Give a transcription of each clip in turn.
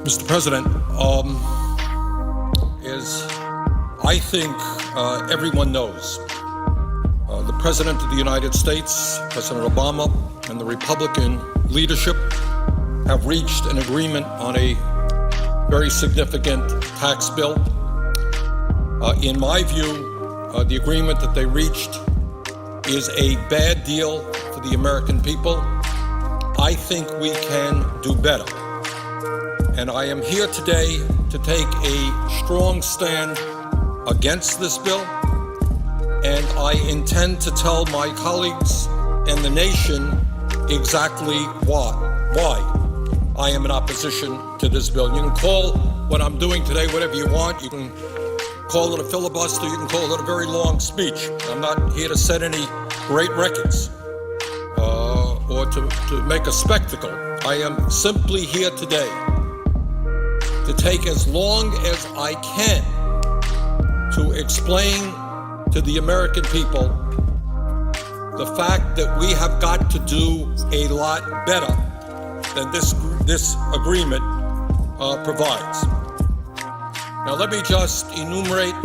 Mr. President, as I think everyone knows, the President of the United States, President Obama, and the Republican leadership have reached an agreement on a very significant tax bill. In my view, the agreement that they reached is a bad deal for the American people. I think we can do better. And I am here today to take a strong stand against this bill. And I intend to tell my colleagues and the nation exactly why I am in opposition to this bill. You can call what I'm doing today whatever you want. You can call it a filibuster. You can call it a very long speech. I'm not here to set any great records or to make a spectacle. I am simply here today to take as long as I can to explain to the American people the fact that we have got to do a lot better than this agreement provides. Now let me just enumerate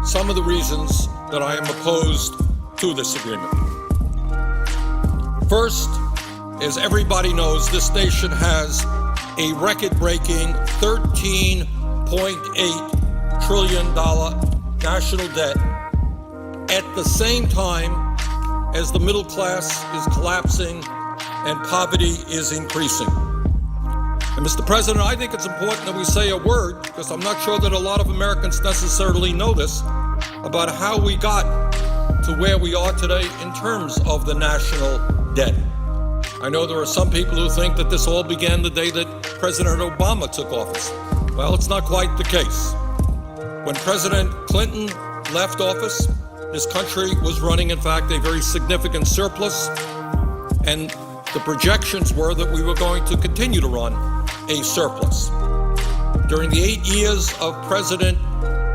some of the reasons that I am opposed to this agreement. First, as everybody knows, this nation has a record-breaking $13.8 trillion national debt at the same time as the middle class is collapsing and poverty is increasing. And Mr. President, I think it's important that we say a word, because I'm not sure that a lot of Americans necessarily know this, about how we got to where we are today in terms of the national debt. I know there are some people who think that this all began the day that President Obama took office. Well, it's not quite the case. When President Clinton left office, this country was running, in fact, a very significant surplus, and the projections were that we were going to continue to run a surplus. During the 8 years of President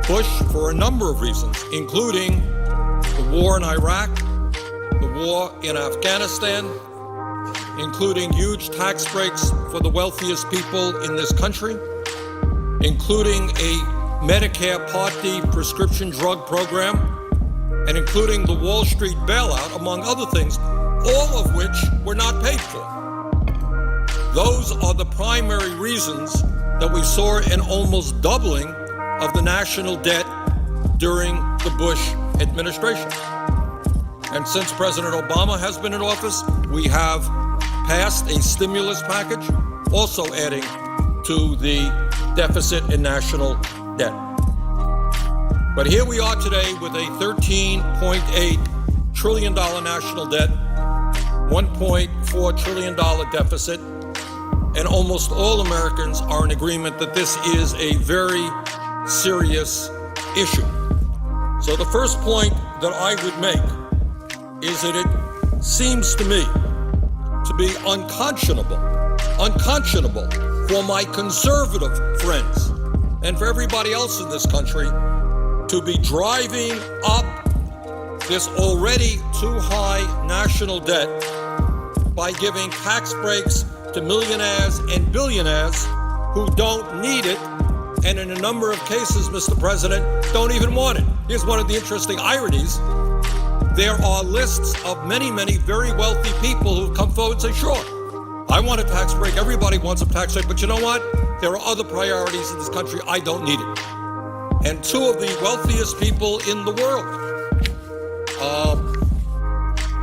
Bush, for a number of reasons, including the war in Iraq, the war in Afghanistan, including huge tax breaks for the wealthiest people in this country, including a Medicare Part D prescription drug program, and including the Wall Street bailout, among other things, all of which were not paid for. Those are the primary reasons that we saw an almost doubling of the national debt during the Bush administration. And since President Obama has been in office, we have passed a stimulus package, also adding to the deficit in national debt. But here we are today with a $13.8 trillion national debt, $1.4 trillion deficit, and almost all Americans are in agreement that this is a very serious issue. So the first point that I would make is that it seems to me to be unconscionable for my conservative friends and for everybody else in this country to be driving up this already too high national debt by giving tax breaks to millionaires and billionaires who don't need it, and in a number of cases, Mr. President, don't even want it. Here's one of the interesting ironies. There are lists of many, many very wealthy people who've come forward and say, sure, I want a tax break. Everybody wants a tax break. But you know what? There are other priorities in this country. I don't need it. And two of the wealthiest people in the world,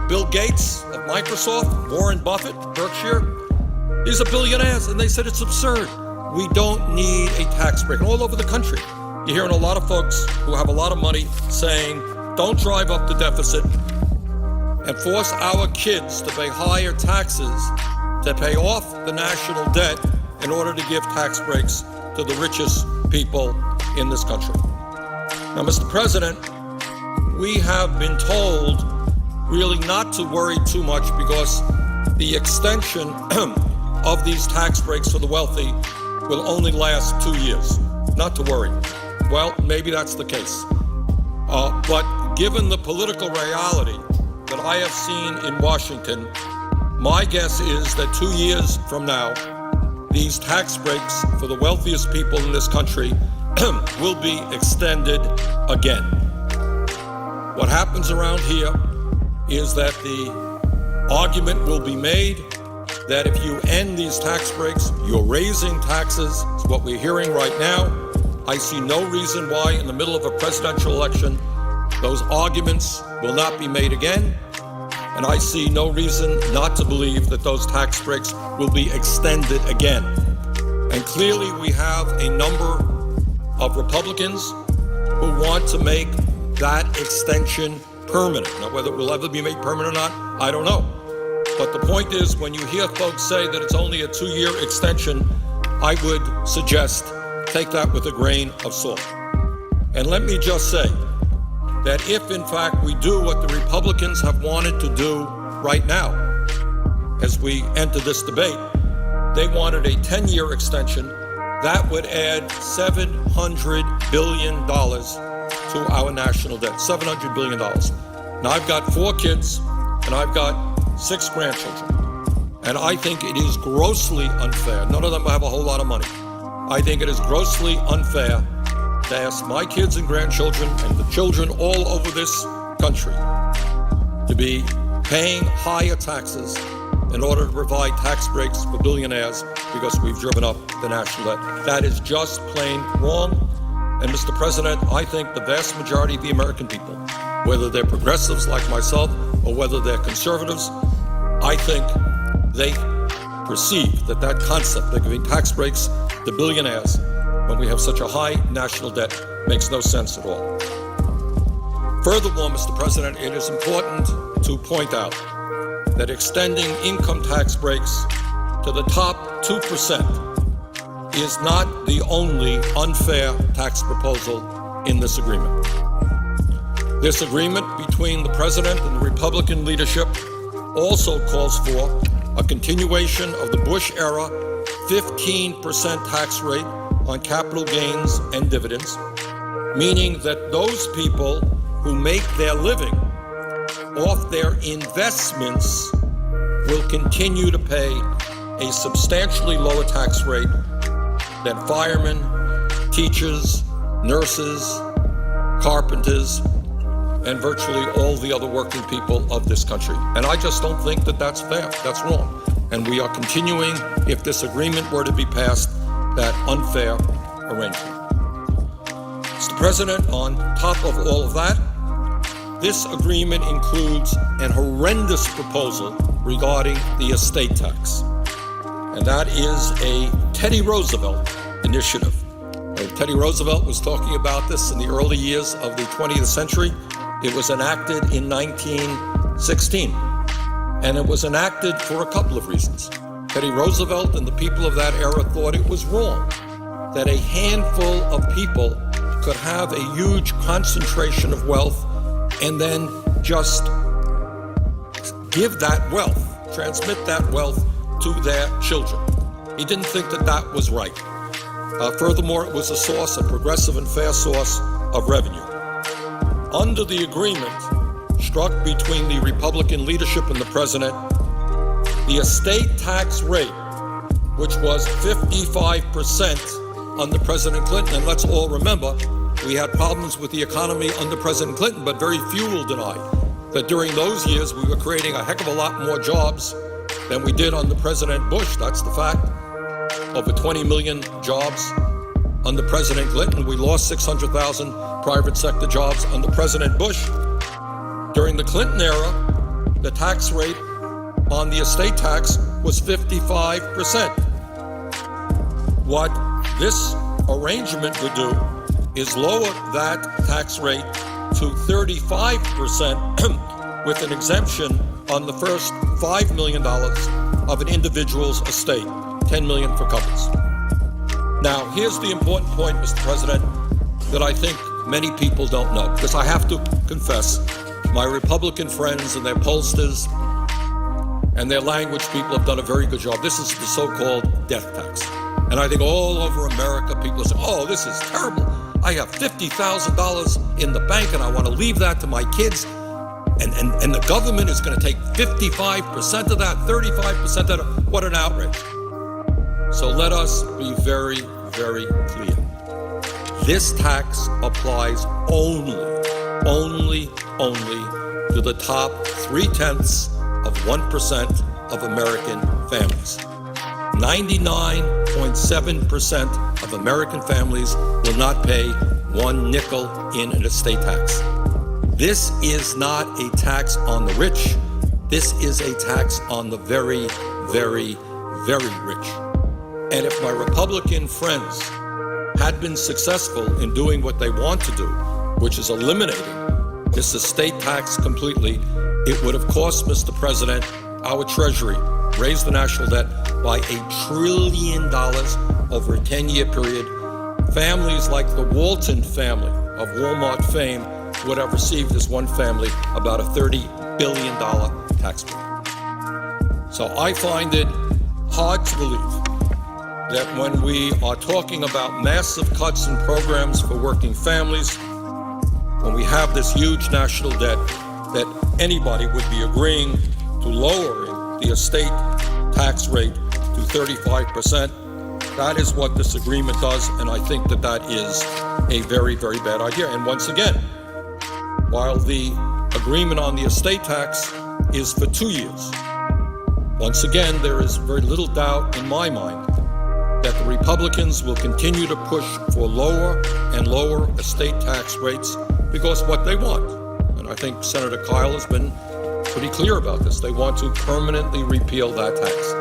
Bill Gates of Microsoft, Warren Buffett, Berkshire, these are billionaires. And they said it's absurd. We don't need a tax break. And all over the country, you're hearing a lot of folks who have a lot of money saying, don't drive up the deficit and force our kids to pay higher taxes to pay off the national debt in order to give tax breaks to the richest people in this country. Now, Mr. President, we have been told really not to worry too much because the extension of these tax breaks for the wealthy will only last 2 years. Not to worry. Well, maybe that's the case. But given the political reality that I have seen in Washington, my guess is that 2 years from now, these tax breaks for the wealthiest people in this country will be extended again. What happens around here is that the argument will be made that if you end these tax breaks, you're raising taxes. It's what we're hearing right now. I see no reason why in the middle of a presidential election, those arguments will not be made again. And I see no reason not to believe that those tax breaks will be extended again. And clearly we have a number of Republicans who want to make that extension permanent. Now, whether it will ever be made permanent or not, I don't know. But the point is, when you hear folks say that it's only a 2-year extension, I would suggest take that with a grain of salt. And let me just say that if, in fact, we do what the Republicans have wanted to do right now, as we enter this debate, they wanted a 10-year extension, that would add $700 billion to our national debt, $700 billion. Now, I've got 4 kids, and I've got 6 grandchildren. And I think it is grossly unfair. None of them have a whole lot of money. I think it is grossly unfair to ask my kids and grandchildren and the children all over this country to be paying higher taxes in order to provide tax breaks for billionaires because we've driven up the national debt. That is just plain wrong. And Mr. President, I think the vast majority of the American people, whether they're progressives like myself or whether they're conservatives, I think they perceive that that concept of giving tax breaks to billionaires when we have such a high national debt makes no sense at all. Furthermore, Mr. President, it is important to point out that extending income tax breaks to the top 2% is not the only unfair tax proposal in this agreement. This agreement between the President and the Republican leadership also calls for a continuation of the Bush-era 15% tax rate on capital gains and dividends, meaning that those people who make their living off their investments will continue to pay a substantially lower tax rate than firemen, teachers, nurses, carpenters, and virtually all the other working people of this country. And I just don't think that that's fair. That's wrong. And we are continuing, if this agreement were to be passed, that unfair arrangement. Mr. President, on top of all of that, this agreement includes an horrendous proposal regarding the estate tax. And that is a Teddy Roosevelt initiative. Teddy Roosevelt was talking about this in the early years of the 20th century. It was enacted in 1916. And it was enacted for a couple of reasons. Teddy Roosevelt and the people of that era thought it was wrong that a handful of people could have a huge concentration of wealth and then just give that wealth, transmit that wealth to their children. He didn't think that that was right. Furthermore, it was a progressive and fair source of revenue. Under the agreement struck between the Republican leadership and the President, the estate tax rate, which was 55% under President Clinton, and let's all remember, we had problems with the economy under President Clinton, but very few will deny that during those years we were creating a heck of a lot more jobs than we did under President Bush. That's the fact. Over 20 million jobs under President Clinton. We lost 600,000 private sector jobs under President Bush. During the Clinton era, the tax rate on the estate tax was 55%. What this arrangement would do is lower that tax rate to 35% with an exemption on the first $5 million of an individual's estate, $10 million for couples. Now, here's the important point, Mr. President, that I think many people don't know, because I have to confess, my Republican friends and their pollsters and their language people have done a very good job. This is the so-called death tax. And I think all over America, people are saying, oh, this is terrible. I have $50,000 in the bank and I want to leave that to my kids. And the government is going to take 55% of that, 35% of that. What an outrage. So let us be very, very clear. This tax applies only to the top 0.3% of American families. 99.7% of American families will not pay one nickel in an estate tax. This is not a tax on the rich. This is a tax on the very, very, very rich. And if my Republican friends had been successful in doing what they want to do, which is eliminating this estate tax completely, it would have cost, Mr. President, our Treasury, raised the national debt by $1 trillion over a 10-year period. Families like the Walton family of Walmart fame would have received, as one family, about a $30 billion tax bill. So I find it hard to believe that when we are talking about massive cuts in programs for working families, when we have this huge national debt, that anybody would be agreeing to lowering the estate tax rate to 35%. That is what this agreement does, and I think that that is a very, very bad idea. And once again, while the agreement on the estate tax is for 2 years, once again, there is very little doubt in my mind that the Republicans will continue to push for lower and lower estate tax rates because what they want, and I think Senator Kyle has been pretty clear about this, they want to permanently repeal that tax.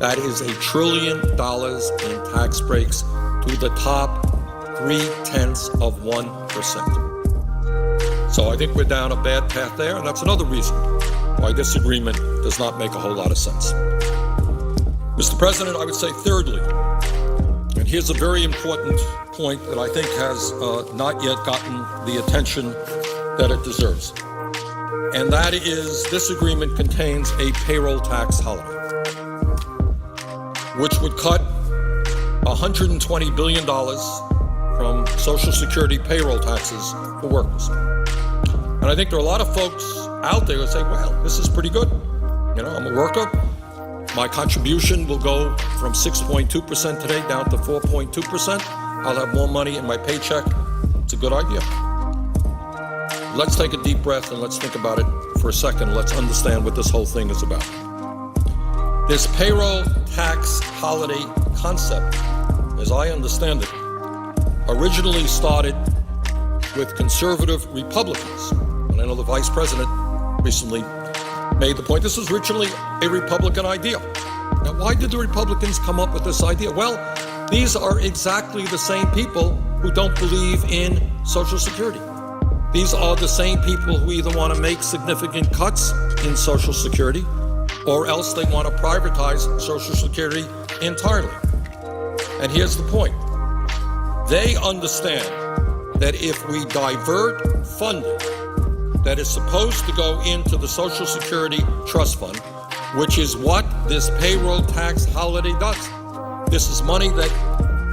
That is $1 trillion in tax breaks to the top 0.3%. So I think we're down a bad path there, and that's another reason why this agreement does not make a whole lot of sense. Mr. President, I would say thirdly, and here's a very important point that I think has not yet gotten the attention that it deserves, and that is this agreement contains a payroll tax holiday, which would cut $120 billion from Social Security payroll taxes for workers. And I think there are a lot of folks out there who say, well, this is pretty good. You know, I'm a worker. My contribution will go from 6.2% today down to 4.2%. I'll have more money in my paycheck. It's a good idea. Let's take a deep breath and let's think about it for a second. Let's understand what this whole thing is about. This payroll tax holiday concept, as I understand it, originally started with conservative Republicans. And I know the Vice President recently made the point, this was originally a Republican idea. Now, why did the Republicans come up with this idea? Well, these are exactly the same people who don't believe in Social Security. These are the same people who either want to make significant cuts in Social Security or else they want to privatize Social Security entirely. And here's the point. They understand that if we divert funding that is supposed to go into the Social Security Trust Fund, which is what this payroll tax holiday does. This is money that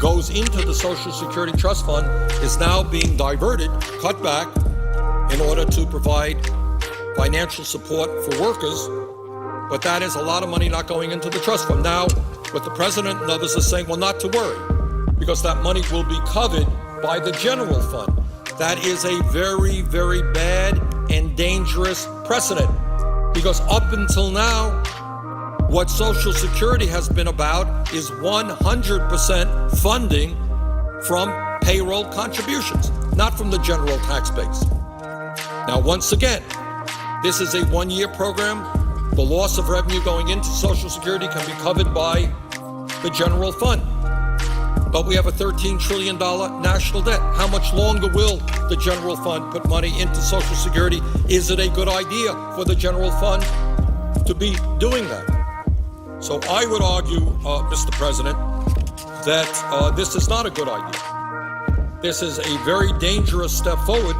goes into the Social Security Trust Fund is now being diverted, cut back, in order to provide financial support for workers. But that is a lot of money not going into the trust fund. Now, what the President and others are saying, well, not to worry, because that money will be covered by the general fund. That is a very, very bad and dangerous precedent, because up until now, what Social Security has been about is 100% funding from payroll contributions, not from the general tax base. Now, once again, this is a one-year program. The loss of revenue going into Social Security can be covered by the general fund. But we have a $13 trillion national debt. How much longer will the general fund put money into Social Security? Is it a good idea for the general fund to be doing that? So I would argue, Mr. President, that this is not a good idea. This is a very dangerous step forward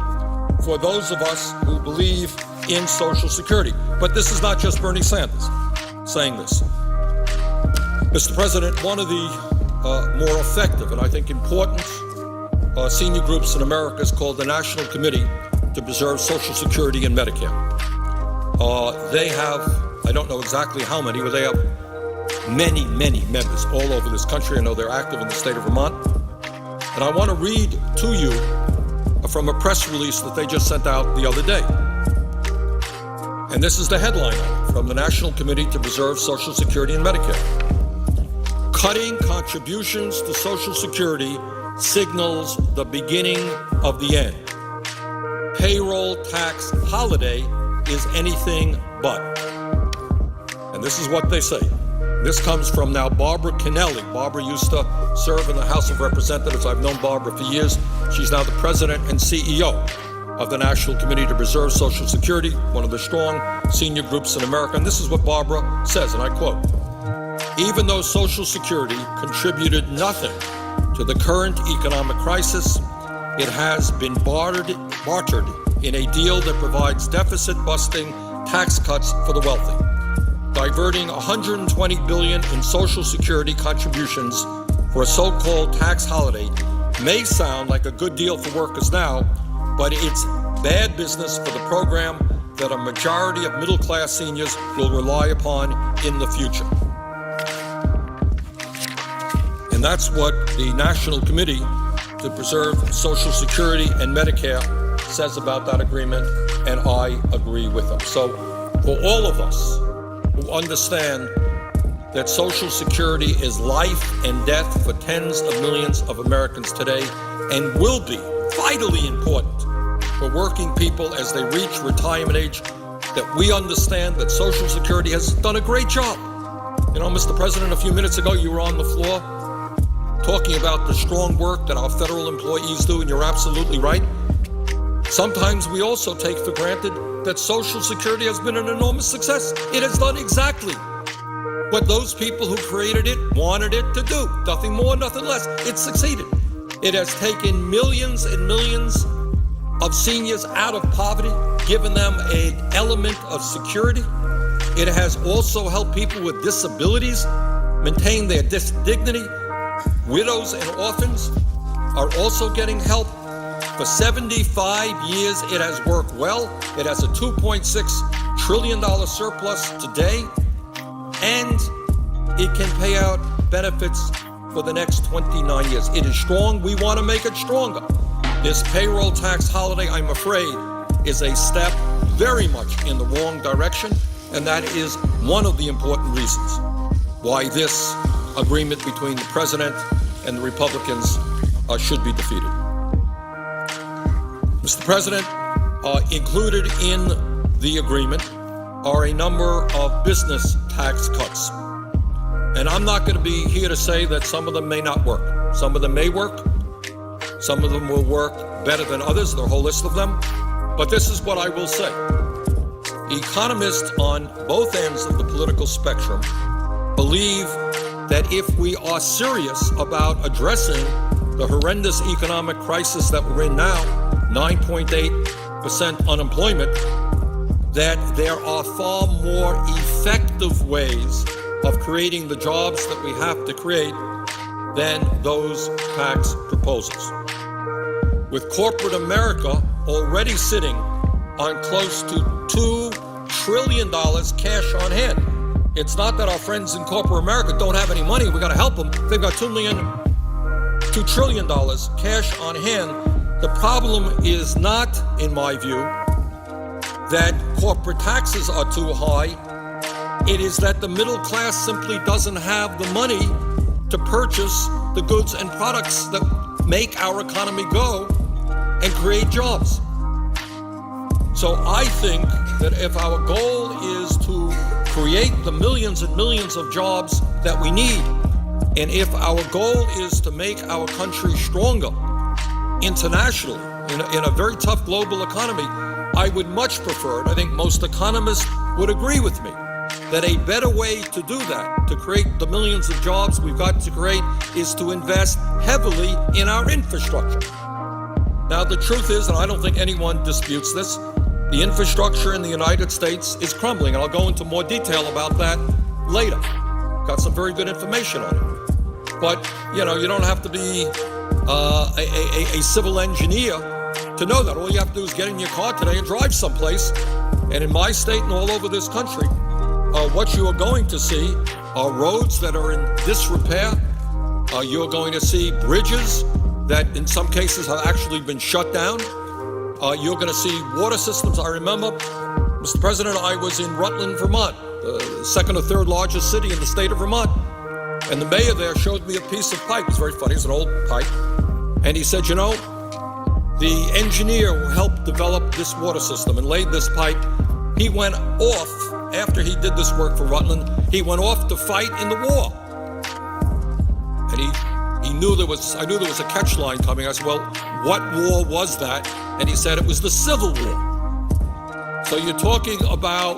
for those of us who believe in Social Security. But this is not just Bernie Sanders saying this. Mr. President, one of the more effective and I think important senior groups in America is called the National Committee to Preserve Social Security and Medicare. They have, I don't know exactly how many, but they have many, many members all over this country. I know they're active in the state of Vermont. And I want to read to you from a press release that they just sent out the other day. And this is the headline from the National Committee to Preserve Social Security and Medicare. Cutting contributions to Social Security signals the beginning of the end. Payroll tax holiday is anything but. And this is what they say. This comes from now Barbara Kennelly. Barbara used to serve in the House of Representatives. I've known Barbara for years. She's now the president and CEO of the National Committee to Preserve Social Security, one of the strong senior groups in America. And this is what Barbara says, and I quote, "Even though Social Security contributed nothing to the current economic crisis, it has been bartered in a deal that provides deficit-busting tax cuts for the wealthy. Diverting $120 billion in Social Security contributions for a so-called tax holiday may sound like a good deal for workers now, but it's bad business for the program that a majority of middle-class seniors will rely upon in the future." And that's what the National Committee to Preserve Social Security and Medicare says about that agreement, and I agree with them. So for all of us who understand that Social Security is life and death for tens of millions of Americans today and will be vitally important for working people as they reach retirement age, that we understand that Social Security has done a great job. You know, Mr. President, a few minutes ago you were on the floor talking about the strong work that our federal employees do, and you're absolutely right. Sometimes we also take for granted that Social Security has been an enormous success. It has done exactly what those people who created it wanted it to do. Nothing more, nothing less. It succeeded. It has taken millions and millions of seniors out of poverty, given them an element of security. It has also helped people with disabilities maintain their dignity. Widows and orphans are also getting help. For 75 years, it has worked well. It has a $2.6 trillion surplus today, and it can pay out benefits for the next 29 years. It is strong. We want to make it stronger. This payroll tax holiday, I'm afraid, is a step very much in the wrong direction, and that is one of the important reasons why this agreement between the president and the Republicans should be defeated. Mr. President, included in the agreement are a number of business tax cuts. And I'm not going to be here to say that some of them may not work. Some of them may work. Some of them will work better than others. There are a whole list of them. But this is what I will say. Economists on both ends of the political spectrum believe that if we are serious about addressing the horrendous economic crisis that we're in now, 9.8% unemployment, that there are far more effective ways of creating the jobs that we have to create than those tax proposals. With corporate America already sitting on close to $2 trillion cash on hand. It's not that our friends in corporate America don't have any money. We got to help them. They've got $2 trillion cash on hand. The problem is not, in my view, that corporate taxes are too high. It is that the middle class simply doesn't have the money to purchase the goods and products that make our economy go and create jobs. So I think that if our goal is to create the millions and millions of jobs that we need, and if our goal is to make our country stronger internationally in a very tough global economy, I would much prefer, and I think most economists would agree with me, that a better way to do that, to create the millions of jobs we've got to create, is to invest heavily in our infrastructure. Now, the truth is, and I don't think anyone disputes this, the infrastructure in the United States is crumbling, and I'll go into more detail about that later. Got some very good information on it. But, you don't have to be a civil engineer to know that. All you have to do is get in your car today and drive someplace. And in my state and all over this country, what you are going to see roads that are in disrepair. You're going to see bridges that in some cases have actually been shut down. You're going to see water systems. I remember, Mr. President, I was in Rutland, Vermont, the second or third largest city in the state of Vermont. And the mayor there showed me a piece of pipe. It's very funny. It's an old pipe. And he said, you know, the engineer who helped develop this water system and laid this pipe, he went off, after he did this work for Rutland, he went off to fight in the war. And I knew there was a catch line coming. I said, well, what war was that? And he said it was the Civil War. So you're talking about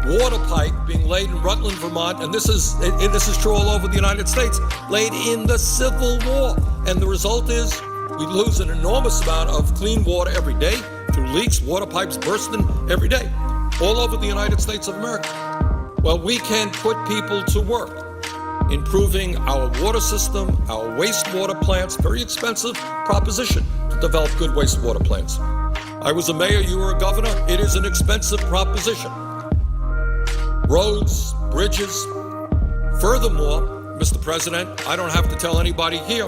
water pipe being laid in Rutland, Vermont, and this is true all over the United States, laid in the Civil War. And the result is we lose an enormous amount of clean water every day through leaks, water pipes bursting every day, all over the United States of America. Well, we can put people to work improving our water system, our wastewater plants. Very expensive proposition to develop good wastewater plants. I was a mayor, you were a governor. It is an expensive proposition. Roads, bridges. Furthermore, Mr. President, I don't have to tell anybody here,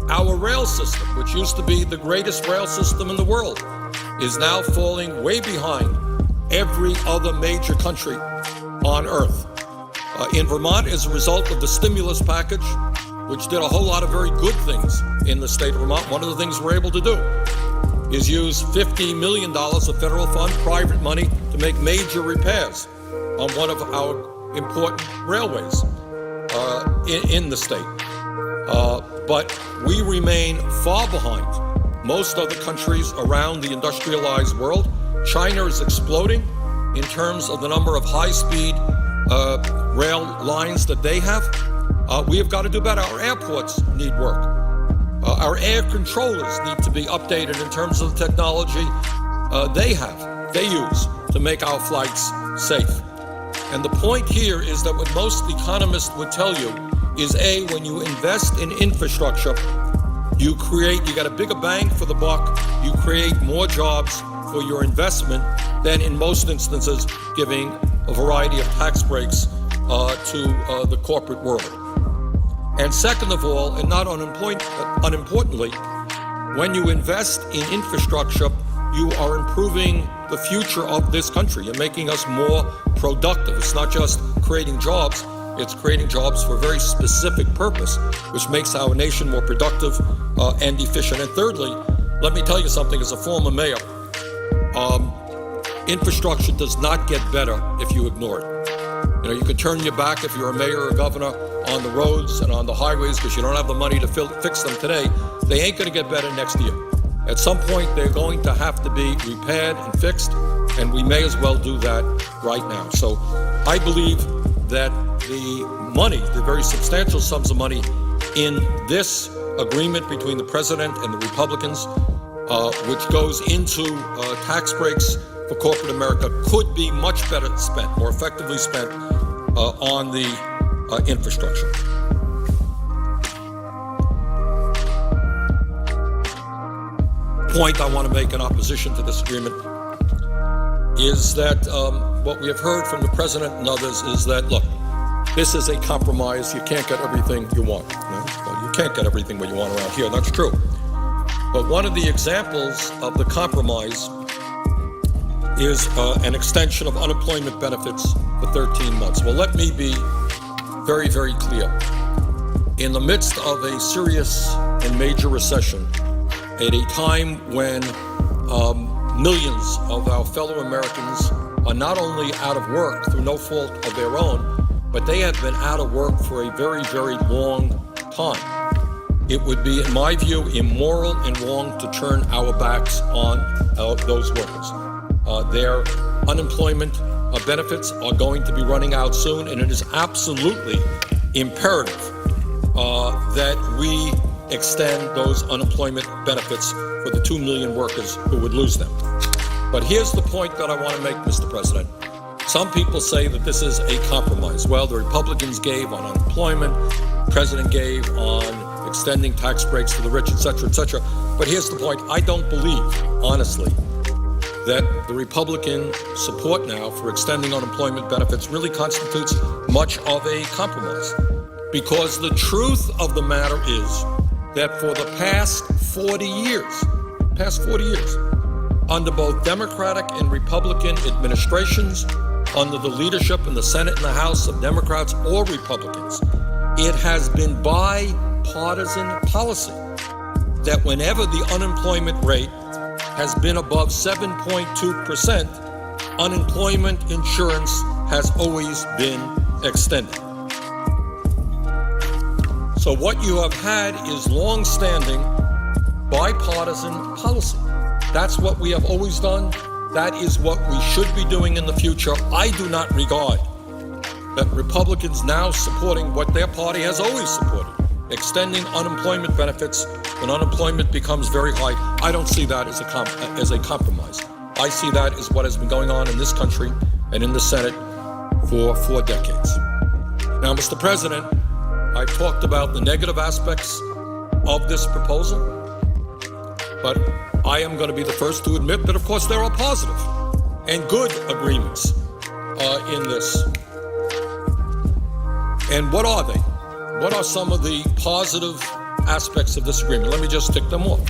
our rail system, which used to be the greatest rail system in the world, is now falling way behind every other major country on earth. In Vermont, as a result of the stimulus package, which did a whole lot of very good things in the state of Vermont, one of the things we're able to do is use $50 million of federal fund, private money, to make major repairs on one of our important railways in the state. But we remain far behind most other countries around the industrialized world. China is exploding in terms of the number of high-speed rail lines that they have. We have got to do better. Our airports need work. Our air controllers need to be updated in terms of the technology they use to make our flights safe. And the point here is that what most economists would tell you is when you invest in infrastructure, you get a bigger bang for the buck, you create more jobs for your investment than in most instances giving a variety of tax breaks to the corporate world. And second of all, and not unimportantly, when you invest in infrastructure, you are improving the future of this country. You're making us more productive. It's not just creating jobs, it's creating jobs for a very specific purpose, which makes our nation more productive and efficient. And thirdly, let me tell you something as a former mayor. Infrastructure does not get better if you ignore it. You know, you can turn your back if you're a mayor or a governor on the roads and on the highways because you don't have the money to fix them today. They ain't going to get better next year. At some point, they're going to have to be repaired and fixed, and we may as well do that right now. So I believe that the money, the very substantial sums of money in this agreement between the president and the Republicans, which goes into tax breaks for corporate America, could be much better spent, more effectively spent on the infrastructure. Point I want to make in opposition to this agreement is that what we have heard from the president and others is that, look, this is a compromise. You can't get everything you want. Well, you can't get everything what you want around here. That's true. But one of the examples of the compromise is an extension of unemployment benefits for 13 months. Well, let me be very, very clear. In the midst of a serious and major recession, at a time when millions of our fellow Americans are not only out of work through no fault of their own, but they have been out of work for a very, very long time. It would be, in my view, immoral and wrong to turn our backs on those workers. Their unemployment benefits are going to be running out soon, and it is absolutely imperative that we extend those unemployment benefits for the 2 million workers who would lose them. But here's the point that I want to make, Mr. President. Some people say that this is a compromise. Well, the Republicans gave on unemployment, the president gave on extending tax breaks for the rich, et cetera, et cetera. But here's the point. I don't believe, honestly, that the Republican support now for extending unemployment benefits really constitutes much of a compromise. Because the truth of the matter is that for the past 40 years, under both Democratic and Republican administrations, under the leadership in the Senate and the House of Democrats or Republicans, it has been bipartisan policy that whenever the unemployment rate has been above 7.2%, unemployment insurance has always been extended. So what you have had is long-standing bipartisan policy. That's what we have always done. That is what we should be doing in the future. I do not regard that Republicans now supporting what their party has always supported, extending unemployment benefits when unemployment becomes very high. I don't see that as a compromise. I see that as what has been going on in this country and in the Senate for 4 decades. Now, Mr. President, I've talked about the negative aspects of this proposal, but I am going to be the first to admit that, of course, there are positive and good agreements in this. And what are they? What are some of the positive aspects of this agreement? Let me just tick them off.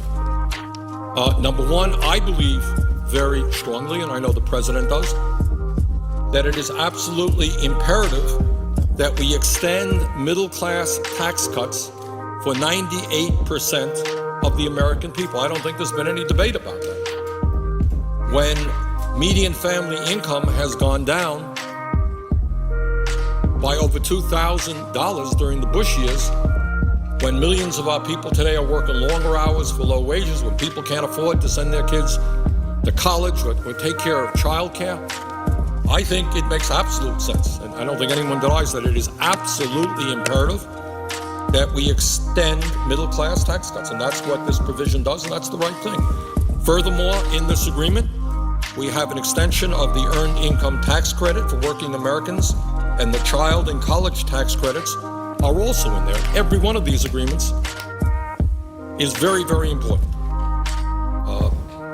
Number one, I believe very strongly, and I know the President does, that it is absolutely imperative that we extend middle-class tax cuts for 98% of the American people. I don't think there's been any debate about that. When median family income has gone down by over $2,000 during the Bush years, when millions of our people today are working longer hours for low wages, when people can't afford to send their kids to college or take care of childcare, I think it makes absolute sense. And I don't think anyone denies that it is absolutely imperative that we extend middle-class tax cuts. And that's what this provision does, and that's the right thing. Furthermore, in this agreement, we have an extension of the Earned Income Tax Credit for working Americans, and the child and college tax credits are also in there. Every one of these agreements is very, very important.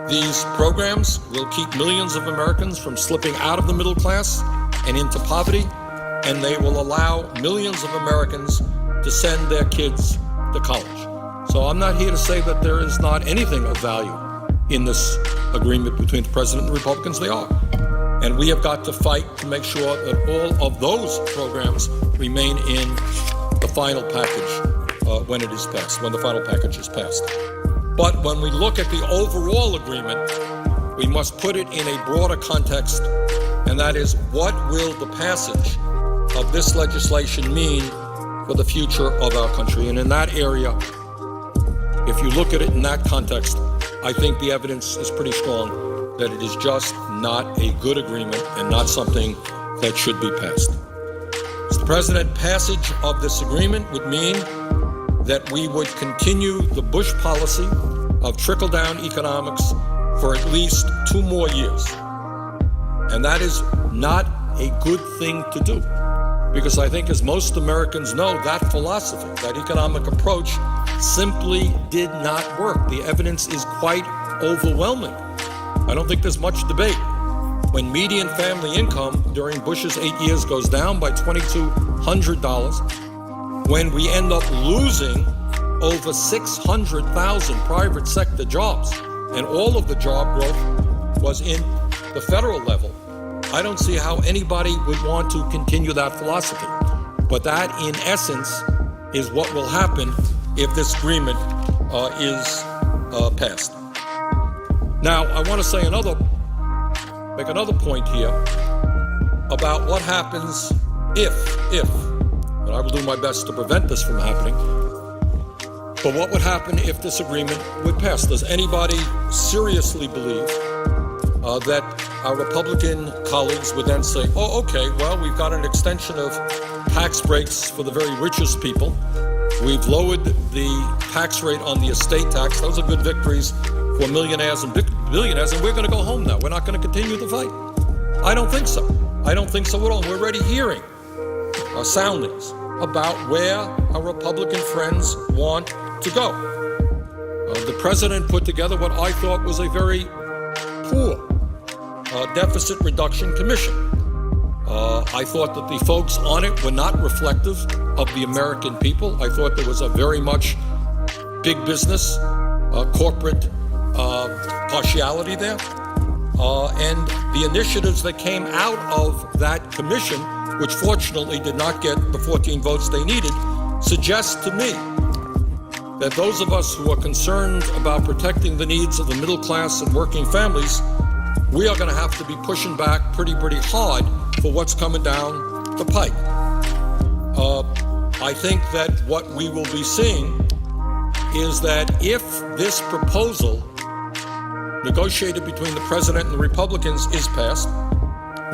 These programs will keep millions of Americans from slipping out of the middle class and into poverty, and they will allow millions of Americans to send their kids to college. So I'm not here to say that there is not anything of value in this agreement between the President and the Republicans. They are. And we have got to fight to make sure that all of those programs remain in the final package when it is passed, when the final package is passed. But when we look at the overall agreement, we must put it in a broader context, and that is, what will the passage of this legislation mean for the future of our country? And in that area, if you look at it in that context, I think the evidence is pretty strong that it is just not a good agreement and not something that should be passed. Mr. President, passage of this agreement would mean that we would continue the Bush policy of trickle-down economics for at least 2 more years. And that is not a good thing to do, because I think, as most Americans know, that philosophy, that economic approach, simply did not work. The evidence is quite overwhelming. I don't think there's much debate. When median family income during Bush's 8 years goes down by $2,200, when we end up losing over 600,000 private sector jobs, and all of the job growth was in the federal level, I don't see how anybody would want to continue that philosophy. But that, in essence, is what will happen if this agreement is passed. Now, I want to make another point here about what happens if, and I will do my best to prevent this from happening, but what would happen if this agreement would pass? Does anybody seriously believe that our Republican colleagues would then say, oh, okay, well, we've got an extension of tax breaks for the very richest people. We've lowered the tax rate on the estate tax. Those are good victories for millionaires and billionaires, and we're going to go home now. We're not going to continue the fight. I don't think so. I don't think so at all. We're already hearing soundings about where our Republican friends want to go. The President put together what I thought was a very poor Deficit Reduction Commission. I thought that the folks on it were not reflective of the American people. I thought there was a very much big business, corporate partiality there. And the initiatives that came out of that commission, which fortunately did not get the 14 votes they needed, suggest to me that those of us who are concerned about protecting the needs of the middle class and working families, we are going to have to be pushing back pretty hard for what's coming down the pike. I think that what we will be seeing is that if this proposal negotiated between the president and the Republicans is passed,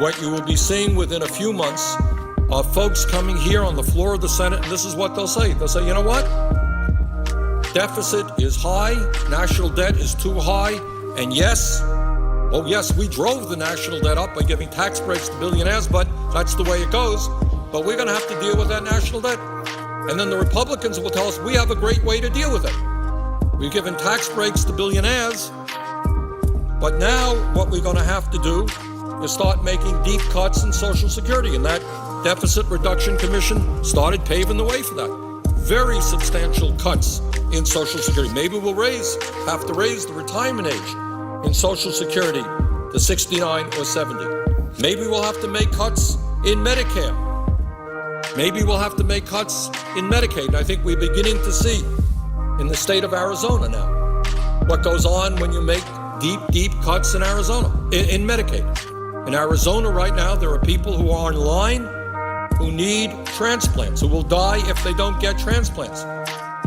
what you will be seeing within a few months are folks coming here on the floor of the Senate, and this is what they'll say. They'll say, you know what? Deficit is high, national debt is too high, and yes, we drove the national debt up by giving tax breaks to billionaires, but that's the way it goes. But we're going to have to deal with that national debt. And then the Republicans will tell us we have a great way to deal with it. We've given tax breaks to billionaires, but now what we're going to have to do is start making deep cuts in Social Security. And that Deficit Reduction Commission started paving the way for that. Very substantial cuts in Social Security. Maybe we'll have to raise the retirement age in Social Security to 69 or 70. Maybe we'll have to make cuts in Medicare. Maybe we'll have to make cuts in Medicaid. I think we're beginning to see in the state of Arizona now what goes on when you make deep cuts in Arizona, in Medicaid. In Arizona right now, there are people who are in line who need transplants, who will die if they don't get transplants.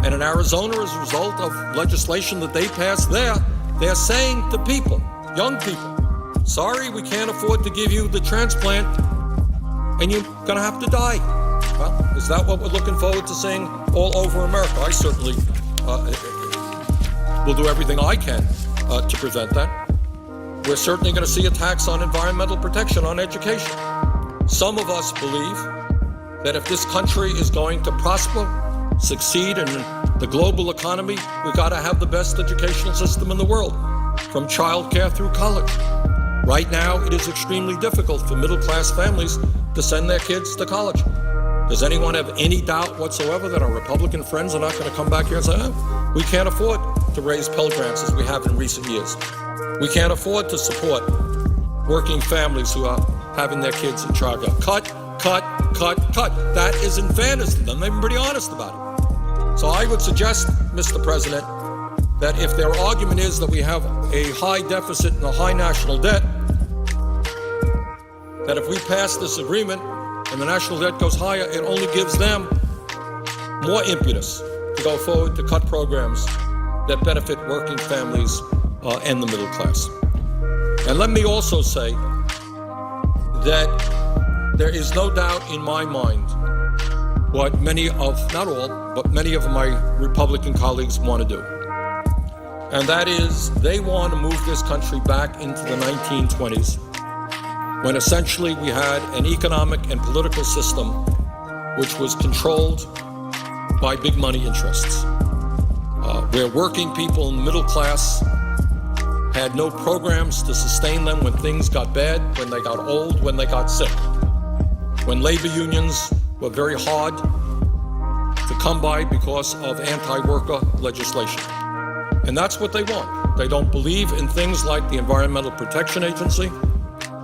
And in Arizona, as a result of legislation that they passed there, they're saying to people, young people, sorry, we can't afford to give you the transplant, and you're going to have to die. Well, is that what we're looking forward to seeing all over America? I certainly will do everything I can to prevent that. We're certainly going to see attacks on environmental protection, on education. Some of us believe that if this country is going to prosper, succeed in the global economy, we've got to have the best educational system in the world, from childcare through college. Right now, it is extremely difficult for middle-class families to send their kids to college. Does anyone have any doubt whatsoever that our Republican friends are not going to come back here and say, we can't afford to raise Pell Grants as we have in recent years. We can't afford to support working families who are having their kids in childcare. Cut. That is in fairness to them. They've been pretty honest about it. So I would suggest, Mr. President, that if their argument is that we have a high deficit and a high national debt, that if we pass this agreement and the national debt goes higher, it only gives them more impetus to go forward to cut programs that benefit working families and the middle class. And let me also say that there is no doubt in my mind what many of, not all, but many of my Republican colleagues want to do. And that is, they want to move this country back into the 1920s, when essentially we had an economic and political system which was controlled by big money interests, where working people in the middle class had no programs to sustain them when things got bad, when they got old, when they got sick, when labor unions were very hard to come by because of anti-worker legislation. And that's what they want. They don't believe in things like the Environmental Protection Agency.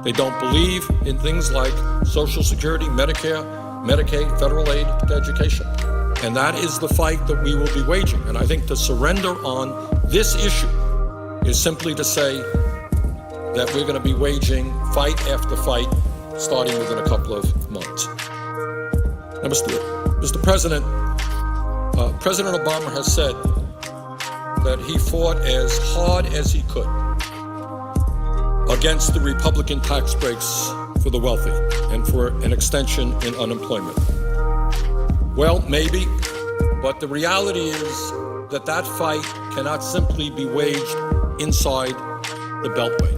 They don't believe in things like Social Security, Medicare, Medicaid, federal aid to education. And that is the fight that we will be waging. And I think to surrender on this issue is simply to say that we're going to be waging fight after fight starting within a couple of months. Now, Mr. President, President Obama has said that he fought as hard as he could against the Republican tax breaks for the wealthy and for an extension in unemployment. Well, maybe, but the reality is that that fight cannot simply be waged inside the Beltway.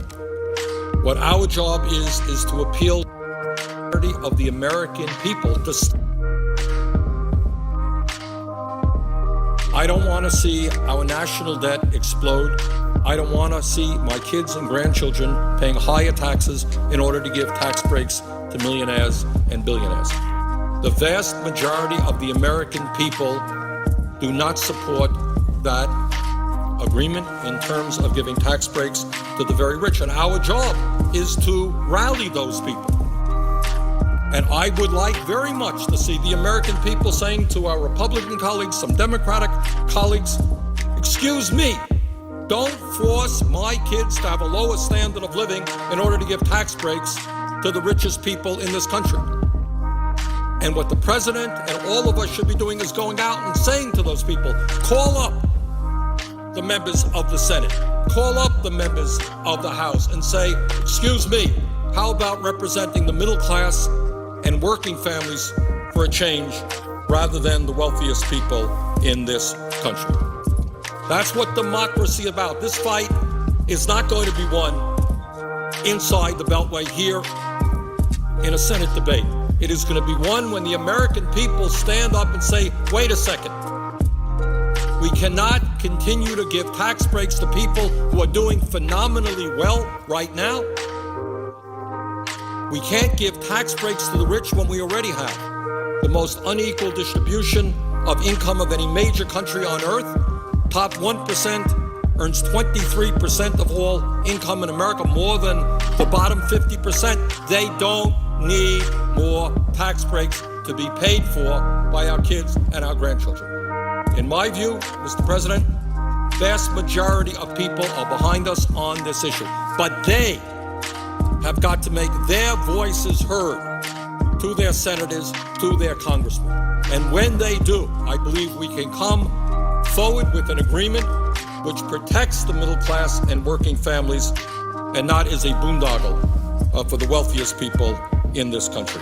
What our job is to appeal to the majority of the American people to I don't want to see our national debt explode. I don't want to see my kids and grandchildren paying higher taxes in order to give tax breaks to millionaires and billionaires. The vast majority of the American people do not support that agreement in terms of giving tax breaks to the very rich. And our job is to rally those people. And I would like very much to see the American people saying to our Republican colleagues, some Democratic colleagues, excuse me, don't force my kids to have a lower standard of living in order to give tax breaks to the richest people in this country. And what the president and all of us should be doing is going out and saying to those people, call up the members of the Senate, call up the members of the House and say, excuse me, how about representing the middle class and working families for a change rather than the wealthiest people in this country? That's what democracy is about. This fight is not going to be won inside the Beltway here in a Senate debate. It is going to be won when the American people stand up and say, wait a second. We cannot continue to give tax breaks to people who are doing phenomenally well right now. We can't give tax breaks to the rich when we already have the most unequal distribution of income of any major country on earth. Top 1% earns 23% of all income in America, more than the bottom 50%. They don't need more tax breaks to be paid for by our kids and our grandchildren. In my view, Mr. President, vast majority of people are behind us on this issue, but they have got to make their voices heard to their senators, to their congressmen. And when they do, I believe we can come forward with an agreement which protects the middle class and working families and not is a boondoggle for the wealthiest people in this country.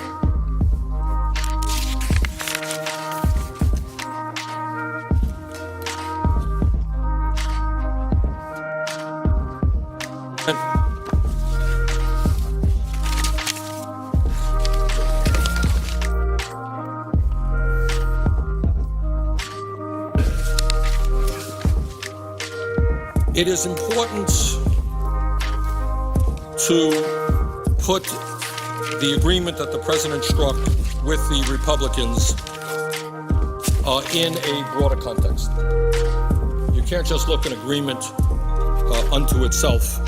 It is important to put the agreement that the president struck with the Republicans in a broader context. You can't just look at an agreement unto itself.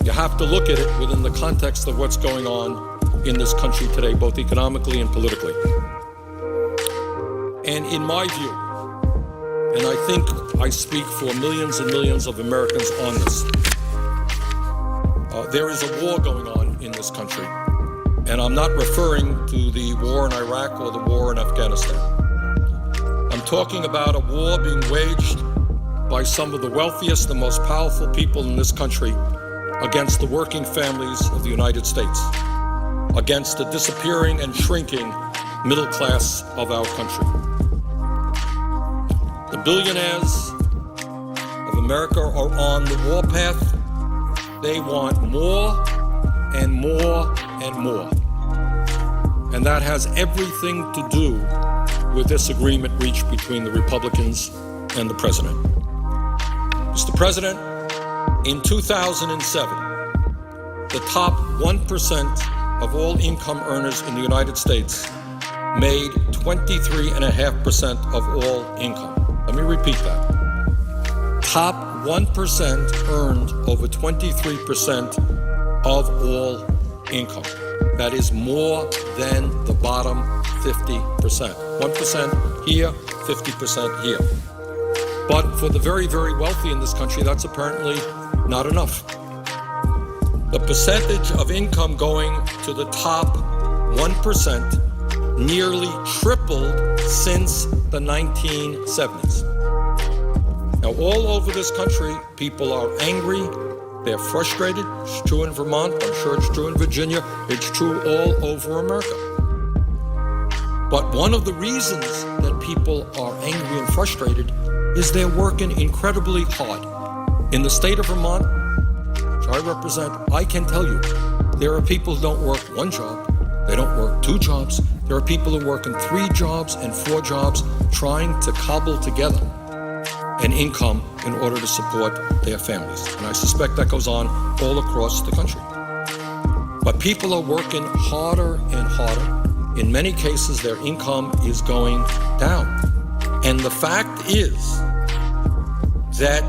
You have to look at it within the context of what's going on in this country today, both economically and politically. And in my view, and I think I speak for millions and millions of Americans on this, there is a war going on in this country. And I'm not referring to the war in Iraq or the war in Afghanistan. I'm talking about a war being waged by some of the wealthiest and most powerful people in this country against the working families of the United States, against the disappearing and shrinking middle class of our country. The billionaires of America are on the warpath. They want more and more and more. And that has everything to do with this agreement reached between the Republicans and the president. Mr. President, in 2007, the top 1% of all income earners in the United States made 23.5% of all income. Let me repeat that. Top 1% earned over 23% of all income. That is more than the bottom 50%. 1% here, 50% here. But for the very, very wealthy in this country, that's apparently not enough. The percentage of income going to the top 1% nearly tripled since the 1970s. Now, all over this country, people are angry, they're frustrated. It's true in Vermont, I'm sure it's true in Virginia, it's true all over America. But one of the reasons that people are angry and frustrated is they're working incredibly hard. In the state of Vermont, which I represent, I can tell you, there are people who don't work one job, they don't work two jobs. There are people who work in 3 jobs and 4 jobs trying to cobble together and income in order to support their families. And I suspect that goes on all across the country. But people are working harder and harder. In many cases, their income is going down. And the fact is that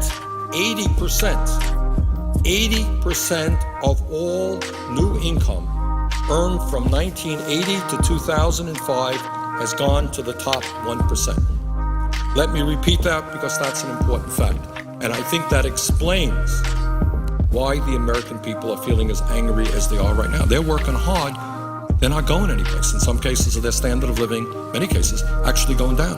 80% of all new income earned from 1980 to 2005 has gone to the top 1%. Let me repeat that because that's an important fact. And I think that explains why the American people are feeling as angry as they are right now. They're working hard. They're not going anyplace. In some cases, their standard of living, many cases, actually going down.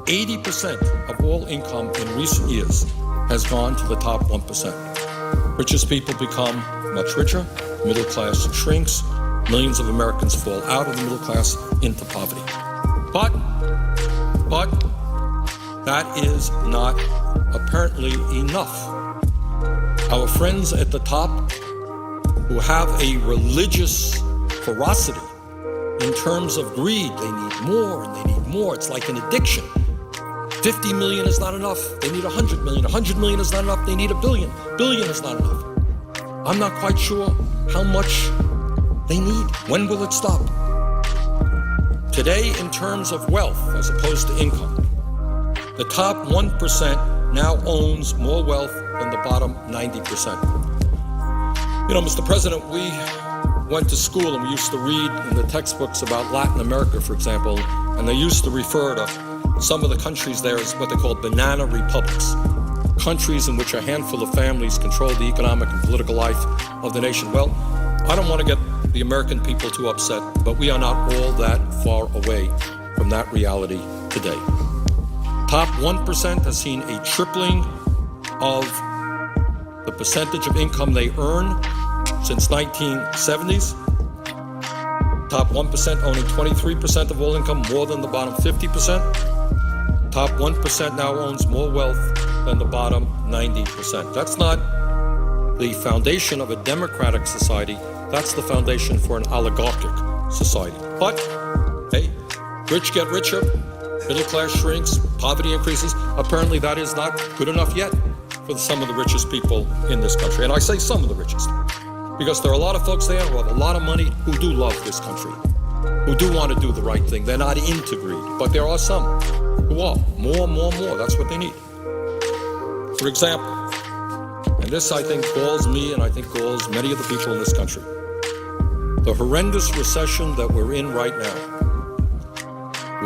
80% of all income in recent years has gone to the top 1%. Richest people become much richer, middle class shrinks, millions of Americans fall out of the middle class into poverty. But that is not apparently enough. Our friends at the top who have a religious ferocity in terms of greed, they need more and they need more. It's like an addiction. 50 million is not enough. They need 100 million. 100 million is not enough. They need a billion. Billion is not enough. I'm not quite sure how much they need. When will it stop? Today, in terms of wealth as opposed to income, the top 1% now owns more wealth than the bottom 90%. You know, Mr. President, we went to school and we used to read in the textbooks about Latin America, for example, and they used to refer to some of the countries there as what they call banana republics, countries in which a handful of families control the economic and political life of the nation. Well, I don't want to get the American people too upset, but we are not all that far away from that reality today. Top 1% has seen a tripling of the percentage of income they earn since 1970s. Top 1% owning 23% of all income, more than the bottom 50%. Top 1% now owns more wealth than the bottom 90%. That's not the foundation of a democratic society. That's the foundation for an oligarchic society. But, hey, rich get richer, middle class shrinks, poverty increases. Apparently that is not good enough yet for some of the richest people in this country. And I say some of the richest, because there are a lot of folks there who have a lot of money who do love this country, who do want to do the right thing. They're not into greed, but there are some who are. More. That's what they need. For example, and this I think galls me and I think galls many of the people in this country, the horrendous recession that we're in right now,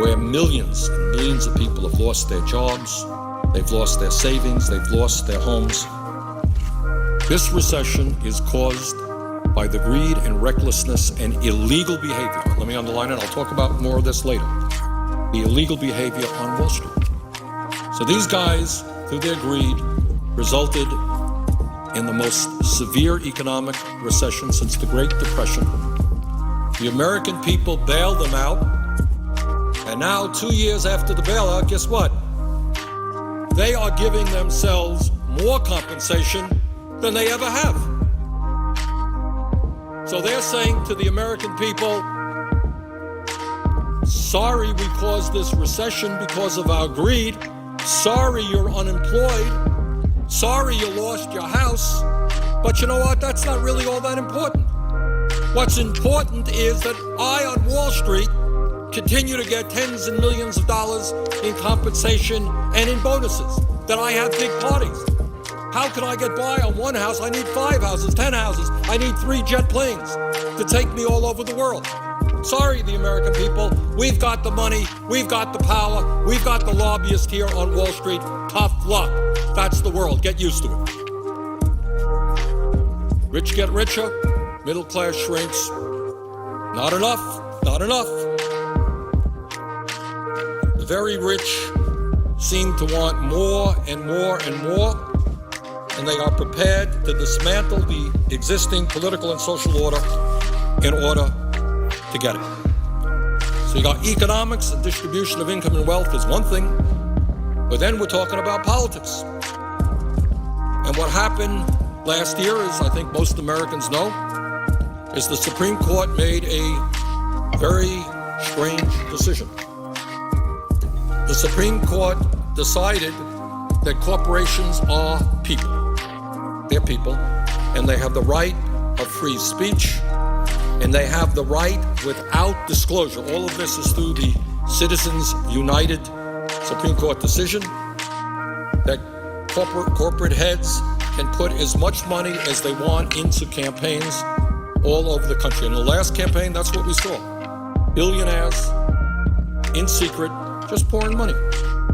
where millions and millions of people have lost their jobs, they've lost their savings, they've lost their homes. This recession is caused by the greed and recklessness and illegal behavior. Let me underline it. I'll talk about more of this later. The illegal behavior on Wall Street. So these guys, through their greed, resulted in the most severe economic recession since the Great Depression. The American people bailed them out. And now, 2 years after the bailout, guess what? They are giving themselves more compensation than they ever have. So they're saying to the American people, sorry we caused this recession because of our greed. Sorry you're unemployed. Sorry you lost your house. But you know what? That's not really all that important. What's important is that I, on Wall Street, continue to get tens and millions of dollars in compensation and in bonuses, that I have big parties. How can I get by on one house? I need 5 houses, 10 houses. I need 3 jet planes to take me all over the world. Sorry, the American people, we've got the money, we've got the power, we've got the lobbyists here on Wall Street. Tough luck. That's the world. Get used to it. Rich get richer, middle class shrinks. Not enough, not enough. The very rich seem to want more and more and more, and they are prepared to dismantle the existing political and social order in order to get it. So you got economics and distribution of income and wealth is one thing, but then we're talking about politics. And what happened last year is, I think most Americans know, is the Supreme Court made a very strange decision. The Supreme Court decided that corporations are people. They're people, and they have the right of free speech, and they have the right without disclosure. All of this is through the Citizens United Supreme Court decision that corporate heads can put as much money as they want into campaigns all over the country. In the last campaign, that's what we saw. Billionaires in secret just pouring money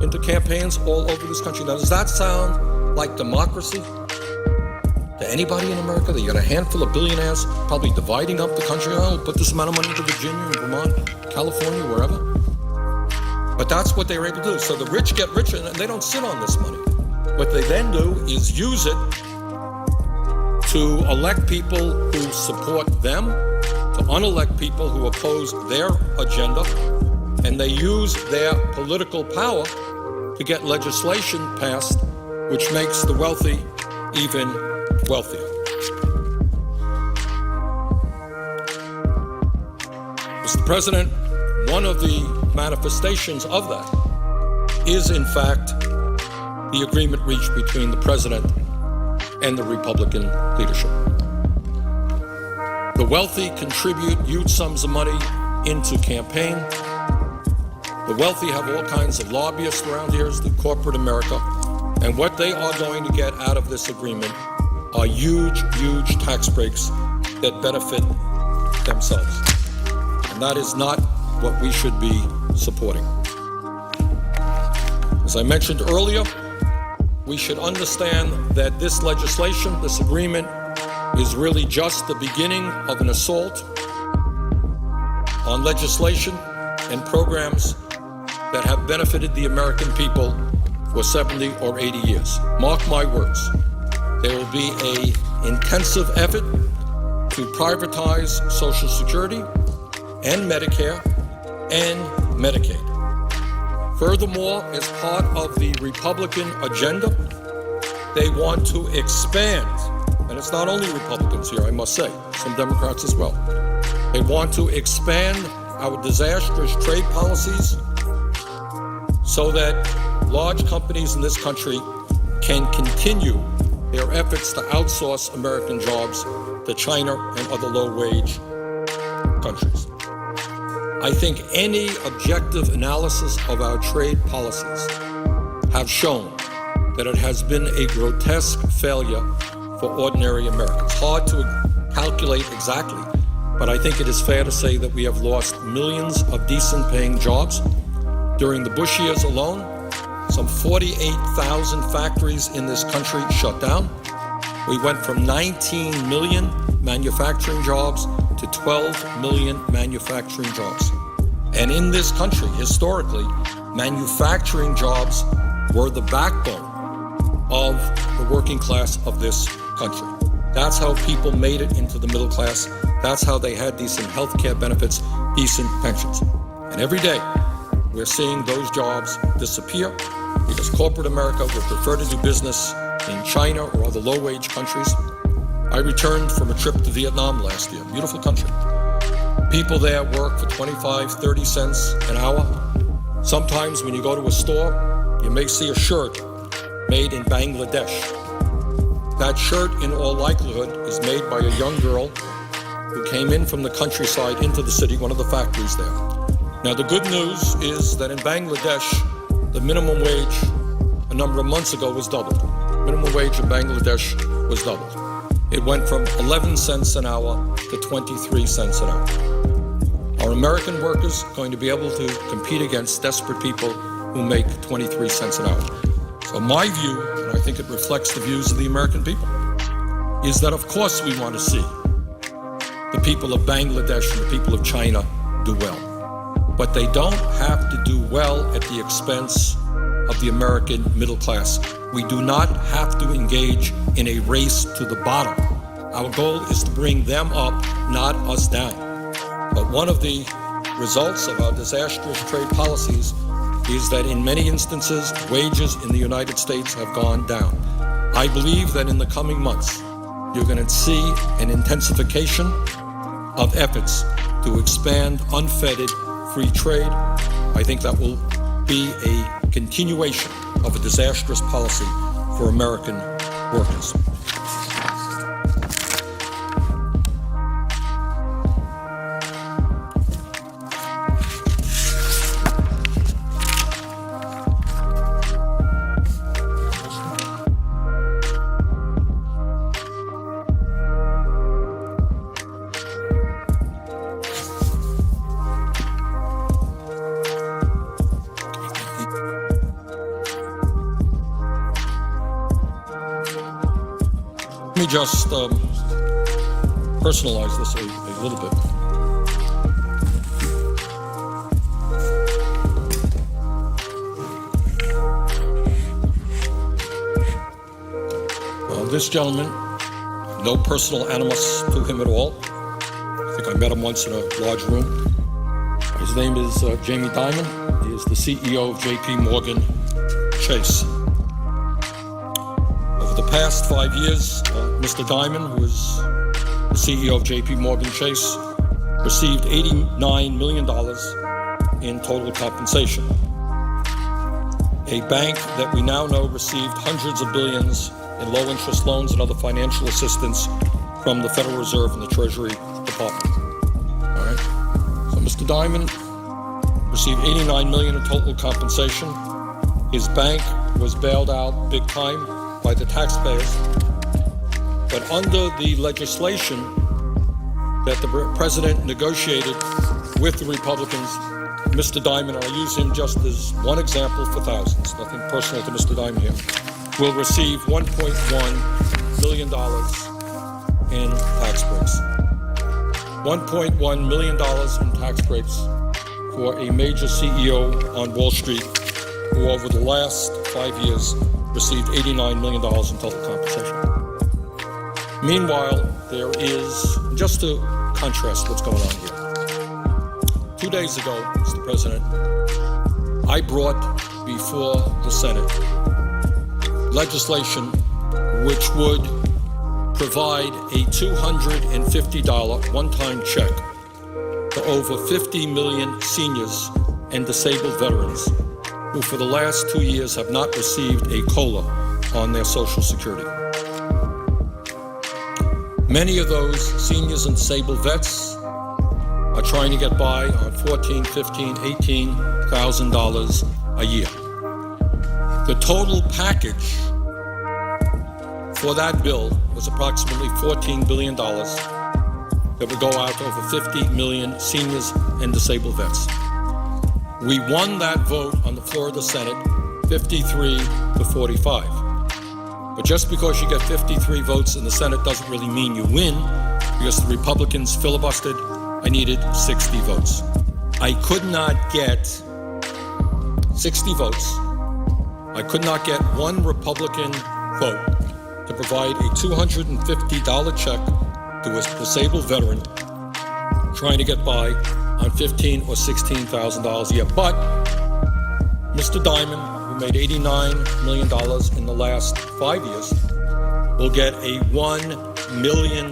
into campaigns all over this country. Now, does that sound like democracy to anybody in America? That you got a handful of billionaires probably dividing up the country. Oh, we'll put this amount of money into Virginia and Vermont, California, wherever. But that's what they were able to do. So the rich get richer, and they don't sit on this money. What they then do is use it to elect people who support them, to unelect people who oppose their agenda, and they use their political power to get legislation passed, which makes the wealthy even wealthier. Mr. President, one of the manifestations of that is, in fact, the agreement reached between the president and the Republican leadership. The wealthy contribute huge sums of money into campaign. The wealthy have all kinds of lobbyists around here, as the corporate America, and what they are going to get out of this agreement are huge, huge tax breaks that benefit themselves. And that is not what we should be supporting. As I mentioned earlier, we should understand that this legislation, this agreement, is really just the beginning of an assault on legislation and programs that have benefited the American people for 70 or 80 years. Mark my words, there will be an intensive effort to privatize Social Security and Medicare and Medicaid. Furthermore, as part of the Republican agenda, they want to expand, and it's not only Republicans here, I must say, some Democrats as well. They want to expand our disastrous trade policies so that large companies in this country can continue their efforts to outsource American jobs to China and other low-wage countries. I think any objective analysis of our trade policies have shown that it has been a grotesque failure for ordinary Americans. Hard to calculate exactly, but I think it is fair to say that we have lost millions of decent-paying jobs. During the Bush years alone, some 48,000 factories in this country shut down. We went from 19 million manufacturing jobs to 12 million manufacturing jobs. And in this country, historically, manufacturing jobs were the backbone of the working class of this country. That's how people made it into the middle class. That's how they had decent health care benefits, decent pensions. And every day, we're seeing those jobs disappear because corporate America would prefer to do business in China or other low-wage countries. I returned from a trip to Vietnam last year. Beautiful country. People there work for 25, 30 cents an hour. Sometimes when you go to a store, you may see a shirt made in Bangladesh. That shirt, in all likelihood, is made by a young girl who came in from the countryside into the city, one of the factories there. Now, the good news is that in Bangladesh, the minimum wage a number of months ago was doubled. Minimum wage in Bangladesh was doubled. It went from 11 cents an hour to 23 cents an hour. Are American workers going to be able to compete against desperate people who make 23 cents an hour? So my view, and I think it reflects the views of the American people, is that of course we want to see the people of Bangladesh and the people of China do well. But they don't have to do well at the expense of the American middle class. We do not have to engage in a race to the bottom. Our goal is to bring them up, not us down. But one of the results of our disastrous trade policies is that in many instances, wages in the United States have gone down. I believe that in the coming months, you're going to see an intensification of efforts to expand unfettered free trade. I think that will be a continuation of a disastrous policy for American workers. Let me just personalize this a little bit. This gentleman, no personal animus to him at all. I think I met him once in a large room. His name is Jamie Dimon. He is the CEO of J.P. Morgan Chase. Over the past 5 years, Mr. Dimon, who is the CEO of J.P. Morgan Chase, received $89 million in total compensation. A bank that we now know received hundreds of billions in low-interest loans and other financial assistance from the Federal Reserve and the Treasury Department. All right. So Mr. Dimon received $89 million in total compensation. His bank was bailed out big time by the taxpayers. But under the legislation that the president negotiated with the Republicans, Mr. Dimon, and I'll use him just as one example for thousands, nothing personal to Mr. Dimon here, will receive $1.1 million in tax breaks. $1.1 million in tax breaks for a major CEO on Wall Street who over the last 5 years received $89 million in total compensation. Meanwhile, there is, just to contrast what's going on here, 2 days ago, Mr. President, I brought before the Senate legislation which would provide a $250 one-time check to over 50 million seniors and disabled veterans who for the last 2 years have not received a COLA on their Social Security. Many of those seniors and disabled vets are trying to get by on $14,000, $15,000, $18,000 a year. The total package for that bill was approximately $14 billion that would go out to over 50 million seniors and disabled vets. We won that vote on the floor of the Senate, 53 to 45. But just because you get 53 votes in the Senate doesn't really mean you win, because the Republicans filibustered. I needed 60 votes. I could not get 60 votes. I could not get one Republican vote to provide a $250 check to a disabled veteran trying to get by on $15,000 or $16,000 a year. But Mr. Dimon, who made $89 million in the last 5 years, will get a $1 million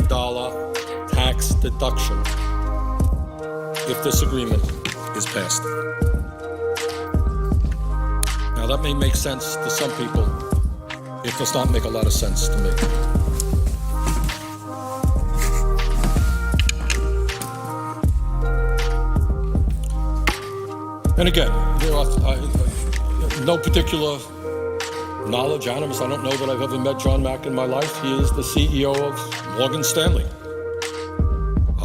tax deduction if this agreement is passed. Now, that may make sense to some people. It does not make a lot of sense to me. And again, no particular knowledge, animus. I don't know that I've ever met John Mack in my life. He is the CEO of Morgan Stanley.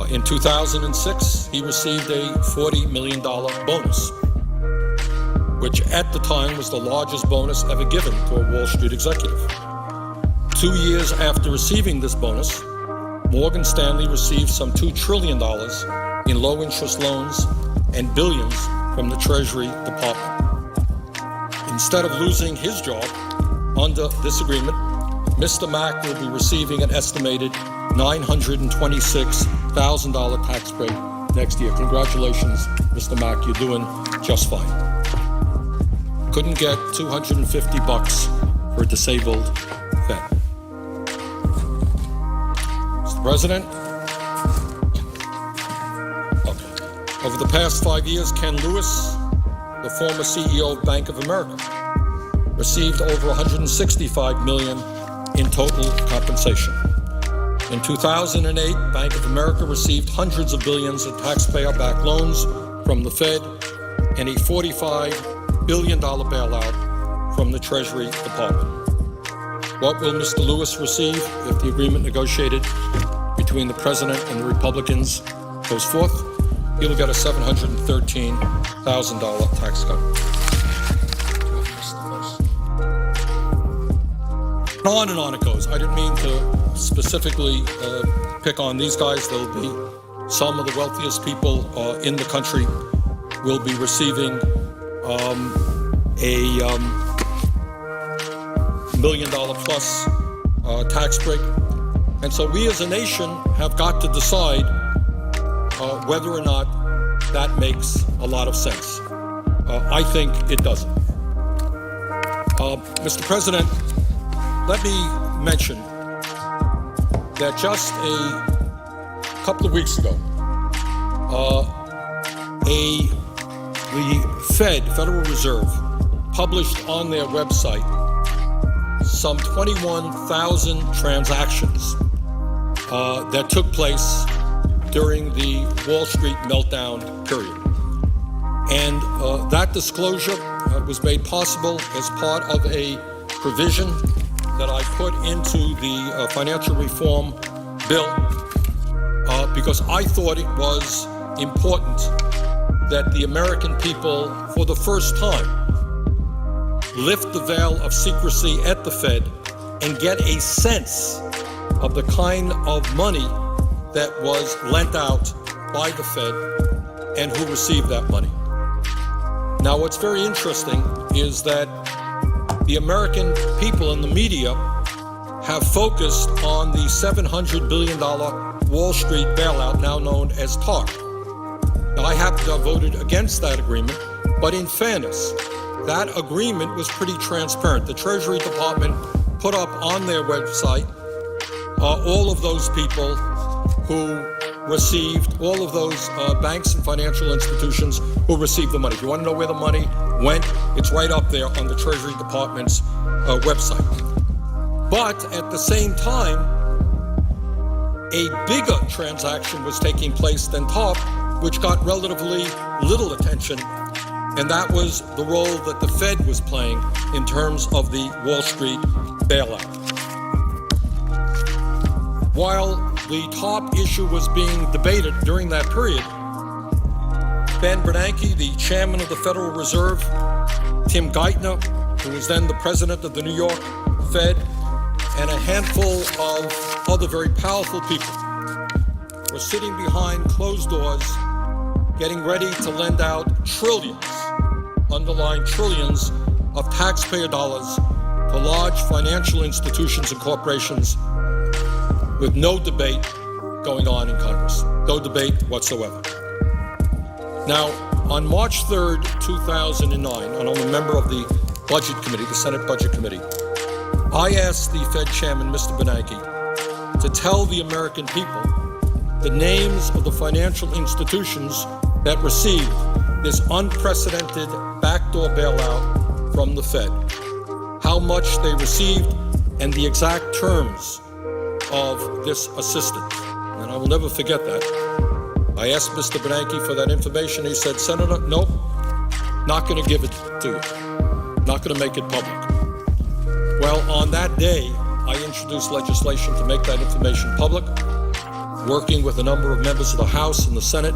In 2006, he received a $40 million bonus, which at the time was the largest bonus ever given to a Wall Street executive. 2 years after receiving this bonus, Morgan Stanley received some $2 trillion in low-interest loans and billions from the Treasury Department. Instead of losing his job under this agreement, Mr. Mack will be receiving an estimated $926,000 tax break next year. Congratulations, Mr. Mack, you're doing just fine. Couldn't get $250 for a disabled vet. Mr. President, over the past 5 years, Ken Lewis, the former CEO of Bank of America, received over $165 million in total compensation. In 2008, Bank of America received hundreds of billions in taxpayer-backed loans from the Fed and a $45 billion bailout from the Treasury Department. What will Mr. Lewis receive if the agreement negotiated between the President and the Republicans goes forth? He'll get a $713,000 tax cut. On and on it goes. I didn't mean to specifically pick on these guys. There'll be some of the wealthiest people in the country will be receiving a $1 million plus tax break. And so we as a nation have got to decide whether or not that makes a lot of sense. I think it doesn't. Mr. President, let me mention that just a couple of weeks ago, the Federal Reserve, published on their website some 21,000 transactions that took place during the Wall Street meltdown period. And that disclosure was made possible as part of a provision that I put into the financial reform bill because I thought it was important that the American people, for the first time, lift the veil of secrecy at the Fed and get a sense of the kind of money that was lent out by the Fed and who received that money. Now, what's very interesting is that the American people and the media have focused on the $700 billion Wall Street bailout, now known as TARP. Now, I happen to have voted against that agreement, but in fairness, that agreement was pretty transparent. The Treasury Department put up on their website all of those people who received, all of those banks and financial institutions who received the money. If you want to know where the money went, it's right up there on the Treasury Department's website. But at the same time, a bigger transaction was taking place than TARP, which got relatively little attention, and that was the role that the Fed was playing in terms of the Wall Street bailout. While the TARP issue was being debated during that period, Ben Bernanke, the chairman of the Federal Reserve, Tim Geithner, who was then the president of the New York Fed, and a handful of other very powerful people were sitting behind closed doors, getting ready to lend out trillions, underlying trillions of taxpayer dollars to large financial institutions and corporations with no debate going on in Congress, no debate whatsoever. Now, on March 3rd, 2009, and I'm a member of the Budget Committee, the Senate Budget Committee, I asked the Fed Chairman, Mr. Bernanke, to tell the American people the names of the financial institutions that received this unprecedented backdoor bailout from the Fed, how much they received, and the exact terms of this assistance. And I will never forget that. I asked Mr. Bernanke for that information. He said, Senator, nope, not going to give it to you, not going to make it public. Well, on that day, I introduced legislation to make that information public, working with a number of members of the House and the Senate.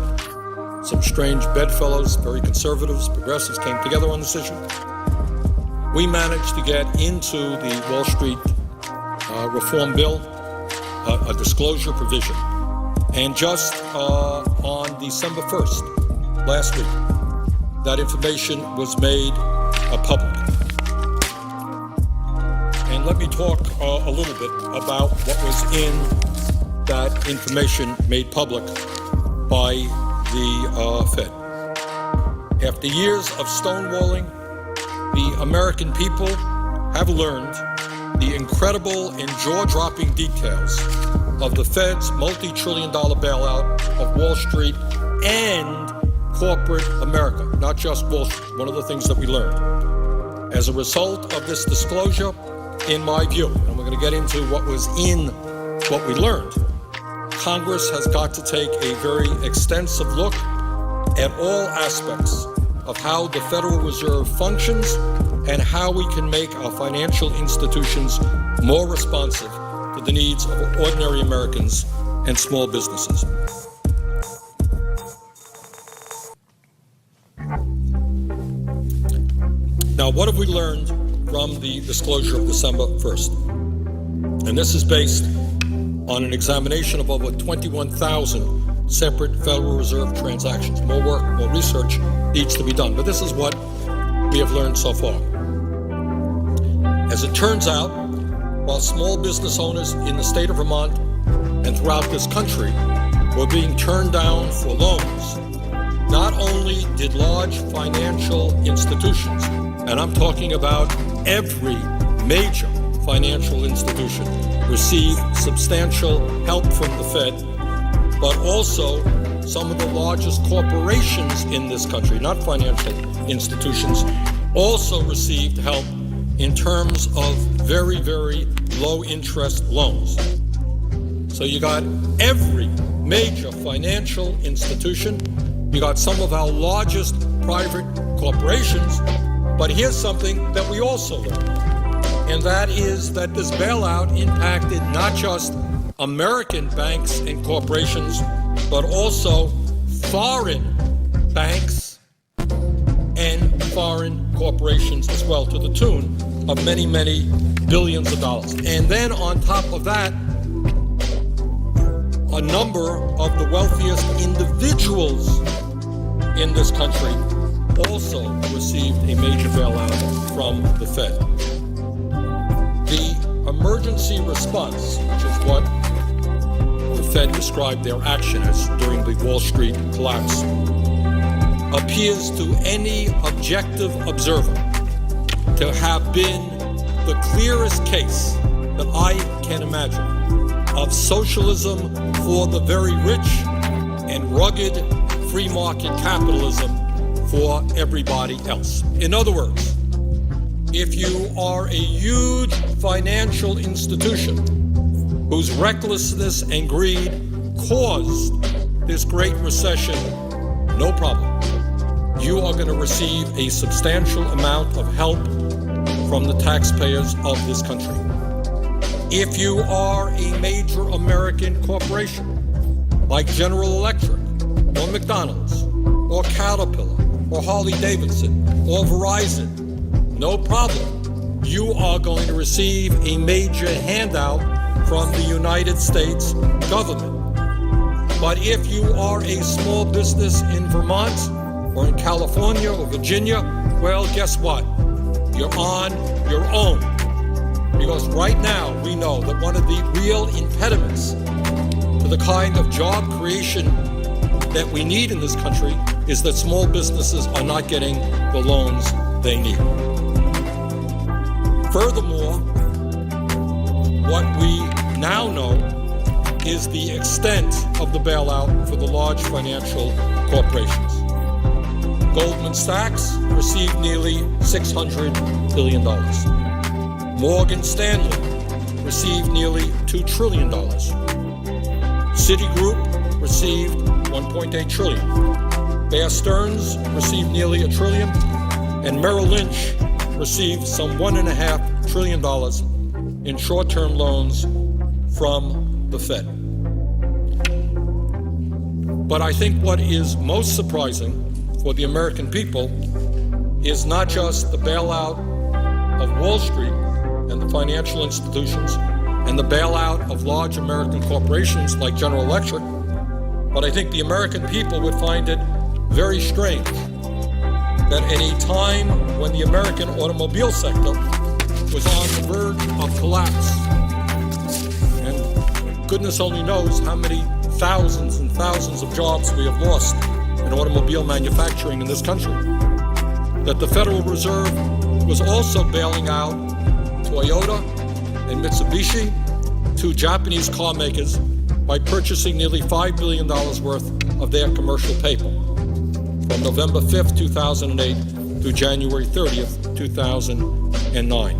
Some strange bedfellows, very conservatives, progressives came together on this issue. We managed to get into the Wall Street reform bill a disclosure provision. And just on December 1st, last week, that information was made public. And let me talk a little bit about what was in that information made public by the Fed. After years of stonewalling, the American people have learned the incredible and jaw-dropping details of the Fed's multi-trillion-dollar bailout of Wall Street and corporate America, not just Wall Street, one of the things that we learned. As a result of this disclosure, in my view, and we're going to get into what was in what we learned, Congress has got to take a very extensive look at all aspects of how the Federal Reserve functions and how we can make our financial institutions more responsive to the needs of ordinary Americans and small businesses. Now, what have we learned from the disclosure of December 1st? And this is based on an examination of over 21,000 separate Federal Reserve transactions. More work, more research needs to be done, but this is what we have learned so far. As it turns out, while small business owners in the state of Vermont and throughout this country were being turned down for loans, not only did large financial institutions, and I'm talking about every major financial institution, receive substantial help from the Fed, but also some of the largest corporations in this country, not financial institutions, also received help in terms of very, very low interest loans. So you got every major financial institution, you got some of our largest private corporations, but here's something that we also learned, and that is that this bailout impacted not just American banks and corporations, but also foreign banks and foreign corporations as well, to the tune of many, many billions of dollars. And then on top of that, a number of the wealthiest individuals in this country also received a major bailout from the Fed. The emergency response, which is what the Fed described their action as during the Wall Street collapse, appears to any objective observer to have been the clearest case that I can imagine of socialism for the very rich and rugged free market capitalism for everybody else. In other words, if you are a huge financial institution whose recklessness and greed caused this great recession, no problem. You are going to receive a substantial amount of help from the taxpayers of this country. If you are a major American corporation like General Electric or McDonald's or Caterpillar or Harley-Davidson or Verizon, no problem. You are going to receive a major handout from the United States government. But if you are a small business in Vermont or in California or Virginia, well, guess what? You're on your own. Because right now we know that one of the real impediments to the kind of job creation that we need in this country is that small businesses are not getting the loans they need. Furthermore, what we now know is the extent of the bailout for the large financial corporations. Goldman Sachs received nearly $600 billion. Morgan Stanley received nearly $2 trillion. Citigroup received $1.8 trillion. Bear Stearns received nearly $1 trillion. And Merrill Lynch received some $1.5 trillion in short-term loans from the Fed. But I think what is most surprising for the American people is not just the bailout of Wall Street and the financial institutions and the bailout of large American corporations like General Electric, but I think the American people would find it very strange that at a time when the American automobile sector was on the verge of collapse, and goodness only knows how many thousands and thousands of jobs we have lost in automobile manufacturing in this country, that the Federal Reserve was also bailing out Toyota and Mitsubishi, two Japanese car makers, by purchasing nearly $5 billion worth of their commercial paper from November 5th, 2008 through January 30th, 2009.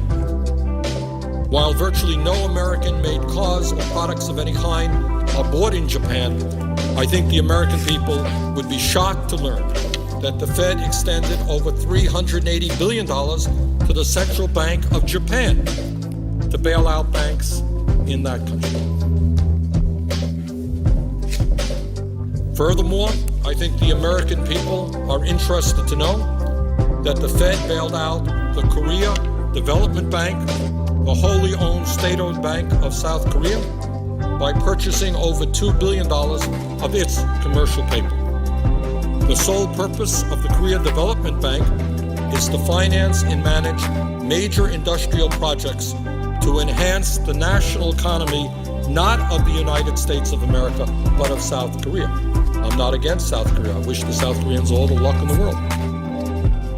While virtually no American-made cars or products of any kind are bought in Japan, I think the American people would be shocked to learn that the Fed extended over $380 billion to the Central Bank of Japan to bail out banks in that country. Furthermore, I think the American people are interested to know that the Fed bailed out the Korea Development Bank, the wholly owned state-owned bank of South Korea, by purchasing over $2 billion of its commercial paper. The sole purpose of the Korea Development Bank is to finance and manage major industrial projects to enhance the national economy, not of the United States of America, but of South Korea. I'm not against South Korea. I wish the South Koreans all the luck in the world.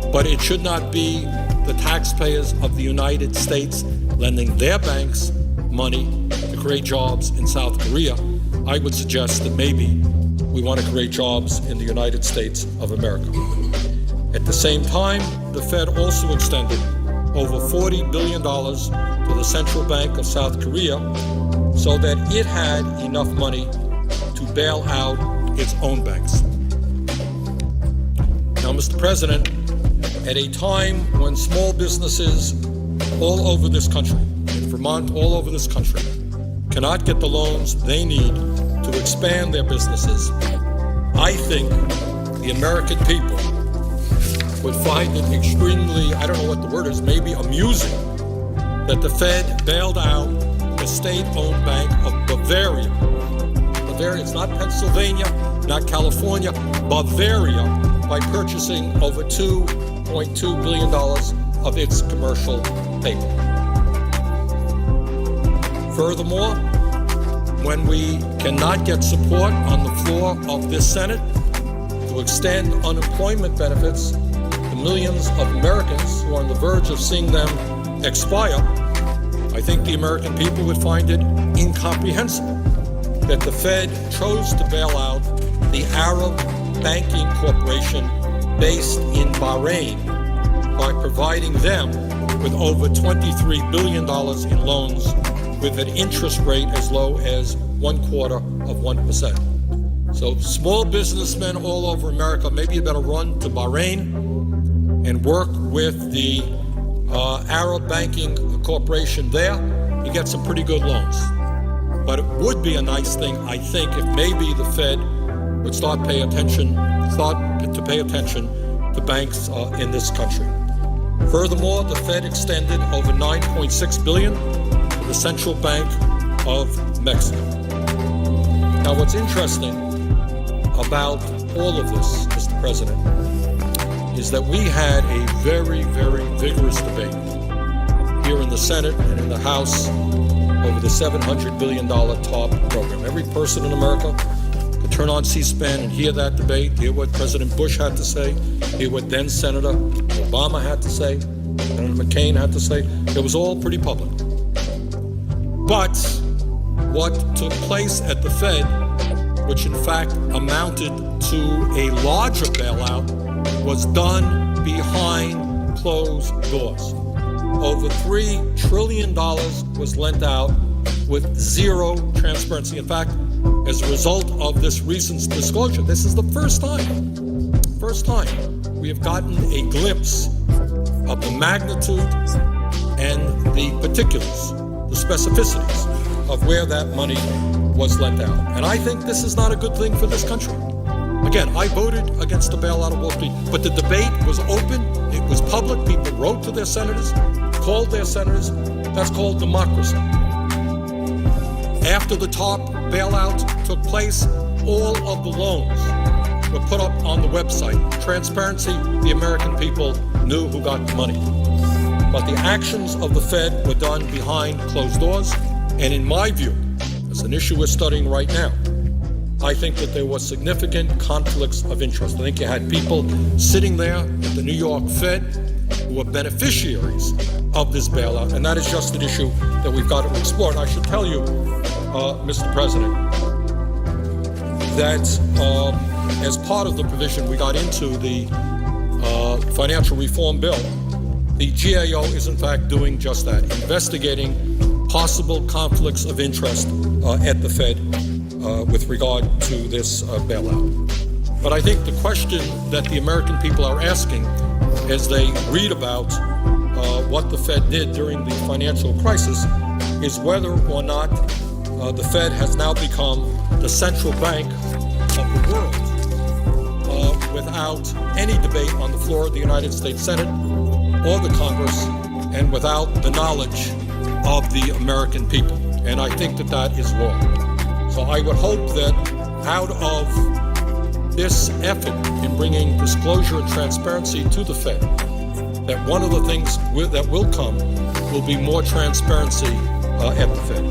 But it should not be the taxpayers of the United States lending their banks money to create jobs in South Korea. I would suggest that maybe we want to create jobs in the United States of America. At the same time, the Fed also extended over $40 billion to the Central Bank of South Korea so that it had enough money to bail out its own banks. Now, Mr. President, at a time when small businesses all over this country, in Vermont, all over this country, cannot get the loans they need to expand their businesses, I think the American people would find it extremely, I don't know what the word is, maybe amusing, that the Fed bailed out the state-owned bank of Bavaria. Bavaria, it's not Pennsylvania, not California, Bavaria, by purchasing over $2.2 billion of its commercial paper. Furthermore, when we cannot get support on the floor of this Senate to extend unemployment benefits to millions of Americans who are on the verge of seeing them expire, I think the American people would find it incomprehensible that the Fed chose to bail out the Arab Banking Corporation based in Bahrain by providing them with over $23 billion in loans with an interest rate as low as 0.25%. So small businessmen all over America, maybe you better run to Bahrain and work with the Arab Banking Corporation there. You get some pretty good loans. But it would be a nice thing, I think, if maybe the Fed would start to pay attention to banks in this country. Furthermore, the Fed extended over $9.6 billion to the Central Bank of Mexico. Now, what's interesting about all of this, Mr. President, is that we had a very, very vigorous debate here in the Senate and in the House over the $700 billion TARP program. Every person in America could turn on C-SPAN and hear that debate, hear what President Bush had to say, hear what then Senator Obama had to say, Senator McCain had to say. It was all pretty public. But what took place at the Fed, which in fact amounted to a larger bailout, was done behind closed doors. Over $3 trillion was lent out with zero transparency. In fact, as a result of this recent disclosure, this is the first time we have gotten a glimpse of the magnitude and the particulars, the specificities of where that money was lent out. And I think this is not a good thing for this country. Again, I voted against the bailout of Wall Street, but the debate was open, it was public, people wrote to their senators, called their senators. That's called democracy. After the TARP bailout took place, all of the loans were put up on the website. Transparency, the American people knew who got the money. But the actions of the Fed were done behind closed doors, and in my view, it's an issue we're studying right now, I think that there were significant conflicts of interest. I think you had people sitting there at the New York Fed who were beneficiaries of this bailout, and that is just an issue that we've got to explore. And I should tell you, Mr. President, that as part of the provision, we got into the financial reform bill, the GAO is in fact doing just that, investigating possible conflicts of interest at the Fed with regard to this bailout. But I think the question that the American people are asking as they read about what the Fed did during the financial crisis is whether or not the Fed has now become the central bank of the world without any debate on the floor of the United States Senate or the Congress and without the knowledge of the American people. And I think that that is wrong. So I would hope that out of this effort in bringing disclosure and transparency to the Fed, that one of the things that will come will be more transparency at the Fed.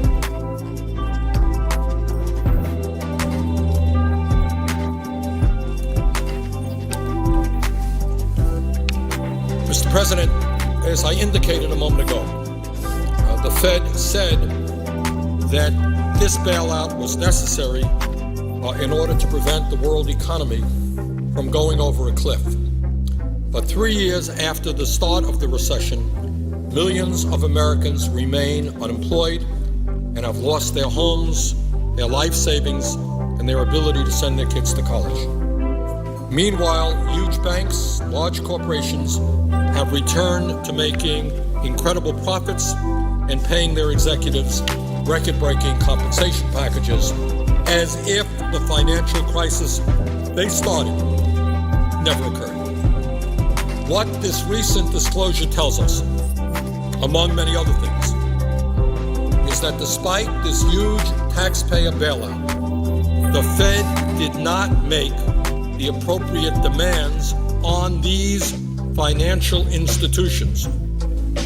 Mr. President, as I indicated a moment ago, the Fed said that this bailout was necessary in order to prevent the world economy from going over a cliff. But 3 years after the start of the recession, millions of Americans remain unemployed and have lost their homes, their life savings, and their ability to send their kids to college. Meanwhile, huge banks, large corporations have returned to making incredible profits and paying their executives record-breaking compensation packages as if the financial crisis they started never occurred. What this recent disclosure tells us, among many other things, is that despite this huge taxpayer bailout, the Fed did not make the appropriate demands on these financial institutions,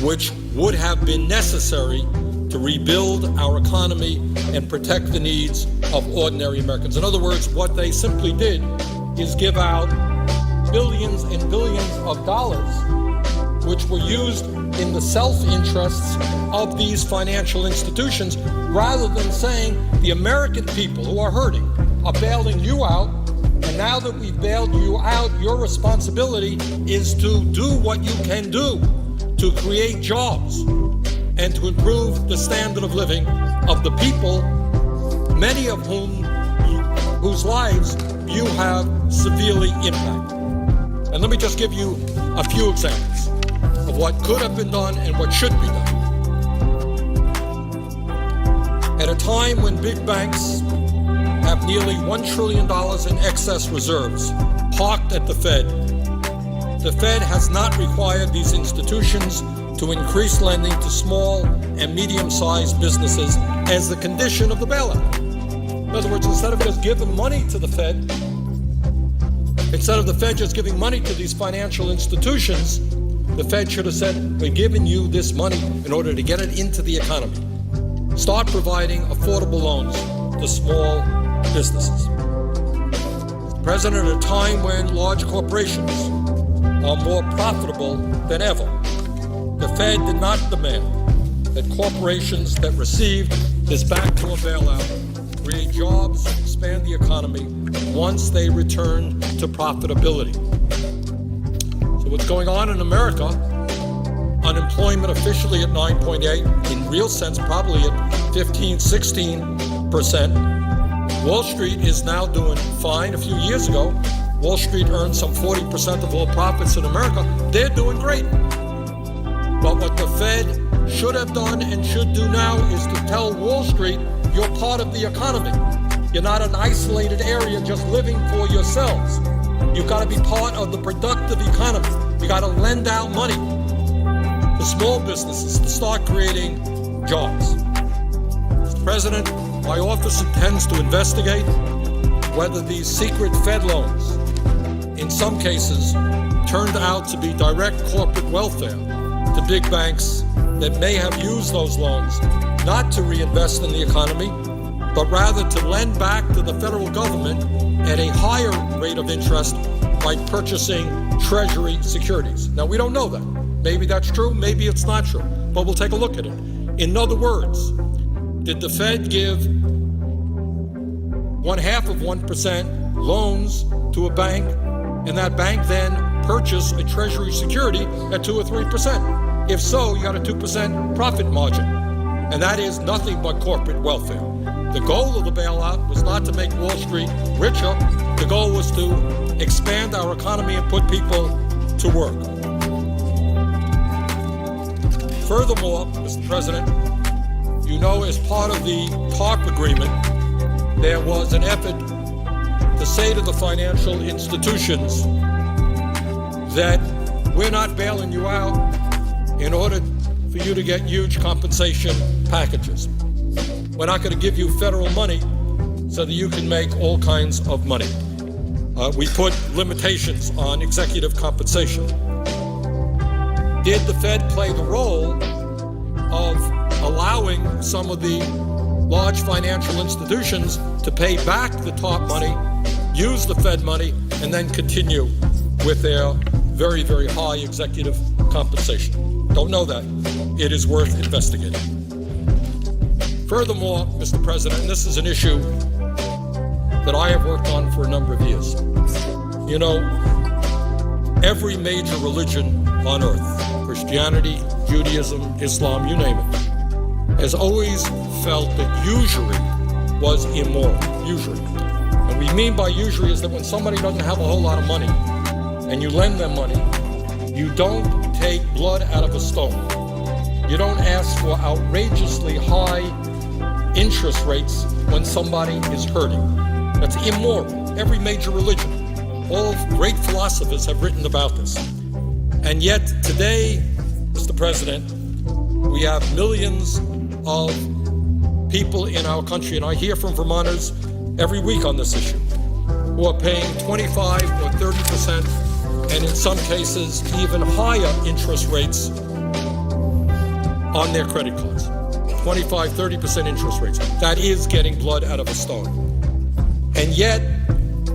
which would have been necessary to rebuild our economy and protect the needs of ordinary Americans. In other words, what they simply did is give out billions and billions of dollars, which were used in the self-interests of these financial institutions, rather than saying the American people who are hurting are bailing you out, and now that we've bailed you out, your responsibility is to do what you can do to create jobs and to improve the standard of living of the people, many of whose lives you have severely impacted. And let me just give you a few examples of what could have been done and what should be done. At a time when big banks have nearly $1 trillion in excess reserves parked at the Fed has not required these institutions to increase lending to small and medium-sized businesses as the condition of the bailout. In other words, instead of just giving money to the Fed, instead of the Fed just giving money to these financial institutions, the Fed should have said, we're giving you this money in order to get it into the economy. Start providing affordable loans to small businesses. Mr. President, at a time when large corporations are more profitable than ever, the Fed did not demand that corporations that received this backdoor bailout create jobs, expand the economy once they return to profitability. So what's going on in America, unemployment officially at 9.8, in real sense probably at 15, 16%. Wall Street is now doing fine. A few years ago, Wall Street earned some 40% of all profits in America. They're doing great. But what the Fed should have done and should do now is to tell Wall Street, you're part of the economy. You're not an isolated area just living for yourselves. You've got to be part of the productive economy. You got to lend out money to small businesses to start creating jobs. Mr. President, my office intends to investigate whether these secret Fed loans, in some cases, turned out to be direct corporate welfare to big banks that may have used those loans not to reinvest in the economy, but rather to lend back to the federal government at a higher rate of interest by purchasing Treasury securities. Now, we don't know that. Maybe that's true, maybe it's not true, but we'll take a look at it. In other words, did the Fed give 0.5% loans to a bank, and that bank then purchase a treasury security at 2 or 3%? If so, you got a 2% profit margin. And that is nothing but corporate welfare. The goal of the bailout was not to make Wall Street richer. The goal was to expand our economy and put people to work. Furthermore, Mr. President, you know, as part of the TARP agreement, there was an effort to say to the financial institutions that we're not bailing you out in order for you to get huge compensation packages. We're not going to give you federal money so that you can make all kinds of money. We put limitations on executive compensation. Did the Fed play the role of allowing some of the large financial institutions to pay back the TARP money, use the Fed money, and then continue with their very, very high executive compensation? Don't know that. It is worth investigating. Furthermore, Mr. President, and this is an issue that I have worked on for a number of years. You know, every major religion on earth, Christianity, Judaism, Islam, you name it, has always felt that usury was immoral, usury. And what we mean by usury is that when somebody doesn't have a whole lot of money and you lend them money, you don't take blood out of a stone. You don't ask for outrageously high interest rates when somebody is hurting. That's immoral. Every major religion, all great philosophers have written about this. And yet today, Mr. President, we have millions of people in our country, and I hear from Vermonters every week on this issue, who are paying 25 or 30%, and in some cases even higher interest rates on their credit cards. 25, 30% interest rates. That is getting blood out of a stone. And yet,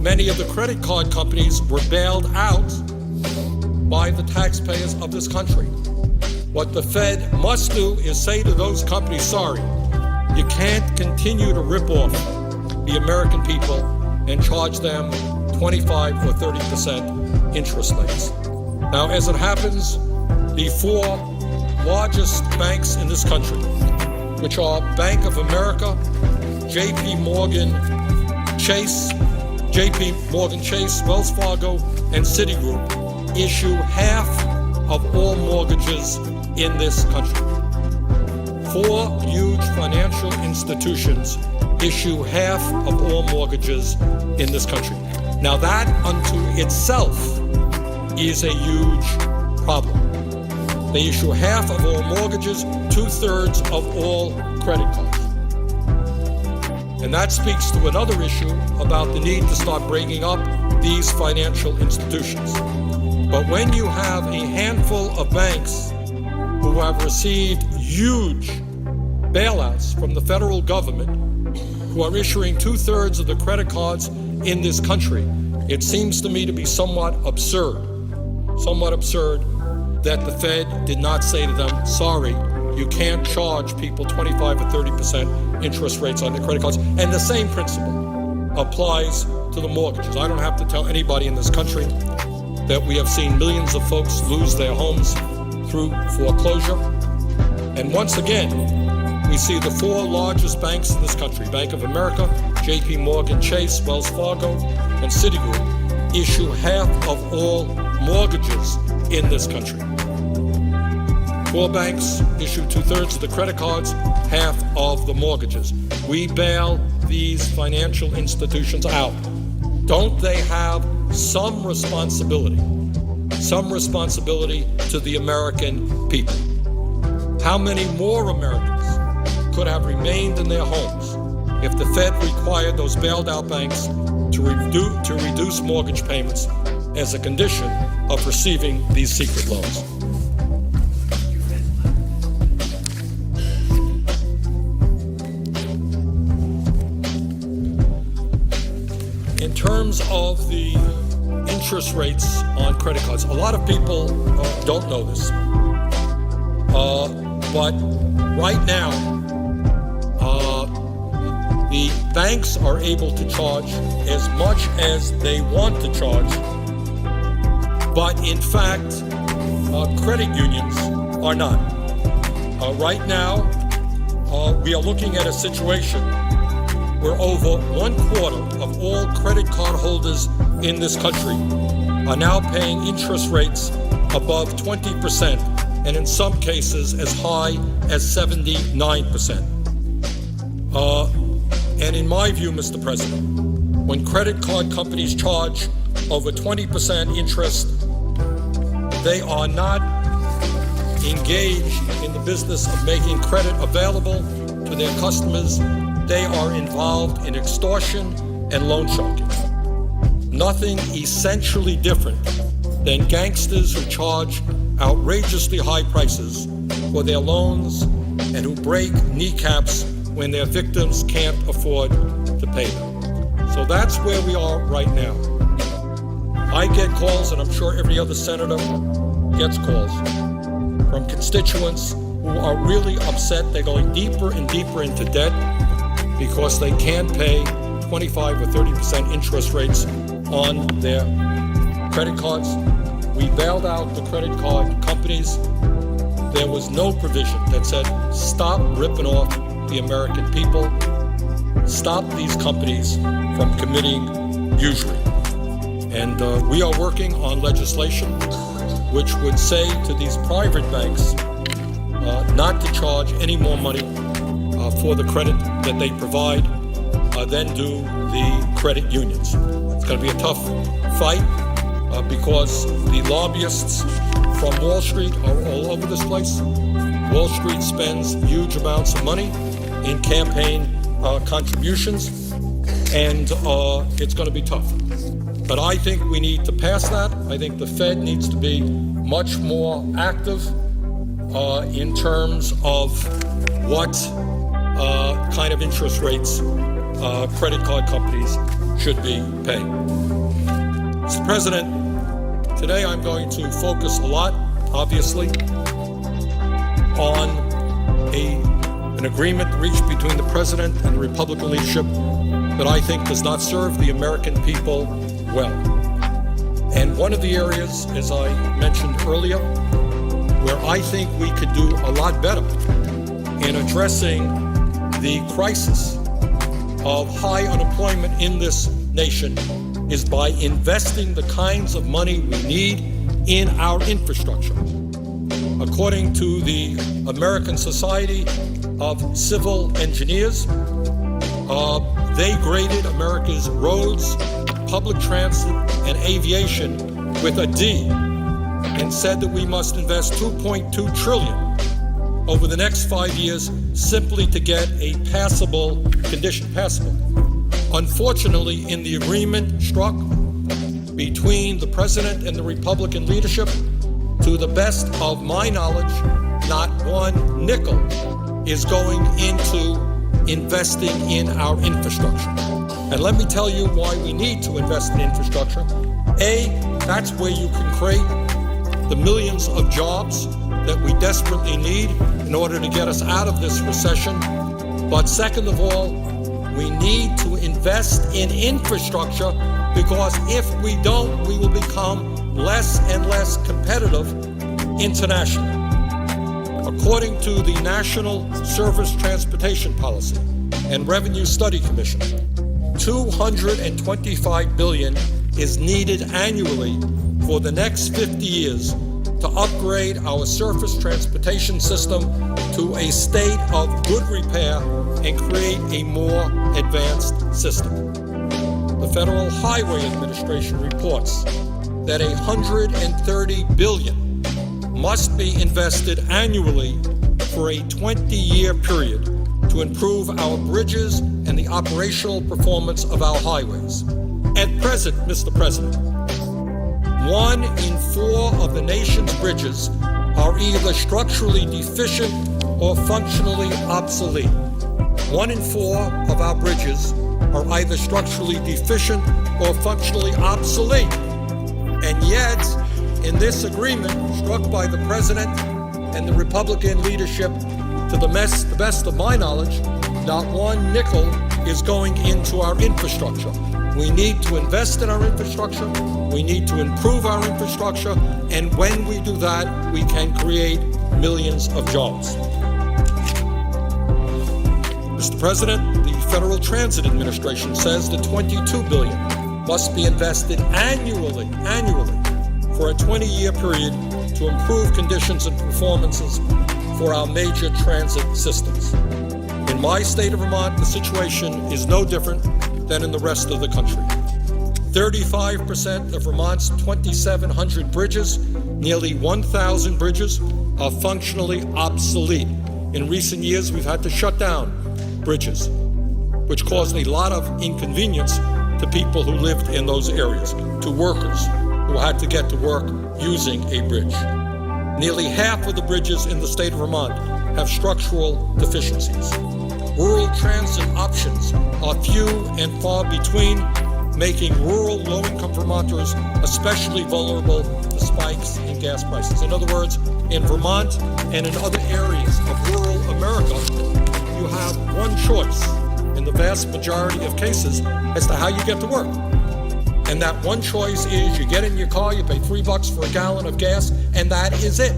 many of the credit card companies were bailed out by the taxpayers of this country. What the Fed must do is say to those companies, sorry, you can't continue to rip off the American people and charge them 25 or 30% interest rates. Now, as it happens, the four largest banks in this country, which are Bank of America, JP Morgan Chase, Wells Fargo, and Citigroup, issue half of all mortgages in this country. Four huge financial institutions issue half of all mortgages in this country. Now that unto itself is a huge problem. They issue half of all mortgages, 2/3 of all credit cards. And that speaks to another issue about the need to start breaking up these financial institutions. But when you have a handful of banks who have received huge bailouts from the federal government, who are issuing 2/3 of the credit cards in this country, it seems to me to be somewhat absurd that the Fed did not say to them, sorry, you can't charge people 25 or 30% interest rates on their credit cards. And the same principle applies to the mortgages. I don't have to tell anybody in this country that we have seen millions of folks lose their homes through foreclosure. And once again, we see the four largest banks in this country, Bank of America, JP Morgan Chase, Wells Fargo, and Citigroup, issue half of all mortgages in this country. Four banks issue 2/3 of the credit cards, half of the mortgages. We bail these financial institutions out. Don't they have some responsibility to the American people? How many more Americans could have remained in their homes if the Fed required those bailed out banks to reduce mortgage payments as a condition of receiving these secret loans? In terms of the interest rates on credit cards, a lot of people don't know this. But right now, the banks are able to charge as much as they want to charge but in fact, credit unions are not. Right now, we are looking at a situation where over 1/4 of all credit card holders in this country are now paying interest rates above 20%, and in some cases as high as 79%. And in my view, Mr. President, when credit card companies charge over 20% interest, they are not engaged in the business of making credit available to their customers. They are involved in extortion and loan sharking. Nothing essentially different than gangsters who charge outrageously high prices for their loans and who break kneecaps when their victims can't afford to pay them. So that's where we are right now. I get calls, and I'm sure every other senator gets calls, from constituents who are really upset. They're going deeper and deeper into debt because they can't pay 25 or 30% interest rates on their credit cards. We bailed out the credit card companies. There was no provision that said, stop ripping off the American people, stop these companies from committing usury. And we are working on legislation which would say to these private banks not to charge any more money for the credit that they provide than do the credit unions. It's going to be a tough fight because the lobbyists from Wall Street are all over this place. Wall Street spends huge amounts of money in campaign contributions, and it's going to be tough. But I think we need to pass that. I think the Fed needs to be much more active in terms of what kind of interest rates credit card companies should be paying. Mr. President, today I'm going to focus a lot, obviously, on an agreement reached between the President and the Republican leadership that I think does not serve the American people well. And one of the areas, as I mentioned earlier, where I think we could do a lot better in addressing the crisis of high unemployment in this nation is by investing the kinds of money we need in our infrastructure. According to the American Society of Civil Engineers, they graded America's roads, public transit, and aviation with a D and said that we must invest $2.2 trillion over the next 5 years simply to get a passable condition. Unfortunately, in the agreement struck between the President and the Republican leadership, to the best of my knowledge, not one nickel is going into investing in our infrastructure. And let me tell you why we need to invest in infrastructure. A, that's where you can create the millions of jobs that we desperately need in order to get us out of this recession. But second of all, we need to invest in infrastructure because if we don't, we will become less and less competitive internationally. According to the National Surface Transportation Policy and Revenue Study Commission, $225 billion is needed annually for the next 50 years to upgrade our surface transportation system to a state of good repair and create a more advanced system. The Federal Highway Administration reports that $130 billion must be invested annually for a 20-year period to improve our bridges and the operational performance of our highways. At present, Mr. President, 1 in 4 of the nation's bridges are either structurally deficient or functionally obsolete. 1 in 4 of our bridges are either structurally deficient or functionally obsolete. And yet, in this agreement struck by the President and the Republican leadership, to the best of my knowledge, not one nickel is going into our infrastructure. We need to invest in our infrastructure. We need to improve our infrastructure. And when we do that, we can create millions of jobs. Mr. President, the Federal Transit Administration says that $22 billion must be invested annually for a 20-year period to improve conditions and performances for our major transit systems. In my state of Vermont, the situation is no different than in the rest of the country. 35% of Vermont's 2,700 bridges, nearly 1,000 bridges, are functionally obsolete. In recent years, we've had to shut down bridges, which caused a lot of inconvenience to people who lived in those areas, to workers who had to get to work using a bridge. Nearly half of the bridges in the state of Vermont have structural deficiencies. Rural transit options are few and far between, making rural low-income Vermonters especially vulnerable to spikes in gas prices. In other words, in Vermont and in other areas of rural America, you have one choice in the vast majority of cases as to how you get to work. And that one choice is you get in your car, you pay $3 for a gallon of gas, and that is it.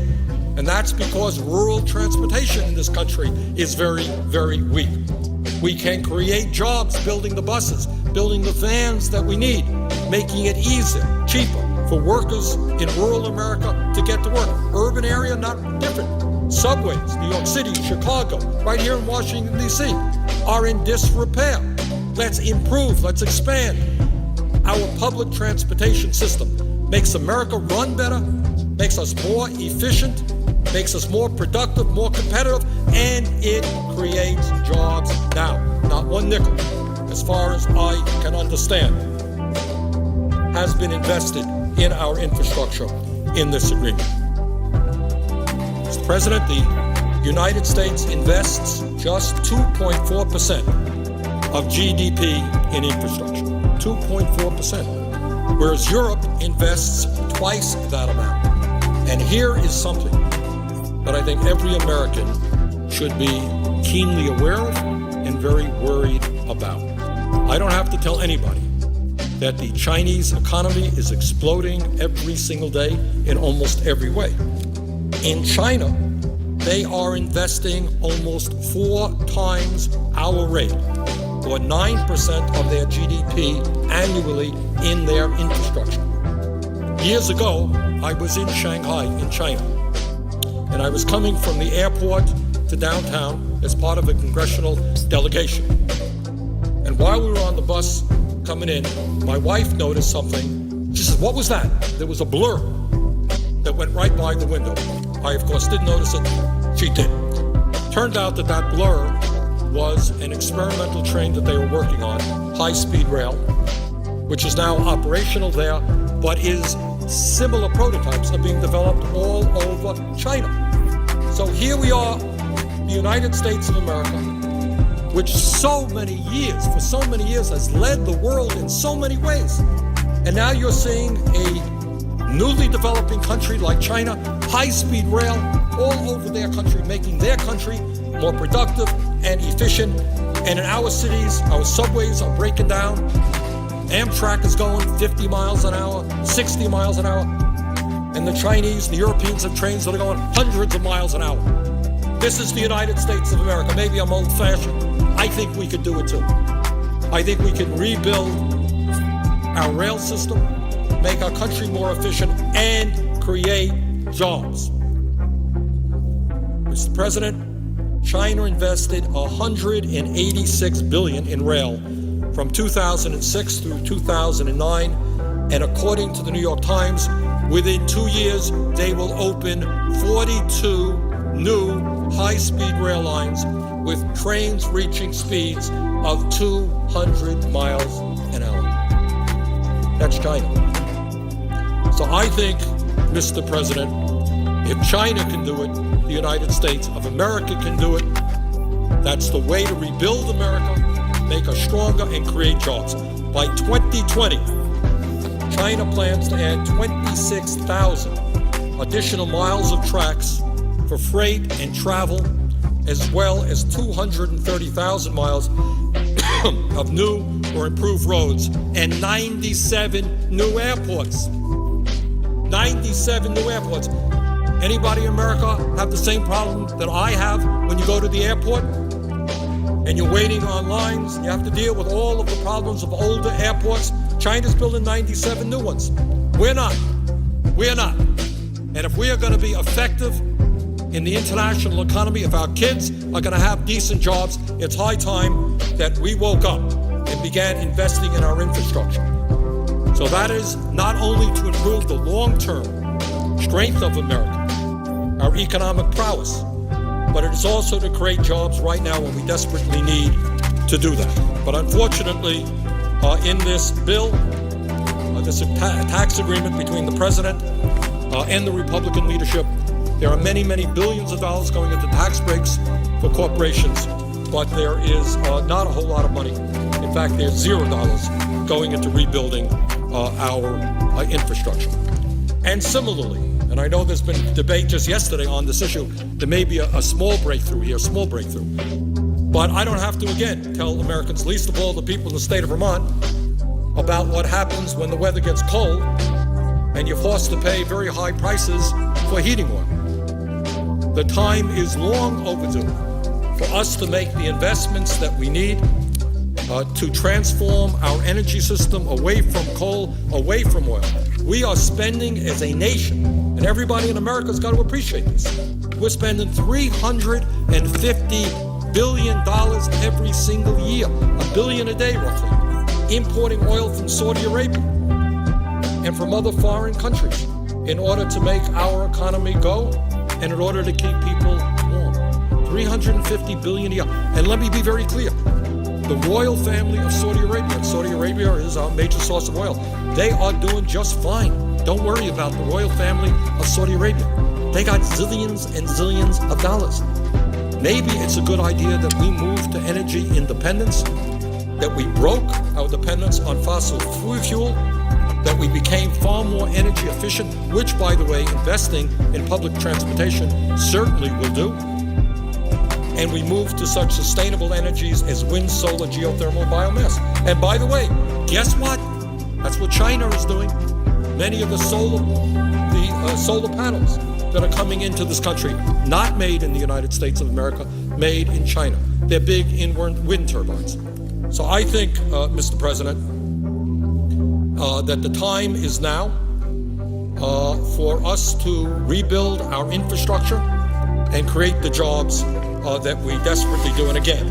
And that's because rural transportation in this country is very, very weak. We can create jobs building the buses, building the vans that we need, making it easier, cheaper for workers in rural America to get to work. Urban area, not different. Subways, New York City, Chicago, right here in Washington, D.C., are in disrepair. Let's improve, let's expand. Our public transportation system makes America run better, makes us more efficient, makes us more productive, more competitive, and it creates jobs now. Not one nickel, as far as I can understand, has been invested in our infrastructure in this agreement. Mr. President, the United States invests just 2.4% of GDP in infrastructure. 2.4%, whereas Europe invests twice that amount. And here is something that I think every American should be keenly aware of and very worried about. I don't have to tell anybody that the Chinese economy is exploding every single day in almost every way. In China, they are investing almost 4 times our rate, or 9% of their GDP annually in their infrastructure. Years ago, I was in Shanghai, in China, and I was coming from the airport to downtown as part of a congressional delegation. And while we were on the bus coming in, my wife noticed something. She said, "What was that?" There was a blur that went right by the window. I, of course, didn't notice it. She did. Turned out that that blur was an experimental train that they were working on, high-speed rail, which is now operational there, but is similar prototypes are being developed all over China. So here we are, the United States of America, which for so many years has led the world in so many ways. And now you're seeing a newly developing country like China, high-speed rail all over their country, making their country more productive and efficient. And in our cities, our subways are breaking down. Amtrak is going 50 miles an hour, 60 miles an hour. And the Chinese, the Europeans have trains that are going hundreds of miles an hour. This is the United States of America. Maybe I'm old-fashioned. I think we could do it too. I think we can rebuild our rail system, make our country more efficient, and create jobs. Mr. President, China invested $186 billion in rail from 2006 through 2009, and according to the New York Times, within 2 years, they will open 42 new high-speed rail lines with trains reaching speeds of 200 miles an hour. That's China. So I think, Mr. President, if China can do it, the United States of America can do it. That's the way to rebuild America, make us stronger, and create jobs. By 2020, China plans to add 26,000 additional miles of tracks for freight and travel, as well as 230,000 miles of new or improved roads and 97 new airports. 97 new airports. Anybody in America have the same problem that I have when you go to the airport and you're waiting on lines? You have to deal with all of the problems of older airports. China's building 97 new ones. We're not. We're not. And if we are going to be effective in the international economy, if our kids are going to have decent jobs, it's high time that we woke up and began investing in our infrastructure. So that is not only to improve the long-term strength of America, our economic prowess, but it is also to create jobs right now when we desperately need to do that. But unfortunately, in this bill, this tax agreement between the president and the Republican leadership, there are many, many billions of dollars going into tax breaks for corporations, but there is not a whole lot of money. In fact, there's $0 going into rebuilding our infrastructure. And similarly, and I know there's been debate just yesterday on this issue, there may be a small breakthrough here, small breakthrough. But I don't have to, again, tell Americans, least of all the people in the state of Vermont, about what happens when the weather gets cold and you're forced to pay very high prices for heating oil. The time is long overdue for us to make the investments that we need to transform our energy system away from coal, away from oil. We are spending as a nation, and everybody in America has got to appreciate this. We're spending $350 billion every single year, $1 billion a day roughly, importing oil from Saudi Arabia and from other foreign countries in order to make our economy go and in order to keep people warm. $350 billion a year. And let me be very clear. The royal family of Saudi Arabia, Saudi Arabia is our major source of oil, they are doing just fine. Don't worry about the royal family of Saudi Arabia. They got zillions and zillions of dollars. Maybe it's a good idea that we move to energy independence, that we broke our dependence on fossil fuel, that we became far more energy efficient, which, by the way, investing in public transportation certainly will do. And we move to such sustainable energies as wind, solar, geothermal, biomass. And by the way, guess what? That's what China is doing. Many of the solar panels that are coming into this country, not made in the United States of America, made in China. They're big in wind turbines. So I think, Mr. President, that the time is now for us to rebuild our infrastructure and create the jobs that we desperately do. And again,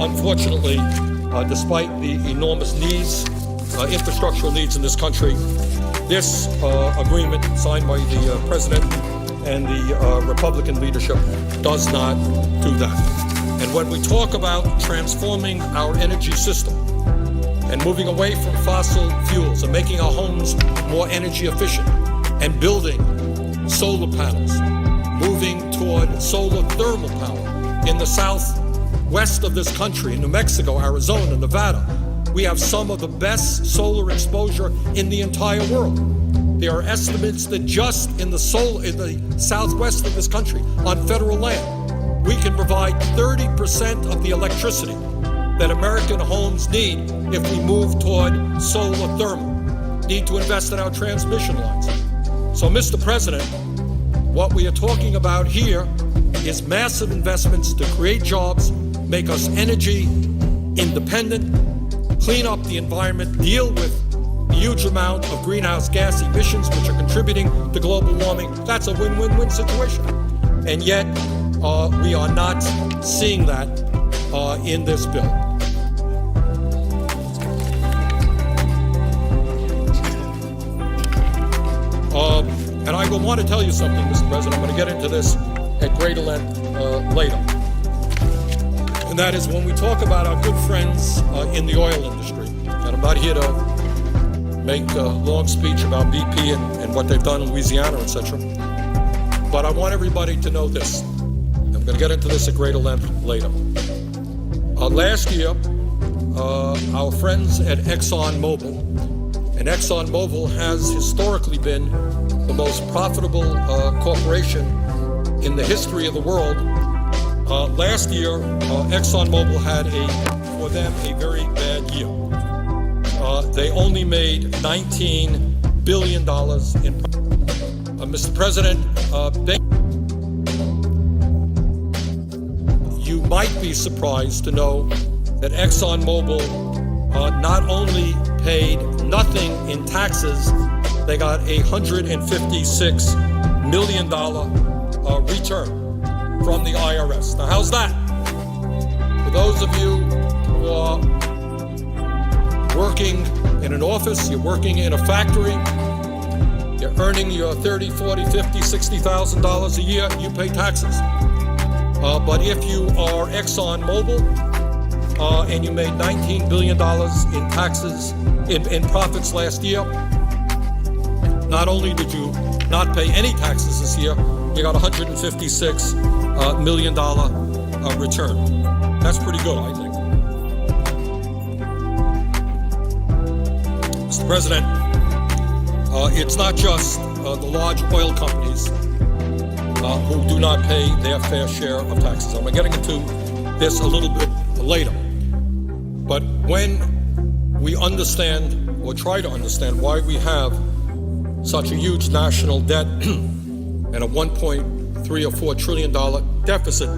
unfortunately, despite the enormous needs, infrastructural needs in this country, this agreement signed by the President and the Republican leadership does not do that. And when we talk about transforming our energy system and moving away from fossil fuels and making our homes more energy efficient and building solar panels, moving toward solar thermal power in the southwest of this country, in New Mexico, Arizona, Nevada, we have some of the best solar exposure in the entire world. There are estimates that just in the southwest of this country, on federal land, we can provide 30% of the electricity that American homes need if we move toward solar thermal. Need to invest in our transmission lines. So, Mr. President, what we are talking about here is massive investments to create jobs, make us energy independent, clean up the environment, deal with the huge amount of greenhouse gas emissions which are contributing to global warming. That's a win-win-win situation. And yet, we are not seeing that in this bill. And I will want to tell you something, Mr. President. I'm going to get into this at greater length later. And that is when we talk about our good friends in the oil industry. And I'm not here to make a long speech about BP and what they've done in Louisiana, etc. But I want everybody to know this. I'm going to get into this at greater length later. Last year, our friends at ExxonMobil, and ExxonMobil has historically been the most profitable corporation in the history of the world. Last year, ExxonMobil had a for them a very bad year. They only made $19 billion in Mr. President, you might be surprised to know that ExxonMobil not only paid nothing in taxes, they got a $156 million return from the IRS. Now, how's that? For those of you who are working in an office, you're working in a factory, you're earning your $30, $40, $50, $60,000 a year, you pay taxes. But if you are ExxonMobil and you made $19 billion in taxes, in profits last year, not only did you not pay any taxes this year, you got a $156 million return. That's pretty good, I think. Mr. President, it's not just the large oil companies who do not pay their fair share of taxes. I'm getting into this a little bit later. But when we understand, or try to understand, why we have such a huge national debt and a $1.3 or $4 trillion deficit,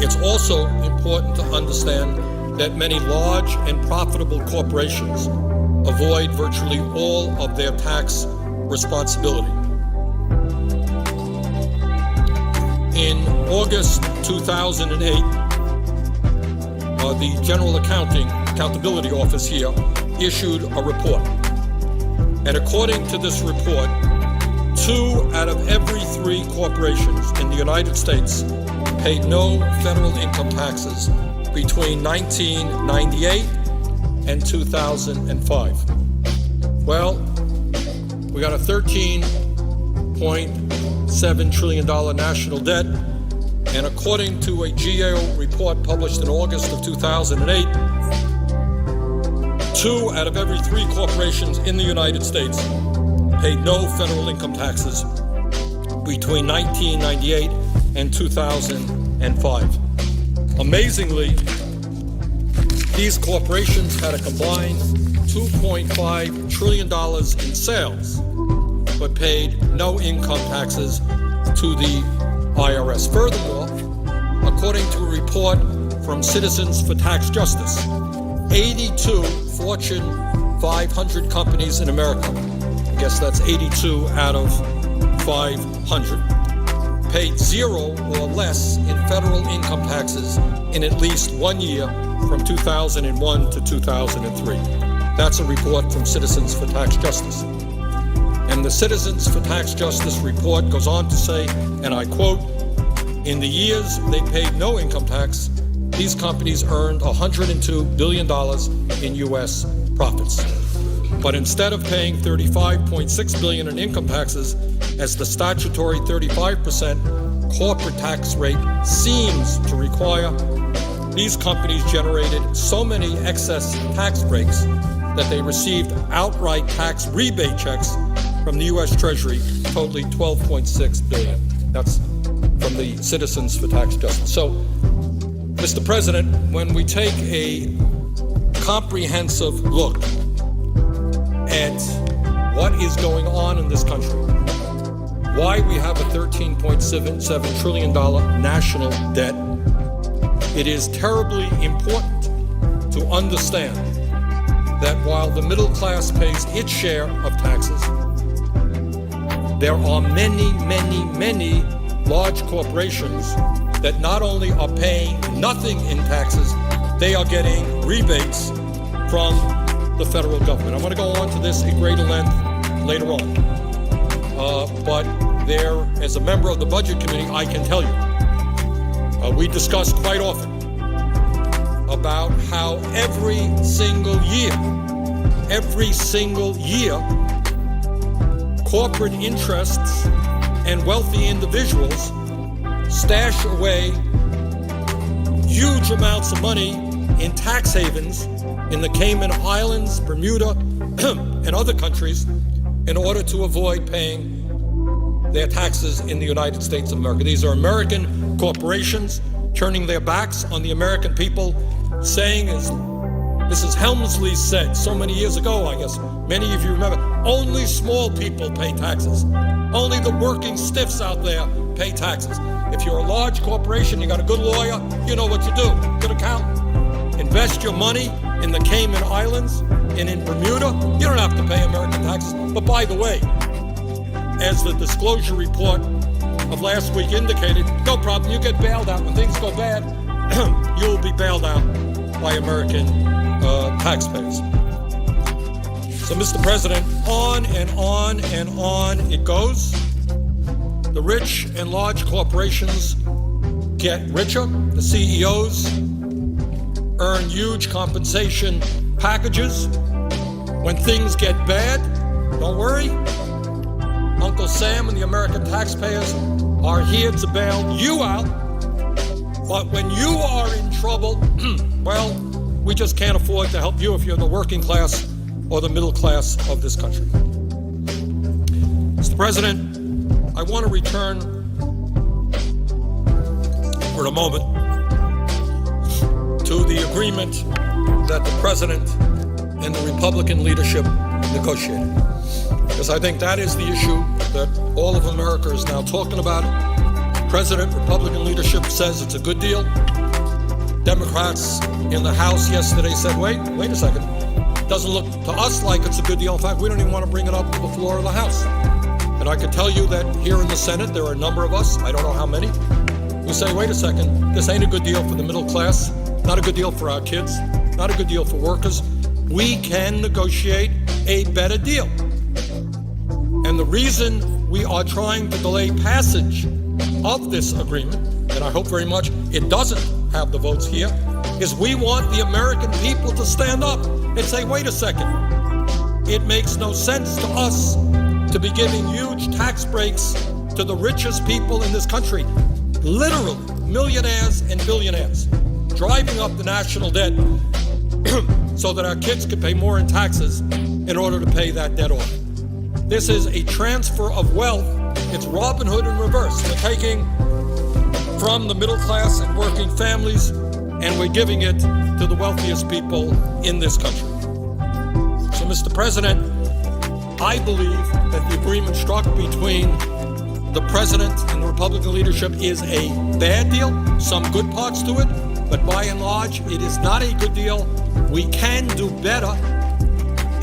it's also important to understand that many large and profitable corporations avoid virtually all of their tax responsibility. In August 2008, the General Accountability Office here issued a report. And according to this report, 2 out of every 3 corporations in the United States paid no federal income taxes between 1998 and 2005. Well, we got a $13.7 trillion national debt, and according to a GAO report published in August of 2008, 2 out of every 3 corporations in the United States paid no federal income taxes between 1998 and 2005. Amazingly, these corporations had a combined $2.5 trillion in sales, but paid no income taxes to the IRS. Furthermore, according to a report from Citizens for Tax Justice, 82 Fortune 500 companies in America, I guess that's 82 out of 500, paid 0 or less in federal income taxes in at least 1 year from 2001 to 2003. That's a report from Citizens for Tax Justice. And the Citizens for Tax Justice report goes on to say, and I quote, "In the years they paid no income tax, these companies earned $102 billion in U.S. profits. But instead of paying $35.6 billion in income taxes, as the statutory 35% corporate tax rate seems to require, these companies generated so many excess tax breaks that they received outright tax rebate checks from the U.S. Treasury totaling $12.6 billion. That's from the Citizens for Tax Justice. So, Mr. President, when we take a comprehensive look at what is going on in this country, why we have a $13.7 trillion national debt, it is terribly important to understand that while the middle class pays its share of taxes, there are many, many, many large corporations that not only are paying nothing in taxes, they are getting rebates from the federal government. I'm going to go on to this at greater length later on. But there, as a member of the Budget Committee, I can tell you, we discuss quite often about how every single year, corporate interests and wealthy individuals stash away huge amounts of money in tax havens in the Cayman Islands, Bermuda, and other countries in order to avoid paying their taxes in the United States of America. These are American corporations. turning their backs on the American people, saying, as Mrs. Helmsley said so many years ago, I guess many of you remember, only small people pay taxes. Only the working stiffs out there pay taxes. If you're a large corporation, you got a good lawyer, you know what you do. Good accountant. Invest your money in the Cayman Islands and in Bermuda. You don't have to pay American taxes. But by the way, as the disclosure report of last week indicated, no problem, you get bailed out. When things go bad, you'll be bailed out by American taxpayers. So, Mr. President, on and on and on it goes. The rich and large corporations get richer. The CEOs earn huge compensation packages. When things get bad, don't worry. Uncle Sam and the American taxpayers are here to bail you out. But when you are in trouble, well, we just can't afford to help you if you're the working class or the middle class of this country. Mr. President, I want to return for a moment to the agreement that the President and the Republican leadership negotiated. Because I think that is the issue that all of America is now talking about. President, Republican leadership says it's a good deal. Democrats in the House yesterday said, wait a second. It doesn't look to us like it's a good deal. In fact, we don't even want to bring it up to the floor of the House. And I can tell you that here in the Senate, there are a number of us, I don't know how many, who say, wait a second, this ain't a good deal for the middle class, not a good deal for our kids, not a good deal for workers. We can negotiate a better deal. And the reason we are trying to delay passage of this agreement, and I hope very much it doesn't have the votes here, is we want the American people to stand up and say, wait a second, it makes no sense to us to be giving huge tax breaks to the richest people in this country, literally millionaires and billionaires, driving up the national debt so that our kids can pay more in taxes in order to pay that debt off. This is a transfer of wealth. It's Robin Hood in reverse. We're taking from the middle class and working families, and we're giving it to the wealthiest people in this country. So, Mr. President, I believe that the agreement struck between the President and the Republican leadership is a bad deal, some good parts to it, but by and large, it is not a good deal. We can do better.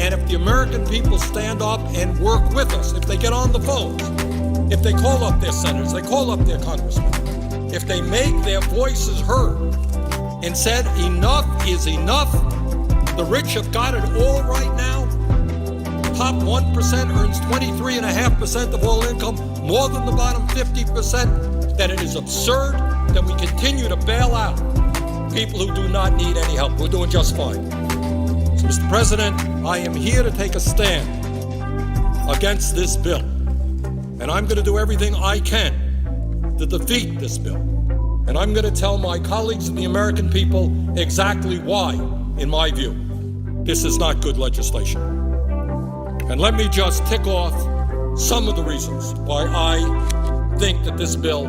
And if the American people stand up and work with us, if they get on the phones, if they call up their senators, they call up their congressmen, if they make their voices heard and said enough is enough, the rich have got it all right now. Top 1% earns 23.5% of all income, more than the bottom 50%, that it is absurd that we continue to bail out people who do not need any help. We're doing just fine. So, Mr. President, I am here to take a stand against this bill. And I'm going to do everything I can to defeat this bill. And I'm going to tell my colleagues and the American people exactly why, in my view, this is not good legislation. And let me just tick off some of the reasons why I think that this bill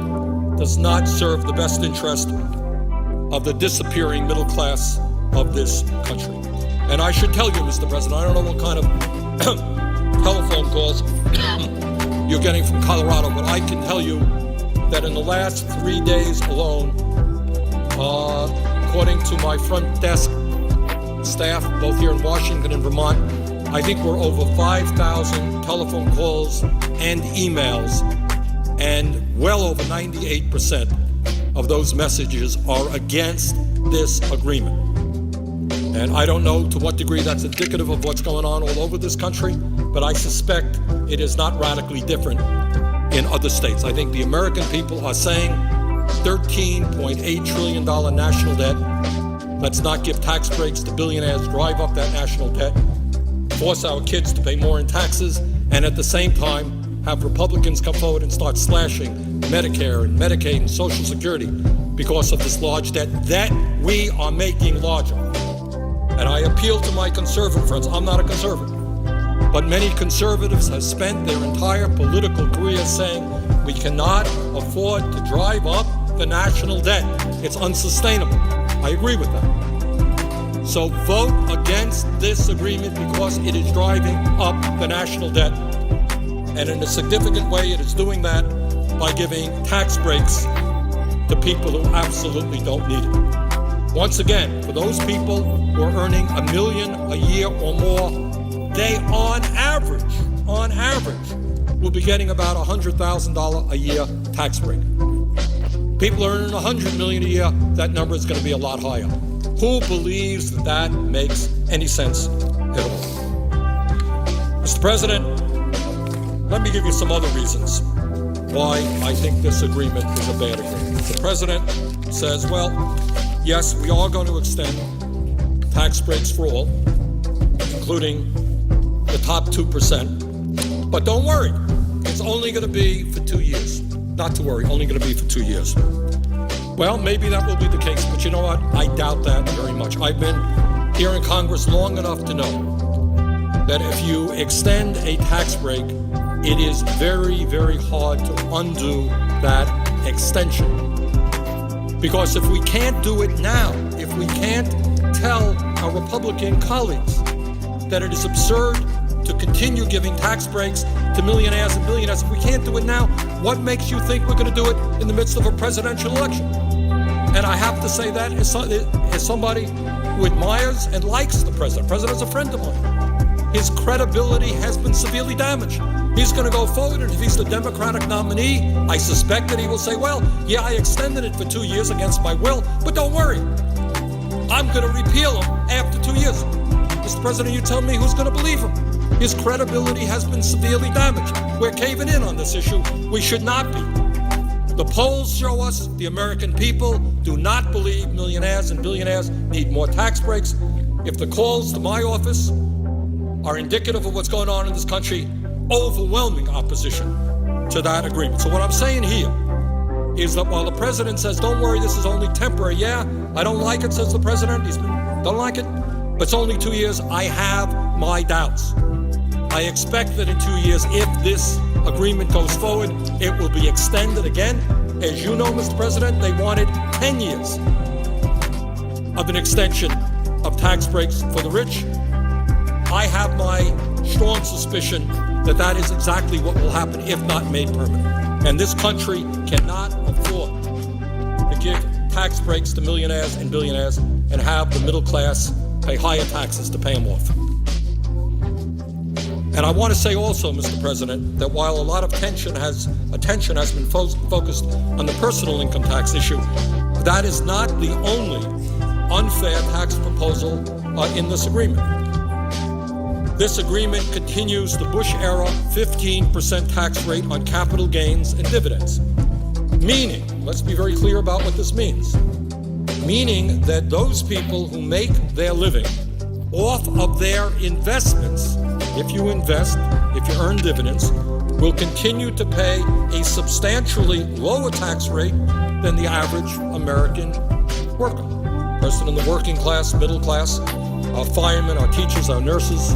does not serve the best interest of the disappearing middle class of this country. And I should tell you, Mr. President, I don't know what kind of telephone calls you're getting from Colorado, but I can tell you that in the last 3 days alone, according to my front desk staff, both here in Washington and Vermont, I think we're over 5,000 telephone calls and emails, and well over 98% of those messages are against this agreement. And I don't know to what degree that's indicative of what's going on all over this country, but I suspect it is not radically different in other states. I think the American people are saying $13.8 trillion national debt. Let's not give tax breaks to billionaires, drive up that national debt, force our kids to pay more in taxes, and at the same time have Republicans come forward and start slashing Medicare and Medicaid and Social Security because of this large debt that we are making larger. And I appeal to my conservative friends. I'm not a conservative, but many conservatives have spent their entire political career saying we cannot afford to drive up the national debt. It's unsustainable. I agree with that. So vote against this agreement because it is driving up the national debt. And in a significant way, it is doing that by giving tax breaks to people who absolutely don't need it. Once again, for those people who are earning $1 million a year or more, they on average, will be getting about $100,000 a year tax break. People earning $100 million a year, that number is going to be a lot higher. Who believes that that makes any sense at all? Mr. President, let me give you some other reasons why I think this agreement is a bad agreement. The President says, well, yes, we are going to extend tax breaks for all, including the top 2%. But don't worry, it's only going to be for 2 years. Not to worry, only going to be for 2 years. Well, maybe that will be the case, but you know what? I doubt that very much. I've been here in Congress long enough to know that if you extend a tax break, it is very, very hard to undo that extension. Because if we can't do it now, if we can't tell our Republican colleagues that it is absurd to continue giving tax breaks to millionaires and billionaires, if we can't do it now, what makes you think we're going to do it in the midst of a presidential election? And I have to say that as somebody who admires and likes the president. The president's a friend of mine. His credibility has been severely damaged. He's going to go forward, and if he's the Democratic nominee, I suspect that he will say, well, yeah, I extended it for 2 years against my will, but don't worry, I'm going to repeal him after 2 years. Mr. President, you tell me who's going to believe him. His credibility has been severely damaged. We're caving in on this issue. We should not be. The polls show us the American people do not believe millionaires and billionaires need more tax breaks. If the calls to my office are indicative of what's going on in this country, overwhelming opposition to that agreement. So what I'm saying here is that while the president says, don't worry, this is only temporary. Yeah, I don't like it, says the president. Don't like it, but it's only 2 years. I have my doubts. I expect that in 2 years, if this agreement goes forward, it will be extended again. As you know, Mr. President, they wanted 10 years of an extension of tax breaks for the rich. I have my strong suspicion that that is exactly what will happen if not made permanent. And this country cannot afford to give tax breaks to millionaires and billionaires and have the middle class pay higher taxes to pay them off. And I want to say also, Mr. President, that while a lot of attention has been focused on the personal income tax issue, that is not the only unfair tax proposal in this agreement. This agreement continues the Bush-era 15% tax rate on capital gains and dividends. Meaning, let's be very clear about what this means, meaning that those people who make their living off of their investments, if you invest, if you earn dividends, will continue to pay a substantially lower tax rate than the average American worker. Person in the working class, middle class, our firemen, our teachers, our nurses.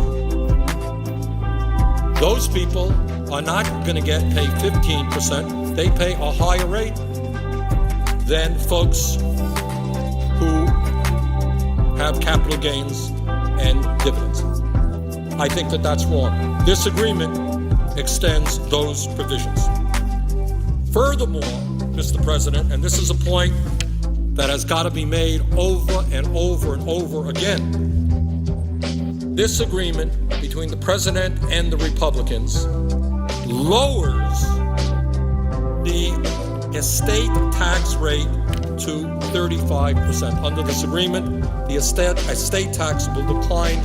Those people are not going to pay 15%. They pay a higher rate than folks who have capital gains and dividends. I think that that's wrong. This agreement extends those provisions. Furthermore, Mr. President, and this is a point that has got to be made over and over and over again, this agreement between the President and the Republicans lowers the estate tax rate to 35%. Under this agreement, the estate tax will decline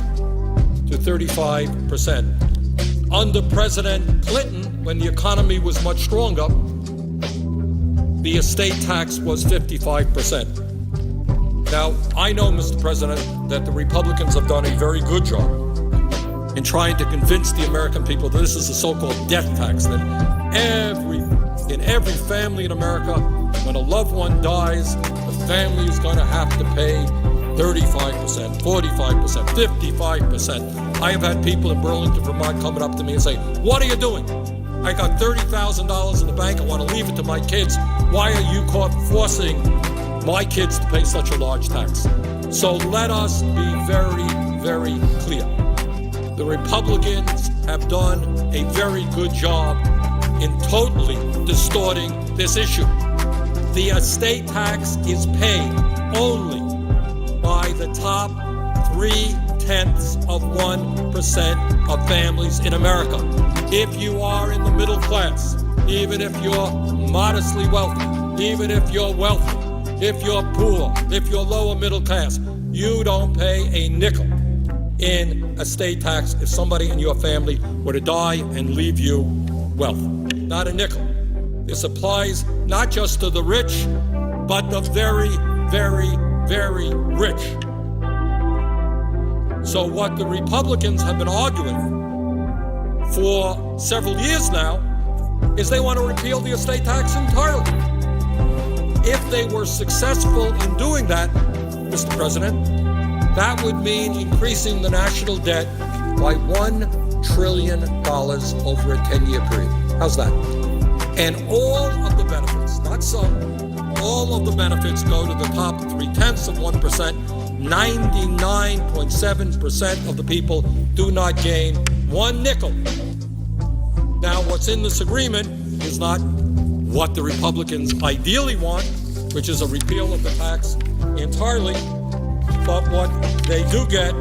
to 35%. Under President Clinton, when the economy was much stronger, the estate tax was 55%. Now, I know, Mr. President, that the Republicans have done a very good job in trying to convince the American people that this is a so-called death tax, that in every family in America, when a loved one dies, the family is going to have to pay 35%, 45%, 55%. I have had people in Burlington, Vermont coming up to me and say, what are you doing? I got $30,000 in the bank. I want to leave it to my kids. why are you forcing my kids to pay such a large tax? So let us be very, very clear. The Republicans have done a very good job in totally distorting this issue. The estate tax is paid only by the top 0.3% of families in America. If you are in the middle class, even if you're modestly wealthy, even if you're wealthy, if you're poor, if you're lower middle class, you don't pay a nickel in estate tax if somebody in your family were to die and leave you wealth. Not a nickel. This applies not just to the rich, but the very, very, very rich. So what the Republicans have been arguing for several years now is they want to repeal the estate tax entirely. If they were successful in doing that, Mr. President, that would mean increasing the national debt by $1 trillion over a 10-year period. How's that? And all of the benefits, not some, all of the benefits go to the top 0.3%. 99.7% of the people do not gain one nickel. Now, what's in this agreement is not what the Republicans ideally want, which is a repeal of the tax entirely, but what they do get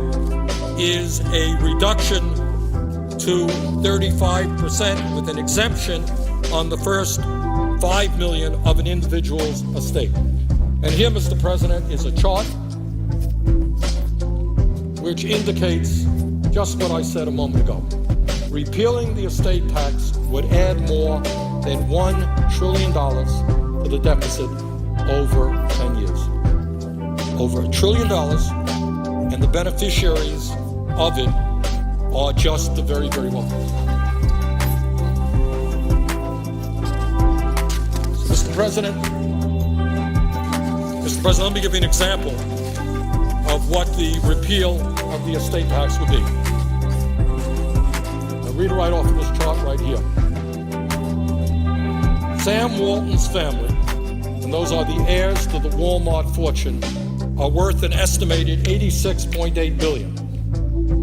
is a reduction to 35% with an exemption on the first $5 million of an individual's estate. And here, Mr. President, is a chart which indicates just what I said a moment ago. Repealing the estate tax would add more than $1 trillion to the deficit over 10 years. Over $1 trillion, and the beneficiaries of it are just the very, very wealthy. So, Mr. President, let me give you an example of what the repeal of the estate tax would be. I'll read it right off of this chart right here. Sam Walton's family, and those are the heirs to the Walmart fortune, are worth an estimated $86.8 billion.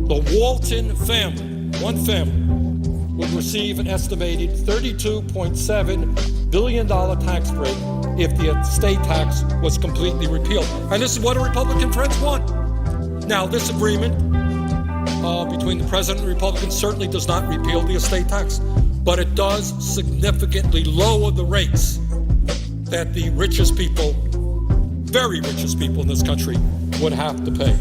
The Walton family, one family, would receive an estimated $32.7 billion tax break if the estate tax was completely repealed. And this is what our Republican friends want. Now, this agreement between the President and Republicans certainly does not repeal the estate tax, but it does significantly lower the rates that the richest people, very richest people in this country, would have to pay.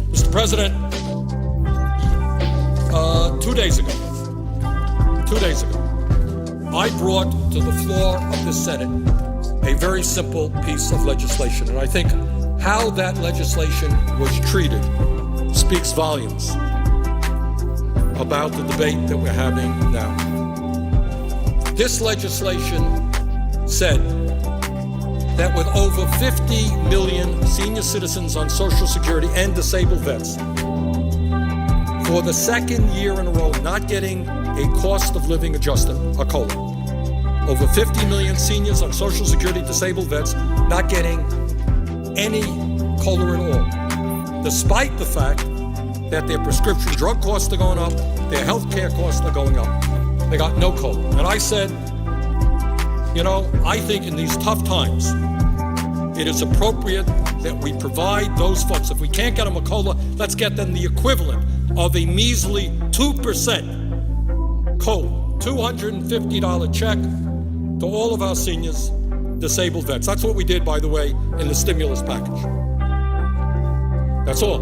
Mr. President, 2 days ago, I brought to the floor of the Senate a very simple piece of legislation, and I think how that legislation was treated speaks volumes about the debate that we're having now. This legislation said that with over 50 million senior citizens on Social Security and disabled vets, for the second year in a row not getting a cost of living adjustment, a COLA, over 50 million seniors on Social Security, disabled vets, not getting any COLA at all, despite the fact that their prescription drug costs are going up, their health care costs are going up. They got no COLA. And I said, I think in these tough times, it is appropriate that we provide those folks. If we can't get them a COLA, let's get them the equivalent of a measly 2% COLA, $250 check to all of our seniors, disabled vets. That's what we did, by the way, in the stimulus package. That's all.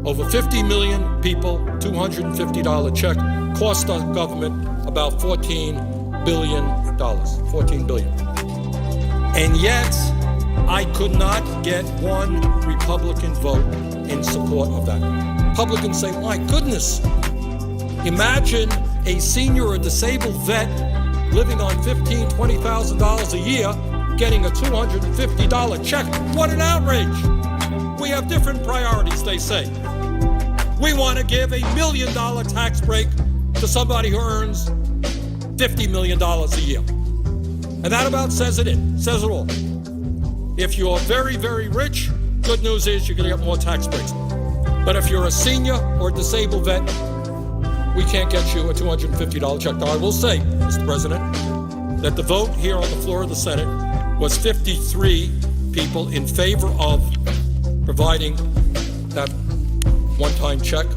Over 50 million people, $250 check, cost our government about $14 billion. $14 billion. And yet, I could not get one Republican vote in support of that. Republicans say, my goodness, imagine a senior or disabled vet living on $15,000, $20,000 a year, getting a $250 check. What an outrage. We have different priorities, they say. We want to give $1 million tax break to somebody who earns $50,000, $50 million a year. And that about says it all. If you're very, very rich, good news is you're going to get more tax breaks. But if you're a senior or disabled vet, we can't get you a $250 check. Now, I will say, Mr. President, that the vote here on the floor of the Senate was 53 people in favor of providing that one-time check,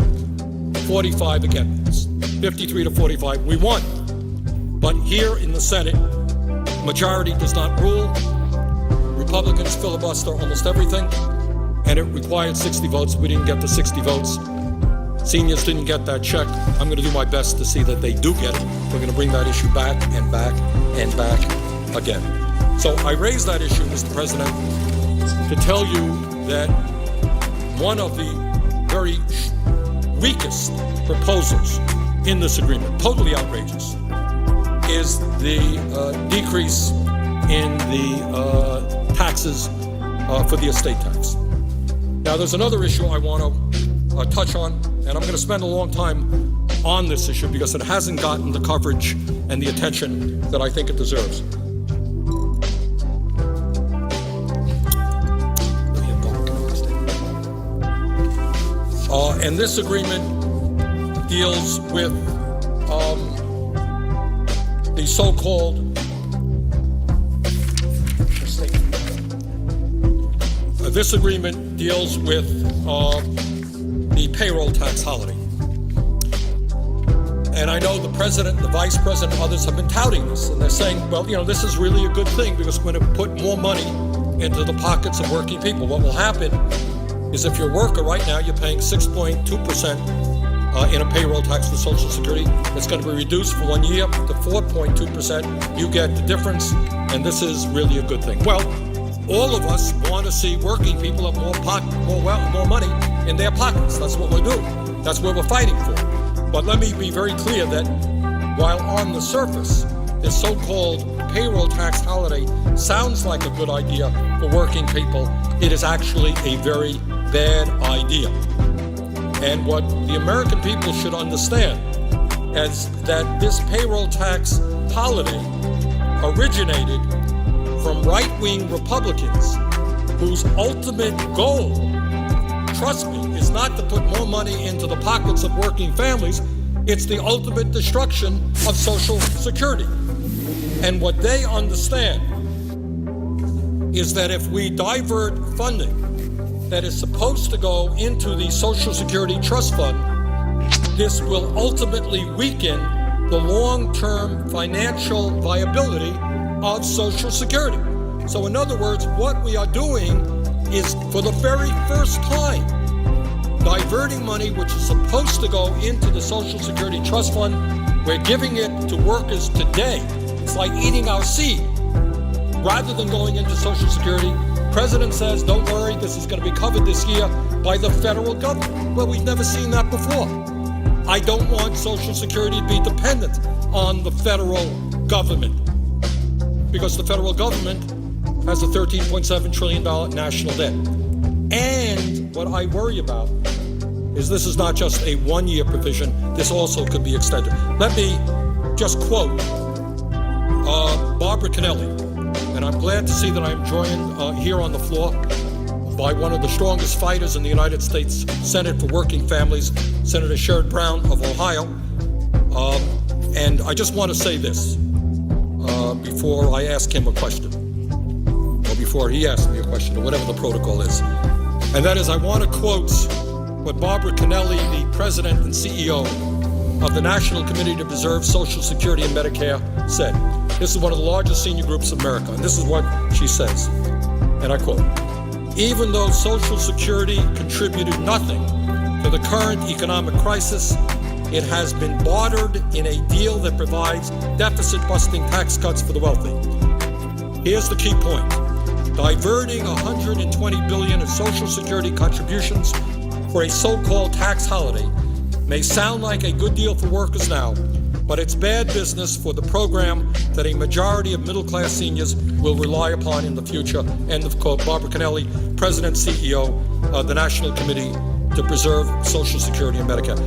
45 against. 53 to 45, we won. But here in the Senate, majority does not rule. Republicans filibuster almost everything, and it required 60 votes. We didn't get the 60 votes. Seniors didn't get that check. I'm going to do my best to see that they do get it. We're going to bring that issue back and back and back again. So I raised that issue, Mr. President, to tell you that one of the very weakest proposals in this agreement, totally outrageous, is the decrease in the taxes for the estate tax. Now, there's another issue I want to touch on, and I'm going to spend a long time on this issue because it hasn't gotten the coverage and the attention that I think it deserves. And this agreement deals with the so-called this agreement deals with the payroll tax holiday. And I know the president, the vice president, others have been touting this, and they're saying, well, this is really a good thing because we're going to put more money into the pockets of working people. What will happen is if you're a worker right now, you're paying 6.2% in a payroll tax for Social Security. It's going to be reduced for 1 year to 4.2%. You get the difference, and this is really a good thing. Well, all of us want to see working people have more money in their pockets. That's what we're doing. That's what we're fighting for. But let me be very clear that while on the surface, this so-called payroll tax holiday sounds like a good idea for working people, it is actually a very bad idea. And what the American people should understand is that this payroll tax holiday originated from right-wing Republicans whose ultimate goal, trust me, is not to put more money into the pockets of working families. It's the ultimate destruction of Social Security. And what they understand is that if we divert funding that is supposed to go into the Social Security Trust Fund, this will ultimately weaken the long-term financial viability of Social Security. So in other words, what we are doing is, for the very first time, diverting money which is supposed to go into the Social Security Trust Fund. We're giving it to workers today. It's like eating our seed rather than going into Social Security. President says, don't worry, this is going to be covered this year by the federal government. Well, we've never seen that before. I don't want Social Security to be dependent on the federal government because the federal government has a $13.7 trillion national debt. And what I worry about is this is not just a one-year provision. This also could be extended. Let me just quote Barbara Kennelly, and I'm glad to see that I'm joined here on the floor by one of the strongest fighters in the United States Senate for Working Families, Senator Sherrod Brown of Ohio. And I just want to say this before I ask him a question, or before he asks me a question, or whatever the protocol is. And that is, I want to quote what Barbara Kennelly, the president and CEO of the National Committee to Preserve Social Security and Medicare, said. This is one of the largest senior groups in America, and this is what she says, and I quote, "Even though Social Security contributed nothing to the current economic crisis, it has been bartered in a deal that provides deficit-busting tax cuts for the wealthy." Here's the key point. Diverting $120 billion in Social Security contributions for a so-called tax holiday may sound like a good deal for workers now, but it's bad business for the program that a majority of middle-class seniors will rely upon in the future. End of quote. Barbara Kennelly, President, CEO of the National Committee to preserve Social Security and Medicare.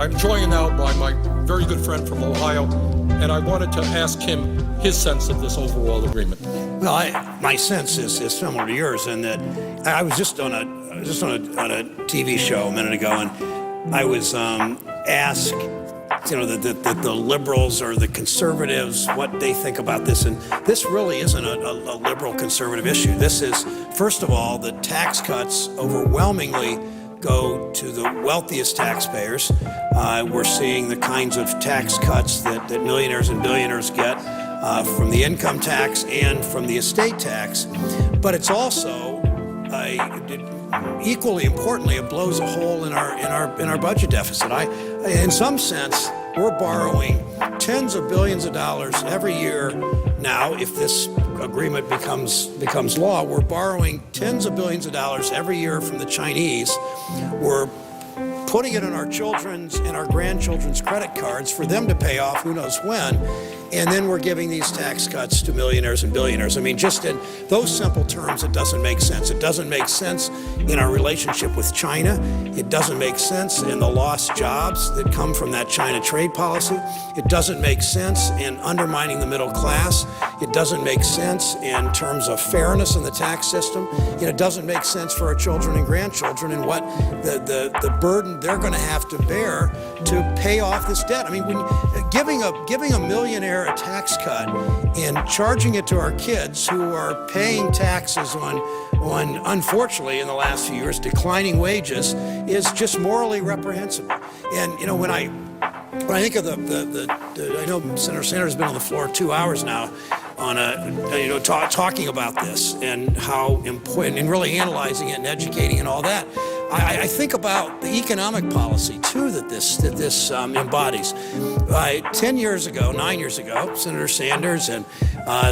I'm joined now by my very good friend from Ohio, and I wanted to ask him his sense of this overall agreement. Well, my sense is similar to yours in that I was just on a TV show a minute ago, and I was asked, the liberals or the conservatives, what they think about this. And this really isn't a liberal conservative issue. This is, first of all, the tax cuts overwhelmingly go to the wealthiest taxpayers. We're seeing the kinds of tax cuts that millionaires and billionaires get from the income tax and from the estate tax. But it's also, equally importantly, it blows a hole in our budget deficit. In some sense, we're borrowing tens of billions of dollars every year now. If this agreement becomes law, we're borrowing tens of billions of dollars every year from the Chinese. We're putting it on our children's and our grandchildren's credit cards for them to pay off who knows when. And then we're giving these tax cuts to millionaires and billionaires. I mean, just in those simple terms, it doesn't make sense. It doesn't make sense in our relationship with China. It doesn't make sense in the lost jobs that come from that China trade policy. It doesn't make sense in undermining the middle class. It doesn't make sense in terms of fairness in the tax system. And it doesn't make sense for our children and grandchildren and what the burden they're going to have to bear to pay off this debt. I mean, when giving a millionaire a tax cut and charging it to our kids who are paying taxes on unfortunately in the last few years declining wages is just morally reprehensible. And when I think of I know Senator Sanders has been on the floor 2 hours now on talking about this and how important and really analyzing it and educating and all that. I think about the economic policy too that this embodies. 9 years ago, Senator Sanders and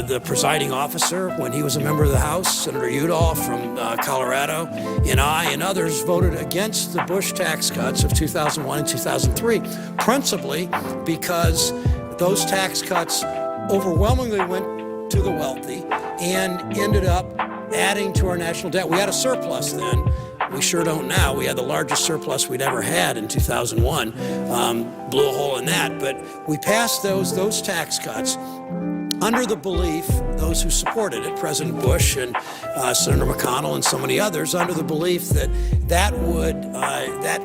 the presiding officer, when he was a member of the House, Senator Udall from Colorado, and I and others voted against the Bush tax cuts of 2001 and 2003, principally because those tax cuts overwhelmingly went to the wealthy and ended up adding to our national debt. We had a surplus then. We sure don't now. We had the largest surplus we'd ever had in 2001. Blew a hole in that. But we passed those tax cuts under the belief, those who supported it, President Bush and Senator McConnell and so many others, under the belief that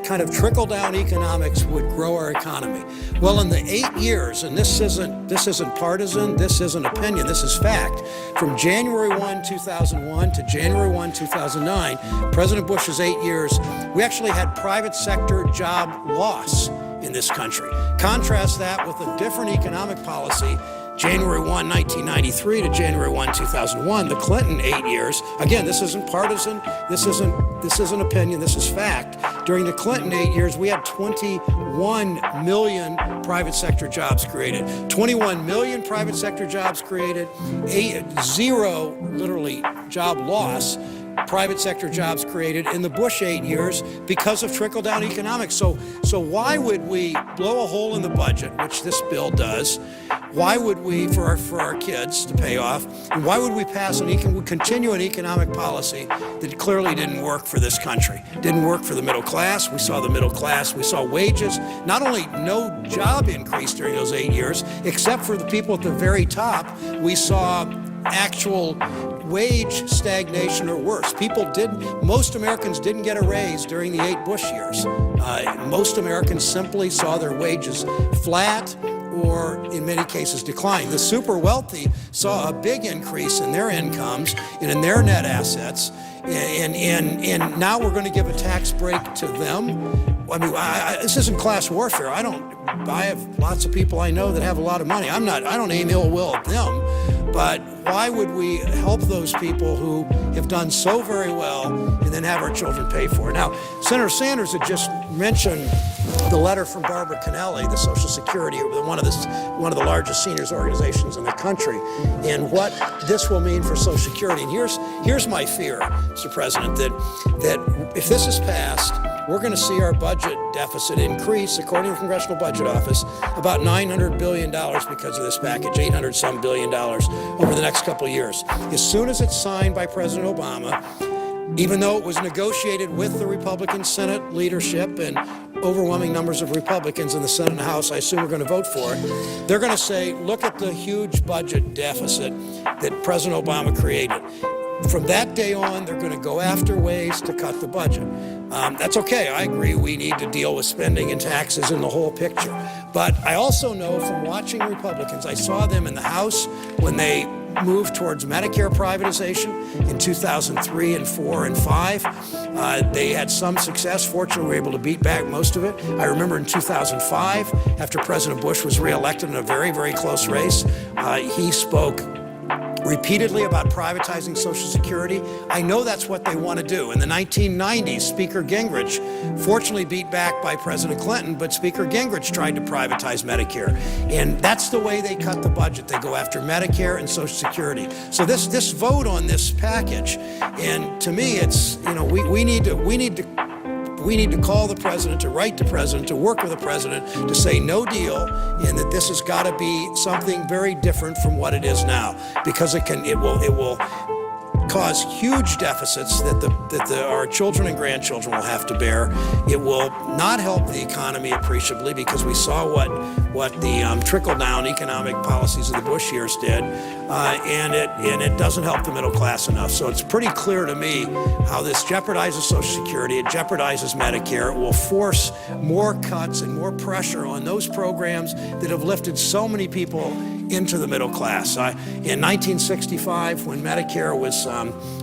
kind of trickle-down economics would grow our economy. Well, in the 8 years, and this isn't partisan, this isn't opinion, this is fact, from January 1, 2001 to January 1, 2009, President Bush's 8 years, we actually had private sector job loss in this country. Contrast that with a different economic policy, January 1, 1993 to January 1, 2001, the Clinton 8 years. Again, this isn't partisan, this isn't opinion, this is fact. During the Clinton 8 years, we had 21 million private sector jobs created. 21 million private sector jobs created, zero, literally, job loss. Private sector jobs created in the Bush 8 years because of trickle-down economics. So why would we blow a hole in the budget, which this bill does? Why would we, for our kids to pay off, and why would we continue an economic policy that clearly didn't work for this country? Didn't work for the middle class. We saw the middle class. We saw wages. Not only no job increase during those 8 years, except for the people at the very top, we saw actual wage stagnation or worse. Most Americans didn't get a raise during the 8 Bush years. Most Americans simply saw their wages flat or in many cases decline. The super wealthy saw a big increase in their incomes and in their net assets. And now we're going to give a tax break to them. I mean, this isn't class warfare. I have lots of people I know that have a lot of money. I don't aim ill will at them. But why would we help those people who have done so very well and then have our children pay for it? Now, Senator Sanders had just mentioned the letter from Barbara Kennelly, the Social Security, one of the largest seniors organizations in the country, and what this will mean for Social Security. And here's my fear, Mr. President, that if this is passed, we're going to see our budget deficit increase, according to the Congressional Budget Office, about $900 billion because of this package, $800-some billion over the next couple of years. As soon as it's signed by President Obama, even though it was negotiated with the Republican Senate leadership and overwhelming numbers of Republicans in the Senate and House, I assume, are going to vote for it. They're going to say, look at the huge budget deficit that President Obama created. From that day on, they're going to go after ways to cut the budget. That's okay. I agree we need to deal with spending and taxes and the whole picture. But I also know from watching Republicans, I saw them in the House when they moved towards Medicare privatization in 2003 and 4 and 5. They had some success. Fortunately, we were able to beat back most of it. I remember in 2005, after President Bush was reelected in a very, very close race, he spoke repeatedly about privatizing Social Security. I know that's what they want to do. In the 1990s, Speaker Gingrich, fortunately beat back by President Clinton, but Speaker Gingrich tried to privatize Medicare. And that's the way they cut the budget. They go after Medicare and Social Security. So this vote on this package, and to me, it's, we need to call the president, to write the president, to work with the president, to say no deal, and that this has got to be something very different from what it is now, because it will cause huge deficits that our children and grandchildren will have to bear. It will not help the economy appreciably, because we saw what the trickle-down economic policies of the Bush years did, and it doesn't help the middle class enough. So it's pretty clear to me how this jeopardizes Social Security, it jeopardizes Medicare. It will force more cuts and more pressure on those programs that have lifted so many people into the middle class. In 1965, when Medicare was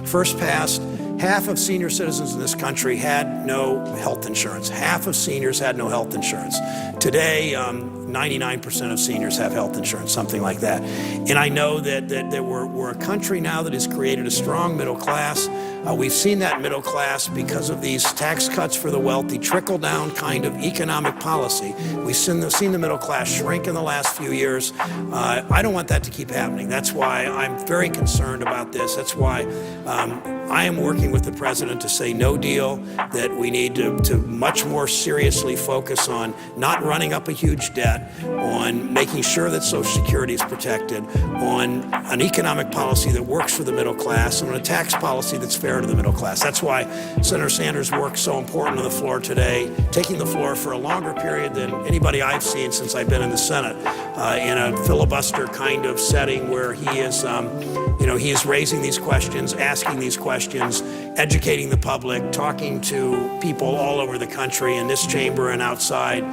first passed, half of senior citizens in this country had no health insurance. Half of seniors had no health insurance. Today, 99% of seniors have health insurance, something like that. And I know that we're a country now that has created a strong middle class. We've seen that middle class because of these tax cuts for the wealthy, trickle-down kind of economic policy. We've seen the middle class shrink in the last few years. I don't want that to keep happening. That's why I'm very concerned about this. That's why I am working with the president to say no deal, that we need to much more seriously focus on not running up a huge debt, on making sure that Social Security is protected, on an economic policy that works for the middle class, and on a tax policy that's fair to the middle class. That's why Senator Sanders' work is so important on the floor today, taking the floor for a longer period than anybody I've seen since I've been in the Senate, in a filibuster kind of setting where he is raising these questions, asking these questions, educating the public, talking to people all over the country, in this chamber and outside,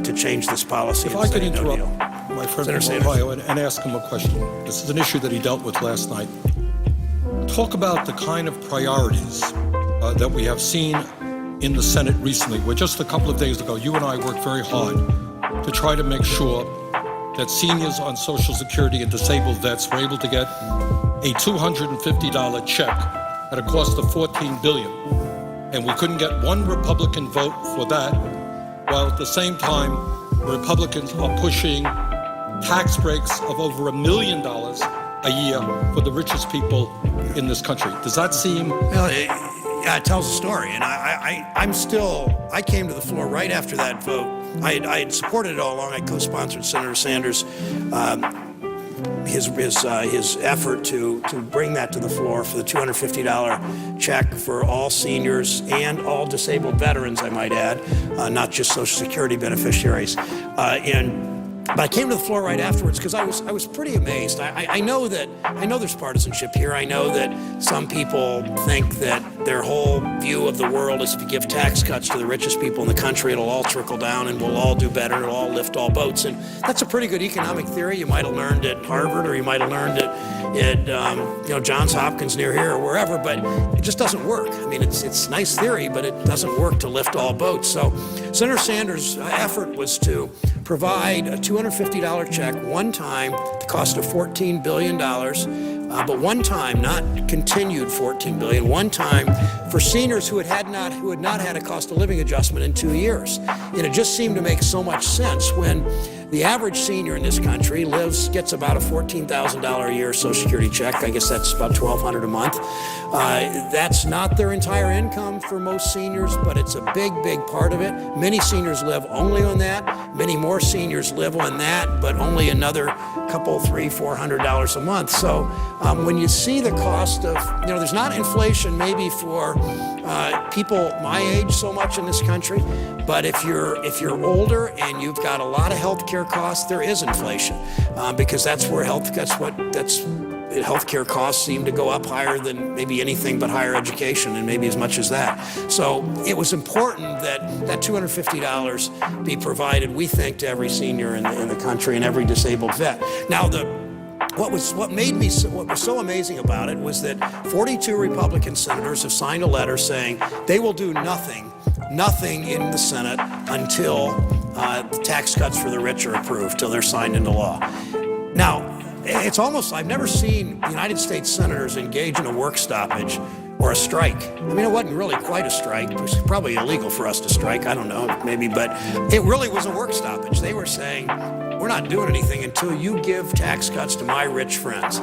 to change this policy. If I could interrupt my friend from Ohio and ask him a question. This is an issue that he dealt with last night. Talk about the kind of priorities that we have seen in the Senate recently, where just a couple of days ago, you and I worked very hard to try to make sure that seniors on Social Security and disabled vets were able to get a $250 check at a cost of $14 billion. And we couldn't get one Republican vote for that, while at the same time, Republicans are pushing tax breaks of over $1 million a year for the richest people in this country. Does that seem... Well, it tells a story, and I came to the floor right after that vote. I had supported it all along. I co-sponsored Senator Sanders' his effort to bring that to the floor for the $250 check for all seniors and all disabled veterans, I might add, not just Social Security beneficiaries. But I came to the floor right afterwards because I was pretty amazed. I know there's partisanship here. I know that some people think that their whole view of the world is if you give tax cuts to the richest people in the country, it'll all trickle down and we'll all do better, it'll all lift all boats. And that's a pretty good economic theory. You might have learned at Harvard, or you might have learned at Johns Hopkins near here or wherever, but it just doesn't work. I mean, it's nice theory, but it doesn't work to lift all boats. So Senator Sanders' effort was to provide a $250 check one time, the cost of $14 billion, but one time, not continued $14 billion, one time for seniors who had not had a cost of living adjustment in 2 years. And it just seemed to make so much sense when The average senior in this country gets about a $14,000 a year Social Security check. I guess that's about $1,200 a month. That's not their entire income for most seniors, but it's a big, big part of it. Many seniors live only on that. Many more seniors live on that, but only another couple, $300-400 a month. So when you see the cost of, there's not inflation maybe for people my age so much in this country, but if you're older and you've got a lot of health care costs, there is inflation because that's where healthcare costs seem to go up higher than maybe anything but higher education, and maybe as much as that. So it was important that $250 be provided, we think, to every senior in the country and every disabled vet. Now, what was so amazing about it was that 42 Republican senators have signed a letter saying they will do nothing in the Senate until the tax cuts for the rich are approved, till they're signed into law. Now, it's almost, I've never seen United States senators engage in a work stoppage or a strike. I mean, it wasn't really quite a strike. It was probably illegal for us to strike. I don't know, maybe, but it really was a work stoppage. They were saying, we're not doing anything until you give tax cuts to my rich friends.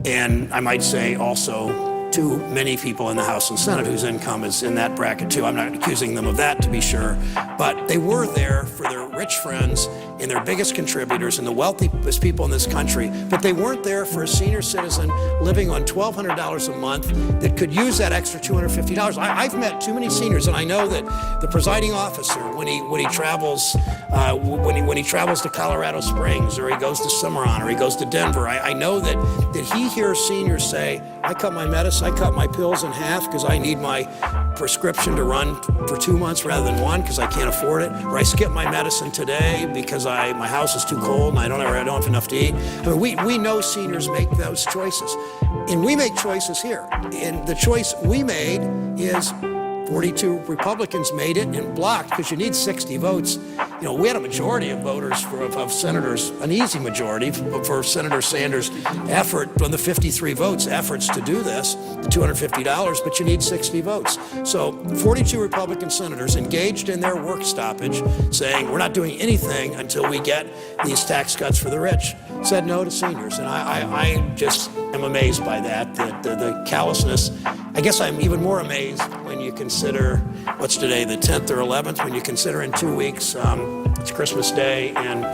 And I might say also to many people in the House and Senate whose income is in that bracket too. I'm not accusing them of that, to be sure, but they were there for their rich friends and their biggest contributors and the wealthiest people in this country, but they weren't there for a senior citizen living on $1,200 a month that could use that extra $250. I've met too many seniors, and I know that the presiding officer, when he travels to Colorado Springs, or he goes to Cimarron, or he goes to Denver, I know that he hears seniors say, I cut my medicine, I cut my pills in half because I need my prescription to run for 2 months rather than one because I can't afford it, or I skip my medicine today because my house is too cold and I don't have enough to eat. I mean, we know seniors make those choices, and we make choices here. And the choice we made is 42 Republicans made it and blocked because you need 60 votes. We had a majority of voters of senators, an easy majority for Senator Sanders' effort on the 53 votes, efforts to do this, the $250, but you need 60 votes. So 42 Republican senators engaged in their work stoppage, saying we're not doing anything until we get these tax cuts for the rich, said no to seniors. And I just am amazed by that, the callousness. I guess I'm even more amazed when you consider, what's today, the 10th or 11th, when you consider in 2 weeks, it's Christmas Day, and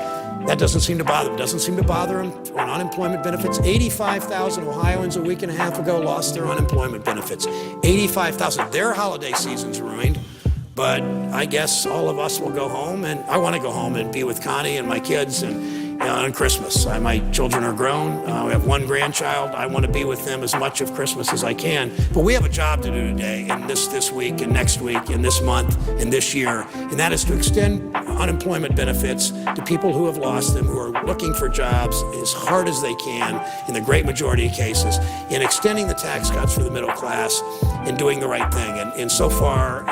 that doesn't seem to bother them. Doesn't seem to bother them on unemployment benefits. 85,000 Ohioans a week and a half ago lost their unemployment benefits. 85,000. Their holiday season's ruined, but I guess all of us will go home, and I want to go home and be with Connie and my kids and on Christmas. My children are grown. We have one grandchild. I want to be with them as much of Christmas as I can. But we have a job to do today, and this week, and next week, and this month, and this year, and that is to extend unemployment benefits to people who have lost them, who are looking for jobs as hard as they can, in the great majority of cases, and extending the tax cuts for the middle class and doing the right thing. And so far,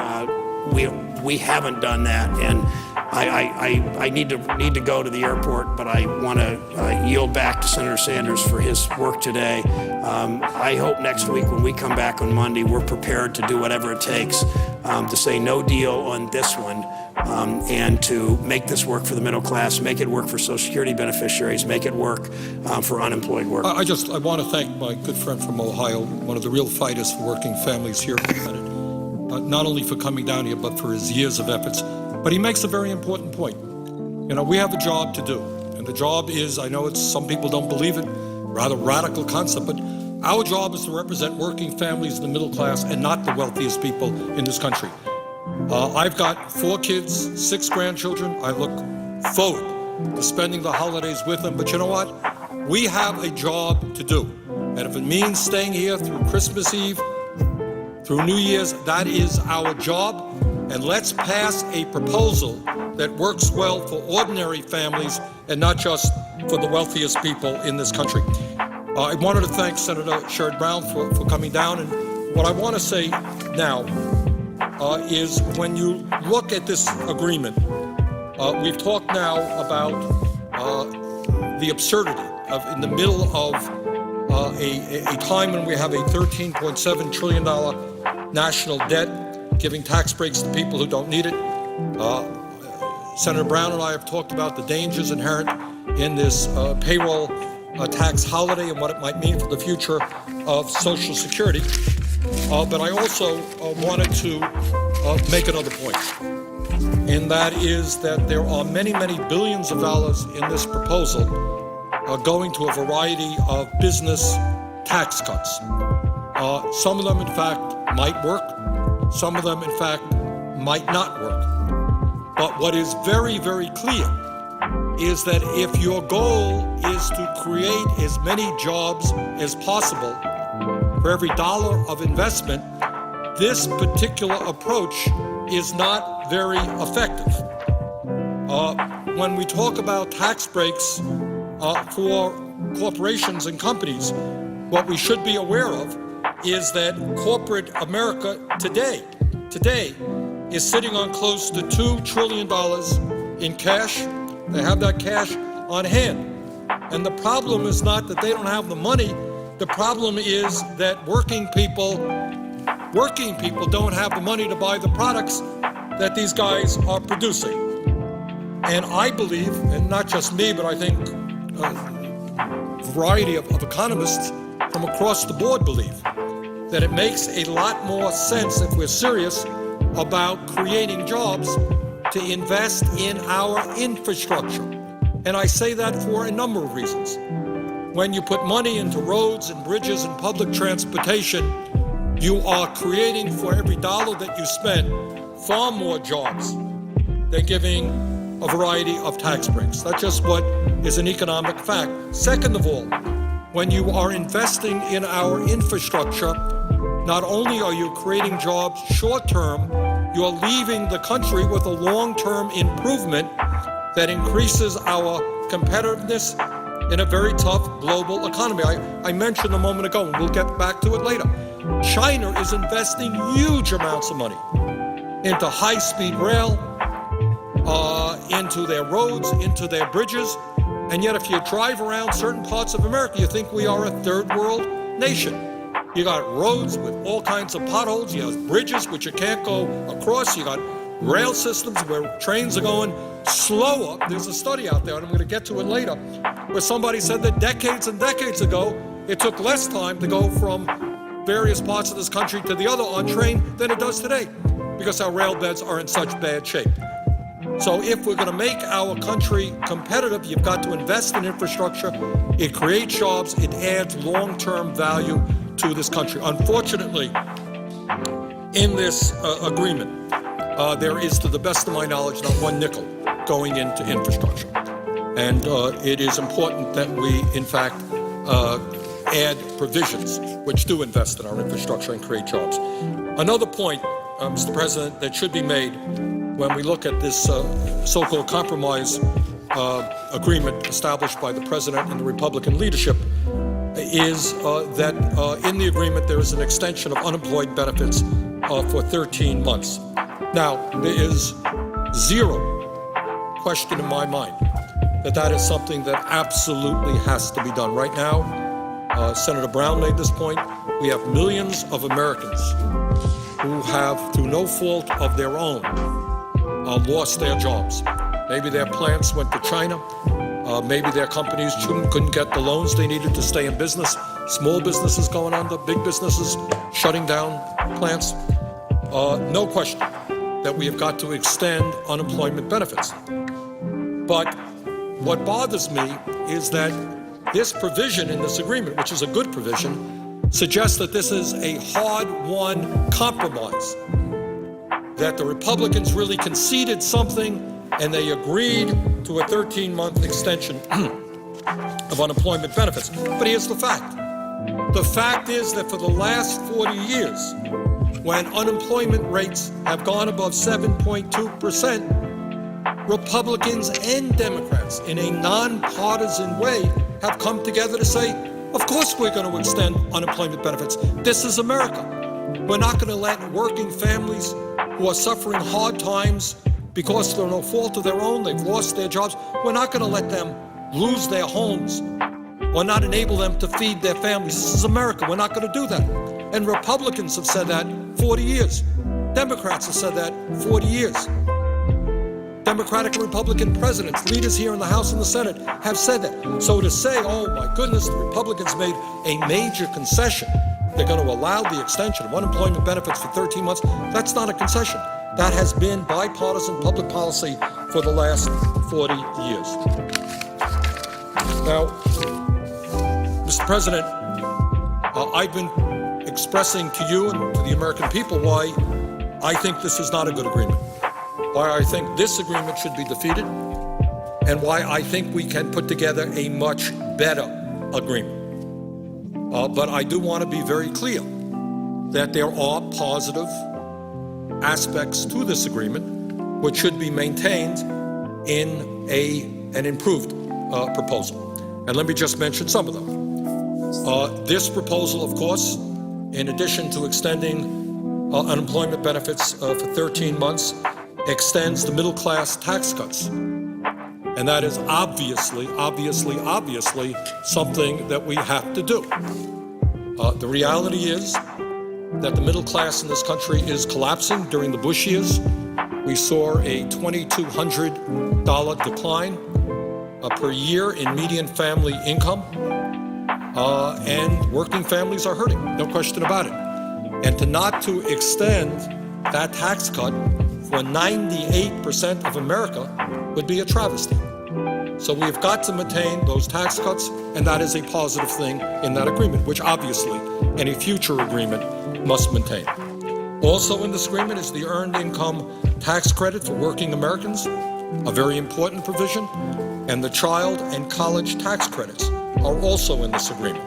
we haven't done that, and I need to go to the airport, but I want to yield back to Senator Sanders for his work today. I hope next week when we come back on Monday, we're prepared to do whatever it takes to say no deal on this one, and to make this work for the middle class, make it work for Social Security beneficiaries, make it work for unemployed workers. I want to thank my good friend from Ohio, one of the real fighters for working families here in the Senate, not only for coming down here, but for his years of efforts. But he makes a very important point. We have a job to do, and the job is, I know some people don't believe it, rather radical concept, but our job is to represent working families in the middle class and not the wealthiest people in this country. I've got 4 kids, 6 grandchildren. I look forward to spending the holidays with them, but you know what? We have a job to do, and if it means staying here through Christmas Eve, through New Year's, that is our job. And let's pass a proposal that works well for ordinary families and not just for the wealthiest people in this country. I wanted to thank Senator Sherrod Brown for coming down. And what I want to say now is when you look at this agreement, we've talked now about the absurdity of, in the middle of a time when we have a $13.7 trillion national debt, giving tax breaks to people who don't need it, Senator Brown and I have talked about the dangers inherent in this payroll tax holiday and what it might mean for the future of Social Security. But I also wanted to make another point, and that is that there are many, many billions of dollars in this proposal going to a variety of business tax cuts. Some of them, in fact, might work. Some of them, in fact, might not work. But what is very, very clear is that if your goal is to create as many jobs as possible for every dollar of investment, this particular approach is not very effective. When we talk about tax breaks for corporations and companies, what we should be aware of is that corporate America today is sitting on close to $2 trillion in cash. They have that cash on hand. And the problem is not that they don't have the money. The problem is that working people don't have the money to buy the products that these guys are producing. And I believe, and not just me, but I think a variety of economists from across the board believe that it makes a lot more sense, if we're serious about creating jobs, to invest in our infrastructure. And I say that for a number of reasons. When you put money into roads and bridges and public transportation, you are creating, for every dollar that you spend, far more jobs than giving a variety of tax breaks. That's just what is an economic fact. Second of all, when you are investing in our infrastructure, not only are you creating jobs short-term, you're leaving the country with a long-term improvement that increases our competitiveness in a very tough global economy. I mentioned a moment ago, and we'll get back to it later. China is investing huge amounts of money into high-speed rail, into their roads, into their bridges, and yet if you drive around certain parts of America, you think we are a third world nation. You got roads with all kinds of potholes, you have bridges which you can't go across, you got rail systems where trains are going slower. There's a study out there, and I'm going to get to it later, where somebody said that decades and decades ago, it took less time to go from various parts of this country to the other on train than it does today, because our rail beds are in such bad shape. So if we're going to make our country competitive, you've got to invest in infrastructure. It creates jobs. It adds long-term value to this country. Unfortunately, in this agreement, there is, to the best of my knowledge, not one nickel going into infrastructure. And it is important that we, in fact, add provisions which do invest in our infrastructure and create jobs. Another point, Mr. President, that should be made when we look at this so-called compromise agreement established by the President and the Republican leadership is that in the agreement there is an extension of unemployed benefits for 13 months. Now, there is zero question in my mind that that is something that absolutely has to be done. Right now, Senator Brown made this point, we have millions of Americans who have, through no fault of their own, lost their jobs. Maybe their plants went to China. Maybe their companies couldn't get the loans they needed to stay in business. Small businesses going under, big businesses shutting down plants. No question that we have got to extend unemployment benefits. But what bothers me is that this provision in this agreement, which is a good provision, suggests that this is a hard-won compromise, that the Republicans really conceded something and they agreed to a 13-month extension of unemployment benefits. But here's the fact. The fact is that for the last 40 years, when unemployment rates have gone above 7.2%, Republicans and Democrats, in a nonpartisan way, have come together to say, of course we're going to extend unemployment benefits. This is America. We're not going to let working families who are suffering hard times because they're no fault of their own, they've lost their jobs, we're not going to let them lose their homes or not enable them to feed their families. This is America. We're not going to do that. And Republicans have said that 40 years. Democrats have said that 40 years. Democratic and Republican presidents, leaders here in the House and the Senate have said that. So to say, oh my goodness, the Republicans made a major concession, they're going to allow the extension of unemployment benefits for 13 months, that's not a concession. That has been bipartisan public policy for the last 40 years. Now, Mr. President, I've been expressing to you and to the American people why I think this is not a good agreement, why I think this agreement should be defeated, and why I think we can put together a much better agreement. But I do want to be very clear that there are positive aspects to this agreement which should be maintained in an improved proposal. And let me just mention some of them. This proposal, of course, in addition to extending unemployment benefits for 13 months, extends the middle class tax cuts. And that is obviously something that we have to do. The reality is that the middle class in this country is collapsing. During the Bush years, we saw a $2,200 decline per year in median family income, and working families are hurting, no question about it. And to extend that tax cut for 98% of America would be a travesty. So we've got to maintain those tax cuts, and that is a positive thing in that agreement, which obviously any future agreement must maintain. Also in this agreement is the Earned Income Tax Credit for working Americans, a very important provision, and the child and college tax credits are also in this agreement.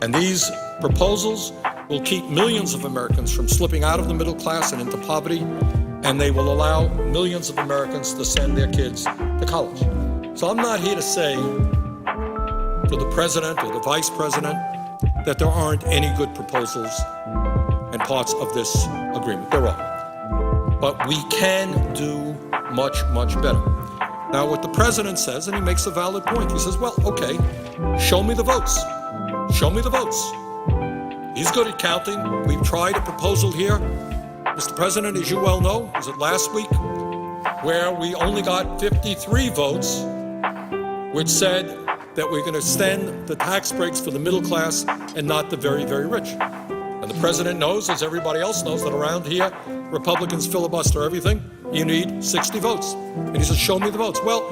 And these proposals will keep millions of Americans from slipping out of the middle class and into poverty, and they will allow millions of Americans to send their kids to college. So I'm not here to say to the president or the vice president that there aren't any good proposals and parts of this agreement. There are. But we can do much, much better. Now, what the president says, and he makes a valid point, he says, well, okay, show me the votes. Show me the votes. He's good at counting. We've tried a proposal here, Mr. President, as you well know, was it last week, where we only got 53 votes, which said that we're going to extend the tax breaks for the middle class and not the very, very rich. And the president knows, as everybody else knows, that around here, Republicans filibuster everything. You need 60 votes. And he says, show me the votes. Well,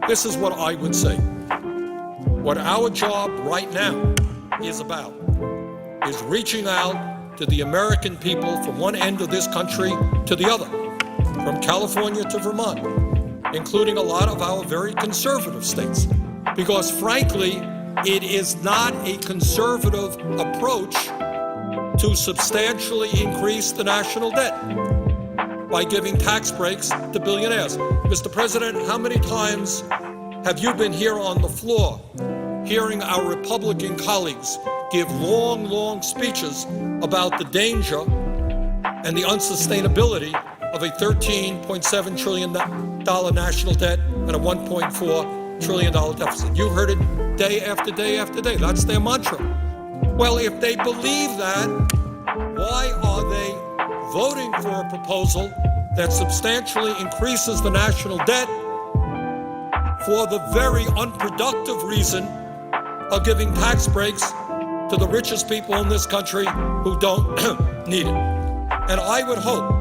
this is what I would say. What our job right now is about is reaching out to the American people from one end of this country to the other, from California to Vermont, including a lot of our very conservative states. Because frankly, it is not a conservative approach to substantially increase the national debt by giving tax breaks to billionaires. Mr. President, how many times have you been here on the floor hearing our Republican colleagues give long, long speeches about the danger and the unsustainability of a $13.7 trillion national debt and a $1.4 trillion deficit? You heard it day after day after day. That's their mantra. Well, if they believe that, why are they voting for a proposal that substantially increases the national debt for the very unproductive reason of giving tax breaks to the richest people in this country who don't need it? And I would hope,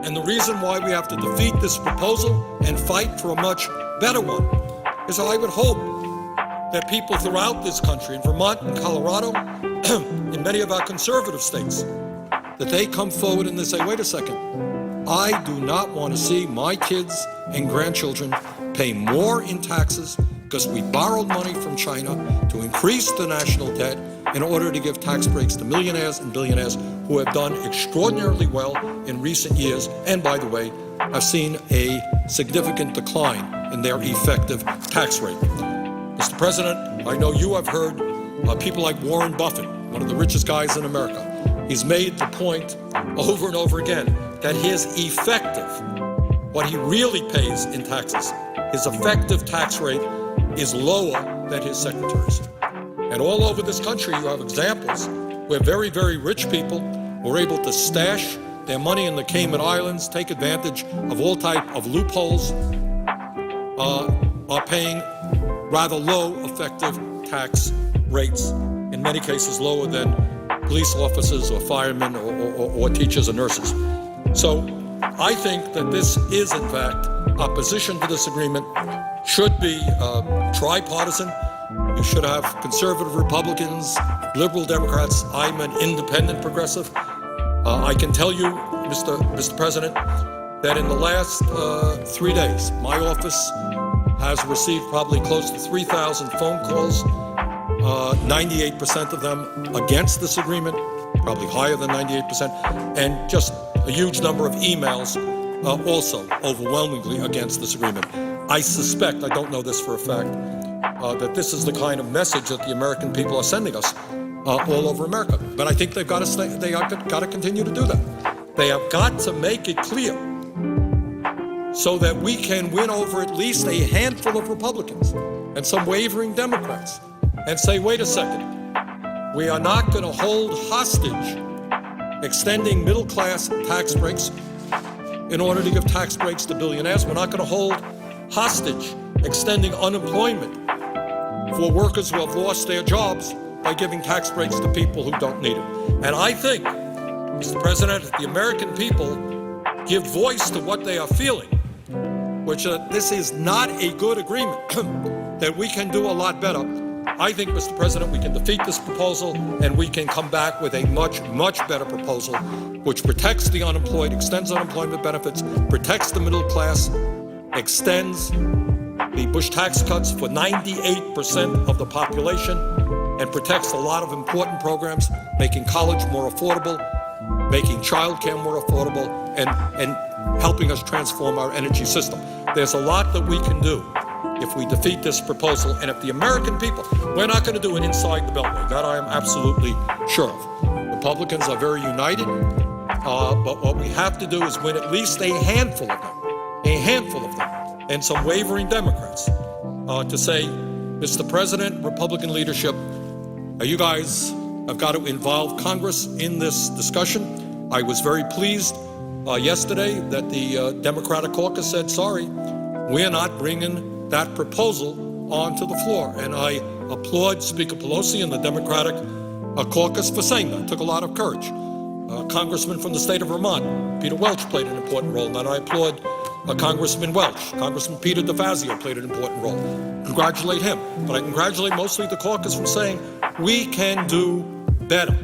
and the reason why we have to defeat this proposal and fight for a much better one, is I would hope that people throughout this country, in Vermont and Colorado, in many of our conservative states, that they come forward and they say, wait a second, I do not want to see my kids and grandchildren pay more in taxes because we borrowed money from China to increase the national debt in order to give tax breaks to millionaires and billionaires who have done extraordinarily well in recent years, and by the way, have seen a significant decline in their effective tax rate. Mr. President, I know you have heard people like Warren Buffett, one of the richest guys in America. He's made the point over and over again that his effective, what he really pays in taxes, his effective tax rate is lower than his secretary's. And all over this country, you have examples where very, very rich people were able to stash their money in the Cayman Islands, take advantage of all type of loopholes, are paying rather low effective tax rates, in many cases lower than police officers or firemen or teachers or nurses. So I think that this is, in fact, opposition to this agreement should be tripartisan. You should have conservative Republicans, liberal Democrats. I'm an independent progressive. I can tell you, Mr. President, that in the last 3 days, my office has received probably close to 3,000 phone calls, 98% of them against this agreement, probably higher than 98%, and just a huge number of emails also overwhelmingly against this agreement. I suspect, I don't know this for a fact, that this is the kind of message that the American people are sending us all over America. But I think they've got to continue to do that. They have got to make it clear so that we can win over at least a handful of Republicans and some wavering Democrats and say, wait a second, we are not going to hold hostage extending middle-class tax breaks in order to give tax breaks to billionaires. We're not going to hold hostage extending unemployment for workers who have lost their jobs by giving tax breaks to people who don't need it. And I think, Mr. President, if the American people give voice to what they are feeling, which this is not a good agreement, that we can do a lot better. I think, Mr. President, we can defeat this proposal and we can come back with a much, much better proposal which protects the unemployed, extends unemployment benefits, protects the middle class, extends the Bush tax cuts for 98% of the population, and protects a lot of important programs, making college more affordable, making childcare more affordable, and helping us transform our energy system. There's a lot that we can do if we defeat this proposal, and if the American people, we're not going to do it inside the Beltway. That I am absolutely sure of. Republicans are very united, but what we have to do is win at least a handful of them, and some wavering Democrats to say, Mr. President, Republican leadership, you guys have got to involve Congress in this discussion. I was very pleased yesterday that the Democratic caucus said, sorry, we're not bringing that proposal onto the floor. And I applaud Speaker Pelosi and the Democratic caucus for saying that. It took a lot of courage. Congressman from the state of Vermont, Peter Welch, played an important role, and I applaud Congressman Welch. Congressman Peter DeFazio played an important role. Congratulate him. But I congratulate mostly the caucus for saying we can do better.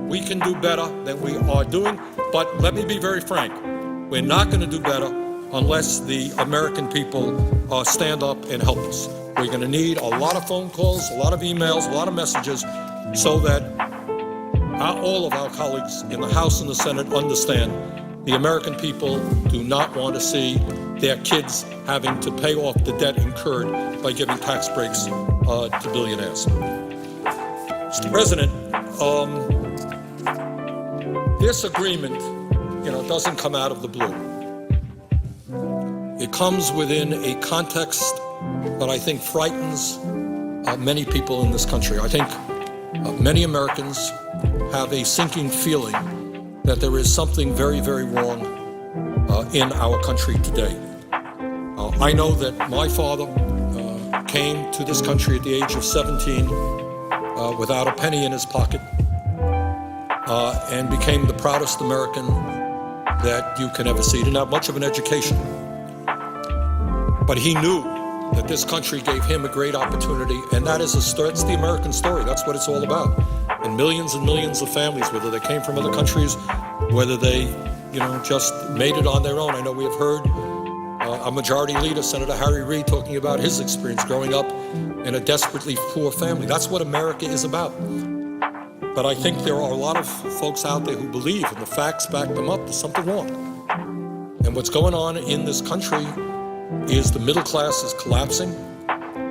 We can do better than we are doing. But let me be very frank. We're not going to do better unless the American people stand up and help us. We're going to need a lot of phone calls, a lot of emails, a lot of messages, so that all of our colleagues in the House and the Senate understand the American people do not want to see their kids having to pay off the debt incurred by giving tax breaks to billionaires. Mr. President, this agreement, doesn't come out of the blue. It comes within a context that I think frightens many people in this country. I think many Americans have a sinking feeling that there is something very, very wrong in our country today. I know that my father came to this country at the age of 17 without a penny in his pocket and became the proudest American that you can ever see. He didn't have much of an education, but he knew that this country gave him a great opportunity, and that's the American story. That's what it's all about. And millions of families, whether they came from other countries, whether they, just made it on their own. I know we have heard a majority leader, Senator Harry Reid, talking about his experience growing up in a desperately poor family. That's what America is about. But I think there are a lot of folks out there who believe, and the facts back them up, there's something wrong. And what's going on in this country is the middle class is collapsing,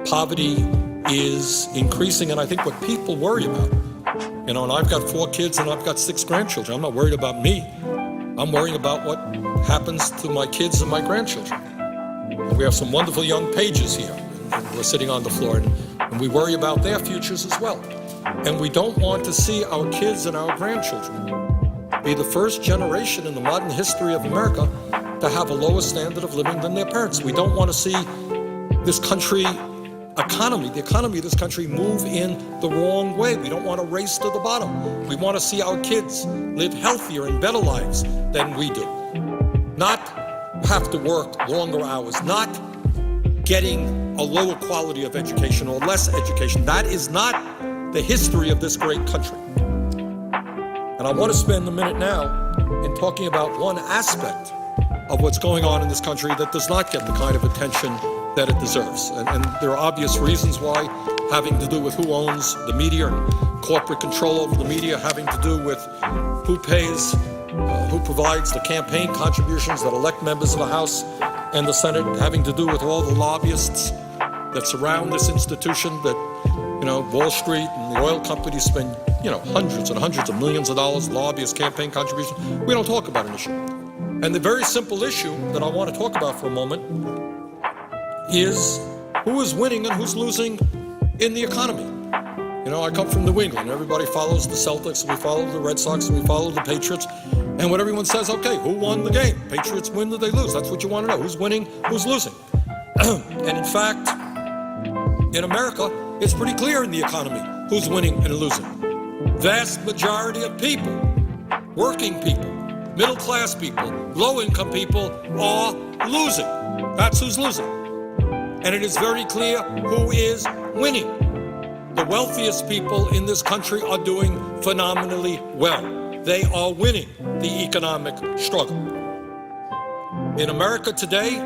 poverty is increasing, and I think what people worry about, and I've got 4 kids and I've got 6 grandchildren. I'm not worried about me. I'm worrying about what happens to my kids and my grandchildren. And we have some wonderful young pages here, and we're sitting on the floor, and we worry about their futures as well. And we don't want to see our kids and our grandchildren be the first generation in the modern history of America to have a lower standard of living than their parents. We don't want to see this country the economy of this country move in the wrong way. We don't want to race to the bottom. We want to see our kids live healthier and better lives than we do. Not have to work longer hours, not getting a lower quality of education or less education. That is not the history of this great country. And I want to spend a minute now in talking about one aspect of what's going on in this country that does not get the kind of attention that it deserves. And there are obvious reasons why, having to do with who owns the media and corporate control over the media, having to do with who pays, who provides the campaign contributions that elect members of the House and the Senate, having to do with all the lobbyists that surround this institution that, Wall Street and the oil companies spend, hundreds and hundreds of millions of dollars, lobbyist campaign contributions. We don't talk about an issue. And the very simple issue that I want to talk about for a moment is who is winning and who's losing in the economy. I come from New England. Everybody follows the Celtics, we follow the Red Sox, and we follow the Patriots. And when everyone says, okay, who won the game? Patriots win or they lose? That's what you want to know. Who's winning, who's losing? And in fact, in America, it's pretty clear in the economy who's winning and losing. Vast majority of people, working people, middle-class people, low-income people are losing. That's who's losing. And it is very clear who is winning. The wealthiest people in this country are doing phenomenally well. They are winning the economic struggle. In America today,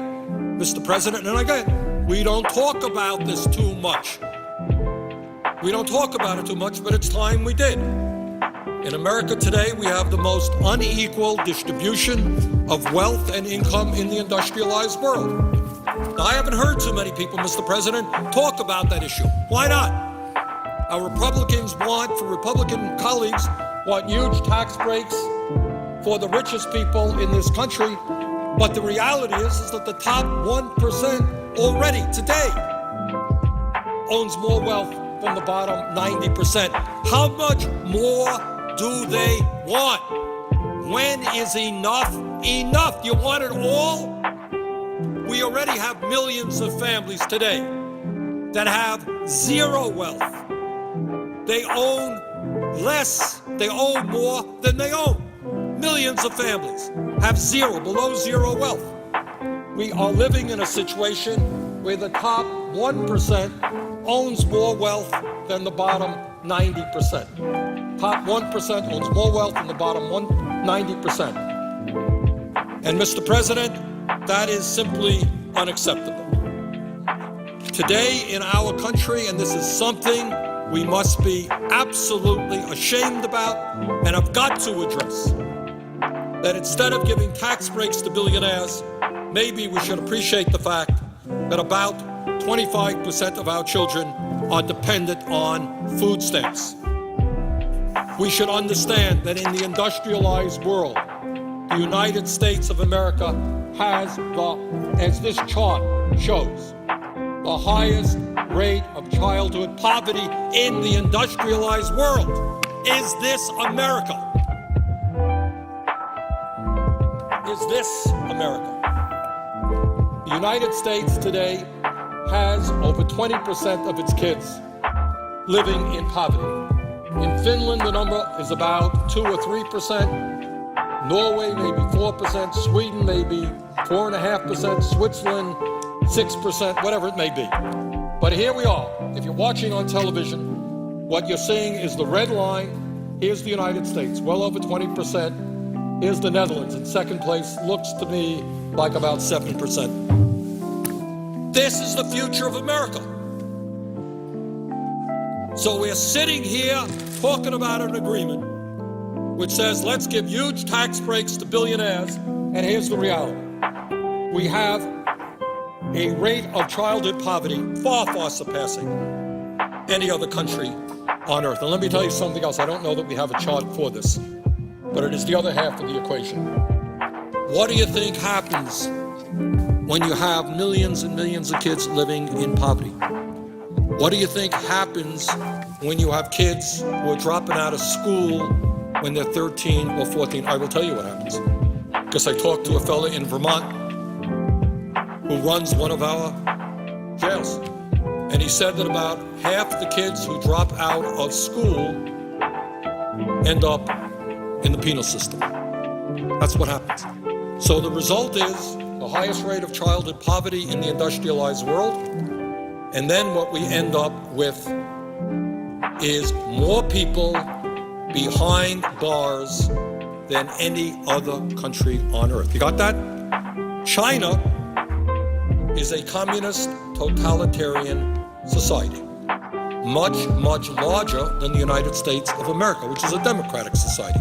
Mr. President, and again, we don't talk about this too much. We don't talk about it too much, but it's time we did. In America today, we have the most unequal distribution of wealth and income in the industrialized world. Now, I haven't heard too many people, Mr. President, talk about that issue. Why not? Our Republican colleagues, want huge tax breaks for the richest people in this country. But the reality is that the top 1% already today owns more wealth than the bottom 90%. How much more do they want? When is enough enough? You want it all? We already have millions of families today that have zero wealth. They own less, they own more than they own. Millions of families have below zero wealth. We are living in a situation where the top 1% owns more wealth than the bottom 90%. Top 1% owns more wealth than the bottom 90%. And Mr. President, that is simply unacceptable. Today in our country, and this is something we must be absolutely ashamed about and have got to address, that instead of giving tax breaks to billionaires, maybe we should appreciate the fact that about 25% of our children are dependent on food stamps. We should understand that in the industrialized world, the United States of America has as this chart shows, the highest rate of childhood poverty in the industrialized world. Is this America? Is this America? The United States today has over 20% of its kids living in poverty. In Finland, the number is about 2 or 3%. Norway, maybe 4%. Sweden, maybe 4.5%. Switzerland, 6%, whatever it may be. But here we are. If you're watching on television, what you're seeing is the red line. Here's the United States, well over 20%. Here's the Netherlands in second place. Looks to me like about 7%. This is the future of America. So we're sitting here talking about an agreement which says let's give huge tax breaks to billionaires, and here's the reality. We have a rate of childhood poverty far, far surpassing any other country on earth. And let me tell you something else. I don't know that we have a chart for this, but it is the other half of the equation. What do you think happens when you have millions and millions of kids living in poverty? What do you think happens when you have kids who are dropping out of school when they're 13 or 14. I will tell you what happens. Because I talked to a fella in Vermont who runs one of our jails. And he said that about half the kids who drop out of school end up in the penal system. That's what happens. So the result is the highest rate of childhood poverty in the industrialized world. And then what we end up with is more people behind bars than any other country on earth. You got that? China is a communist, totalitarian society, much, much larger than the United States of America, which is a democratic society.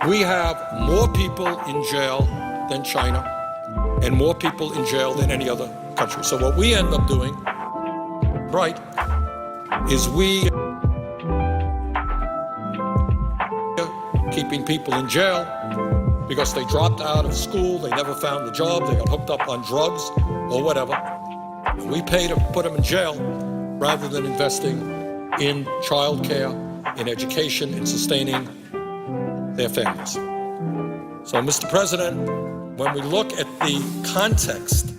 We have more people in jail than China and more people in jail than any other country. So what we end up doing, right, is we keeping people in jail because they dropped out of school, they never found a job, they got hooked up on drugs or whatever. And we pay to put them in jail rather than investing in childcare, in education, in sustaining their families. So, Mr. President, when we look at the context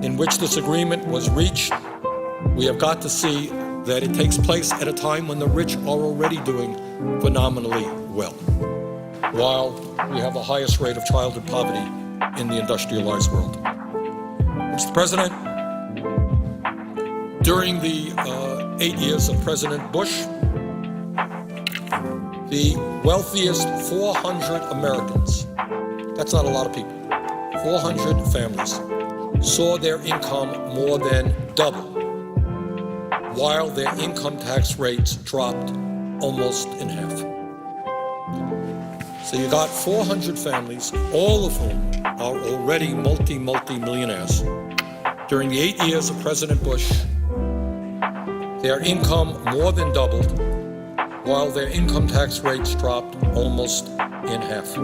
in which this agreement was reached, we have got to see that it takes place at a time when the rich are already doing phenomenally well, while we have the highest rate of childhood poverty in the industrialized world. Mr. President, during the 8 years of President Bush, the wealthiest 400 Americans, that's not a lot of people, 400 families, saw their income more than double, while their income tax rates dropped almost in half. So you got 400 families, all of whom are already multi-millionaires. During the 8 years of President Bush, their income more than doubled, while their income tax rates dropped almost in half.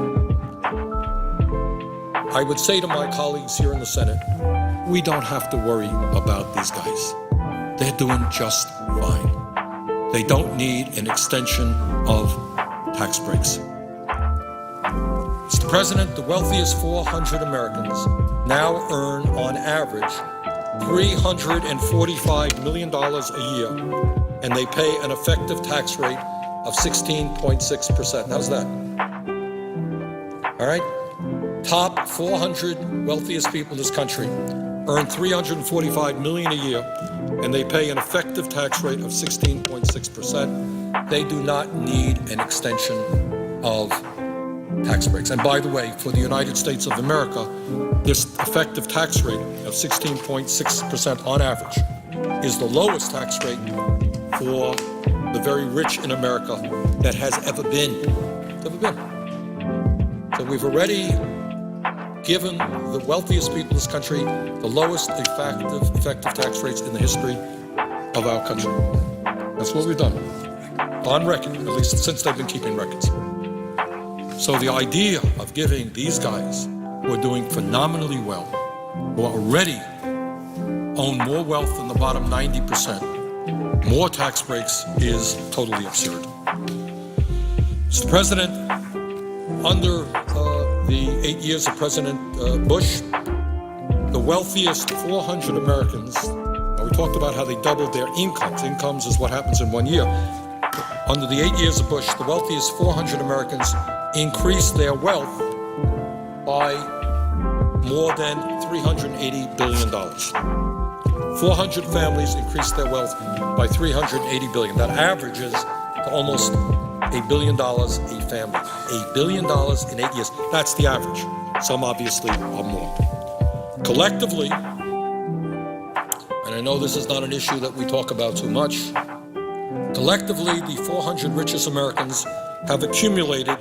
I would say to my colleagues here in the Senate, we don't have to worry about these guys. They're doing just fine. They don't need an extension of tax breaks. Mr. President, the wealthiest 400 Americans now earn, on average, $345 million a year, and they pay an effective tax rate of 16.6%. How's that? All right? Top 400 wealthiest people in this country earn $345 million a year, and they pay an effective tax rate of 16.6%. They do not need an extension of tax breaks. And by the way, for the United States of America, this effective tax rate of 16.6% on average is the lowest tax rate for the very rich in America that has ever been. So we've already given the wealthiest people in this country the lowest effective tax rates in the history of our country. That's what we've done, on record, at least since they've been keeping records. So the idea of giving these guys who are doing phenomenally well, who already own more wealth than the bottom 90%, more tax breaks is totally absurd. Mr. President, under the 8 years of President Bush, the wealthiest 400 Americans, we talked about how they doubled their incomes. Incomes is what happens in 1 year. Under the 8 years of Bush, the wealthiest 400 Americans increased their wealth by more than $380 billion. 400 families increased their wealth by $380 billion. That averages to almost $1 billion a family. $1 billion in 8 years. That's the average. Some obviously are more. Collectively, and I know this is not an issue that we talk about too much, collectively, the 400 richest Americans have accumulated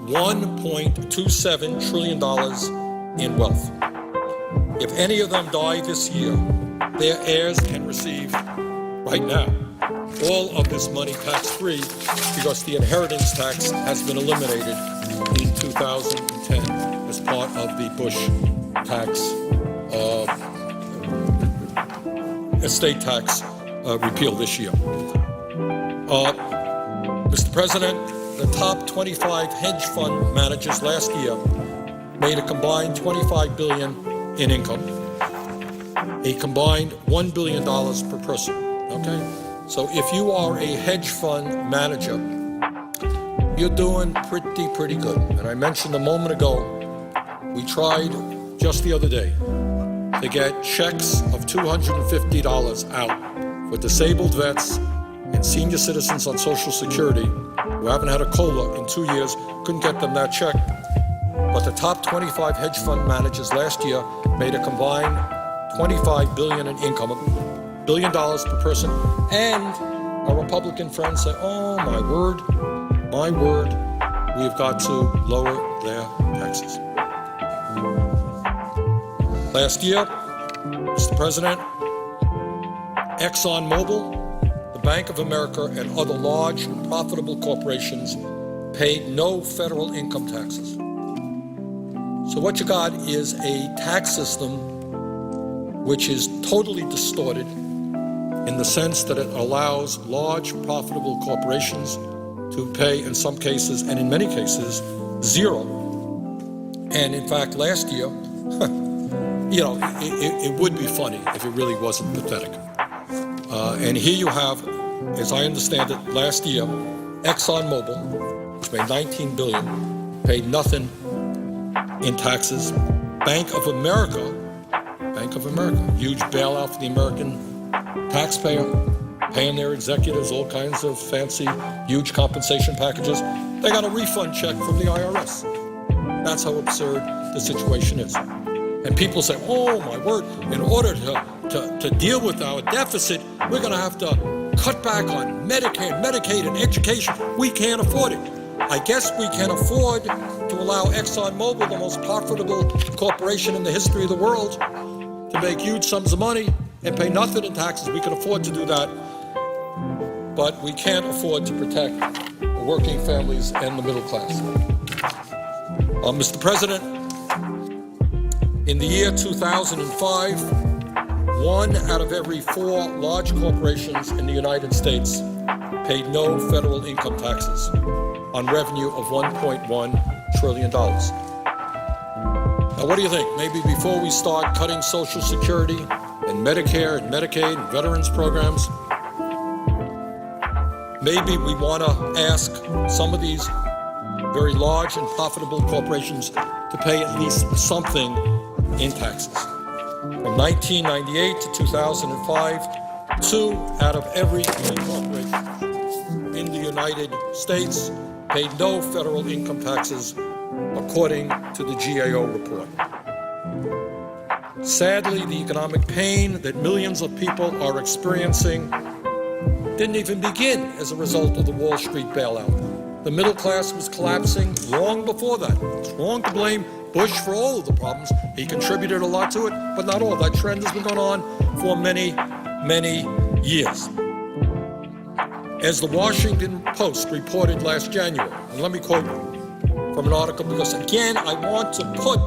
$1.27 trillion in wealth. If any of them die this year, their heirs can receive right now all of this money tax-free because the inheritance tax has been eliminated in 2010 as part of the Bush tax, estate tax repeal this year. Mr. President, the top 25 hedge fund managers last year made a combined $25 billion in income, a combined $1 billion per person, okay? So if you are a hedge fund manager, you're doing pretty good. And I mentioned a moment ago, we tried just the other day to get checks of $250 out for disabled vets and senior citizens on Social Security who haven't had a COLA in 2 years, couldn't get them that check. But the top 25 hedge fund managers last year made a combined $25 billion in income, $1 billion per person. And our Republican friends say, oh, my word, we've got to lower their taxes. Last year, Mr. President, ExxonMobil, the Bank of America, and other large and profitable corporations paid no federal income taxes. So what you got is a tax system which is totally distorted in the sense that it allows large, profitable corporations to pay, in some cases, and in many cases, zero. And in fact, last year, it would be funny if it really wasn't pathetic. And here you have, as I understand it, last year, ExxonMobil, which made $19 billion, paid nothing in taxes. Bank of America, huge bailout for the American taxpayer, paying their executives all kinds of fancy, huge compensation packages. They got a refund check from the IRS. That's how absurd the situation is. And people say, oh my word, in order to deal with our deficit, we're gonna have to cut back on Medicare, Medicaid, and education. We can't afford it. I guess we can afford to allow ExxonMobil, the most profitable corporation in the history of the world, to make huge sums of money and pay nothing in taxes. We can afford to do that, but we can't afford to protect the working families and the middle class. Mr. President, in the year 2005, 1 out of every 4 large corporations in the United States paid no federal income taxes on revenue of $1.1 trillion. Now, what do you think? Maybe before we start cutting Social Security and Medicare and Medicaid and veterans programs, maybe we want to ask some of these very large and profitable corporations to pay at least something in taxes. From 1998 to 2005, 2 out of every 3 corporations in the United States paid no federal income taxes, according to the GAO report. Sadly, the economic pain that millions of people are experiencing didn't even begin as a result of the Wall Street bailout. The middle class was collapsing long before that. It's wrong to blame Bush for all of the problems. He contributed a lot to it, but not all. That trend has been going on for many years. As the Washington Post reported last January, and let me quote from an article, because again, I want to put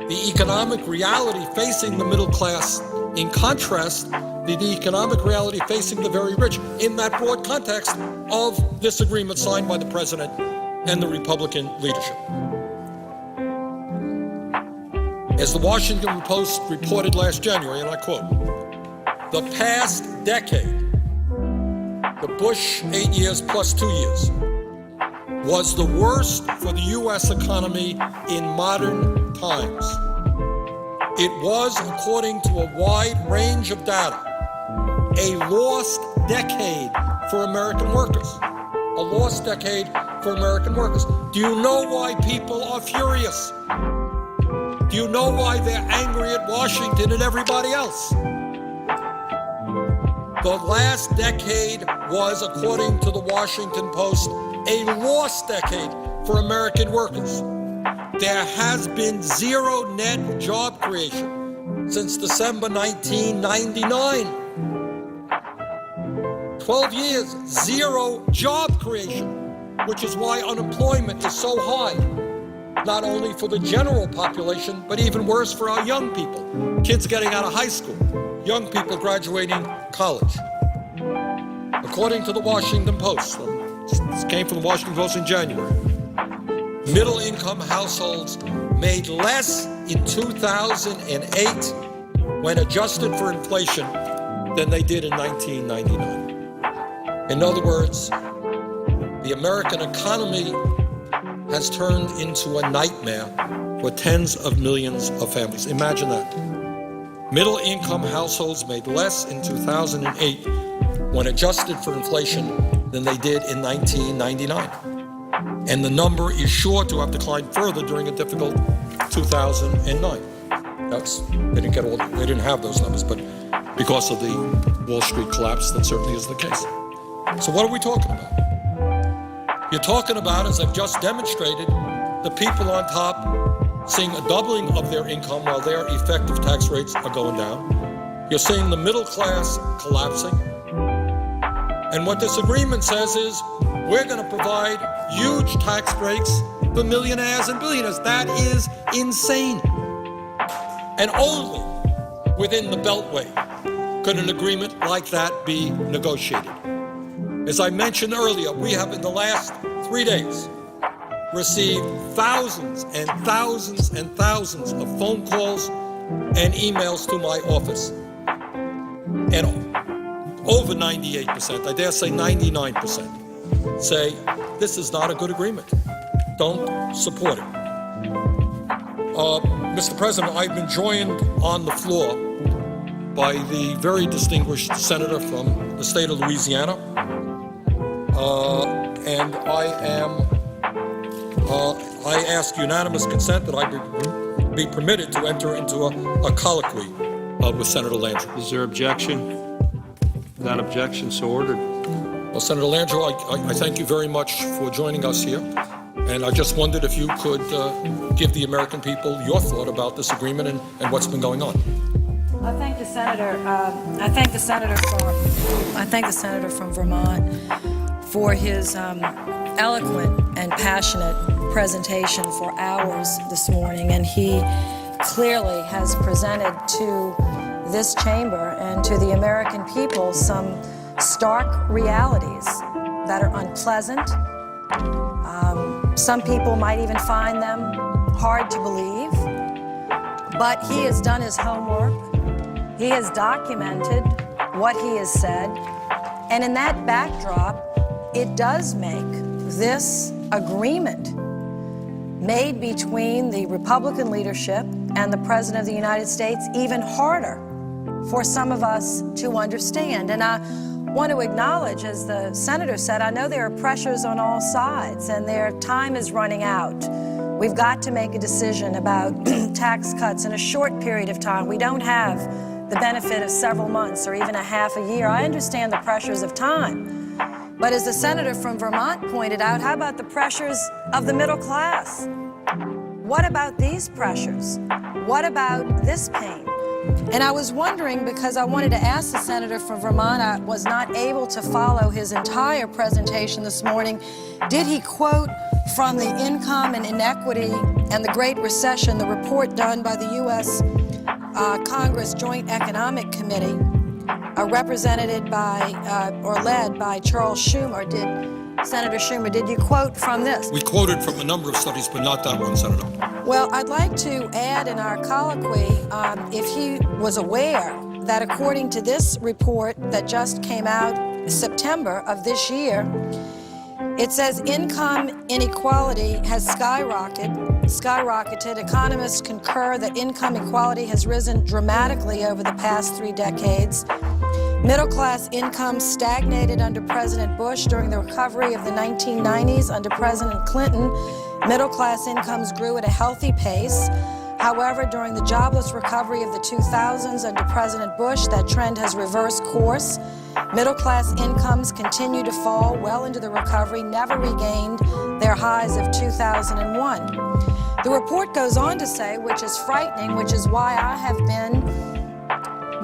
the economic reality facing the middle class in contrast the economic reality facing the very rich in that broad context of this agreement signed by the president and the Republican leadership. As the Washington Post reported last January, and I quote, the past decade, the Bush 8 years plus 2 years, was the worst for the U.S. economy in modern times. It was, according to a wide range of data, a lost decade for American workers. A lost decade for American workers. Do you know why people are furious? Do you know why they're angry at Washington and everybody else? The last decade was, according to the Washington Post, a lost decade for American workers. There has been zero net job creation since December 1999. 12 years, zero job creation, which is why unemployment is so high, not only for the general population, but even worse for our young people, kids getting out of high school, young people graduating college. According to the Washington Post, from This came from the Washington Post in January. Middle-income households made less in 2008 when adjusted for inflation than they did in 1999. In other words, the American economy has turned into a nightmare for tens of millions of families. Imagine that. Middle-income households made less in 2008 when adjusted for inflation than they did in 1999. And the number is sure to have declined further during a difficult 2009. They didn't have those numbers, but because of the Wall Street collapse, that certainly is the case. So what are we talking about? You're talking about, as I've just demonstrated, the people on top seeing a doubling of their income while their effective tax rates are going down. You're seeing the middle class collapsing. And what this agreement says is, we're going to provide huge tax breaks for millionaires and billionaires. That is insane. And only within the Beltway could an agreement like that be negotiated. As I mentioned earlier, we have in the last 3 days received thousands and thousands and thousands of phone calls and emails to my office. And over 98%, I dare say 99%, say this is not a good agreement. Don't support it. Mr. President, I've been joined on the floor by the very distinguished senator from the state of Louisiana, and I ask unanimous consent that I be permitted to enter into a colloquy with Senator Landrieu. Is there objection? Without objection, so ordered. Well, Senator Landrieu, I thank you very much for joining us here. And I just wondered if you could give the American people your thought about this agreement and what's been going on. I thank the senator. I thank the senator from Vermont for his eloquent and passionate presentation for hours this morning, and he clearly has presented to this chamber and to the American people some stark realities that are unpleasant. Some people might even find them hard to believe, but he has done his homework. He has documented what he has said, and in that backdrop, it does make this agreement made between the Republican leadership and the President of the United States even harder for some of us to understand. And I want to acknowledge, as the senator said, I know there are pressures on all sides and their time is running out. We've got to make a decision about tax cuts in a short period of time. We don't have the benefit of several months or even a half a year. I understand the pressures of time. But as the senator from Vermont pointed out, how about the pressures of the middle class? What about these pressures? What about this pain? And I was wondering, because I wanted to ask the senator from Vermont, I was not able to follow his entire presentation this morning. Did he quote from the Income and Inequity and the Great Recession, the report done by the U.S. Congress Joint Economic Committee, represented by, or led by Charles Schumer? Senator Schumer, did you quote from this? We quoted from a number of studies, but not that one, Senator. Well, I'd like to add in our colloquy, if he was aware that according to this report that just came out September of this year, it says income inequality has skyrocketed. Economists concur that income equality has risen dramatically over the past 3 decades. Middle-class income stagnated under President Bush. During the recovery of the 1990s under President Clinton, middle-class incomes grew at a healthy pace. However, during the jobless recovery of the 2000s under President Bush, that trend has reversed course. Middle-class incomes continue to fall well into the recovery, never regained their highs of 2001. The report goes on to say, which is frightening, which is why I have been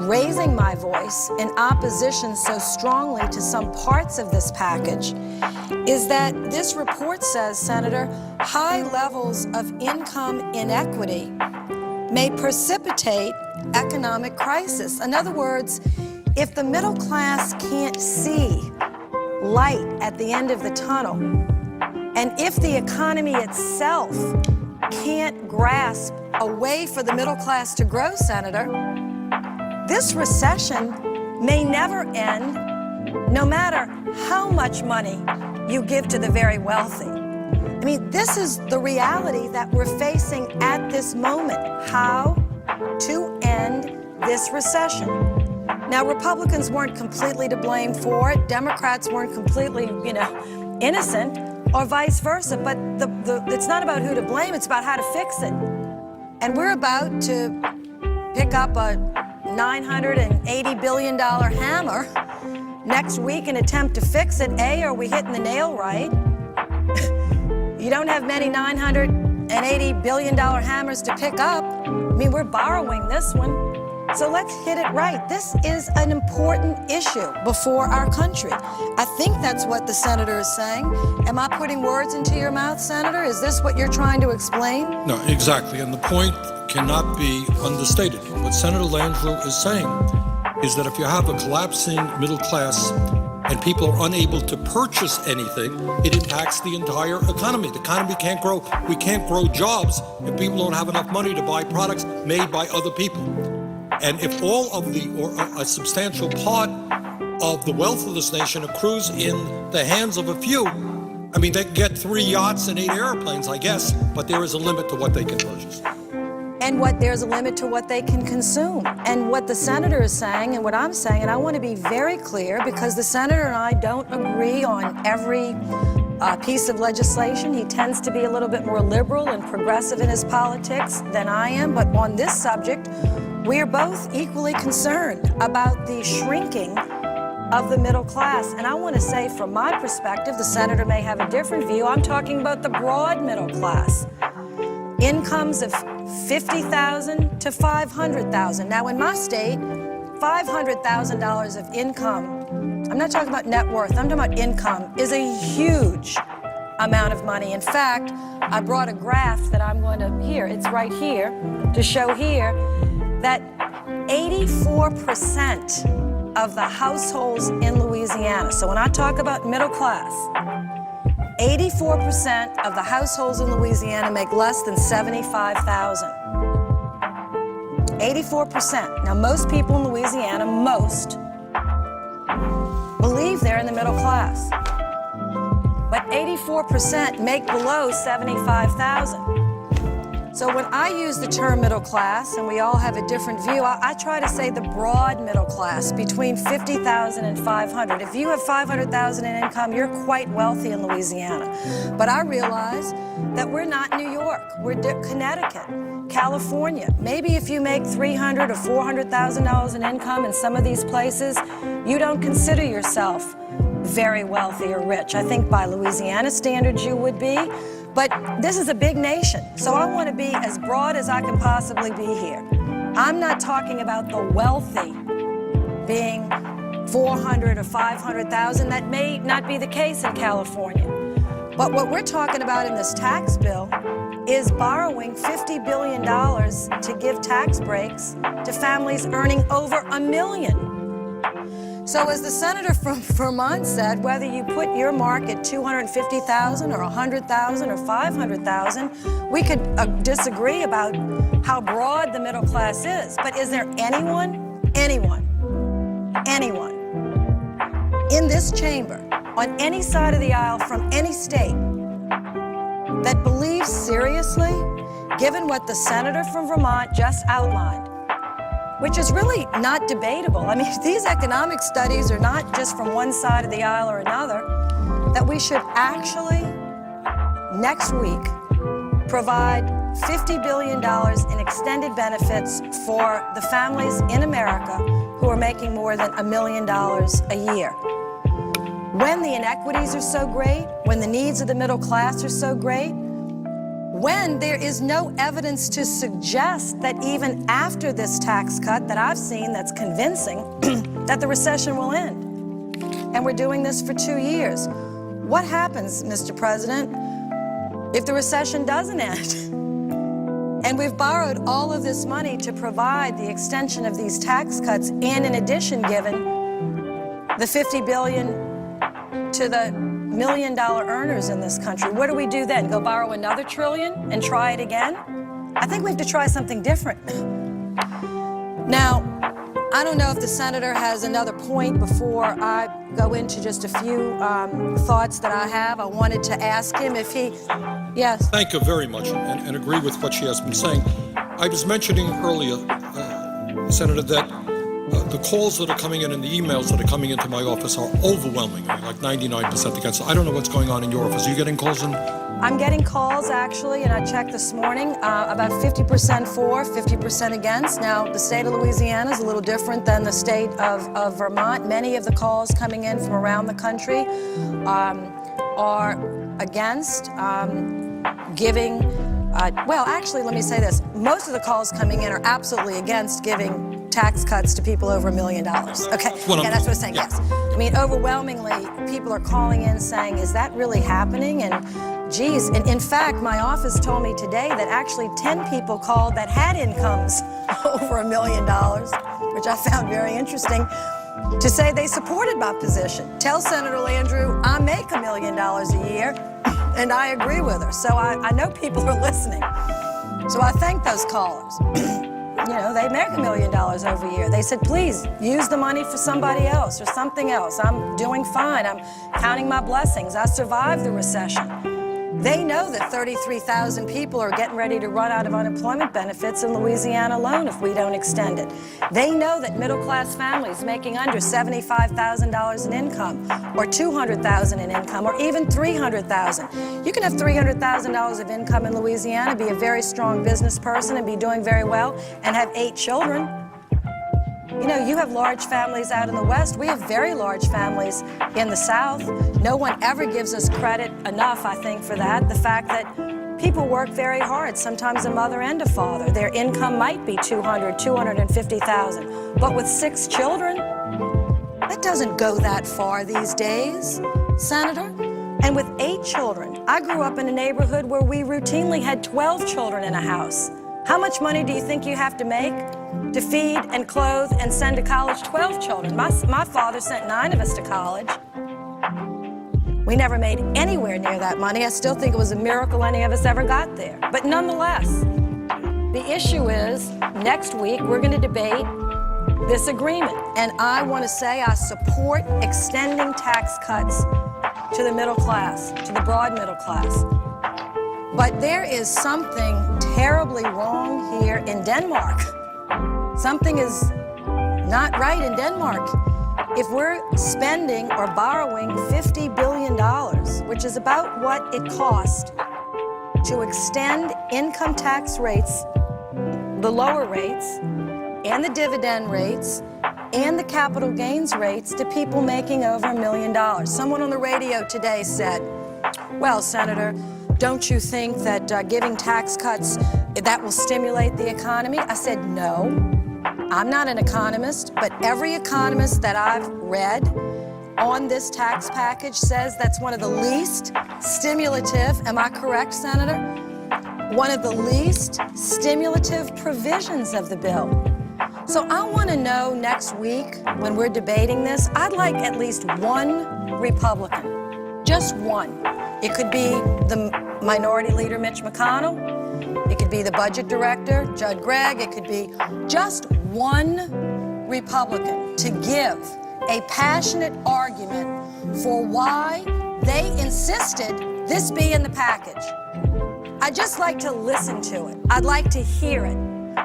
raising my voice in opposition so strongly to some parts of this package, is that this report says, Senator, high levels of income inequity may precipitate economic crisis. In other words, if the middle class can't see light at the end of the tunnel. And if the economy itself can't grasp a way for the middle class to grow, Senator, this recession may never end, no matter how much money you give to the very wealthy. I mean, this is the reality that we're facing at this moment, how to end this recession. Now, Republicans weren't completely to blame for it. Democrats weren't completely, innocent, or vice versa. But it's not about who to blame, it's about how to fix it. And we're about to pick up a $980 billion hammer next week and attempt to fix it. A, are we hitting the nail right? You don't have many $980 billion hammers to pick up. I mean, we're borrowing this one. So let's hit it right. This is an important issue before our country. I think that's what the senator is saying. Am I putting words into your mouth, Senator? Is this what you're trying to explain? No, exactly. And the point cannot be understated. What Senator Landrieu is saying is that if you have a collapsing middle class and people are unable to purchase anything, it impacts the entire economy. The economy can't grow. We can't grow jobs if people don't have enough money to buy products made by other people. And if all of or a substantial part of the wealth of this nation accrues in the hands of a few, I mean, they can get 3 yachts and 8 airplanes, I guess, but there is a limit to what they can purchase. And there's a limit to what they can consume. And what the senator is saying and what I'm saying, and I want to be very clear because the senator and I don't agree on every piece of legislation. He tends to be a little bit more liberal and progressive in his politics than I am. But on this subject, we are both equally concerned about the shrinking of the middle class. And I want to say, from my perspective, the senator may have a different view. I'm talking about the broad middle class. Incomes of $50,000 to $500,000. Now, in my state, $500,000 of income, I'm not talking about net worth, I'm talking about income, is a huge amount of money. In fact, I brought a graph that I'm going to, it's right here, to show here that 84% of the households in Louisiana, so when I talk about middle class, 84% of the households in Louisiana make less than $75,000. 84%. Now, most people in Louisiana, believe they're in the middle class. But 84% make below $75,000. So when I use the term middle class, and we all have a different view, I try to say the broad middle class, between $50,000 and $500,000. If you have $500,000 in income, you're quite wealthy in Louisiana. But I realize that we're not New York. We're Connecticut, California. Maybe if you make $300,000 or $400,000 in income in some of these places, you don't consider yourself very wealthy or rich. I think by Louisiana standards you would be. But this is a big nation, so I want to be as broad as I can possibly be here. I'm not talking about the wealthy being $400,000 or $500,000. That may not be the case in California. But what we're talking about in this tax bill is borrowing $50 billion to give tax breaks to families earning over $1 million. So as the senator from Vermont said, whether you put your mark at $250,000 or $100,000 or $500,000, we could disagree about how broad the middle class is. But is there anyone in this chamber, on any side of the aisle, from any state, that believes seriously, given what the senator from Vermont just outlined, which is really not debatable. I mean, these economic studies are not just from one side of the aisle or another, that we should actually, next week, provide $50 billion in extended benefits for the families in America who are making more than $1 million a year. When the inequities are so great, when the needs of the middle class are so great, when there is no evidence to suggest that even after this tax cut that I've seen that's convincing, that the recession will end. And we're doing this for 2 years. What happens, Mr. President, if the recession doesn't end? And we've borrowed all of this money to provide the extension of these tax cuts, and in addition given the $50 billion to the million-dollar earners in this country. What do we do then? Go borrow another $1 trillion and try it again? I think we have to try something different. Now, I don't know if the senator has another point before I go into just a few thoughts that I have. I wanted to ask him if he, yes. Thank you very much, and agree with what she has been saying. I was mentioning earlier, Senator, that the calls that are coming in and the emails that are coming into my office are overwhelming, like 99% against. I don't know what's going on in your office. Are you getting calls in? I'm getting calls, actually, and I checked this morning, about 50% for, 50% against. Now, the state of Louisiana is a little different than the state of Vermont. Many of the calls coming in from around the country are against giving, well, actually, let me say this. Most of the calls coming in are absolutely against giving tax cuts to people over $1 million. Okay, yeah, that's what I'm saying, yes. I mean, overwhelmingly, people are calling in saying, is that really happening? And geez, and in fact, my office told me today that actually 10 people called that had incomes over $1 million, which I found very interesting, to say they supported my position. Tell Senator Landrieu I make $1 million a year, and I agree with her. So I know people are listening. So I thank those callers. You know, they make $1 million over a year. They said, please, use the money for somebody else or something else. I'm doing fine. I'm counting my blessings. I survived the recession. They know that 33,000 people are getting ready to run out of unemployment benefits in Louisiana alone if we don't extend it. They know that middle-class families making under $75,000 in income or $200,000 in income or even $300,000. You can have $300,000 of income in Louisiana, be a very strong business person and be doing very well and have 8 children. You know, you have large families out in the West. We have very large families in the South. No one ever gives us credit enough, I think, for that. The fact that people work very hard, sometimes a mother and a father. Their income might be $200,000, $250,000. But with 6 children, that doesn't go that far these days, Senator. And with 8 children, I grew up in a neighborhood where we routinely had 12 children in a house. How much money do you think you have to make to feed and clothe and send to college 12 children? My father sent 9 of us to college. We never made anywhere near that money. I still think it was a miracle any of us ever got there. But nonetheless, the issue is next week we're going to debate this agreement. And I want to say I support extending tax cuts to the middle class, to the broad middle class. But there is something terribly wrong here in Denmark. Something is not right in Denmark. If we're spending or borrowing $50 billion, which is about what it cost to extend income tax rates, the lower rates, and the dividend rates, and the capital gains rates to people making over $1 million. Someone on the radio today said, well, Senator, don't you think that giving tax cuts, that will stimulate the economy? I said, no. I'm not an economist, but every economist that I've read on this tax package says that's one of the least stimulative, am I correct, Senator? One of the least stimulative provisions of the bill. So I want to know next week when we're debating this, I'd like at least one Republican, just one. It could be the Minority Leader Mitch McConnell. It could be the Budget Director, Judd Gregg. It could be just one Republican to give a passionate argument for why they insisted this be in the package. I'd just like to listen to it. I'd like to hear it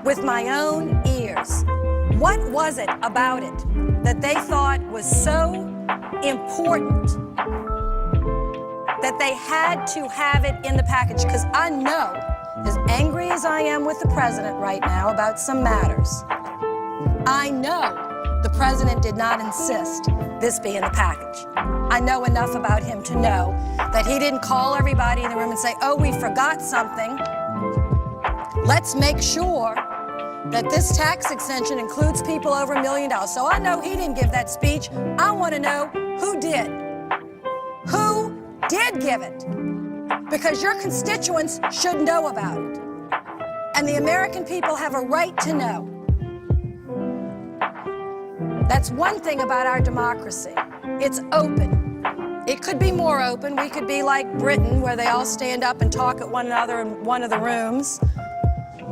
with my own ears. What was it about it that they thought was so important that they had to have it in the package? Because I know, as angry as I am with the president right now about some matters, I know the president did not insist this be in the package. I know enough about him to know that he didn't call everybody in the room and say, oh, we forgot something. Let's make sure that this tax extension includes people over $1 million. So I know he didn't give that speech. I want to know who did. Who did give it? Because your constituents should know about it. And the American people have a right to know. That's one thing about our democracy. It's open. It could be more open. We could be like Britain, where they all stand up and talk at one another in one of the rooms.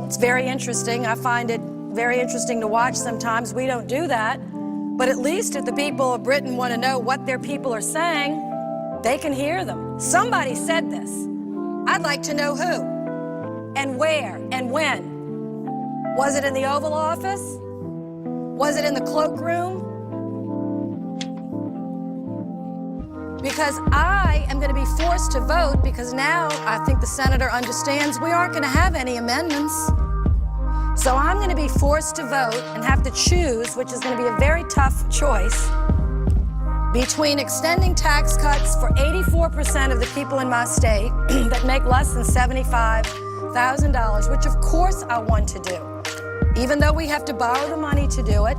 It's very interesting. I find it very interesting to watch sometimes. We don't do that. But at least if the people of Britain want to know what their people are saying, they can hear them. Somebody said this. I'd like to know who and where and when. Was it in the Oval Office? Was it in the cloakroom? Because I am going to be forced to vote, because now I think the senator understands we aren't going to have any amendments. So I'm going to be forced to vote and have to choose, which is going to be a very tough choice, between extending tax cuts for 84% of the people in my state that make less than $75,000, which of course I want to do. Even though we have to borrow the money to do it,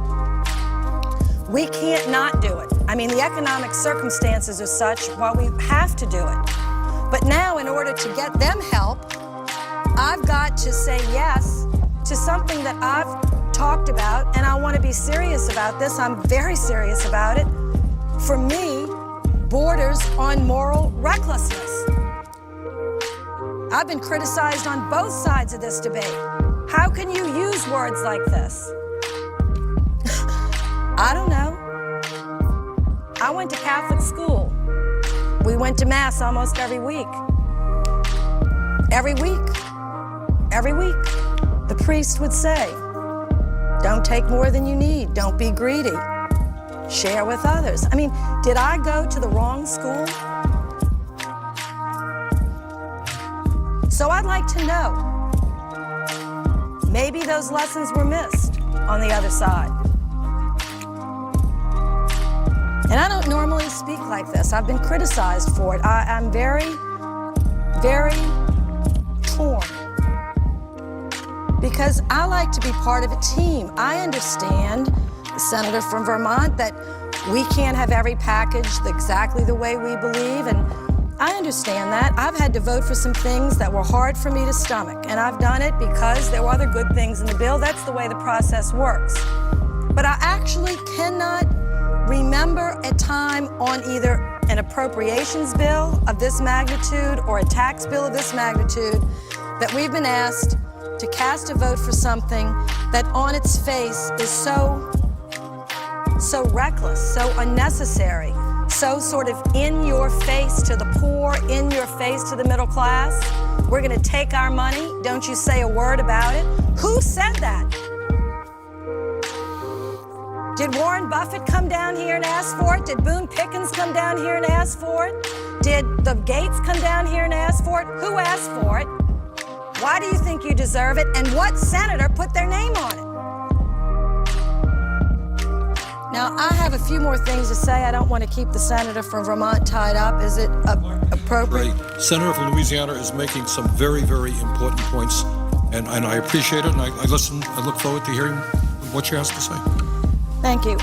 we can't not do it. I mean, the economic circumstances are such, while we have to do it. But now, in order to get them help, I've got to say yes to something that I've talked about, and I want to be serious about this. I'm very serious about it. For me, borders on moral recklessness. I've been criticized on both sides of this debate. How can you use words like this? I don't know. I went to Catholic school. We went to Mass almost every week. Every week. Every week. The priest would say, don't take more than you need. Don't be greedy. Share with others. I mean, did I go to the wrong school? So I'd like to know. Maybe those lessons were missed on the other side. And I don't normally speak like this. I've been criticized for it. I'm very, very torn. Because I like to be part of a team. I understand, the senator from Vermont, that we can't have every package exactly the way we believe, and I understand that. I've had to vote for some things that were hard for me to stomach, and I've done it because there were other good things in the bill. That's the way the process works. But I actually cannot remember a time on either an appropriations bill of this magnitude or a tax bill of this magnitude that we've been asked to cast a vote for something that on its face is so reckless, so unnecessary, so sort of in your face to the poor, in your face to the middle class. We're going to take our money. Don't you say a word about it. Who said that? Did Warren Buffett come down here and ask for it? Did Boone Pickens come down here and ask for it? Did the Gates come down here and ask for it? Who asked for it? Why do you think you deserve it? And what senator put their name on it? Now, I have a few more things to say. I don't want to keep the senator from Vermont tied up. Is it appropriate? Right. Senator from Louisiana is making some very, very important points, and I appreciate it, and I listen. I look forward to hearing what she has to say. Thank you.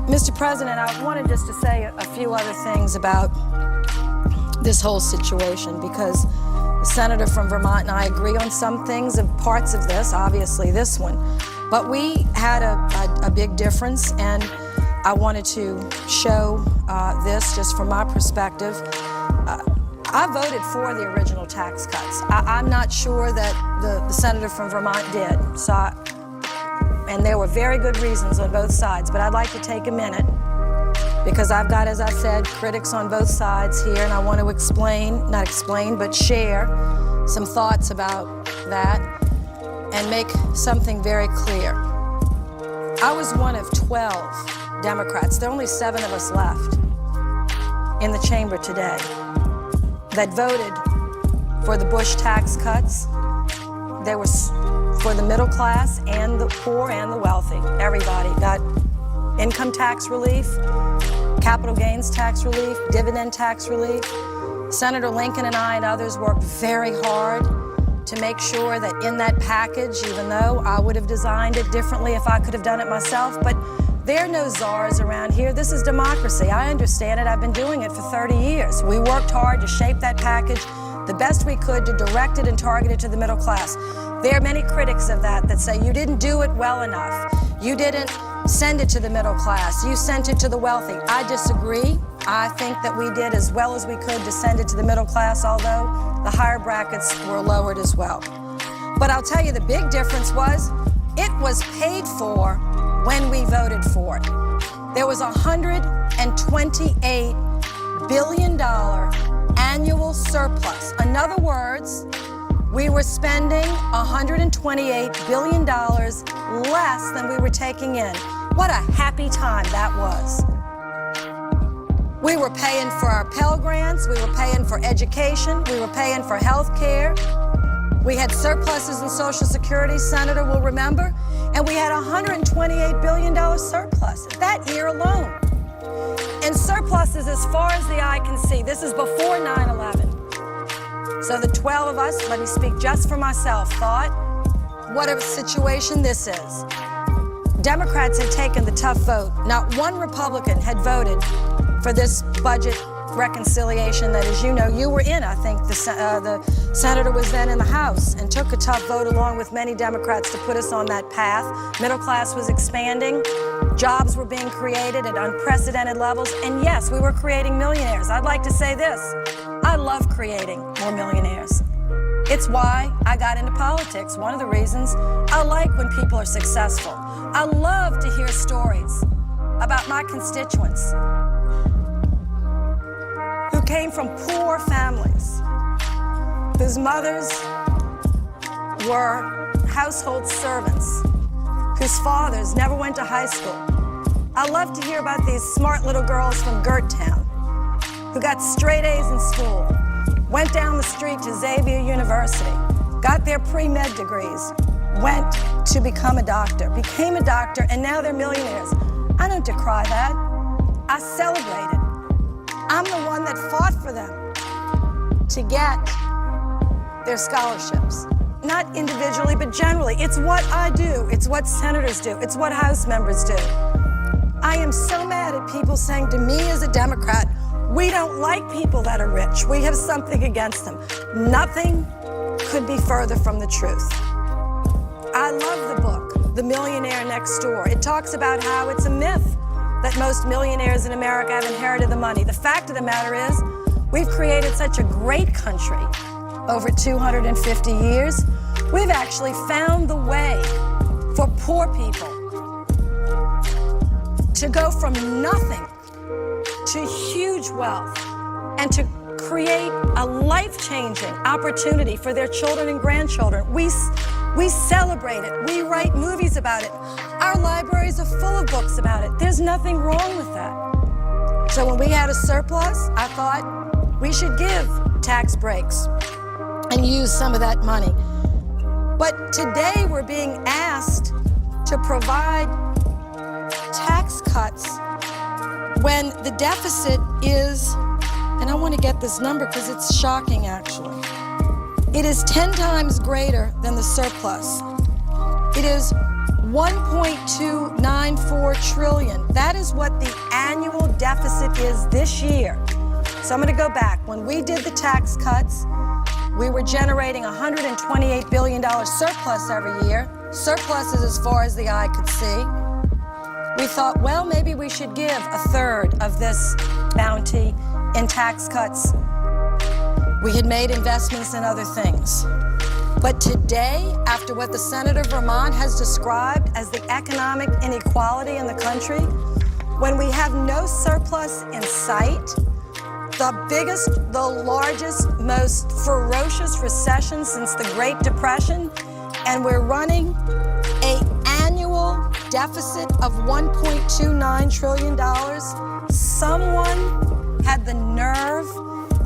Mr. President, I wanted just to say a few other things about this whole situation, because the senator from Vermont and I agree on some things and parts of this, obviously this one. But we had a big difference, and I wanted to show this just from my perspective. I voted for the original tax cuts. I'm not sure that the senator from Vermont did. And there were very good reasons on both sides, but I'd like to take a minute, because I've got, as I said, critics on both sides here, and I want to share some thoughts about that and make something very clear. I was one of 12 Democrats. There are only 7 of us left in the chamber today that voted for the Bush tax cuts. There was for the middle class and the poor and the wealthy. Everybody got income tax relief, capital gains tax relief, dividend tax relief. Senator Lincoln and I and others worked very hard to make sure that in that package, even though I would have designed it differently if I could have done it myself, but there are no czars around here. This is democracy. I understand it. I've been doing it for 30 years. We worked hard to shape that package the best we could, to direct it and target it to the middle class. There are many critics of that say you didn't do it well enough. You didn't send it to the middle class. You sent it to the wealthy. I disagree. I think that we did as well as we could to send it to the middle class, although the higher brackets were lowered as well. But I'll tell you, the big difference was it was paid for when we voted for it. There was a $128 billion annual surplus. In other words, we were spending $128 billion less than we were taking in. What a happy time that was. We were paying for our Pell Grants, we were paying for education, we were paying for health care. We had surpluses in Social Security, Senator will remember, and we had a $128 billion surplus that year alone. And surpluses as far as the eye can see. This is before 9/11. So the 12 of us, let me speak just for myself, thought, what a situation this is. Democrats had taken the tough vote. Not one Republican had voted for this budget reconciliation that, as you know, you were in. I think the senator was then in the House and took a tough vote along with many Democrats to put us on that path. Middle class was expanding. Jobs were being created at unprecedented levels. And yes, we were creating millionaires. I'd like to say this. I love creating more millionaires. It's why I got into politics. One of the reasons I like when people are successful. I love to hear stories about my constituents who came from poor families, whose mothers were household servants, whose fathers never went to high school. I love to hear about these smart little girls from Gerttown who got straight A's in school, went down the street to Xavier University, got their pre-med degrees, went to become a doctor, became a doctor, and now they're millionaires. I don't decry that. I celebrate it. I'm the one that fought for them to get their scholarships. Not individually, but generally. It's what I do. It's what senators do. It's what House members do. I am so mad at people saying to me as a Democrat, we don't like people that are rich. We have something against them. Nothing could be further from the truth. I love the book, The Millionaire Next Door. It talks about how it's a myth that most millionaires in America have inherited the money. The fact of the matter is, we've created such a great country over 250 years. We've actually found the way for poor people to go from nothing to huge wealth and to create a life-changing opportunity for their children and grandchildren. We celebrate it. We write movies about it. Our libraries are full of books about it. There's nothing wrong with that. So when we had a surplus, I thought we should give tax breaks and use some of that money. But today we're being asked to provide tax cuts when the deficit is, and I want to get this number because it's shocking actually, it is 10 times greater than the surplus. It is 1.294 trillion. That is what the annual deficit is this year. So I'm going to go back. When we did the tax cuts, we were generating $128 billion surplus every year. Surpluses as far as the eye could see. We thought, well, maybe we should give a third of this bounty in tax cuts. We had made investments in other things. But today, after what the Senator of Vermont has described as the economic inequality in the country, when we have no surplus in sight, the biggest, the largest, most ferocious recession since the Great Depression, and we're running an annual deficit of $1.29 trillion, someone had the nerve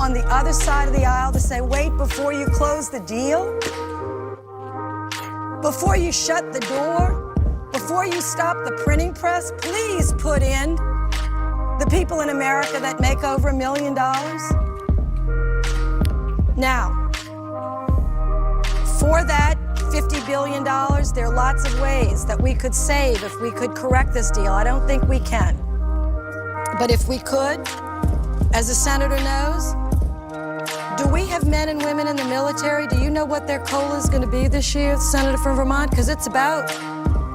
on the other side of the aisle to say, wait, before you close the deal, before you shut the door, before you stop the printing press, please put in the people in America that make over $1 million. Now, for that $50 billion, there are lots of ways that we could save if we could correct this deal. I don't think we can. But if we could, as the senator knows, do we have men and women in the military? Do you know what their COLA is going to be this year, the senator from Vermont? Because it's about,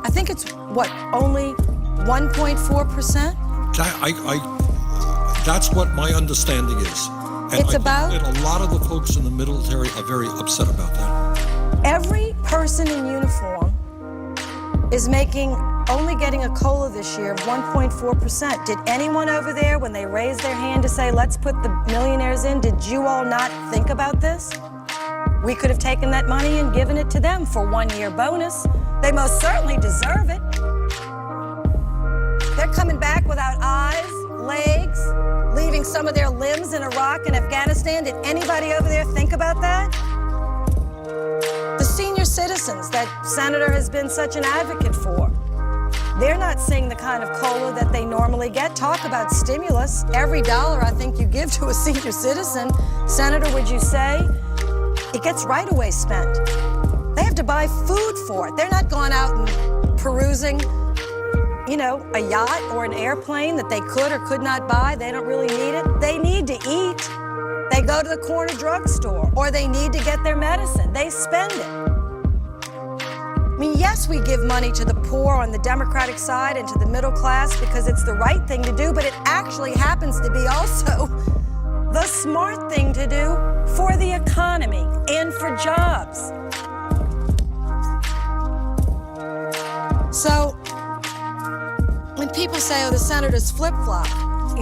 I think it's, what, only 1.4%? That's what my understanding is. And It's I about- think that a lot of the folks in the military are very upset about that. Every person in uniform is only getting a COLA this year of 1.4%. Did anyone over there, when they raised their hand to say, let's put the millionaires in, did you all not think about this? We could have taken that money and given it to them for 1 year bonus. They most certainly deserve it. They're coming back without eyes, legs, leaving some of their limbs in Iraq and Afghanistan. Did anybody over there think about that? The senior citizens that Senator has been such an advocate for, they're not seeing the kind of COLA that they normally get. Talk about stimulus. Every dollar I think you give to a senior citizen, Senator, would you say, it gets right away spent. They have to buy food for it. They're not going out and perusing, a yacht or an airplane that they could or could not buy. They don't really need it. They need to eat. They go to the corner drugstore, or they need to get their medicine. They spend it. I mean, yes, we give money to the poor on the Democratic side and to the middle class because it's the right thing to do, but it actually happens to be also the smart thing to do for the economy and for jobs. So when people say, the senators flip-flop,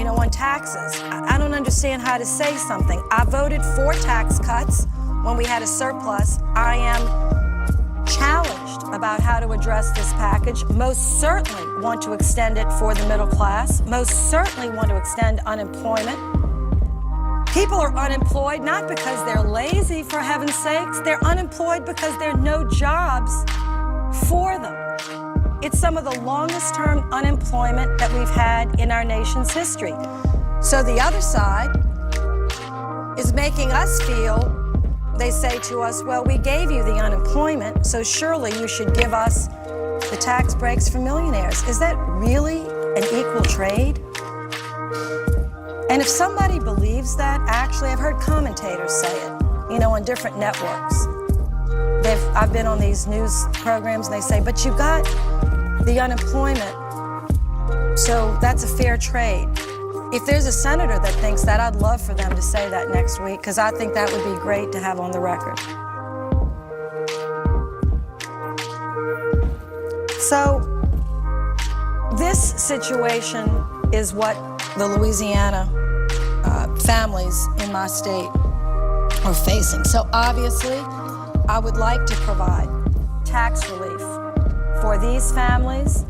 on taxes, I don't understand how to say something. I voted for tax cuts when we had a surplus. I am challenged about how to address this package. Most certainly want to extend it for the middle class. Most certainly want to extend unemployment. People are unemployed not because they're lazy, for heaven's sakes. They're unemployed because there are no jobs for them. It's some of the longest term unemployment that we've had in our nation's history. So the other side is making us feel, they say to us, well, we gave you the unemployment, so surely you should give us the tax breaks for millionaires. Is that really an equal trade? And if somebody believes that, actually, I've heard commentators say it, on different networks. I've been on these news programs and they say, but you got the unemployment, so that's a fair trade. If there's a senator that thinks that, I'd love for them to say that next week, because I think that would be great to have on the record. So this situation is what the Louisiana families in my state are facing. So obviously, I would like to provide tax relief for these families.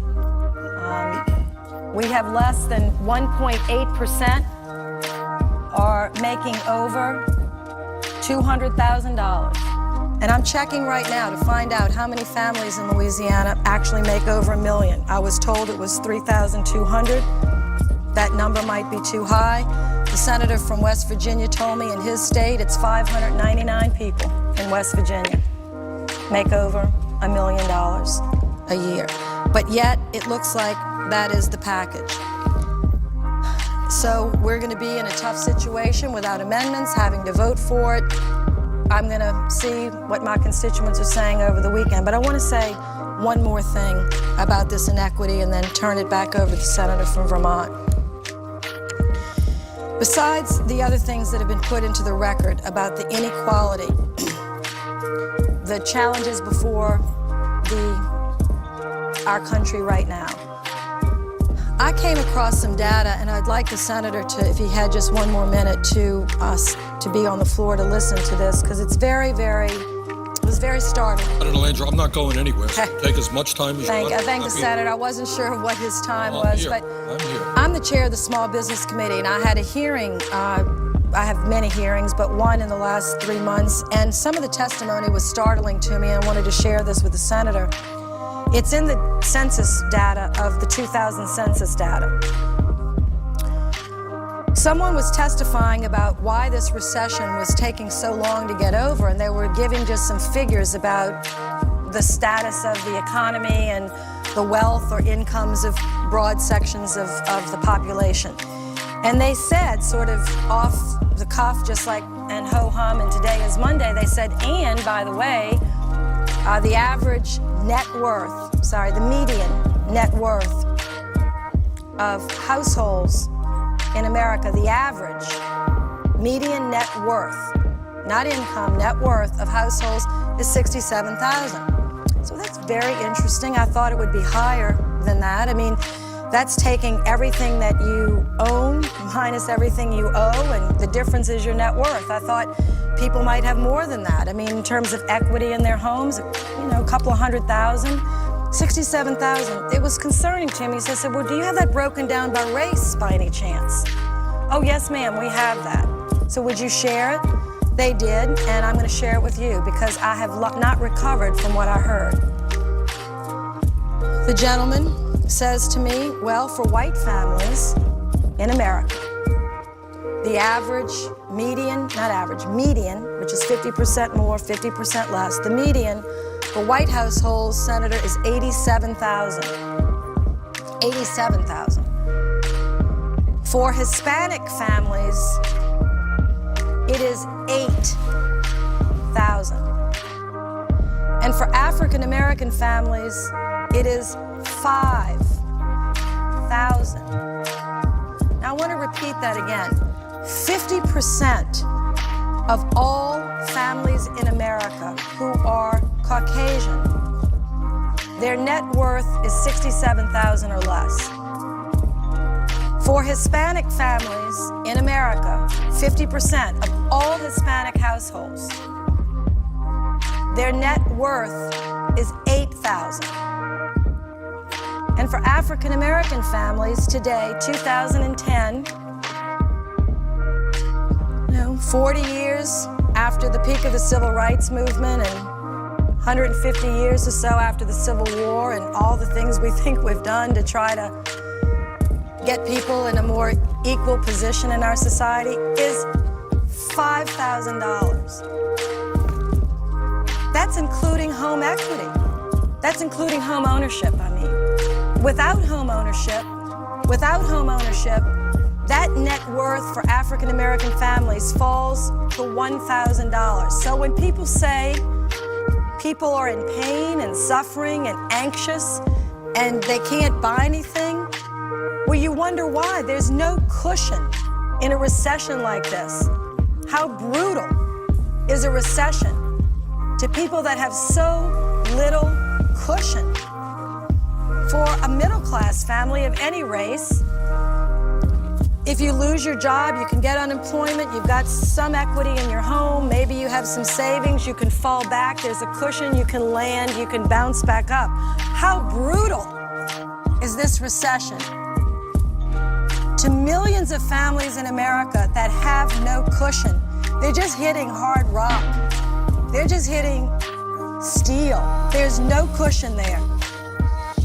We have less than 1.8% are making over $200,000. And I'm checking right now to find out how many families in Louisiana actually make over $1 million. I was told it was 3,200. That number might be too high. The senator from West Virginia told me in his state it's 599 people in West Virginia make over $1 million a year. But yet, it looks like that is the package. So we're going to be in a tough situation without amendments, having to vote for it. I'm going to see what my constituents are saying over the weekend. But I want to say one more thing about this inequity and then turn it back over to the senator from Vermont. Besides the other things that have been put into the record about the inequality, the challenges before our country right now. I came across some data, and I'd like the senator to, if he had just one more minute, to be on the floor to listen to this, because it's it was very startling. Senator Landrieu, I'm not going anywhere, so take as much time as you want. I thank the senator. I wasn't sure what his time was, but I'm here. I'm the chair of the Small Business Committee, and I had a hearing. I have many hearings, but one in the last 3 months, and some of the testimony was startling to me, and I wanted to share this with the senator. It's in the census data of the 2000 census data. Someone was testifying about why this recession was taking so long to get over, and they were giving just some figures about the status of the economy and the wealth or incomes of broad sections of the population. And they said, sort of off the cuff, just like, and ho-hum, and today is Monday, they said, and by the way, the average net worth, the median net worth of households in America, the average median net worth, not income, net worth of households is $67,000. So that's very interesting. I thought it would be higher than that. I mean, that's taking everything that you own minus everything you owe, and the difference is your net worth. I thought people might have more than that. I mean, in terms of equity in their homes, a couple of $100,000, $67,000. It was concerning to me. So I said, well, do you have that broken down by race by any chance? Oh, yes, ma'am, we have that. So would you share it? They did, and I'm going to share it with you because I have not recovered from what I heard. The gentleman says to me, well, for white families in America, the average median, median, which is 50% more, 50% less, the median for white households, Senator, is $87,000. $87,000. For Hispanic families, it is $8,000. And for African American families, it is $5,000. Now I want to repeat that again. 50% of all families in America who are Caucasian, their net worth is $67,000 or less. For Hispanic families in America, 50% of all Hispanic households, their net worth is $8,000. And for African American families today, 2010, 40 years after the peak of the Civil Rights Movement and 150 years or so after the Civil War and all the things we think we've done to try to get people in a more equal position in our society, is $5,000. That's including home equity. That's including home ownership, I mean. Without home ownership, that net worth for African American families falls to $1,000. So when people say people are in pain and suffering and anxious and they can't buy anything, well, you wonder why. There's no cushion in a recession like this. How brutal is a recession to people that have so little cushion? For a middle-class family of any race, if you lose your job, you can get unemployment, you've got some equity in your home, maybe you have some savings, you can fall back, there's a cushion, you can land, you can bounce back up. How brutal is this recession to millions of families in America that have no cushion? They're just hitting hard rock. They're just hitting steel. There's no cushion there.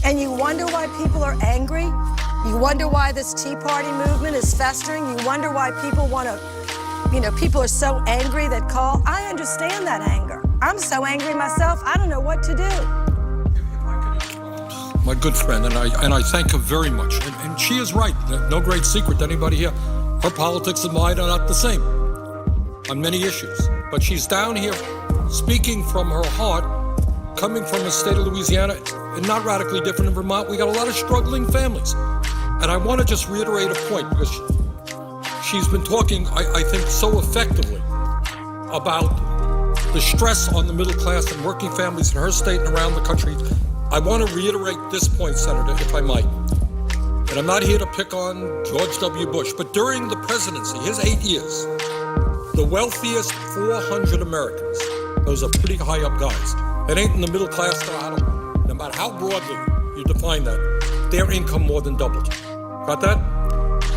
And you wonder why people are angry? You wonder why this Tea Party movement is festering? You wonder why people want to, people are so angry that call? I understand that anger. I'm so angry myself, I don't know what to do. My good friend, and I thank her very much. And she is right. No great secret to anybody here. Her politics and mine are not the same on many issues. But she's down here speaking from her heart, coming from the state of Louisiana, and not radically different in Vermont. We got a lot of struggling families. And I want to just reiterate a point, because she's been talking, I think, so effectively about the stress on the middle class and working families in her state and around the country. I want to reiterate this point, Senator, if I might. And I'm not here to pick on George W. Bush, but during the presidency, his 8 years, the wealthiest 400 Americans, those are pretty high up guys, it ain't in the middle class, no matter how broadly you define that, their income more than doubled. Got that?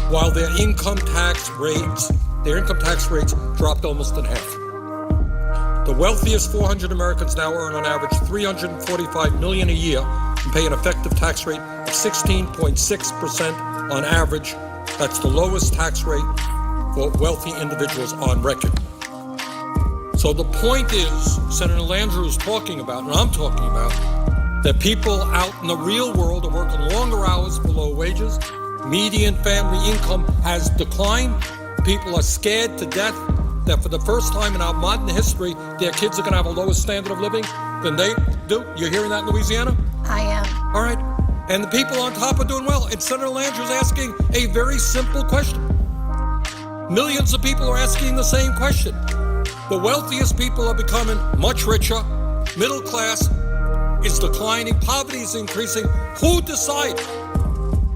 While their income tax rates dropped almost in half. The wealthiest 400 Americans now earn on average $345 million a year and pay an effective tax rate of 16.6% on average. That's the lowest tax rate for wealthy individuals on record. So the point is, Senator Landrieu is talking about, and I'm talking about, that people out in the real world are working longer hours for low wages. Median family income has declined. People are scared to death that for the first time in our modern history, their kids are going to have a lower standard of living than they do. You're hearing that in Louisiana? I am. All right. And the people on top are doing well. And Senator Landrieu is asking a very simple question. Millions of people are asking the same question. The wealthiest people are becoming much richer. Middle class is declining. Poverty is increasing. Who decided?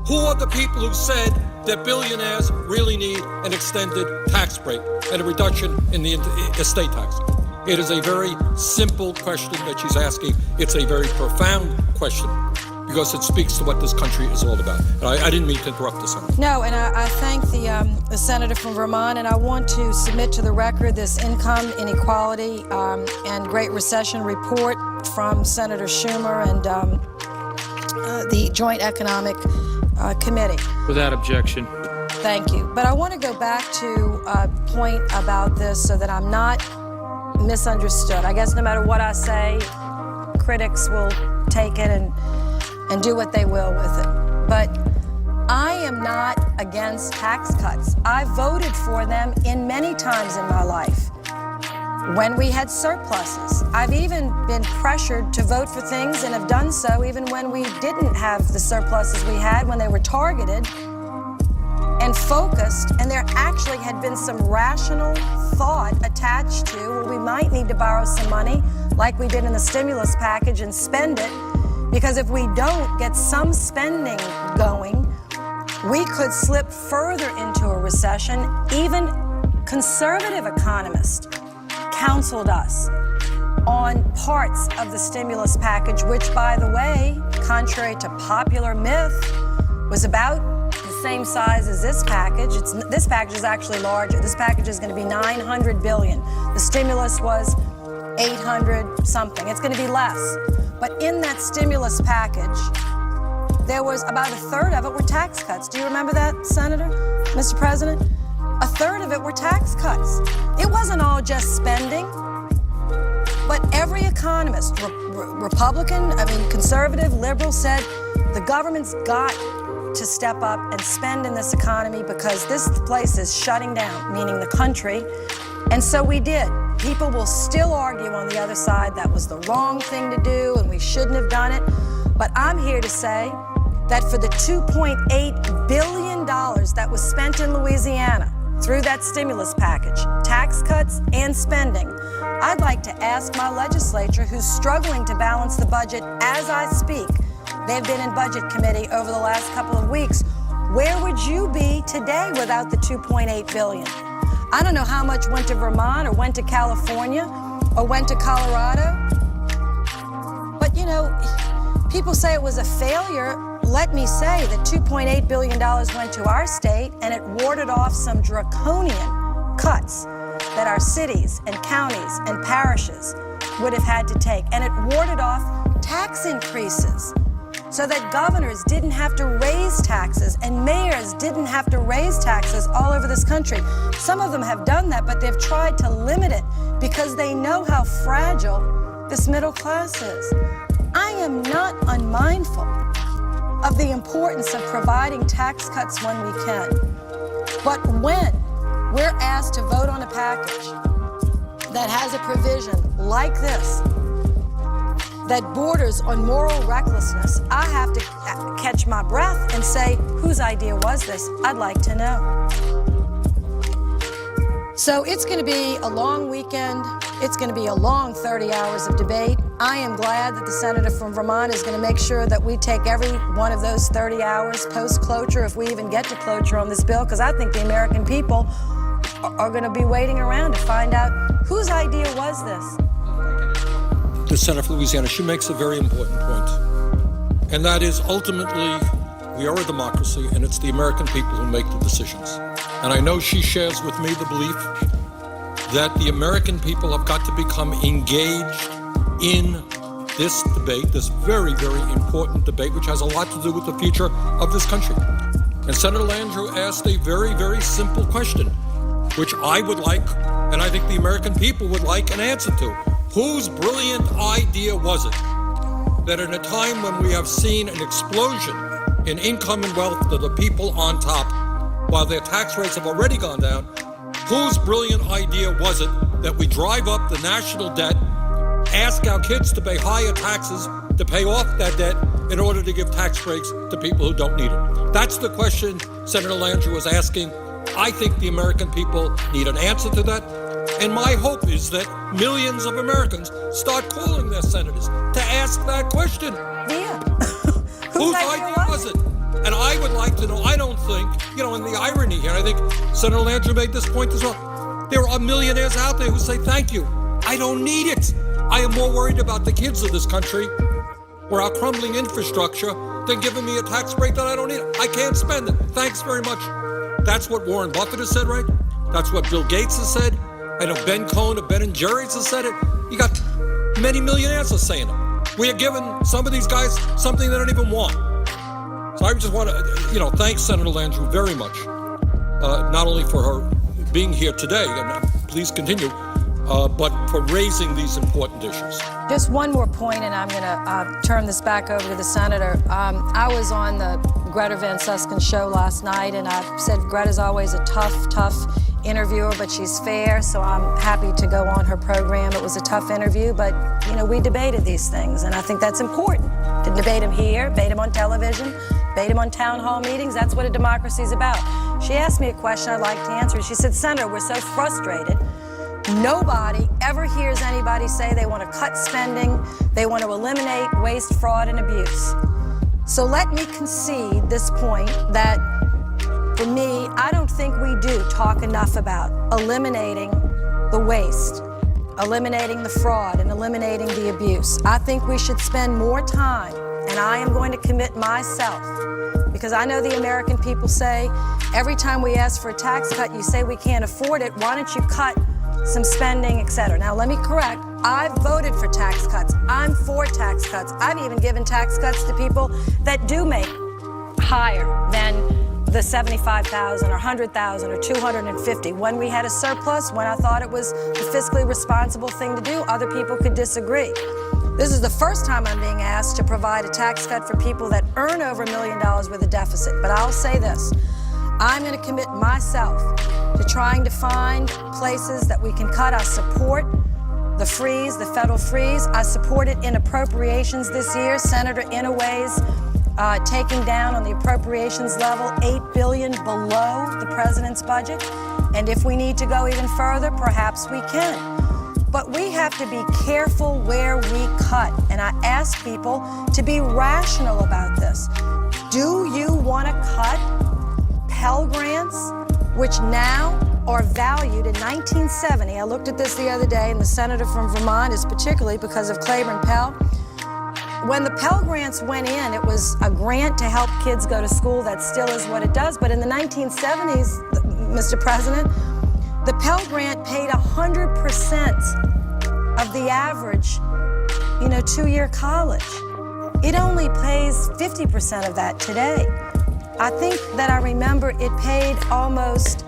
Who are the people who said that billionaires really need an extended tax break and a reduction in the estate tax? It is a very simple question that she's asking. It's a very profound question because it speaks to what this country is all about. And I didn't mean to interrupt the Senator. No, and I thank the senator from Vermont, and I want to submit to the record this income inequality and Great Recession report from Senator Schumer and the Joint Economic Committee. Without objection. Thank you. But I want to go back to a point about this so that I'm not misunderstood. I guess no matter what I say, critics will take it and do what they will with it. But I am not against tax cuts. I voted for them in many times in my life when we had surpluses. I've even been pressured to vote for things and have done so even when we didn't have the surpluses we had, when they were targeted and focused, and there actually had been some rational thought attached to, well, we might need to borrow some money like we did in the stimulus package and spend it, because if we don't get some spending going, we could slip further into a recession. Even conservative economists counseled us on parts of the stimulus package, which, by the way, contrary to popular myth, was about the same size as this package. This package is actually larger. This package is going to be $900 billion. The stimulus was 800 something. It's going to be less. But in that stimulus package, there was about a third of it were tax cuts. Do you remember that, Senator, Mr. President? A third of it were tax cuts. It wasn't all just spending, but every economist, Republican, conservative, liberal, said the government's got to step up and spend in this economy because this place is shutting down, meaning the country. And so we did. People will still argue on the other side that was the wrong thing to do and we shouldn't have done it. But I'm here to say that for the $2.8 billion that was spent in Louisiana through that stimulus package, tax cuts and spending, I'd like to ask my legislature, who's struggling to balance the budget as I speak, they've been in budget committee over the last couple of weeks, where would you be today without the $2.8 billion? I don't know how much went to Vermont or went to California or went to Colorado. But, people say it was a failure. Let me say that $2.8 billion went to our state, and it warded off some draconian cuts that our cities and counties and parishes would have had to take. And it warded off tax increases so that governors didn't have to raise taxes and mayors didn't have to raise taxes all over this country. Some of them have done that, but they've tried to limit it because they know how fragile this middle class is. I am not unmindful of the importance of providing tax cuts when we can. But when we're asked to vote on a package that has a provision like this, that borders on moral recklessness, I have to catch my breath and say, whose idea was this? I'd like to know. So it's going to be a long weekend. It's going to be a long 30 hours of debate. I am glad that the senator from Vermont is going to make sure that we take every one of those 30 hours post-closure, if we even get to closure on this bill, because I think the American people are going to be waiting around to find out whose idea was this. The senator from Louisiana, she makes a very important point. And that is, ultimately, we are a democracy, and it's the American people who make the decisions. And I know she shares with me the belief that the American people have got to become engaged in this debate, this very, very important debate, which has a lot to do with the future of this country. And Senator Landrieu asked a very, very simple question, which I would like, and I think the American people would like an answer to. Whose brilliant idea was it that in a time when we have seen an explosion in income and wealth to the people on top, while their tax rates have already gone down, whose brilliant idea was it that we drive up the national debt, ask our kids to pay higher taxes to pay off that debt in order to give tax breaks to people who don't need it? That's the question Senator Landrieu was asking. I think the American people need an answer to that. And my hope is that millions of Americans start calling their senators to ask that question. Yeah. Whose idea was it? And I would like to know, I don't think, and the irony here, I think Senator Landrieu made this point as well. There are millionaires out there who say, thank you. I don't need it. I am more worried about the kids of this country or our crumbling infrastructure than giving me a tax break that I don't need. I can't spend it. Thanks very much. That's what Warren Buffett has said, right? That's what Bill Gates has said. I know Ben Cohen of Ben & Jerry's has said it. You got many millionaires are saying it. We are giving some of these guys something they don't even want. So I just want to, thank Senator Landrieu very much, not only for her being here today, and please continue, but for raising these important issues. Just one more point, and I'm going to turn this back over to the senator. I was on the Greta Van Susken show last night, and I said Greta's always a tough interviewer, but she's fair, so I'm happy to go on her program. It was a tough interview, but, we debated these things, and I think that's important. To debate them here, debate them on television, debate them on town hall meetings. That's what a democracy is about. She asked me a question I'd like to answer. She said, Senator, we're so frustrated. Nobody ever hears anybody say they want to cut spending, they want to eliminate waste, fraud, and abuse. So let me concede this point that, for me, I don't think we do talk enough about eliminating the waste, eliminating the fraud, and eliminating the abuse. I think we should spend more time, and I am going to commit myself, because I know the American people say, every time we ask for a tax cut, you say we can't afford it. Why don't you cut some spending, et cetera? Now, let me correct. I've voted for tax cuts. I'm for tax cuts. I've even given tax cuts to people that do make higher than the $75,000 or $100,000 or $250,000. When we had a surplus, when I thought it was the fiscally responsible thing to do, other people could disagree. This is the first time I'm being asked to provide a tax cut for people that earn over $1 million with a deficit. But I'll say this. I'm going to commit myself to trying to find places that we can cut. I support the freeze, the federal freeze. I support it in appropriations this year. Senator Inouye's taking down on the appropriations level $8 billion below the president's budget. And if we need to go even further, perhaps we can. But we have to be careful where we cut. And I ask people to be rational about this. Do you want to cut Pell Grants, which now are valued in 1970? I looked at this the other day, and the senator from Vermont is particularly because of Claiborne Pell. When the Pell Grants went in, it was a grant to help kids go to school. That still is what it does. But in the 1970s, Mr. President, the Pell Grant paid 100% of the average, 2-year college. It only pays 50% of that today. I think that I remember it paid almost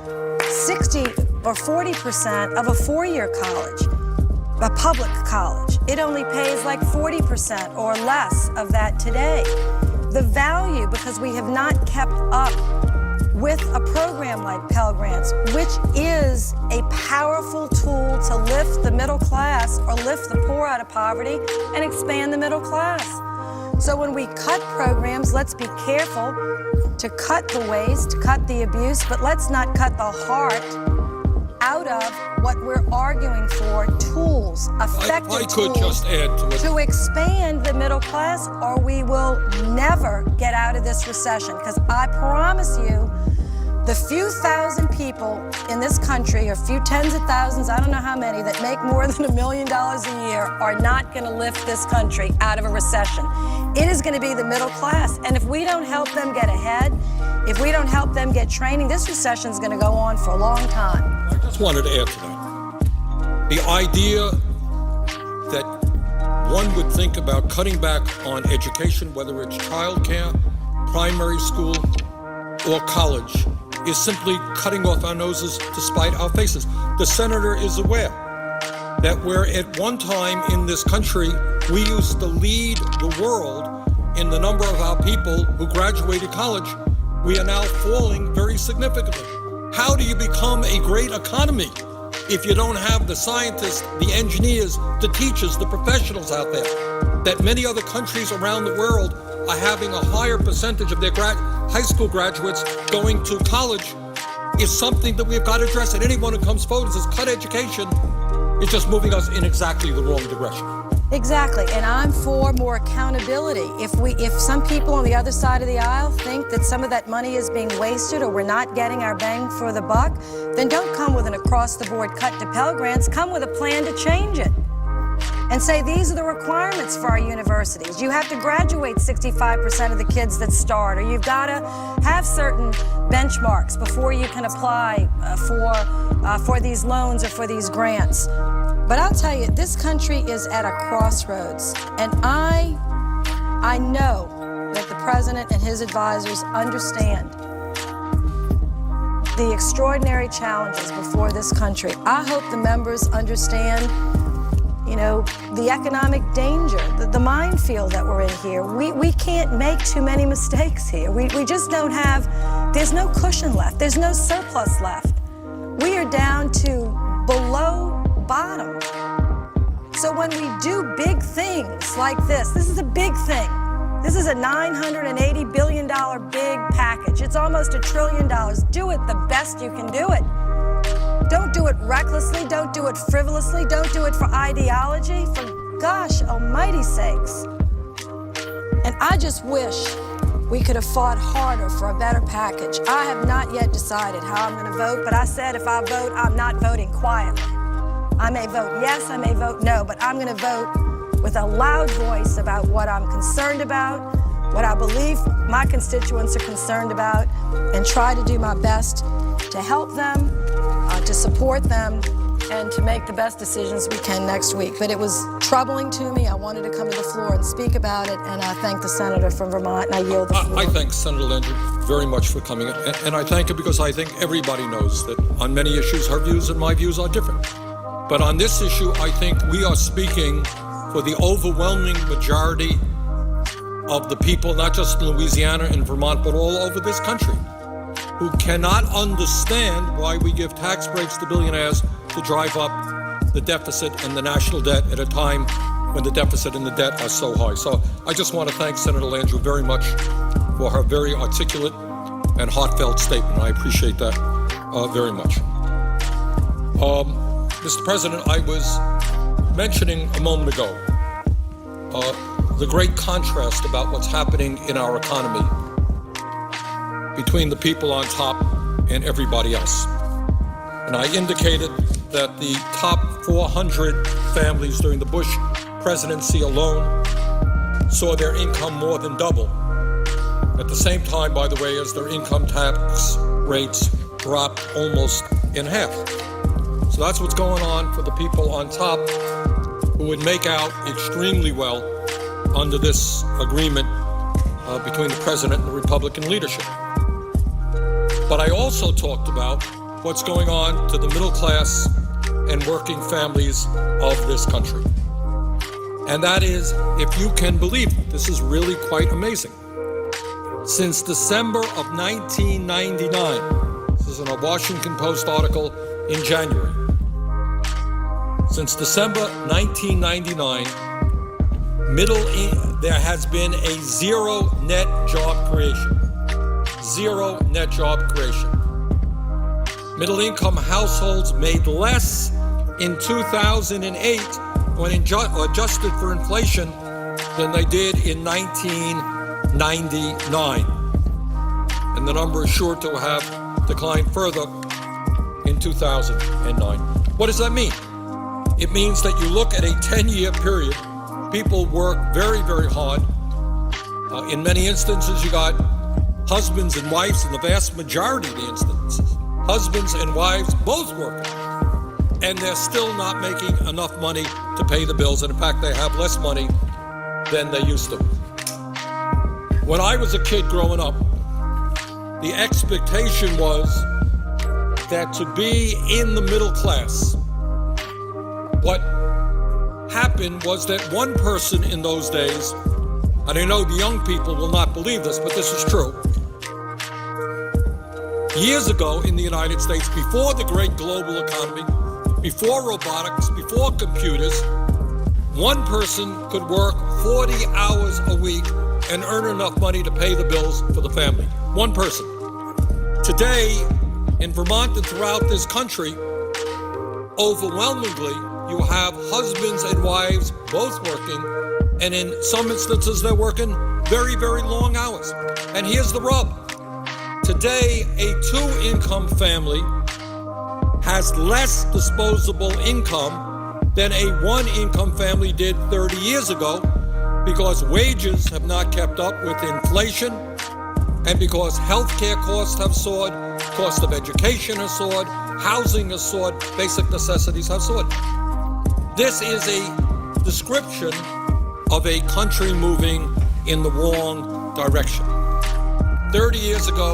60 or 40% of a 4-year college, a public college. It only pays like 40% or less of that today. The value, because we have not kept up with a program like Pell Grants, which is a powerful tool to lift the middle class or lift the poor out of poverty and expand the middle class. So when we cut programs, let's be careful to cut the waste, to cut the abuse, but let's not cut the heart out of what we're arguing for, tools, effective I could tools just add to it. to expand the middle class, or we will never get out of this recession. Because I promise you, the few thousand people in this country, or few tens of thousands, I don't know how many, that make more than $1 million a year are not going to lift this country out of a recession. It is going to be the middle class. And if we don't help them get ahead, if we don't help them get training, this recession is going to go on for a long time. I just wanted to add to that. The idea that one would think about cutting back on education, whether it's childcare, primary school, or college, is simply cutting off our noses to spite our faces. The senator is aware that where at one time in this country we used to lead the world in the number of our people who graduated college, we are now falling very significantly. How do you become a great economy if you don't have the scientists, the engineers, the teachers, the professionals out there? That many other countries around the world are having a higher percentage of their high school graduates going to college is something that we've got to address. And anyone who comes forward and says cut education is just moving us in exactly the wrong direction. Exactly, and I'm for more accountability. If some people on the other side of the aisle think that some of that money is being wasted or we're not getting our bang for the buck, then don't come with an across-the-board cut to Pell Grants. Come with a plan to change it. And say these are the requirements for our universities. You have to graduate 65% of the kids that start, or you've got to have certain benchmarks before you can apply for these loans or for these grants. But I'll tell you, this country is at a crossroads, and I know that the president and his advisors understand the extraordinary challenges before this country. I hope the members understand, you know, the economic danger, the minefield that we're in here. We can't make too many mistakes here. We just don't have, there's no cushion left. There's no surplus left. We are down to below bottom. So when we do big things like this is a big thing. This is a $980 billion big package. It's almost $1 trillion. Do it the best you can do it. Don't do it recklessly. Don't do it frivolously. Don't do it for ideology. For gosh almighty sakes. And I just wish we could have fought harder for a better package. I have not yet decided how I'm going to vote, but I said if I vote, I'm not voting quietly. I may vote yes, I may vote no, but I'm going to vote with a loud voice about what I'm concerned about, what I believe my constituents are concerned about, and try to do my best to help them, to support them, and to make the best decisions we can next week. But it was troubling to me. I wanted to come to the floor and speak about it, and I thank the senator from Vermont, and I yield the floor. I thank Senator Landry very much for coming, and I thank her because I think everybody knows that on many issues, her views and my views are different. But on this issue, I think we are speaking for the overwhelming majority of the people, not just in Louisiana and Vermont, but all over this country, who cannot understand why we give tax breaks to billionaires to drive up the deficit and the national debt at a time when the deficit and the debt are so high. So I just want to thank Senator Landry very much for her very articulate and heartfelt statement. I appreciate that very much. Mr. President, I was mentioning a moment ago the great contrast about what's happening in our economy between the people on top and everybody else. And I indicated that the top 400 families during the Bush presidency alone saw their income more than double. At the same time, by the way, as their income tax rates dropped almost in half. So that's what's going on for the people on top who would make out extremely well under this agreement between the president and the Republican leadership. But I also talked about what's going on to the middle class and working families of this country. And that is, if you can believe it, this is really quite amazing. Since December of 1999, this is in a Washington Post article in January. Since December 1999, there has been a zero net job creation. Zero net job creation. Middle-income households made less in 2008 when adjusted for inflation than they did in 1999. And the number is sure to have declined further in 2009. What does that mean? It means that you look at a 10-year period, people work very, very hard. In many instances, you got husbands and wives, in the vast majority of the instances, husbands and wives both working, and they're still not making enough money to pay the bills, and in fact, they have less money than they used to. When I was a kid growing up, the expectation was that to be in the middle class, what happened was that one person in those days, and I know the young people will not believe this, but this is true. Years ago in the United States, before the great global economy, before robotics, before computers, one person could work 40 hours a week and earn enough money to pay the bills for the family. One person. Today, In Vermont and throughout this country, overwhelmingly, you have husbands and wives both working, and in some instances, they're working very, very long hours. And here's the rub. Today, a two-income family has less disposable income than a one-income family did 30 years ago because wages have not kept up with inflation and because healthcare costs have soared, cost of education has soared, housing has soared, basic necessities have soared. This is a description of a country moving in the wrong direction. 30 years ago,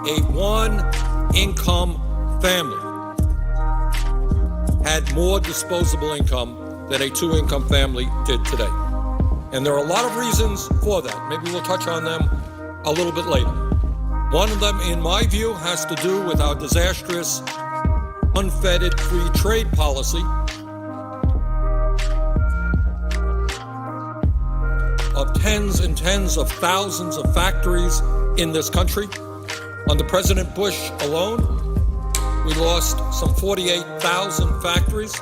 a one-income family had more disposable income than a two-income family did today. And there are a lot of reasons for that. Maybe we'll touch on them a little bit later. One of them, in my view, has to do with our disastrous, unfettered free trade policy of tens and tens of thousands of factories in this country. Under President Bush alone, we lost some 48,000 factories.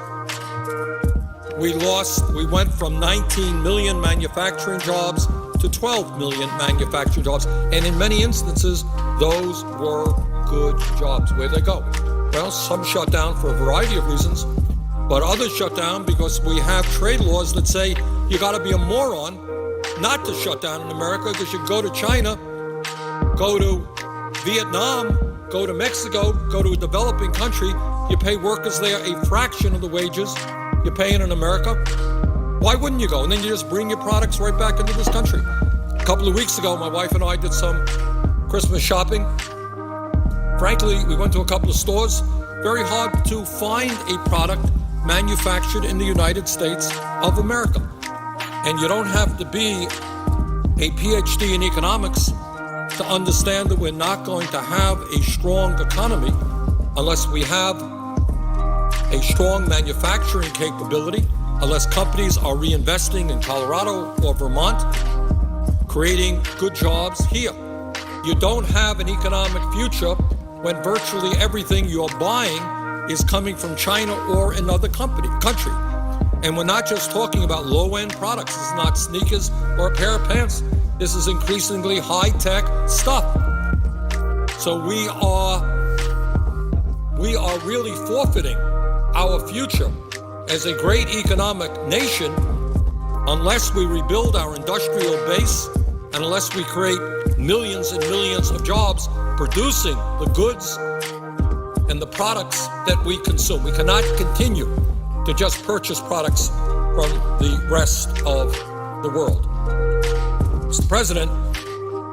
We went from 19 million manufacturing jobs to 12 million manufacturing jobs. And in many instances, those were good jobs. Where'd they go? Well, some shut down for a variety of reasons, but others shut down because we have trade laws that say you got to be a moron not to shut down in America because you go to China, go to Vietnam, go to Mexico, go to a developing country, you pay workers there a fraction of the wages you're paying in America. Why wouldn't you go? And then you just bring your products right back into this country. A couple of weeks ago, my wife and I did some Christmas shopping. Frankly, we went to a couple of stores. Very hard to find a product manufactured in the United States of America. And you don't have to be a PhD in economics to understand that we're not going to have a strong economy unless we have a strong manufacturing capability, unless companies are reinvesting in Colorado or Vermont, creating good jobs here. You don't have an economic future when virtually everything you're buying is coming from China or another country. And we're not just talking about low-end products. This is not sneakers or a pair of pants. This is increasingly high-tech stuff. So we are really forfeiting our future as a great economic nation unless we rebuild our industrial base and unless we create millions and millions of jobs producing the goods and the products that we consume. We cannot continue to just purchase products from the rest of the world. Mr. President,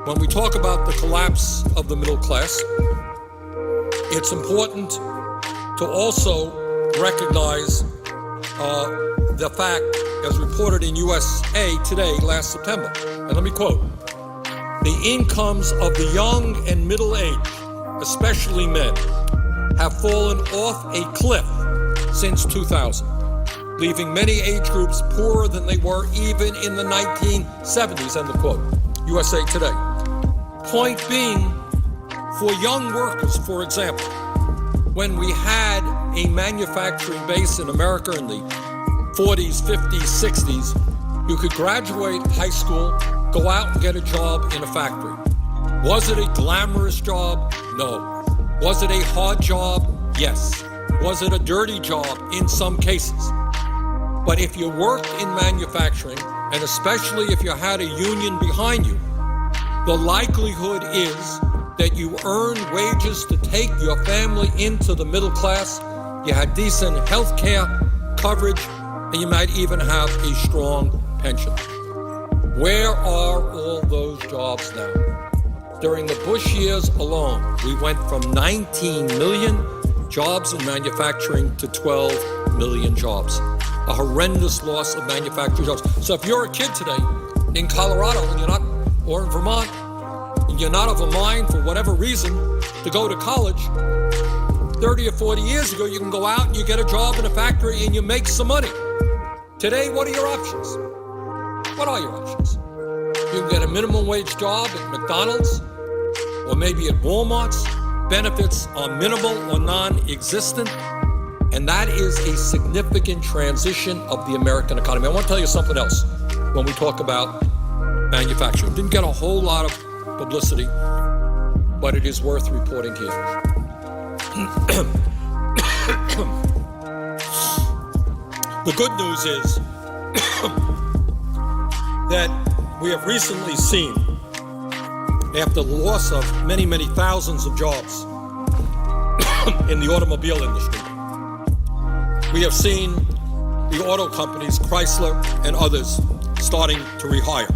when we talk about the collapse of the middle class, it's important to also recognize the fact, as reported in USA Today last September, and let me quote, "The incomes of the young and middle-aged, especially men, have fallen off a cliff since 2000, leaving many age groups poorer than they were even in the 1970s, end of quote, USA Today. Point being, for young workers, for example, when we had a manufacturing base in America in the 40s, 50s, 60s, you could graduate high school, go out and get a job in a factory. Was it a glamorous job? No. Was it a hard job? Yes. Was it a dirty job? In some cases. But if you worked in manufacturing, and especially if you had a union behind you, the likelihood is that you earned wages to take your family into the middle class, you had decent health care coverage, and you might even have a strong pension. Where are all those jobs now? During the Bush years alone, we went from 19 million jobs in manufacturing to 12 million jobs. A horrendous loss of manufacturing jobs. So if you're a kid today in Colorado and you're not, or in Vermont, and you're not of a mind for whatever reason to go to college, 30 or 40 years ago, you can go out and you get a job in a factory and you make some money. Today, what are your options? What are your options? You can get a minimum wage job at McDonald's, or maybe at Walmart's, benefits are minimal or non-existent, and that is a significant transition of the American economy. I want to tell you something else when we talk about manufacturing. Didn't get a whole lot of publicity, but it is worth reporting here. The good news is that we have recently seen, after the loss of many, many thousands of jobs in the automobile industry, we have seen the auto companies, Chrysler and others, starting to rehire.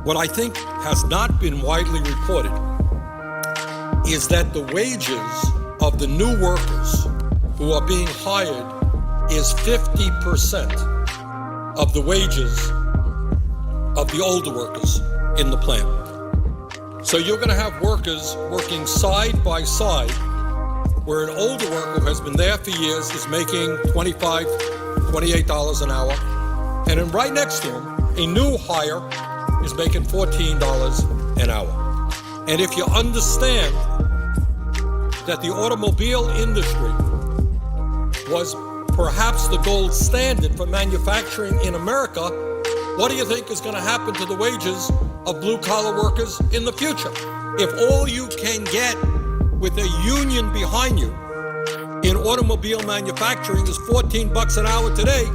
What I think has not been widely reported is that the wages of the new workers who are being hired is 50% of the wages of the older workers in the plant. So you're going to have workers working side by side, where an older worker who has been there for years is making $25, $28 an hour, and then right next to him, a new hire is making $14 an hour. And if you understand that the automobile industry was perhaps the gold standard for manufacturing in America, what do you think is going to happen to the wages of blue-collar workers in the future? If all you can get with a union behind you in automobile manufacturing is $14 an hour today,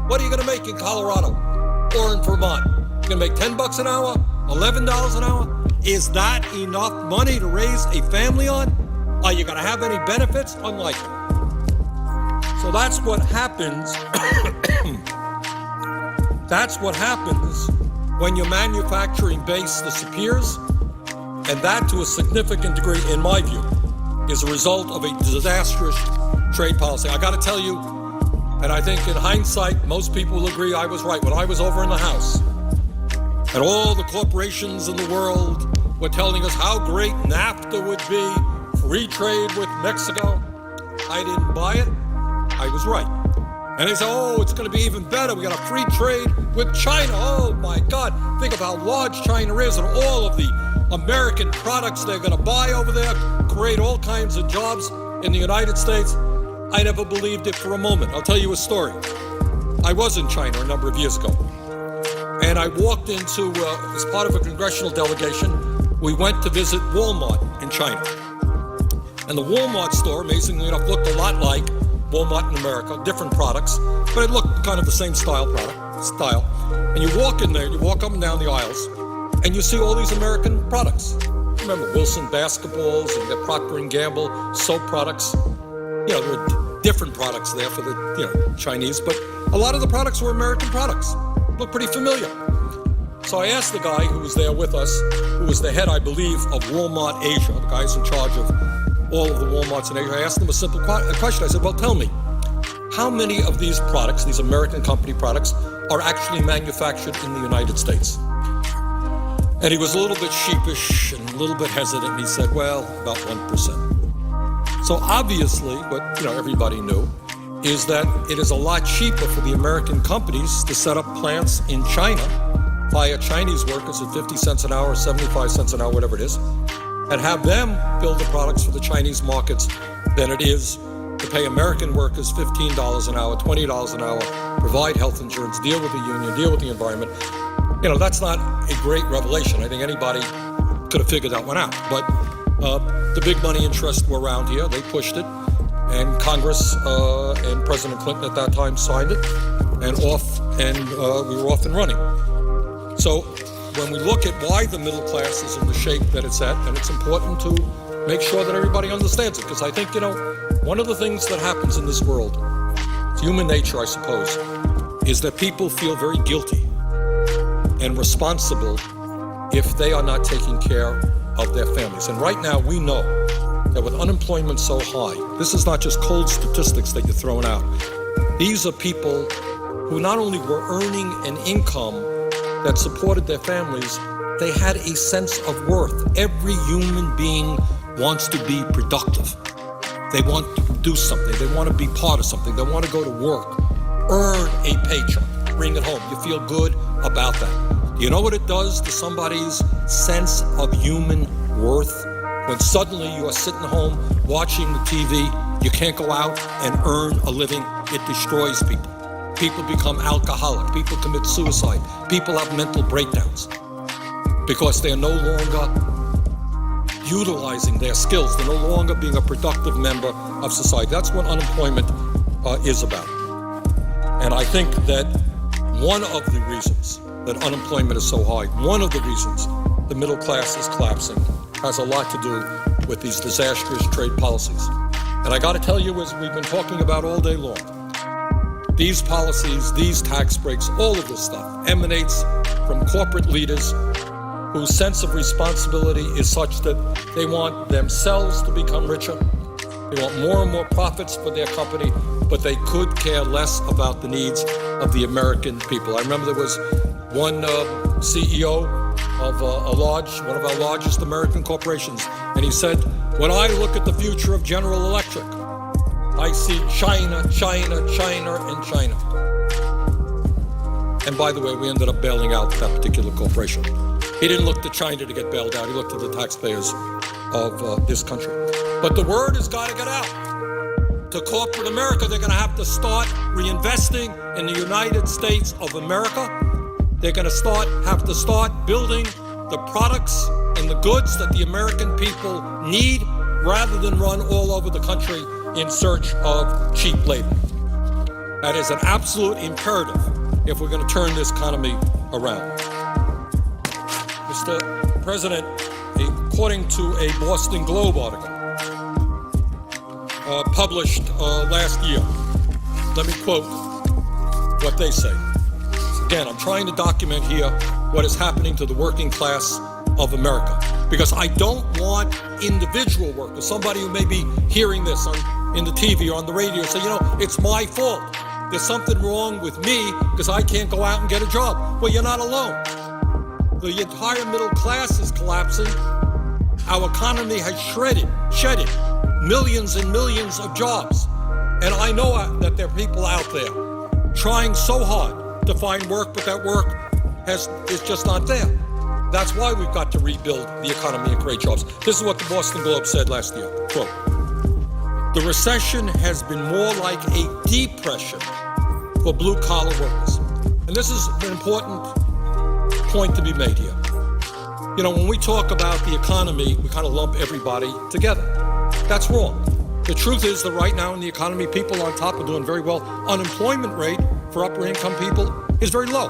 what are you going to make in Colorado or in Vermont? You're going to make $10 an hour, $11 an hour? Is that enough money to raise a family on? Are you going to have any benefits? Unlikely. So that's what happens. That's what happens when your manufacturing base disappears, and that, to a significant degree, in my view, is a result of a disastrous trade policy. I got to tell you, and I think in hindsight, most people will agree I was right. When I was over in the House, and all the corporations in the world were telling us how great NAFTA would be, free trade with Mexico, I didn't buy it. I was right. And they say, oh, it's going to be even better. We got a free trade with China. Oh, my God. Think of how large China is and all of the American products they're going to buy over there, create all kinds of jobs in the United States. I never believed it for a moment. I'll tell you a story. I was in China a number of years ago, and I walked into, as part of a congressional delegation, we went to visit Walmart in China. And the Walmart store, amazingly enough, looked a lot like Walmart in America, different products, but it looked kind of the same style. And you walk in there, you walk up and down the aisles, and you see all these American products. Remember Wilson basketballs, and you got Procter & Gamble soap products. You know, there were different products there for the Chinese, but a lot of the products were American products. Looked pretty familiar. So I asked the guy who was there with us, who was the head, I believe, of Walmart Asia, the guy's in charge of all of the Walmarts in Asia. I asked him a simple question. I said, well, tell me, how many of these products, these American company products, are actually manufactured in the United States? And he was a little bit sheepish and a little bit hesitant. He said, well, about 1%. So obviously, what everybody knew is that it is a lot cheaper for the American companies to set up plants in China, hire Chinese workers at 50 cents an hour, 75 cents an hour, whatever it is, and have them build the products for the Chinese markets than it is to pay American workers $15 an hour, $20 an hour, provide health insurance, deal with the union, deal with the environment. That's not a great revelation. I think anybody could have figured that one out. But the big money interests were around here. They pushed it. And Congress and President Clinton at that time signed it. And we were off and running. So when we look at why the middle class is in the shape that it's at, and it's important to make sure that everybody understands it, because I think, one of the things that happens in this world, it's human nature, I suppose, is that people feel very guilty and responsible if they are not taking care of their families. And right now we know that with unemployment so high, this is not just cold statistics that you're throwing out. These are people who not only were earning an income that supported their families, they had a sense of worth. Every human being wants to be productive. They want to do something. They want to be part of something. They want to go to work, earn a paycheck, bring it home. You feel good about that. Do you know what it does to somebody's sense of human worth? When suddenly you are sitting home watching the TV, you can't go out and earn a living, it destroys people. People become alcoholic, people commit suicide, people have mental breakdowns because they're no longer utilizing their skills, they're no longer being a productive member of society. That's what unemployment is about. And I think that one of the reasons that unemployment is so high, one of the reasons the middle class is collapsing, has a lot to do with these disastrous trade policies. And I got to tell you, as we've been talking about all day long, these policies, these tax breaks, all of this stuff emanates from corporate leaders whose sense of responsibility is such that they want themselves to become richer. They want more and more profits for their company, but they could care less about the needs of the American people. I remember there was one CEO of one of our largest American corporations, and he said, when I look at the future of General Electric, I see China, China, China, and China. And by the way, we ended up bailing out that particular corporation. He didn't look to China to get bailed out. He looked to the taxpayers of this country. But the word has got to get out. To corporate America, they're going to have to start reinvesting in the United States of America. They're going to have to start building the products and the goods that the American people need, rather than run all over the country in search of cheap labor. That is an absolute imperative if we're going to turn this economy around. Mr. President, according to a Boston Globe article published last year, let me quote what they say. Again, I'm trying to document here what is happening to the working class of America, because I don't want individual workers, somebody who may be hearing this in the TV or on the radio, say, it's my fault. There's something wrong with me because I can't go out and get a job. Well, you're not alone. The entire middle class is collapsing. Our economy has shedded millions and millions of jobs. And I know that there are people out there trying so hard to find work, but that work is just not there. That's why we've got to rebuild the economy and create jobs. This is what the Boston Globe said last year. Quote, the recession has been more like a depression for blue-collar workers. And this is an important point to be made here. When we talk about the economy, we kind of lump everybody together. That's wrong. The truth is that right now in the economy, people on top are doing very well. Unemployment rate for upper income people is very low.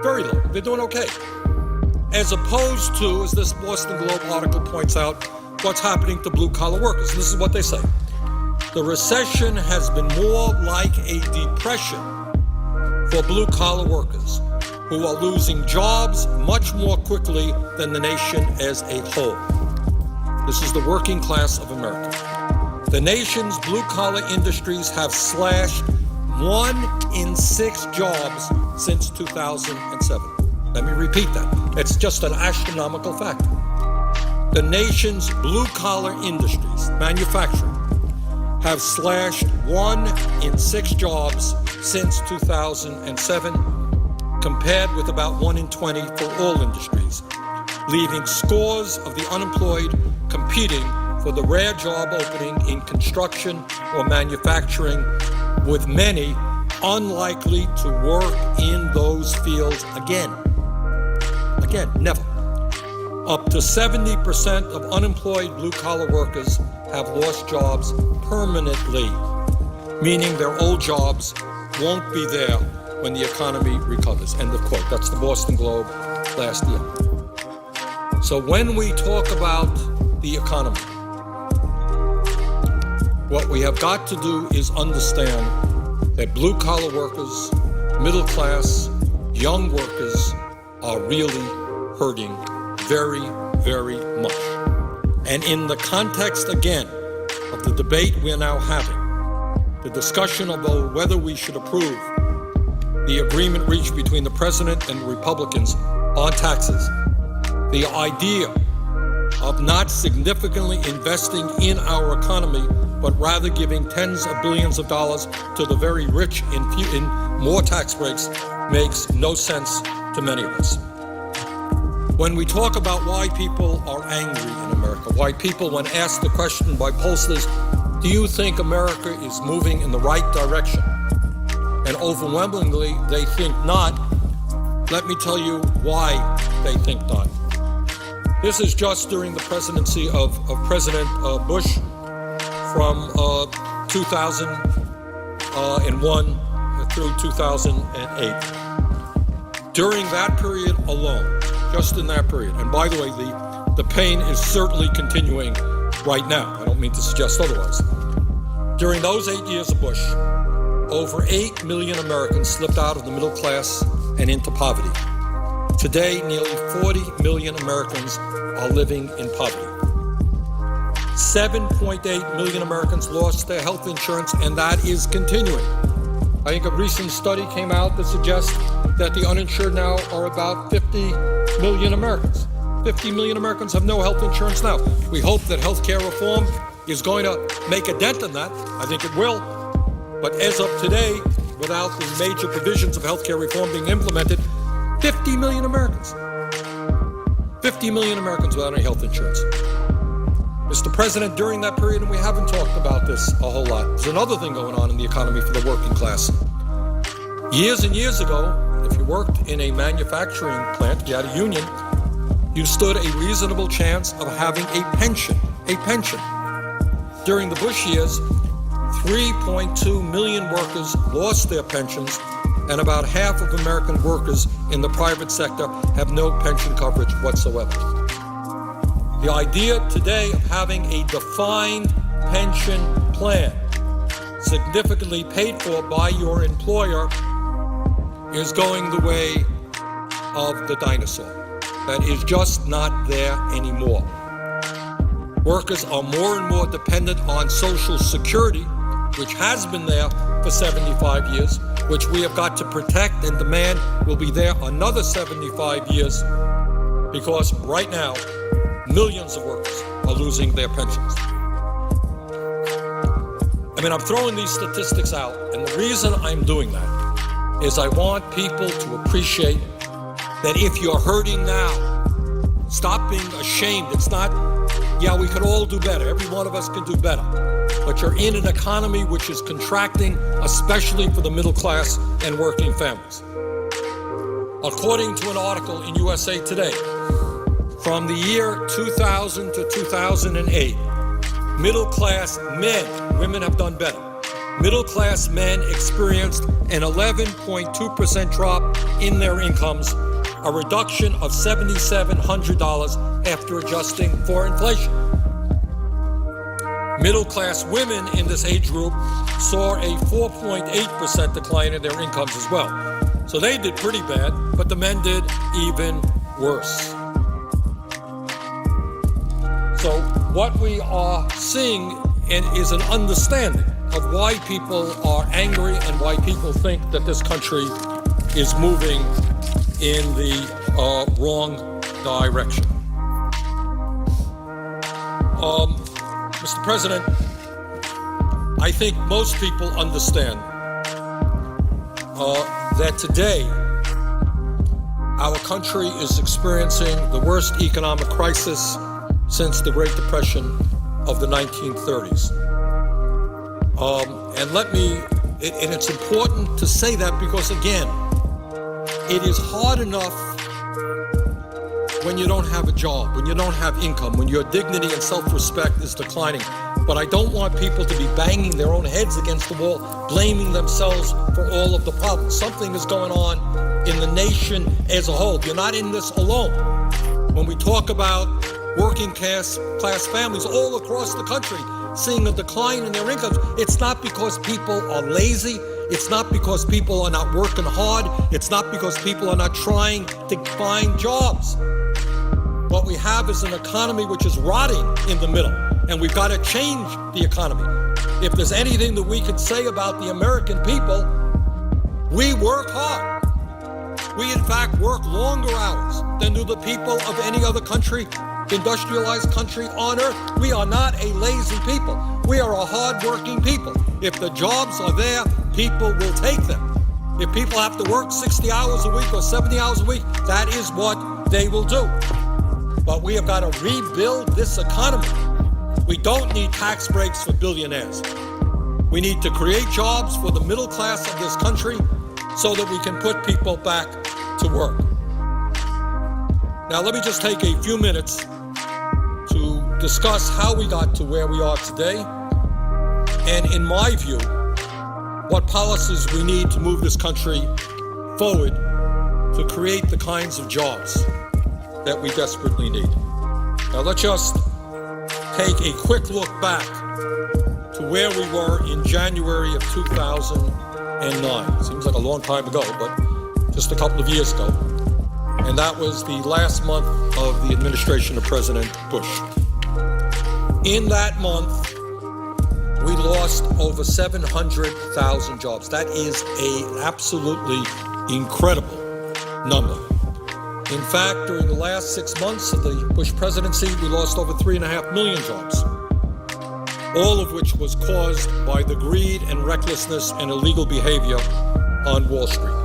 Very low. They're doing okay. As opposed to, as this Boston Globe article points out, what's happening to blue-collar workers. This is what they say. The recession has been more like a depression for blue-collar workers, who are losing jobs much more quickly than the nation as a whole. This is the working class of America. The nation's blue-collar industries have slashed 1 in 6 jobs since 2007. Let me repeat that. It's just an astronomical fact. The nation's blue-collar industries, manufacturing, have slashed 1 in 6 jobs since 2007, compared with about 1 in 20 for all industries, leaving scores of the unemployed competing for the rare job opening in construction or manufacturing, with many unlikely to work in those fields again. Again, never. Up to 70% of unemployed blue-collar workers have lost jobs permanently, meaning their old jobs won't be there when the economy recovers. End of quote. That's the Boston Globe last year. So when we talk about the economy, what we have got to do is understand that blue-collar workers, middle class, young workers are really hurting very, very much. And in the context, again, of the debate we're now having, the discussion about whether we should approve the agreement reached between the president and the Republicans on taxes, the idea of not significantly investing in our economy, but rather giving tens of billions of dollars to the very rich in more tax breaks, makes no sense to many of us. When we talk about why people are angry in America, why people, when asked the question by pollsters, do you think America is moving in the right direction? And overwhelmingly, they think not. Let me tell you why they think not. This is just during the presidency of President Bush from 2001 through 2008. During that period alone, just in that period, and by the way, the pain is certainly continuing right now. I don't mean to suggest otherwise. During those 8 years of Bush, over 8 million Americans slipped out of the middle class and into poverty. Today, nearly 40 million Americans are living in poverty. 7.8 million Americans lost their health insurance, and that is continuing. I think a recent study came out that suggests that the uninsured now are about 50 million Americans. 50 million Americans have no health insurance now. We hope that health care reform is going to make a dent in that. I think it will. But as of today, without the major provisions of health care reform being implemented, 50 million Americans. 50 million Americans without any health insurance. Mr. President, during that period, and we haven't talked about this a whole lot, there's another thing going on in the economy for the working class. Years and years ago, if you worked in a manufacturing plant, you had a union, you stood a reasonable chance of having a pension. During the Bush years, 3.2 million workers lost their pensions, and about half of American workers in the private sector have no pension coverage whatsoever. The idea today of having a defined pension plan, significantly paid for by your employer, is going the way of the dinosaur. That is just not there anymore. Workers are more and more dependent on Social Security, which has been there for 75 years, which we have got to protect and demand will be there another 75 years, because right now, millions of workers are losing their pensions. I mean, I'm throwing these statistics out, and the reason I'm doing that is I want people to appreciate that if you're hurting now, stop being ashamed. It's not, yeah, we could all do better. Every one of us can do better. But you're in an economy which is contracting, especially for the middle class and working families. According to an article in USA Today, from the year 2000 to 2008, middle-class men, women have done better, middle-class men experienced an 11.2% drop in their incomes, a reduction of $7,700 after adjusting for inflation. Middle-class women in this age group saw a 4.8% decline in their incomes as well. So they did pretty bad, but the men did even worse. So what we are seeing is an understanding of why people are angry and why people think that this country is moving in the wrong direction. Mr. President, I think most people understand that today our country is experiencing the worst economic crisis since the Great Depression of the 1930s. And it's important to say that because, again, it is hard enough when you don't have a job, when you don't have income, when your dignity and self-respect is declining. But I don't want people to be banging their own heads against the wall, blaming themselves for all of the problems. Something is going on in the nation as a whole. You're not in this alone. When we talk about working class families all across the country seeing a decline in their incomes, it's not because people are lazy. It's not because people are not working hard. It's not because people are not trying to find jobs. What we have is an economy which is rotting in the middle, and we've got to change the economy. If there's anything that we could say about the American people, we work hard. We, in fact, work longer hours than do the people of any other country, industrialized country on earth. We are not a lazy people. We are a hard-working people. If the jobs are there, people will take them. If people have to work 60 hours a week or 70 hours a week, that is what they will do. But we have got to rebuild this economy. We don't need tax breaks for billionaires. We need to create jobs for the middle class of this country so that we can put people back to work. Now, let me just take a few minutes to discuss how we got to where we are today, and in my view, what policies we need to move this country forward to create the kinds of jobs that we desperately need. Now, let's just take a quick look back to where we were in January of 2009. Seems like a long time ago, but just a couple of years ago. And that was the last month of the administration of President Bush. In that month, we lost over 700,000 jobs. That is an absolutely incredible number. In fact, during the last 6 months of the Bush presidency, we lost over 3.5 million jobs, all of which was caused by the greed and recklessness and illegal behavior on Wall Street.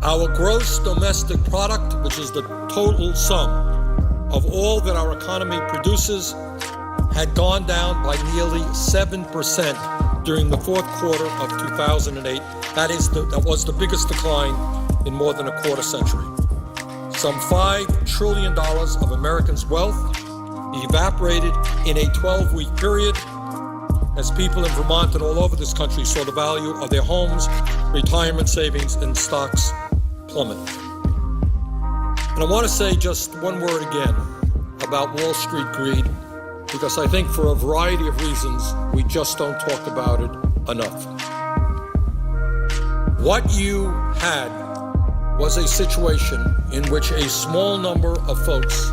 Our gross domestic product, which is the total sum of all that our economy produces, had gone down by nearly 7% during the fourth quarter of 2008. That was the biggest decline in more than a quarter century. Some $5 trillion of Americans' wealth evaporated in a 12-week period as people in Vermont and all over this country saw the value of their homes, retirement savings, and stocks plummet. And I want to say just one word again about Wall Street greed, because I think for a variety of reasons, we just don't talk about it enough. What you had was a situation in which a small number of folks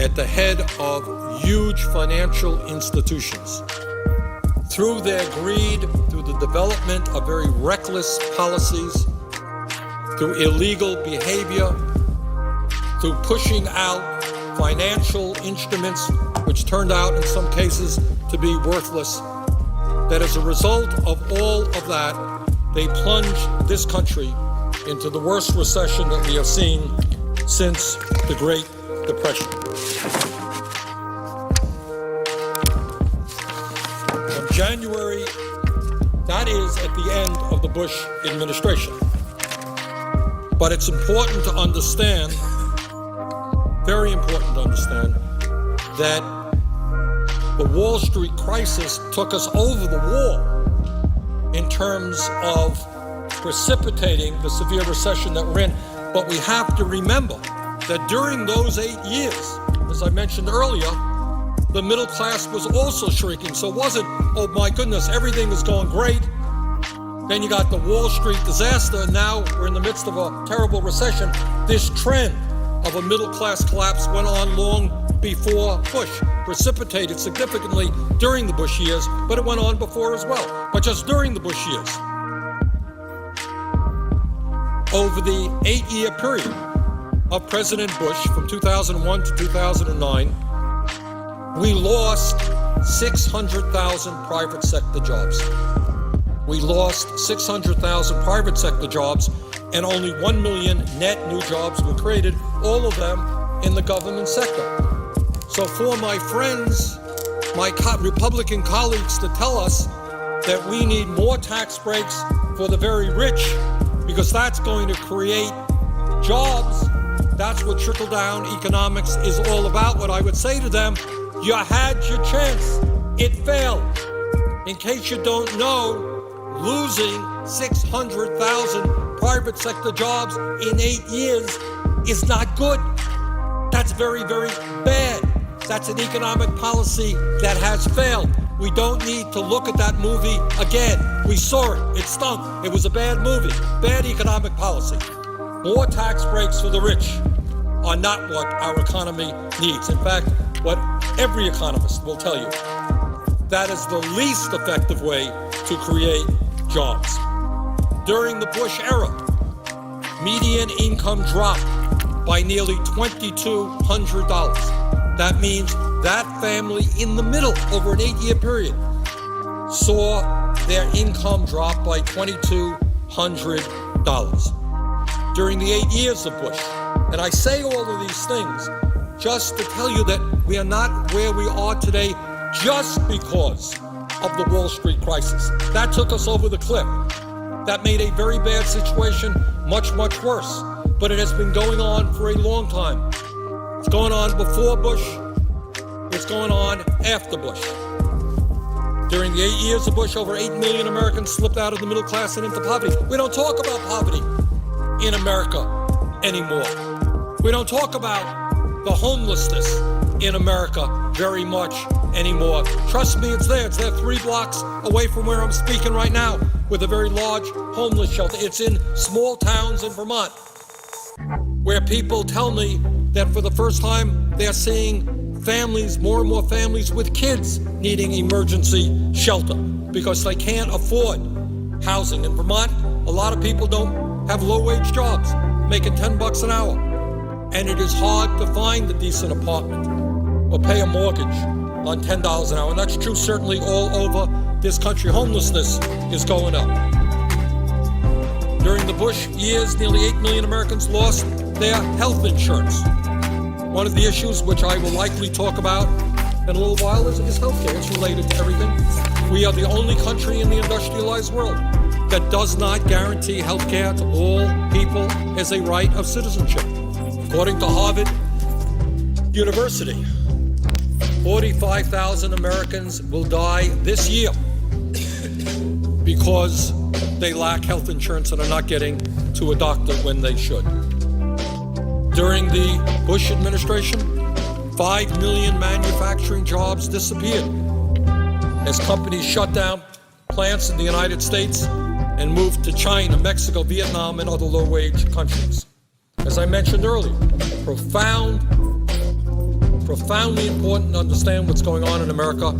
at the head of huge financial institutions, through their greed, through the development of very reckless policies, through illegal behavior, through pushing out financial instruments which turned out in some cases to be worthless, that as a result of all of that, they plunged this country into the worst recession that we have seen since the Great Depression. On January, that is at the end of the Bush administration. But it's important to understand, very important to understand, that the Wall Street crisis took us over the wall in terms of precipitating the severe recession that we're in. But we have to remember that during those 8 years, as I mentioned earlier, the middle class was also shrinking. So it wasn't, oh my goodness, everything is going great. Then you got the Wall Street disaster, and now we're in the midst of a terrible recession. This trend of a middle class collapse went on long before Bush, precipitated significantly during the Bush years, but it went on before as well. But just during the Bush years, over the 8-year period of President Bush from 2001 to 2009, we lost 600,000 private sector jobs. We lost 600,000 private sector jobs, and only 1 million net new jobs were created, all of them in the government sector. So for my friends, my Republican colleagues, to tell us that we need more tax breaks for the very rich because that's going to create jobs, that's what trickle-down economics is all about, what I would say to them, you had your chance. It failed. In case you don't know, losing 600,000 private sector jobs in 8 years is not good. That's very, very bad. That's an economic policy that has failed. We don't need to look at that movie again. We saw it. It stunk. It was a bad movie. Bad economic policy. More tax breaks for the rich are not what our economy needs. In fact, what every economist will tell you, that is the least effective way to create jobs. During the Bush era, median income dropped by nearly $2,200. That means that family in the middle over an 8-year period saw their income drop by $2,200. during the 8 years of Bush. And I say all of these things just to tell you that we are not where we are today just because of the Wall Street crisis. That took us over the cliff. That made a very bad situation much, much worse. But it has been going on for a long time. It's going on before Bush. It's going on after Bush. During the 8 years of Bush, over 8 million Americans slipped out of the middle class and into poverty. We don't talk about poverty in America anymore. We don't talk about the homelessness in America very much anymore. Trust me, it's there. It's there 3 blocks away from where I'm speaking right now with a very large homeless shelter. It's in small towns in Vermont where people tell me that for the first time they're seeing families, more and more families with kids needing emergency shelter because they can't afford housing. In Vermont, a lot of people don't have low-wage jobs, making $10 an hour. And it is hard to find a decent apartment or pay a mortgage on $10 an hour. And that's true certainly all over this country. Homelessness is going up. During the Bush years, nearly 8 million Americans lost their health insurance. One of the issues which I will likely talk about in a little while is healthcare. It's related to everything. We are the only country in the industrialized world that does not guarantee healthcare to all people as a right of citizenship. According to Harvard University, 45,000 Americans will die this year because they lack health insurance and are not getting to a doctor when they should. During the Bush administration, 5 million manufacturing jobs disappeared as companies shut down plants in the United States and moved to China, Mexico, Vietnam, and other low-wage countries. As I mentioned earlier, profoundly important to understand what's going on in America.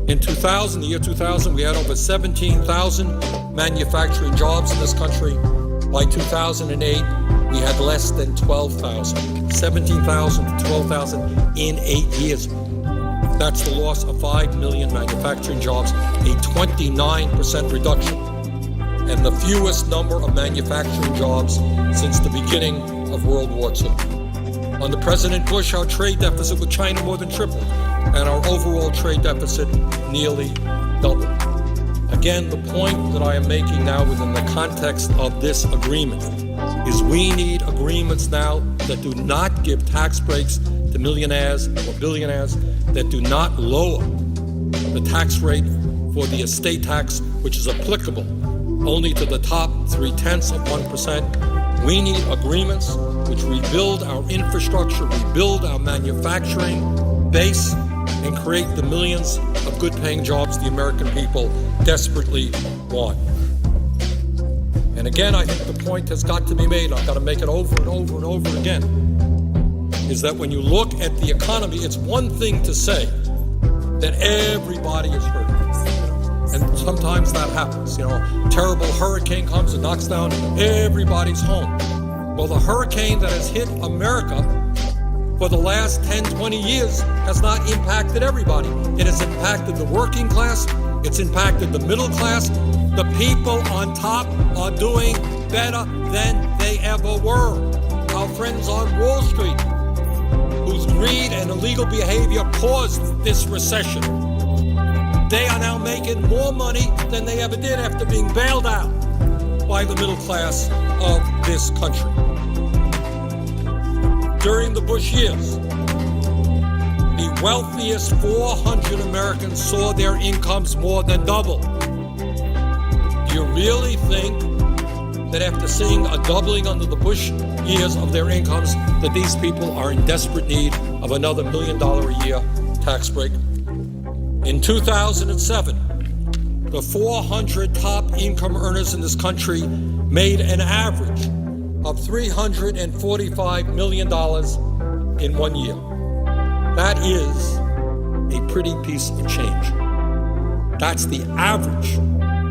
In 2000, the year 2000, we had over 17,000 manufacturing jobs in this country. By 2008, we had less than 12,000. 17,000 to 12,000 in 8 years. That's the loss of 5 million manufacturing jobs, a 29% reduction, and the fewest number of manufacturing jobs since the beginning of World War II. Under President Bush, our trade deficit with China more than tripled, and our overall trade deficit nearly doubled. Again, the point that I am making now within the context of this agreement is we need agreements now that do not give tax breaks to millionaires or billionaires, that do not lower the tax rate for the estate tax, which is applicable only to the top 0.3%. We need agreements which rebuild our infrastructure, rebuild our manufacturing base, and create the millions of good-paying jobs the American people desperately want. And again, I think the point has got to be made, I've got to make it over and over and over again, is that when you look at the economy, it's one thing to say that everybody is hurting. And sometimes that happens. A terrible hurricane comes and knocks down everybody's home. Well, the hurricane that has hit America for the last 10, 20 years has not impacted everybody. It has impacted the working class. It's impacted the middle class. The people on top are doing better than they ever were. Our friends on Wall Street, whose greed and illegal behavior caused this recession, they are now making more money than they ever did after being bailed out by the middle class of this country. During the Bush years, the wealthiest 400 Americans saw their incomes more than double. Do you really think that after seeing a doubling under the Bush years of their incomes, that these people are in desperate need of another $1 million a year tax break? In 2007, the 400 top income earners in this country made an average of $345 million in 1 year. That is a pretty piece of change. That's the average,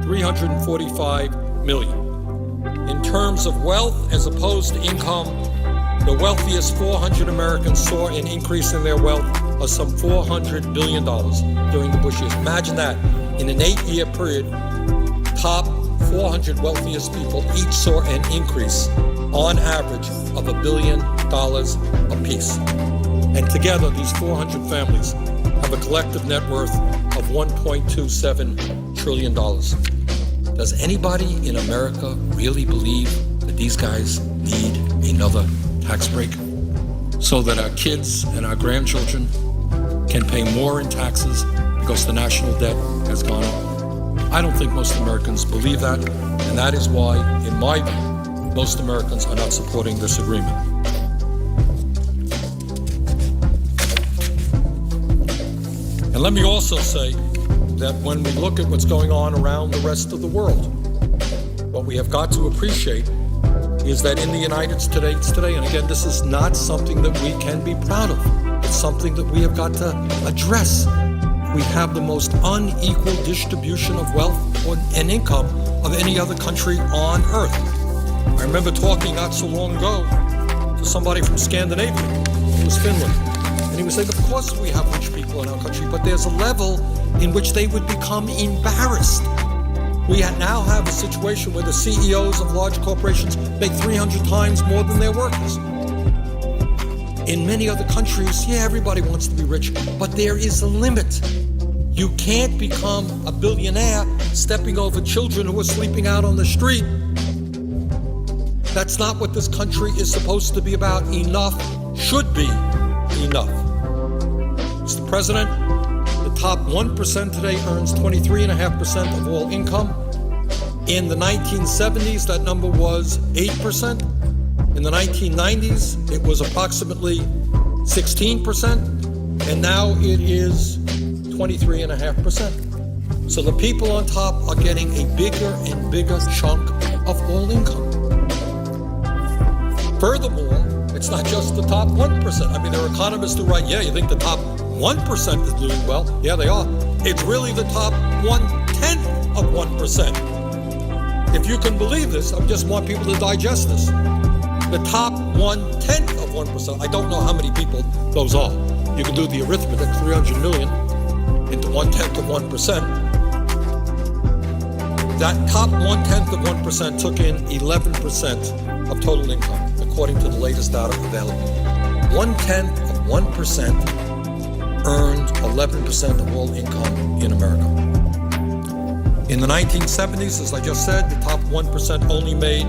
$345 million. In terms of wealth as opposed to income, the wealthiest 400 Americans saw an increase in their wealth of some $400 billion during the Bush years. Imagine that. In an 8-year period, top 400 wealthiest people each saw an increase on average of $1 billion apiece. And together, these 400 families have a collective net worth of $1.27 trillion. Does anybody in America really believe that these guys need another tax break so that our kids and our grandchildren can pay more in taxes because the national debt has gone up? I don't think most Americans believe that, and that is why, in my view, most Americans are not supporting this agreement. And let me also say that when we look at what's going on around the rest of the world, what we have got to appreciate is that in the United States today, and again, this is not something that we can be proud of. It's something that we have got to address. We have the most unequal distribution of wealth and income of any other country on earth. I remember talking not so long ago to somebody from Scandinavia. It was Finland. And he was saying, of course we have rich people in our country, but there's a level in which they would become embarrassed. We now have a situation where the CEOs of large corporations make 300 times more than their workers. In many other countries, yeah, everybody wants to be rich, but there is a limit. You can't become a billionaire stepping over children who are sleeping out on the street. That's not what this country is supposed to be about. Enough should be enough. Mr. President, the top 1% today earns 23.5% of all income. In the 1970s, that number was 8%. In the 1990s, it was approximately 16%, and now it is 23.5%. So the people on top are getting a bigger and bigger chunk of all income. Furthermore, it's not just the top 1%. I mean, there are economists who write, yeah, you think the top 1% is doing well? Yeah, they are. It's really the top 1/10 of 1%. If you can believe this, I just want people to digest this. The top 1/10 of 1%. I don't know how many people those are. You can do the arithmetic, 300 million into 1/10 of 1%. That top 1/10 of 1% took in 11% of total income, according to the latest data available. 1/10 of 1% earned 11% of all income in America. In the 1970s, as I just said, the top 1% only made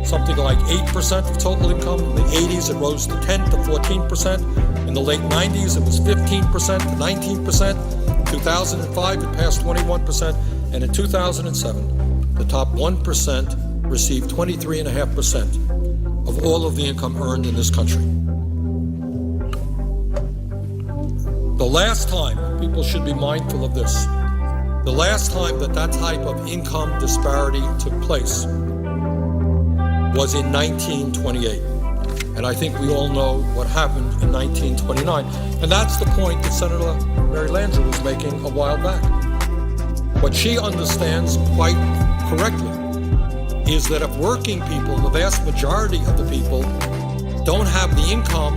something like 8% of total income. In the 80s, it rose to 10 to 14%. In the late 90s, it was 15% to 19%. In 2005, it passed 21%. And in 2007, the top 1% received 23.5% of all of the income earned in this country. The last time, people should be mindful of this, the last time that type of income disparity took place was in 1928. And I think we all know what happened in 1929. And that's the point that Senator Mary Landrieu was making a while back. What she understands quite correctly is that if working people, the vast majority of the people, don't have the income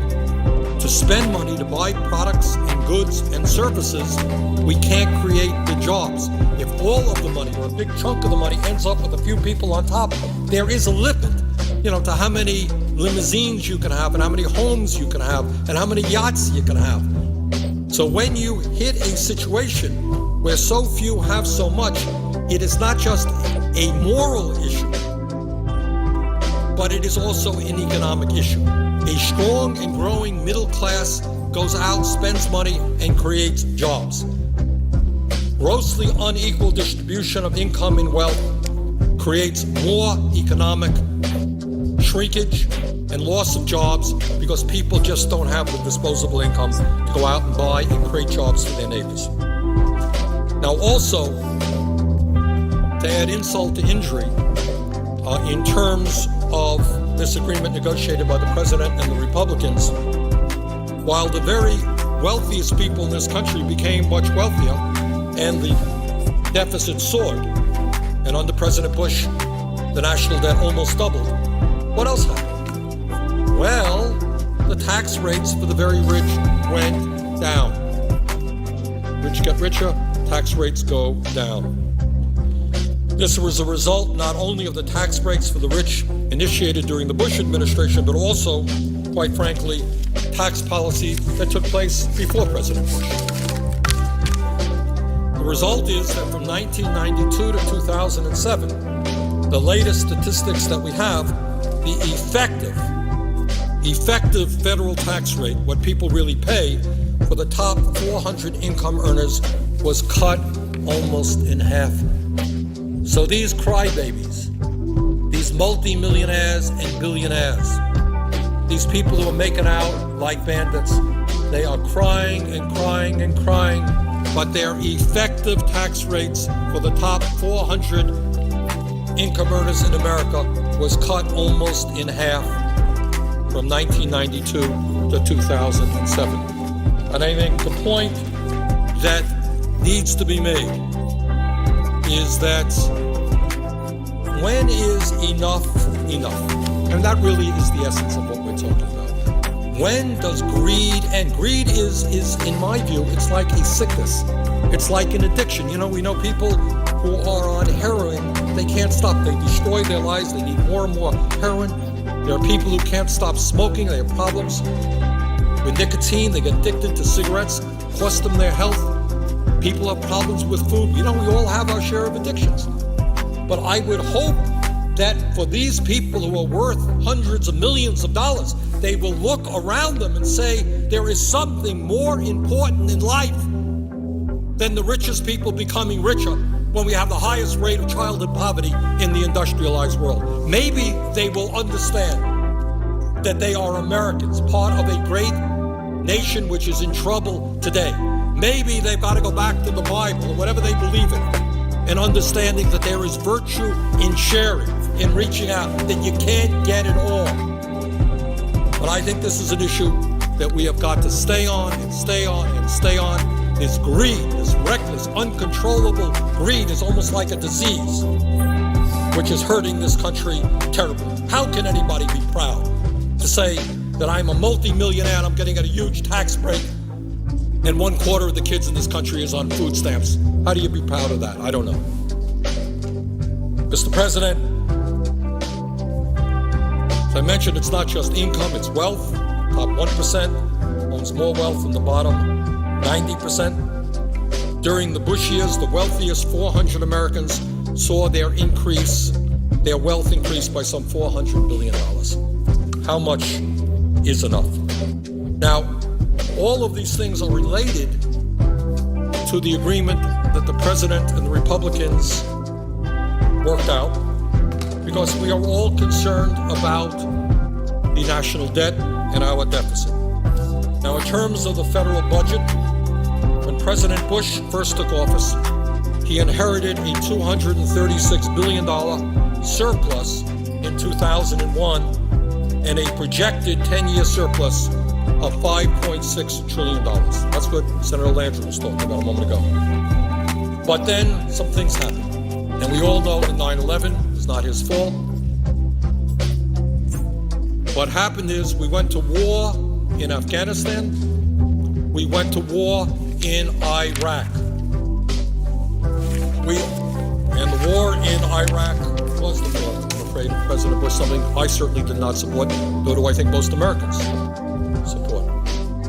to spend money to buy products and goods and services, we can't create the jobs. If all of the money or a big chunk of the money ends up with a few people on top, there is a limit, to how many limousines you can have and how many homes you can have and how many yachts you can have. So when you hit a situation where so few have so much, it is not just a moral issue, but it is also an economic issue. A strong and growing middle class goes out, spends money, and creates jobs. Grossly unequal distribution of income and wealth creates more economic shrinkage and loss of jobs because people just don't have the disposable income to go out and buy and create jobs for their neighbors. Now also, to add insult to injury, in terms of this agreement negotiated by the president and the Republicans, while the very wealthiest people in this country became much wealthier and the deficit soared, and under President Bush, the national debt almost doubled, what else happened? Well, the tax rates for the very rich went down. Rich get richer, tax rates go down. This was a result not only of the tax breaks for the rich initiated during the Bush administration, but also, quite frankly, tax policy that took place before President Bush. The result is that from 1992 to 2007, the latest statistics that we have, the effective federal tax rate, what people really pay for the top 400 income earners, was cut almost in half. So these crybabies, these multimillionaires and billionaires, these people who are making out like bandits, they are crying and crying and crying, but their effective tax rates for the top 400 income earners in America was cut almost in half from 1992 to 2007. And I think the point that needs to be made is that when is enough enough? And that really is the essence of what we're talking about. When does greed end? Greed is in my view, it's like a sickness. It's like an addiction. You know, we know people who are on heroin, they can't stop. They destroy their lives. They need more and more heroin. There are people who can't stop smoking. They have problems with nicotine. They get addicted to cigarettes, cost them their health. People have problems with food. You know, we all have our share of addictions. But I would hope that for these people who are worth hundreds of millions of dollars, they will look around them and say, there is something more important in life than the richest people becoming richer when we have the highest rate of childhood poverty in the industrialized world. Maybe they will understand that they are Americans, part of a great nation which is in trouble today. Maybe they've got to go back to the Bible or whatever they believe in, and understanding that there is virtue in sharing, in reaching out, that you can't get it all. But I think this is an issue that we have got to stay on and stay on and stay on. This greed, this reckless, uncontrollable greed is almost like a disease, which is hurting this country terribly. How can anybody be proud to say that I'm a multi-millionaire and I'm getting a huge tax break and 1/4 of the kids in this country is on food stamps? How do you be proud of that? I don't know. Mr. President, as I mentioned, it's not just income, it's wealth. Top 1% owns more wealth than the bottom 90%. During the Bush years, the wealthiest 400 Americans saw their wealth increase by some $400 billion. How much is enough? Now, all of these things are related to the agreement that the President and the Republicans worked out, because we are all concerned about the national debt and our deficit. Now, in terms of the federal budget, when President Bush first took office, he inherited a $236 billion surplus in 2001 and a projected 10-year surplus of $5.6 trillion. That's what Senator Landry was talking about a moment ago. But then some things happened. And we all know that 9/11 is not his fault. What happened is we went to war in Afghanistan. We went to war in Iraq. And the war in Iraq was the war, I'm afraid, of President Bush, something I certainly did not support, nor do I think most Americans support.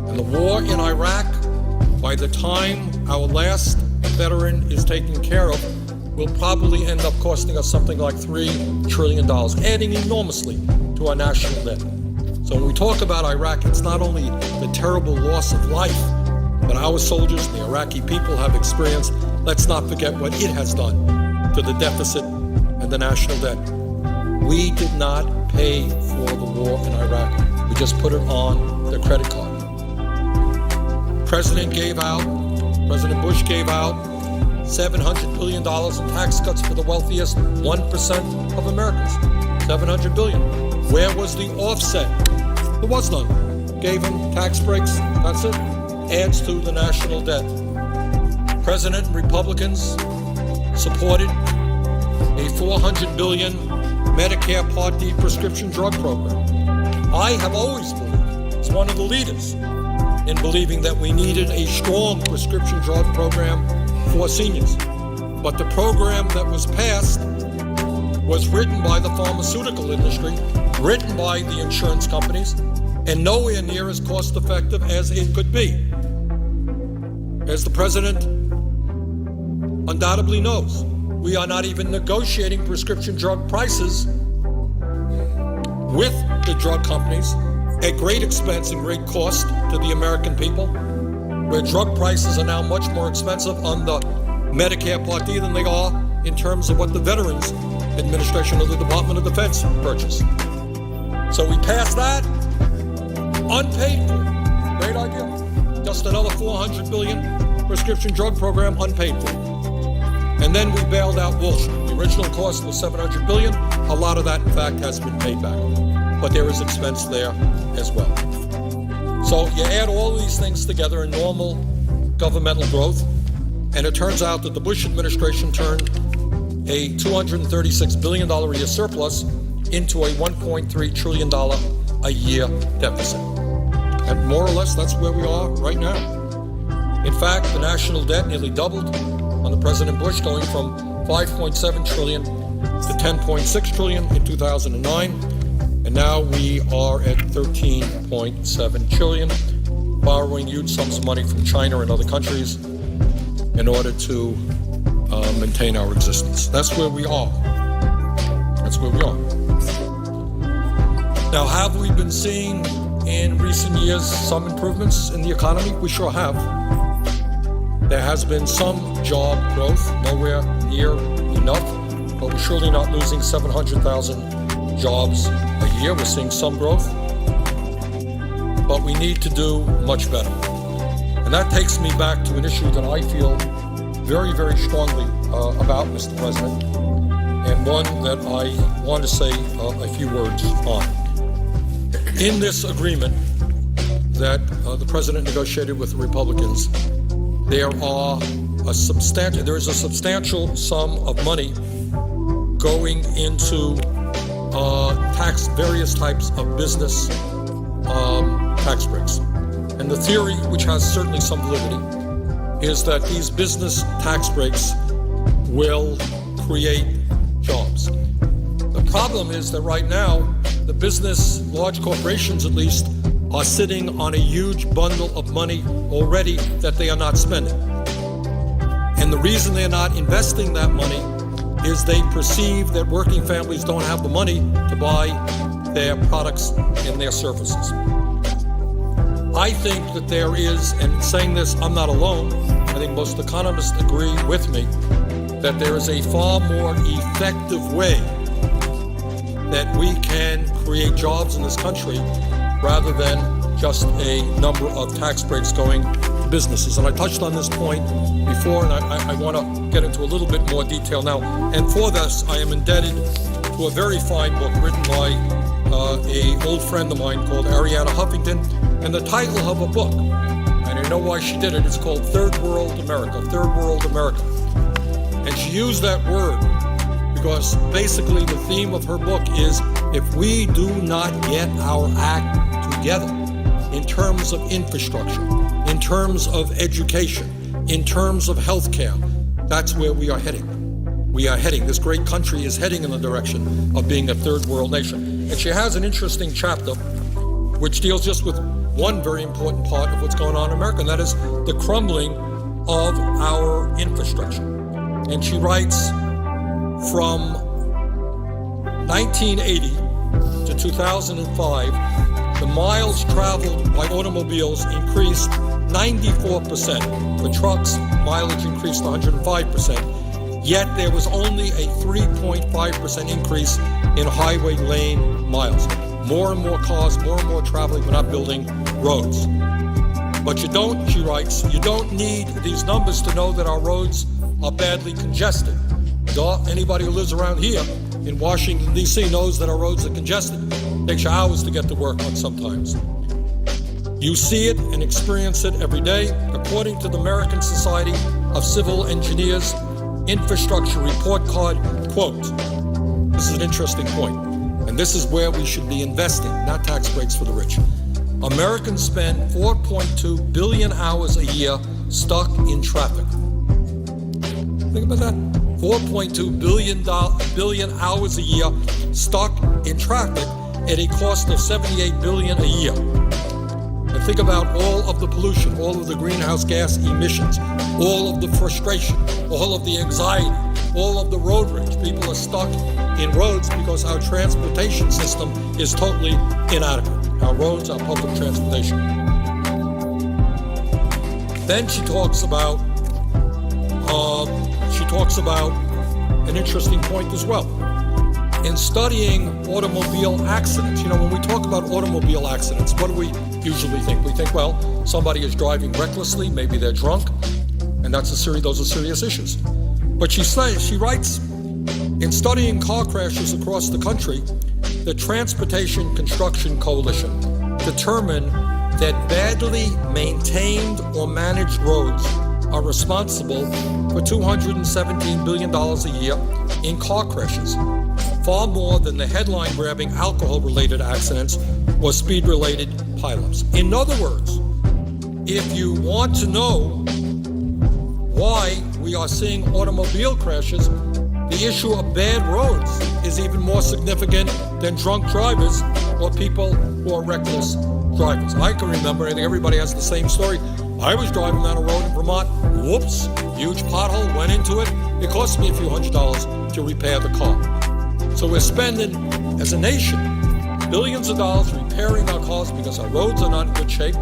And the war in Iraq, by the time our last veteran is taken care of, will probably end up costing us something like $3 trillion, adding enormously to our national debt. So when we talk about Iraq, it's not only the terrible loss of life that our soldiers and the Iraqi people have experienced. Let's not forget what it has done to the deficit and the national debt. We did not pay for the war in Iraq. We just put it on the credit card. President Bush gave out $700 billion in tax cuts for the wealthiest 1% of Americans. $700 billion. Where was the offset? There was none. Gave them tax breaks. That's it. Adds to the national debt. President and Republicans supported a $400 billion Medicare Part D prescription drug program. I have always believed, as one of the leaders, in believing that we needed a strong prescription drug program for seniors. But the program that was passed was written by the pharmaceutical industry, written by the insurance companies, and nowhere near as cost effective as it could be. As the president undoubtedly knows, we are not even negotiating prescription drug prices with the drug companies at great expense and great cost to the American people, where drug prices are now much more expensive on the Medicare Part D than they are in terms of what the Veterans Administration of the Department of Defense purchased. So we passed that, unpaid for. Great idea. Just another $400 billion prescription drug program, unpaid for. And then we bailed out Wall Street. The original cost was $700 billion. A lot of that, in fact, has been paid back. But there is expense there as well. So you add all these things together in normal governmental growth, and it turns out that the Bush administration turned a $236 billion a year surplus into a $1.3 trillion a year deficit. And more or less, that's where we are right now. In fact, the national debt nearly doubled under President Bush, going from 5.7 trillion to 10.6 trillion in 2009. And now we are at 13.7 trillion, borrowing huge sums of money from China and other countries in order to maintain our existence. That's where we are. That's where we are. Now, have we been seeing in recent years some improvements in the economy? We sure have. There has been some job growth, nowhere near enough, but we're surely not losing 700,000 jobs a year. We're seeing some growth, but we need to do much better. And that takes me back to an issue that I feel very, very strongly about, Mr. President, and one that I want to say a few words on. In this agreement that the President negotiated with the Republicans, there is a substantial sum of money going into various types of business tax breaks. And the theory, which has certainly some validity, is that these business tax breaks will create jobs. The problem is that right now, the business, large corporations at least, are sitting on a huge bundle of money already that they are not spending. And the reason they're not investing that money is they perceive that working families don't have the money to buy their products and their services. I think that there is, and saying this, I'm not alone, I think most economists agree with me, that there is a far more effective way that we can create jobs in this country rather than just a number of tax breaks going to businesses. And I touched on this point before, and I want to get into a little bit more detail now. And for this, I am indebted to a very fine book written by an old friend of mine called Arianna Huffington. And the title of a book, and I know why she did it, it's called Third World America, Third World America. And she used that word because basically the theme of her book is if we do not get our act together in terms of infrastructure, in terms of education, in terms of healthcare, that's where we are heading. We are heading. This great country is heading in the direction of being a third world nation. And she has an interesting chapter which deals just with one very important part of what's going on in America, and that is the crumbling of our infrastructure. And she writes, from 1980 to 2005, the miles traveled by automobiles increased 94%. For trucks, mileage increased 105%. Yet there was only a 3.5% increase in highway lane miles. More and more cars, more and more traveling, we're not building roads. But you don't, she writes, you don't need these numbers to know that our roads are badly congested. Anybody who lives around here in Washington, D.C. knows that our roads are congested. It takes you hours to get to work on sometimes. You see it and experience it every day. According to the American Society of Civil Engineers Infrastructure Report Card, quote, this is an interesting point, and this is where we should be investing, not tax breaks for the rich. Americans spend 4.2 billion hours a year stuck in traffic. Think about that. 4.2 billion hours a year stuck in traffic at a cost of $78 billion a year. And think about all of the pollution, all of the greenhouse gas emissions, all of the frustration, all of the anxiety, all of the road rage. People are stuck in roads because our transportation system is totally inadequate. Our roads, our public transportation. Then she talks about an interesting point as well. In studying automobile accidents, when we talk about automobile accidents, what do we usually think? We think, well, somebody is driving recklessly, maybe they're drunk, and those are serious issues. But she writes, in studying car crashes across the country, the Transportation Construction Coalition determined that badly maintained or managed roads are responsible for $217 billion a year in car crashes, far more than the headline-grabbing alcohol-related accidents or speed-related pileups. In other words, if you want to know why we are seeing automobile crashes, the issue of bad roads is even more significant than drunk drivers or people who are reckless drivers. I can remember, I think everybody has the same story. I was driving down a road in Vermont, whoops, huge pothole, went into it. It cost me a few $100s to repair the car. So we're spending, as a nation, billions of dollars repairing our cars because our roads are not in good shape.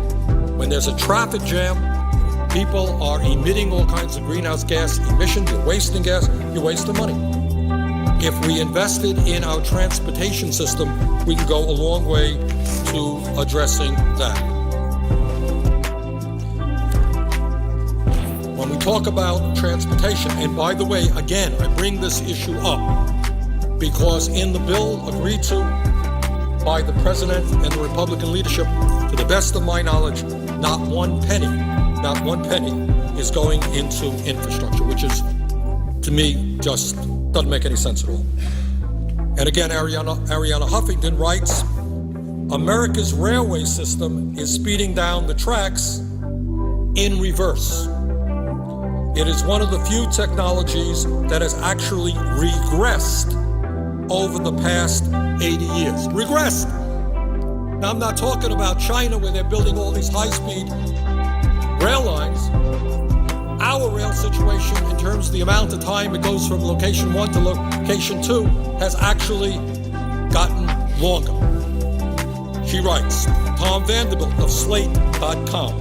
When there's a traffic jam, people are emitting all kinds of greenhouse gas emissions. You're wasting gas, you're wasting money. If we invested in our transportation system, we could go a long way to addressing that. When we talk about transportation, and by the way, again, I bring this issue up because in the bill agreed to by the president and the Republican leadership, to the best of my knowledge, not one penny is going into infrastructure, which is, to me, just doesn't make any sense at all. And again, Ariana Huffington writes, America's railway system is speeding down the tracks in reverse. It is one of the few technologies that has actually regressed over the past 80 years. Regressed. Now, I'm not talking about China where they're building all these high-speed rail lines. Our rail situation, in terms of the amount of time it goes from location 1 to location 2, has actually gotten longer. She writes, Tom Vanderbilt of Slate.com,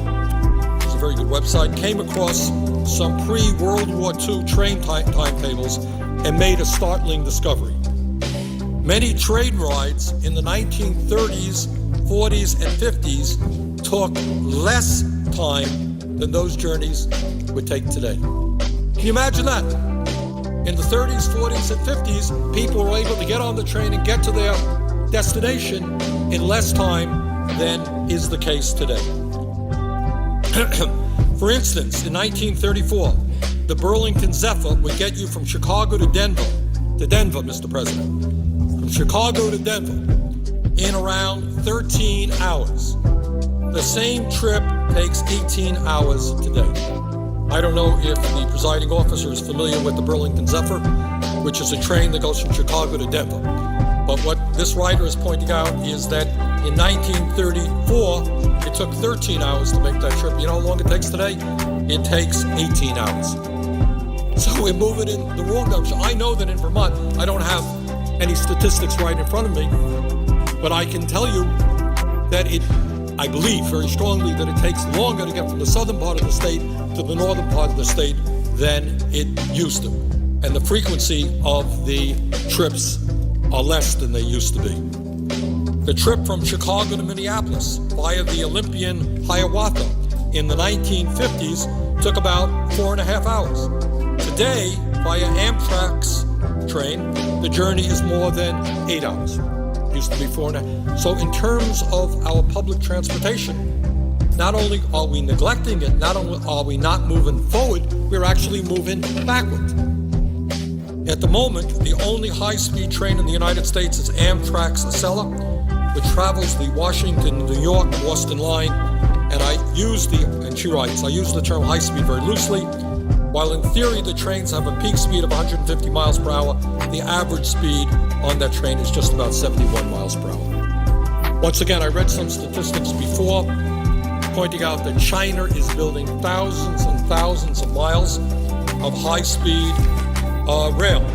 it's a very good website, came across some pre-World War II train timetables and made a startling discovery. Many train rides in the 1930s, 40s, and 50s took less time than those journeys would take today. Can you imagine that? In the 30s, 40s, and 50s, people were able to get on the train and get to their destination in less time than is the case today. For instance, in 1934, the Burlington Zephyr would get you from Chicago to Denver, Mr. President, from Chicago to Denver in around 13 hours. The same trip takes 18 hours today. I don't know if the presiding officer is familiar with the Burlington Zephyr, which is a train that goes from Chicago to Denver. But what this writer is pointing out is that in 1934, it took 13 hours to make that trip. You know how long it takes today? It takes 18 hours. So we're moving in the wrong direction. I know that in Vermont, I don't have any statistics right in front of me, but I can tell you that I believe very strongly that it takes longer to get from the southern part of the state to the northern part of the state than it used to. And the frequency of the trips are less than they used to be. The trip from Chicago to Minneapolis via the Olympian Hiawatha in the 1950s took about 4.5 hours. Today, via Amtrak's train, the journey is more than 8 hours. Used to be 4.5. So in terms of our public transportation, not only are we neglecting it, not only are we not moving forward, we're actually moving backward. At the moment, the only high-speed train in the United States is Amtrak's Acela, which travels the Washington, New York, Boston line. And she writes, I use the term high-speed very loosely. While in theory the trains have a peak speed of 150 miles per hour, the average speed on that train is just about 71 miles per hour. Once again, I read some statistics before pointing out that China is building thousands and thousands of miles of high-speed rail.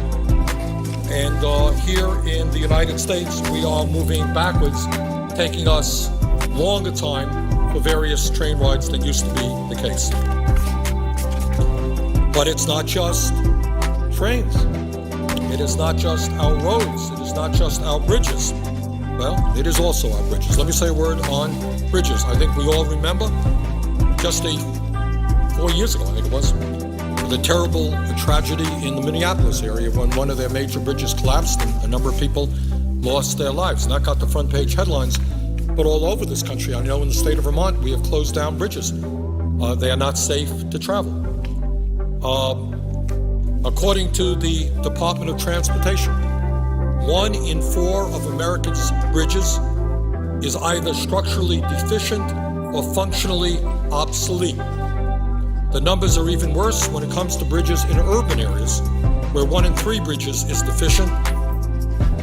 And here in the United States, we are moving backwards, taking us longer time for various train rides than used to be the case. But it's not just trains. It is not just our roads. It is not just our bridges. Well, it is also our bridges. Let me say a word on bridges. I think we all remember just 4 years ago, I think it was, the terrible tragedy in the Minneapolis area when one of their major bridges collapsed and a number of people lost their lives. And that got the front page headlines. But all over this country, I know in the state of Vermont, we have closed down bridges. They are not safe to travel. According to the Department of Transportation, 1 in 4 of America's bridges is either structurally deficient or functionally obsolete. The numbers are even worse when it comes to bridges in urban areas, where 1 in 3 bridges is deficient.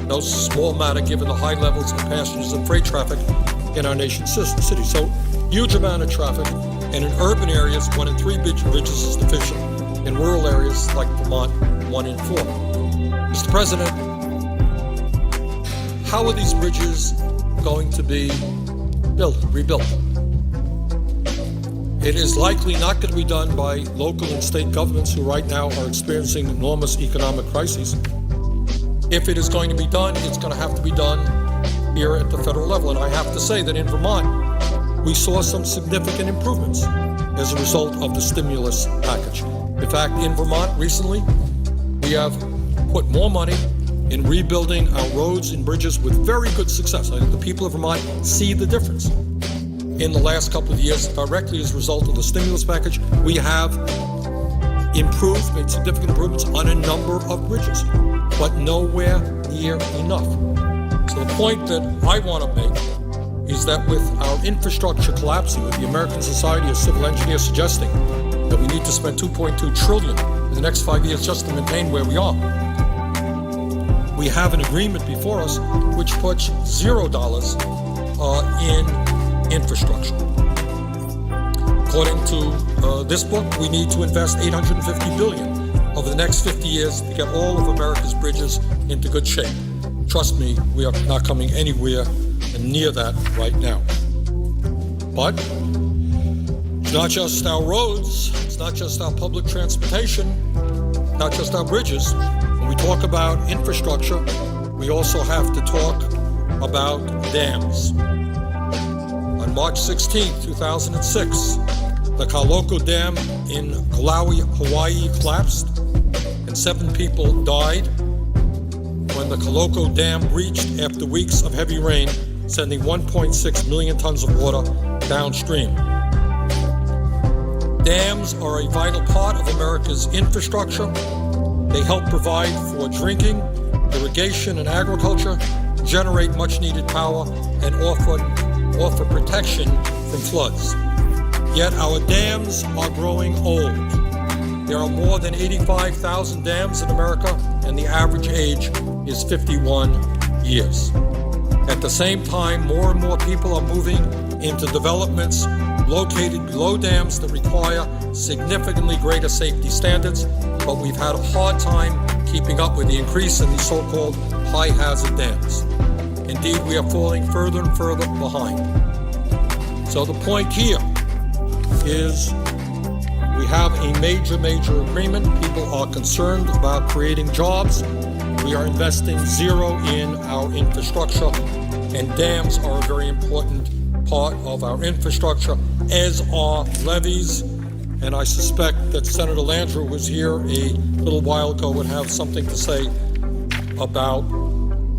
No small matter given the high levels of passengers and freight traffic in our nation's cities. So, huge amount of traffic, and in urban areas, 1 in 3 bridges is deficient. In rural areas like Vermont, 1 in 4. Mr. President, how are these bridges going to be rebuilt? It is likely not going to be done by local and state governments who right now are experiencing enormous economic crises. If it is going to be done, it's going to have to be done here at the federal level. And I have to say that in Vermont, we saw some significant improvements as a result of the stimulus package. In fact, in Vermont recently, we have put more money in rebuilding our roads and bridges with very good success. I think the people of Vermont see the difference. In the last couple of years, directly as a result of the stimulus package, we have made significant improvements on a number of bridges, but nowhere near enough. So the point that I want to make is that with our infrastructure collapsing, with the American Society of Civil Engineers suggesting that we need to spend $2.2 trillion in the next 5 years just to maintain where we are, we have an agreement before us which puts $0 in infrastructure. According to this book, we need to invest $850 billion over the next 50 years to get all of America's bridges into good shape. Trust me, we are not coming anywhere near that right now. But it's not just our roads, it's not just our public transportation, not just our bridges. When we talk about infrastructure, we also have to talk about dams. On March 16, 2006, the Kailoko Dam in Kauai, Hawaii collapsed and 7 people died when the Kailoko Dam breached after weeks of heavy rain, sending 1.6 million tons of water downstream. Dams are a vital part of America's infrastructure. They help provide for drinking, irrigation, and agriculture, generate much-needed power, and offer protection from floods. Yet our dams are growing old. There are more than 85,000 dams in America, and the average age is 51 years. At the same time, more and more people are moving into developments located below dams that require significantly greater safety standards, but we've had a hard time keeping up with the increase in these so-called high-hazard dams. Indeed, we are falling further and further behind. So the point here is we have a major agreement. People are concerned about creating jobs. We are investing zero in our infrastructure, and dams are a very important part of our infrastructure, as are levees. And I suspect that Senator Landrieu, who was here a little while ago, would have something to say about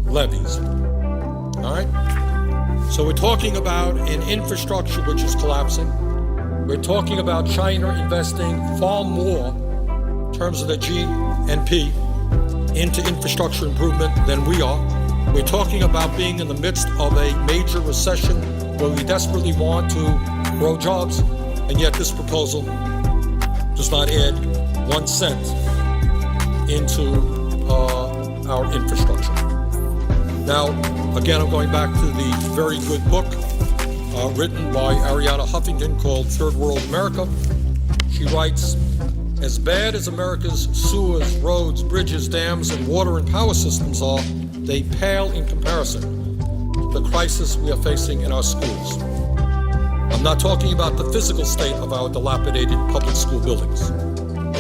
levees. All right? So we're talking about an infrastructure which is collapsing. We're talking about China investing far more in terms of the GNP into infrastructure improvement than we are. We're talking about being in the midst of a major recession where we desperately want to grow jobs, and yet this proposal does not add 1 cent into our infrastructure. Now, again, I'm going back to the very good book written by Arianna Huffington called Third World America. She writes, as bad as America's sewers, roads, bridges, dams, and water and power systems are, they pale in comparison to the crisis we are facing in our schools. I'm not talking about the physical state of our dilapidated public school buildings,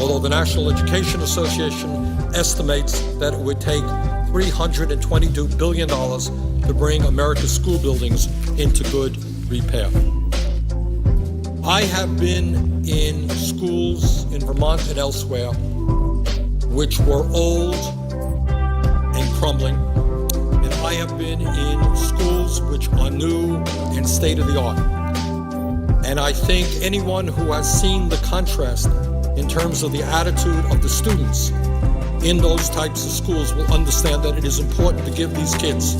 although the National Education Association estimates that it would take $322 billion to bring America's school buildings into good repair. I have been in schools in Vermont and elsewhere which were old and crumbling, and I have been in schools which are new and state-of-the-art. And I think anyone who has seen the contrast in terms of the attitude of the students in those types of schools will understand that it is important to give these kids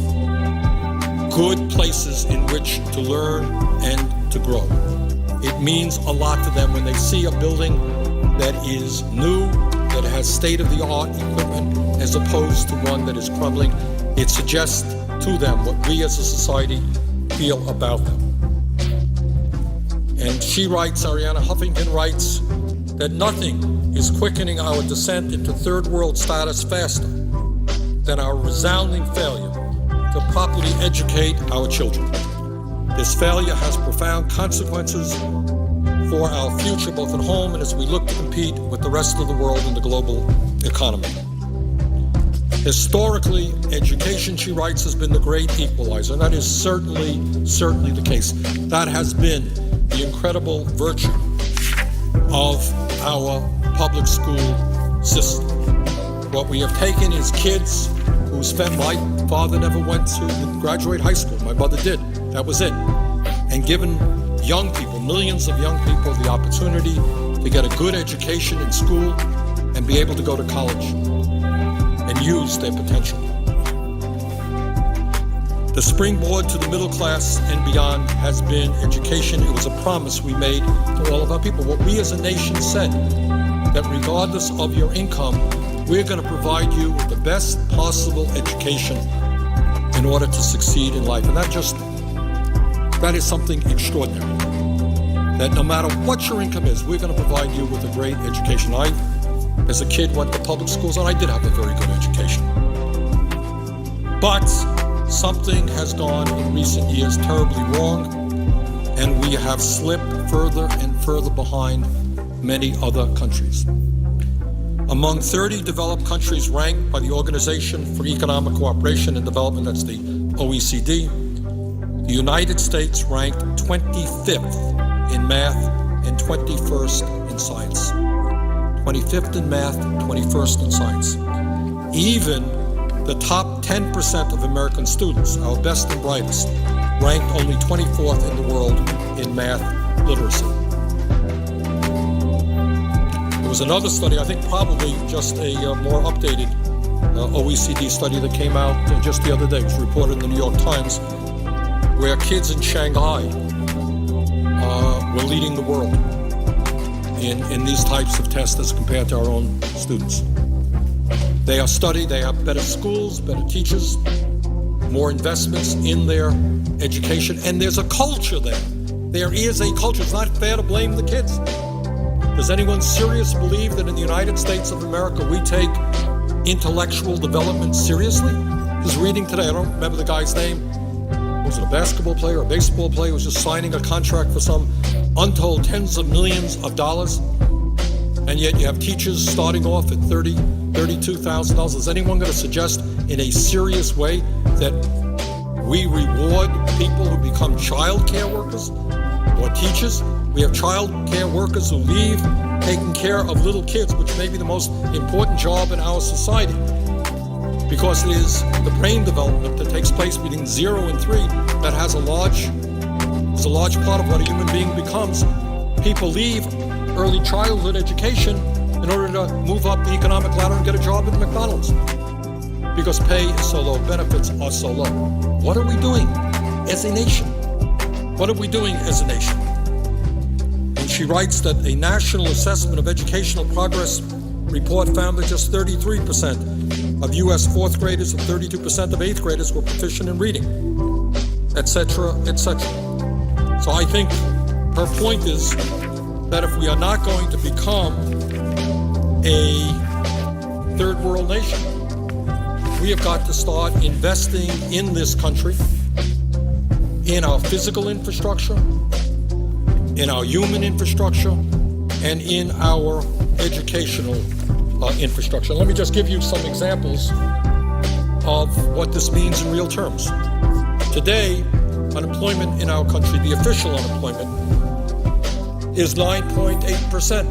good places in which to learn and to grow. It means a lot to them when they see a building that is new, that has state-of-the-art equipment, as opposed to one that is crumbling. It suggests to them what we as a society feel about them. And she writes, Arianna Huffington writes, that nothing is quickening our descent into third world status faster than our resounding failure to properly educate our children. This failure has profound consequences for our future, both at home and as we look to compete with the rest of the world in the global economy. Historically, education, she writes, has been the great equalizer, and that is certainly the case. That has been the incredible virtue of our public school system. What we have taken is kids who spent, my father never went to graduate high school, my mother did, that was it, and given young people, millions of young people, the opportunity to get a good education in school and be able to go to college and use their potential. The springboard to the middle class and beyond has been education. It was a promise we made to all of our people. What we as a nation said, that regardless of your income, we're going to provide you with the best possible education in order to succeed in life. And that is something extraordinary. That no matter what your income is, we're going to provide you with a great education. I, as a kid, went to public schools, and I did have a very good education. But something has gone in recent years terribly wrong, and we have slipped further and further behind many other countries. Among 30 developed countries ranked by the Organization for Economic Cooperation and Development, that's the OECD, the United States ranked 25th in math and 21st in science. 25th in math, 21st in science. Even the top 10% of American students, our best and brightest, ranked only 24th in the world in math literacy. There was another study, I think probably just a more updated OECD study that came out just the other day. It was reported in the New York Times, where kids in Shanghai were leading the world in these types of tests as compared to our own students. They are studied, they have better schools, better teachers, more investments in their education, and there's a culture there. There is a culture. It's not fair to blame the kids. Does anyone seriously believe that in the United States of America we take intellectual development seriously? I was reading today, I don't remember the guy's name. Was it a basketball player, a baseball player who was just signing a contract for some untold tens of millions of dollars? And yet you have teachers starting off at $32,000. Is anyone going to suggest in a serious way that we reward people who become child care workers or teachers? We have child care workers who leave taking care of little kids, which may be the most important job in our society, because it is the brain development that takes place between 0 and 3 that has a large part of what a human being becomes. People leave early childhood education in order to move up the economic ladder and get a job at McDonald's, because pay is so low, benefits are so low. What are we doing as a nation? What are we doing as a nation? In she writes that a National Assessment of Educational Progress report found that just 33% of U.S. fourth graders and 32% of eighth graders were proficient in reading, etc., etc. So I think her point is that if we are not going to become a third world nation, we have got to start investing in this country, in our physical infrastructure, in our human infrastructure, and in our educational infrastructure. Let me just give you some examples of what this means in real terms. Today, unemployment in our country, the official unemployment, is 9.8%.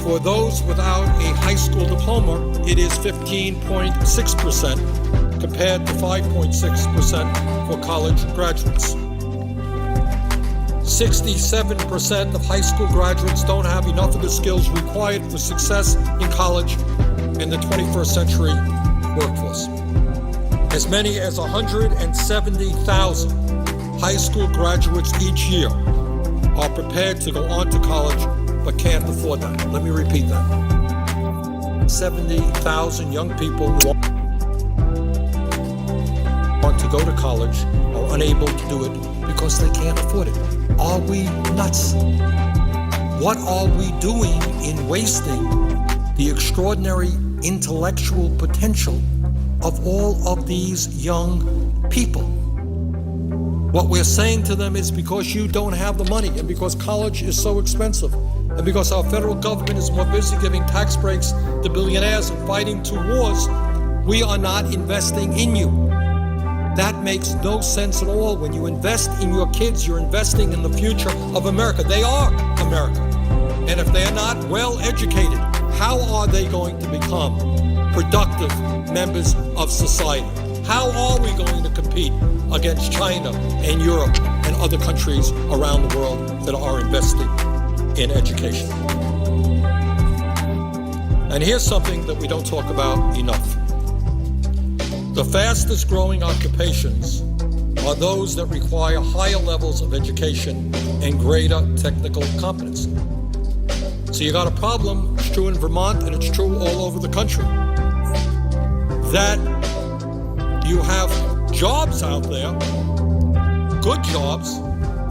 For those without a high school diploma, it is 15.6% compared to 5.6% for college graduates. 67% of high school graduates don't have enough of the skills required for success in college and the 21st century workforce. As many as 170,000 high school graduates each year are prepared to go on to college but can't afford that. Let me repeat that. 70,000 young people who want to go to college are unable to do it because they can't afford it. Are we nuts? What are we doing in wasting the extraordinary intellectual potential of all of these young people? What we're saying to them is because you don't have the money and because college is so expensive and because our federal government is more busy giving tax breaks to billionaires and fighting two wars, we are not investing in you. That makes no sense at all. When you invest in your kids, you're investing in the future of America. They are America. And if they're not well educated, how are they going to become productive members of society? How are we going to compete against China and Europe and other countries around the world that are investing in education? And here's something that we don't talk about enough. The fastest growing occupations are those that require higher levels of education and greater technical competence. So you got a problem, it's true in Vermont and it's true all over the country, that you have jobs out there, good jobs,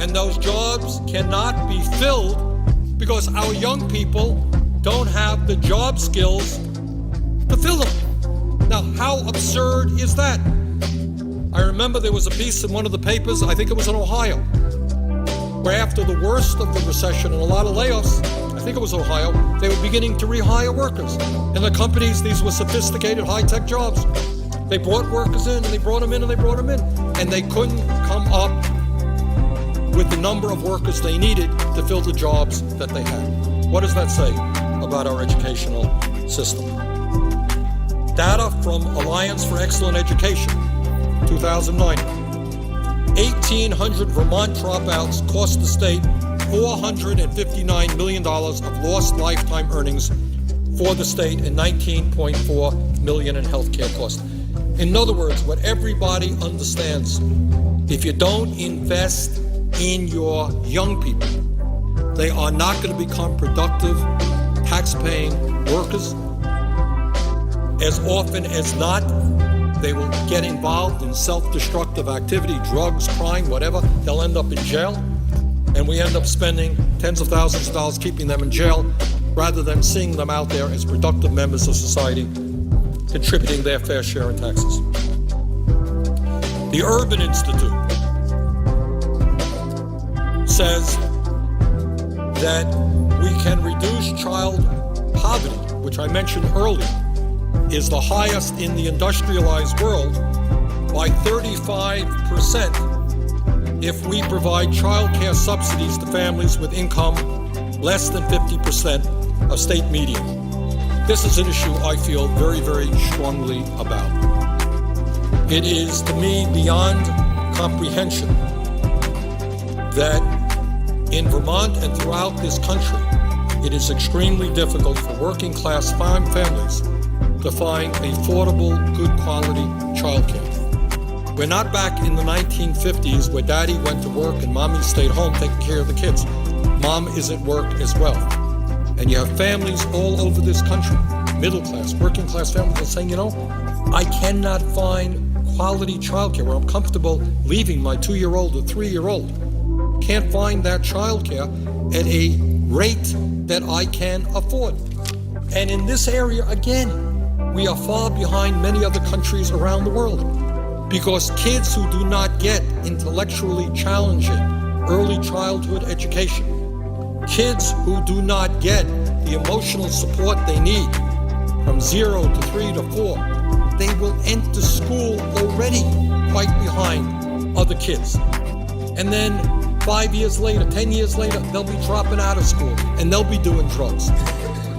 and those jobs cannot be filled because our young people don't have the job skills to fill them. Now, how absurd is that? I remember there was a piece in one of the papers, I think it was in Ohio, where after the worst of the recession and a lot of layoffs, I think it was Ohio, they were beginning to rehire workers. And the companies, these were sophisticated high-tech jobs. They brought workers in and they brought them in and they brought them in. And they couldn't come up with the number of workers they needed to fill the jobs that they had. What does that say about our educational system? Data from Alliance for Excellent Education, 2009. 1,800 Vermont dropouts cost the state $459 million of lost lifetime earnings for the state and $19.4 million in healthcare costs. In other words, what everybody understands, if you don't invest in your young people, they are not going to become productive, tax-paying workers. As often as not, they will get involved in self-destructive activity, drugs, crime, whatever. They'll end up in jail, and we end up spending tens of thousands of dollars keeping them in jail rather than seeing them out there as productive members of society, contributing their fair share in taxes. The Urban Institute says that we can reduce child poverty, which I mentioned earlier, is the highest in the industrialized world by 35% if we provide child care subsidies to families with income less than 50% of state median. This is an issue I feel very, very strongly about. It is, to me, beyond comprehension that in Vermont and throughout this country, it is extremely difficult for working class farm families to find affordable, good quality childcare. We're not back in the 1950s where daddy went to work and mommy stayed home taking care of the kids. mom is at work as well. And you have families all over this country, middle class, working class families, are saying, I cannot find quality childcare where I'm comfortable leaving my 2-year-old or 3-year-old. Can't find that childcare at a rate that I can afford. And in this area, again, we are far behind many other countries around the world because kids who do not get intellectually challenging early childhood education, kids who do not get the emotional support they need from 0 to 3 to 4, they will enter school already quite behind other kids. And then 5 years later, 10 years later, they'll be dropping out of school and they'll be doing drugs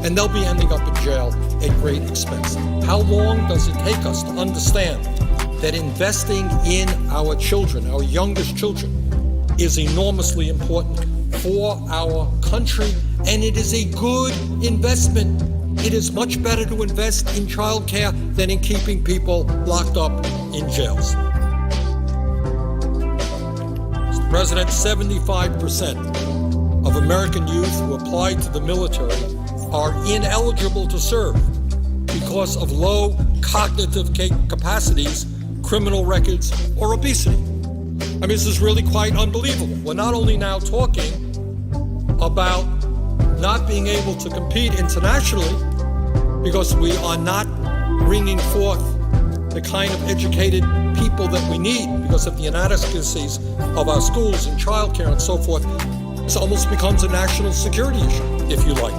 and they'll be ending up in jail at great expense. How long does it take us to understand that investing in our children, our youngest children, is enormously important for our country, and it is a good investment. It is much better to invest in childcare than in keeping people locked up in jails. Mr. President, 75% of American youth who apply to the military are ineligible to serve because of low cognitive capacities, criminal records, or obesity. I mean, this is really quite unbelievable. We're not only now talking about not being able to compete internationally because we are not bringing forth the kind of educated people that we need because of the inadequacies of our schools and childcare and so forth. This almost becomes a national security issue, if you like.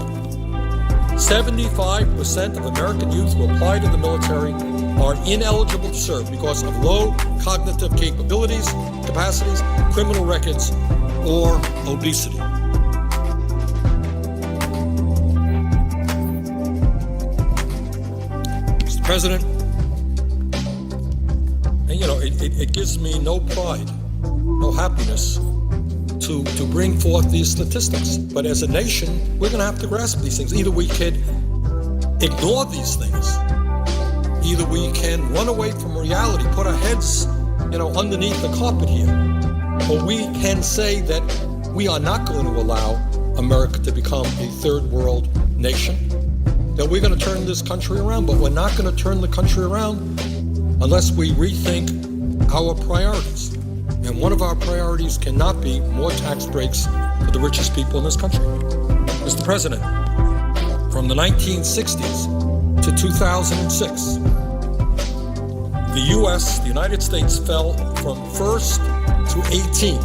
75% of American youth who apply to the military are ineligible to serve because of low cognitive capacities, criminal records, or obesity. Mr. President, it gives me no pride, no happiness to bring forth these statistics. But as a nation, we're going to have to grasp these things. Either we could ignore these things, either we can run away from reality, put our heads, underneath the carpet here, or we can say that we are not going to allow America to become a third world nation, that we're going to turn this country around. But we're not going to turn the country around unless we rethink our priorities. And one of our priorities cannot be more tax breaks for the richest people in this country. Mr. President, from the 1960s to 2006, the U.S., the United States, fell from 1st to 18th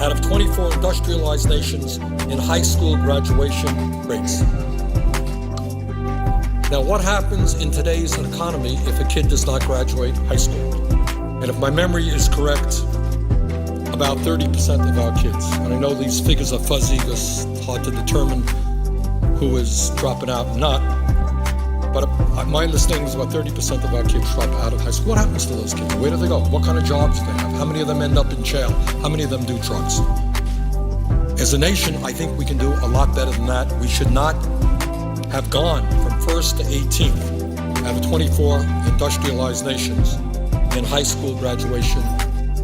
out of 24 industrialized nations in high school graduation rates. Now, what happens in today's economy if a kid does not graduate high school? And if my memory is correct, about 30% of our kids, and I know these figures are fuzzy, it's hard to determine who is dropping out and not, but my understanding is about 30% of our kids drop out of high school. What happens to those kids? Where do they go? What kind of jobs do they have? How many of them end up in jail? How many of them do drugs? As a nation, I think we can do a lot better than that. We should not have gone from 1st to 18th out of 24 industrialized nations in high school graduation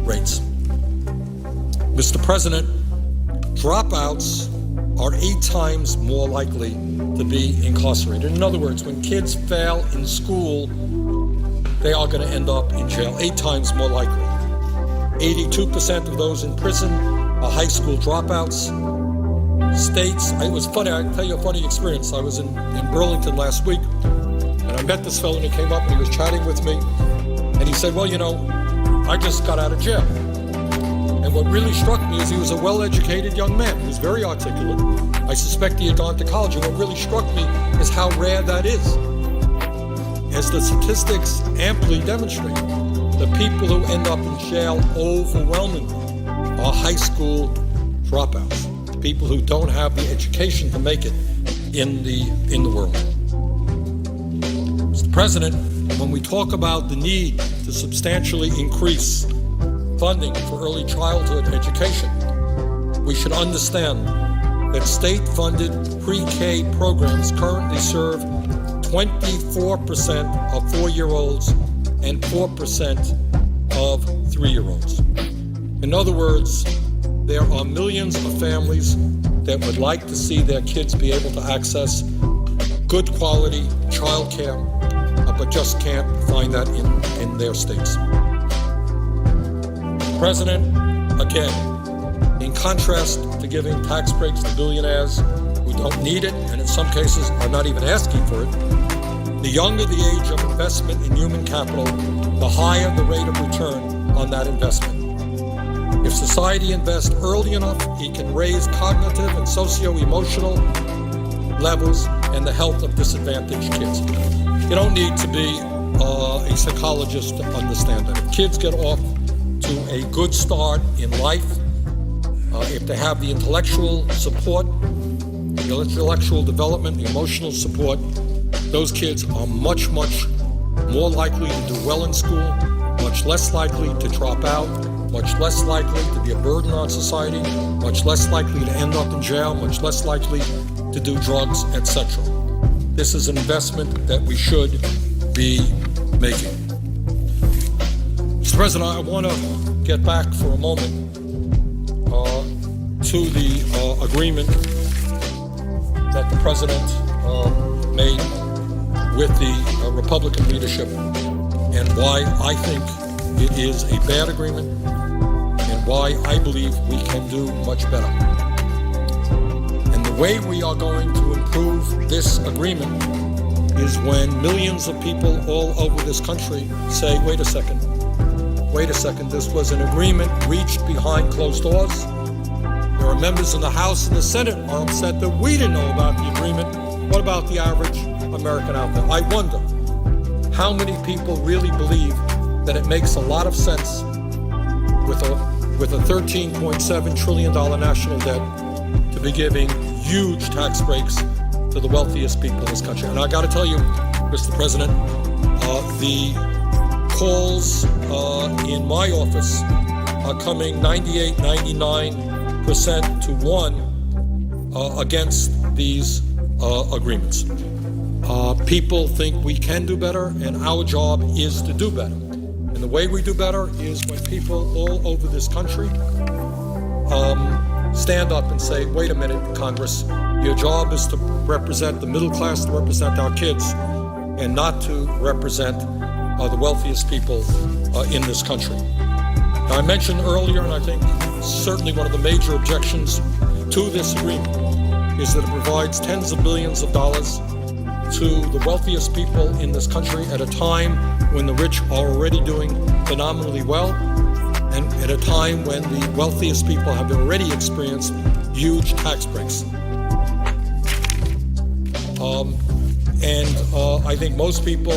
rates. Mr. President, dropouts are 8 times more likely to be incarcerated. In other words, when kids fail in school, they are going to end up in jail, 8 times more likely. 82% of those in prison are high school dropouts. States, it was funny, I can tell you a funny experience. I was in Burlington last week, and I met this fellow, and he came up and he was chatting with me, and he said, well, I just got out of jail. And what really struck me is he was a well-educated young man. He was very articulate. I suspect he had gone to college. And what really struck me is how rare that is. As the statistics amply demonstrate, the people who end up in jail overwhelmingly are high school dropouts, people who don't have the education to make it in the world. Mr. President, when we talk about the need to substantially increase funding for early childhood education, we should understand that state-funded pre-K programs currently serve 24% of 4-year-olds and 4% of 3-year-olds. In other words, there are millions of families that would like to see their kids be able to access good quality childcare, but just can't find that in their states. President, again, in contrast to giving tax breaks to billionaires who don't need it and in some cases are not even asking for it, the younger the age of investment in human capital, the higher the rate of return on that investment. If society invests early enough, it can raise cognitive and socio-emotional levels and the health of disadvantaged kids. You don't need to be a psychologist to understand that. If kids get off to a good start in life, if they have the intellectual support, the intellectual development, the emotional support, those kids are much, much more likely to do well in school, much less likely to drop out, much less likely to be a burden on society, much less likely to end up in jail, much less likely to do drugs, etc. This is an investment that we should be making. Mr. President, I want to get back for a moment to the agreement that the President made with the Republican leadership and why I think it is a bad agreement and why I believe we can do much better. And the way we are going to improve this agreement is when millions of people all over this country say, wait a second, this was an agreement reached behind closed doors. There are members in the House and the Senate are upset that we didn't know about the agreement. What about the average American out there? I wonder how many people really believe that it makes a lot of sense with a $13.7 trillion national debt to be giving huge tax breaks to the wealthiest people in this country. And I got to tell you, Mr. President, the calls in my office are coming 98, 99% to 1 against these agreements. People think we can do better, and our job is to do better. And the way we do better is when people all over this country stand up and say, wait a minute, Congress, your job is to represent the middle class, to represent our kids, and not to represent the wealthiest people in this country. Now, I mentioned earlier, and I think certainly one of the major objections to this agreement is that it provides tens of billions of dollars to the wealthiest people in this country at a time when the rich are already doing phenomenally well, and at a time when the wealthiest people have already experienced huge tax breaks. I think most people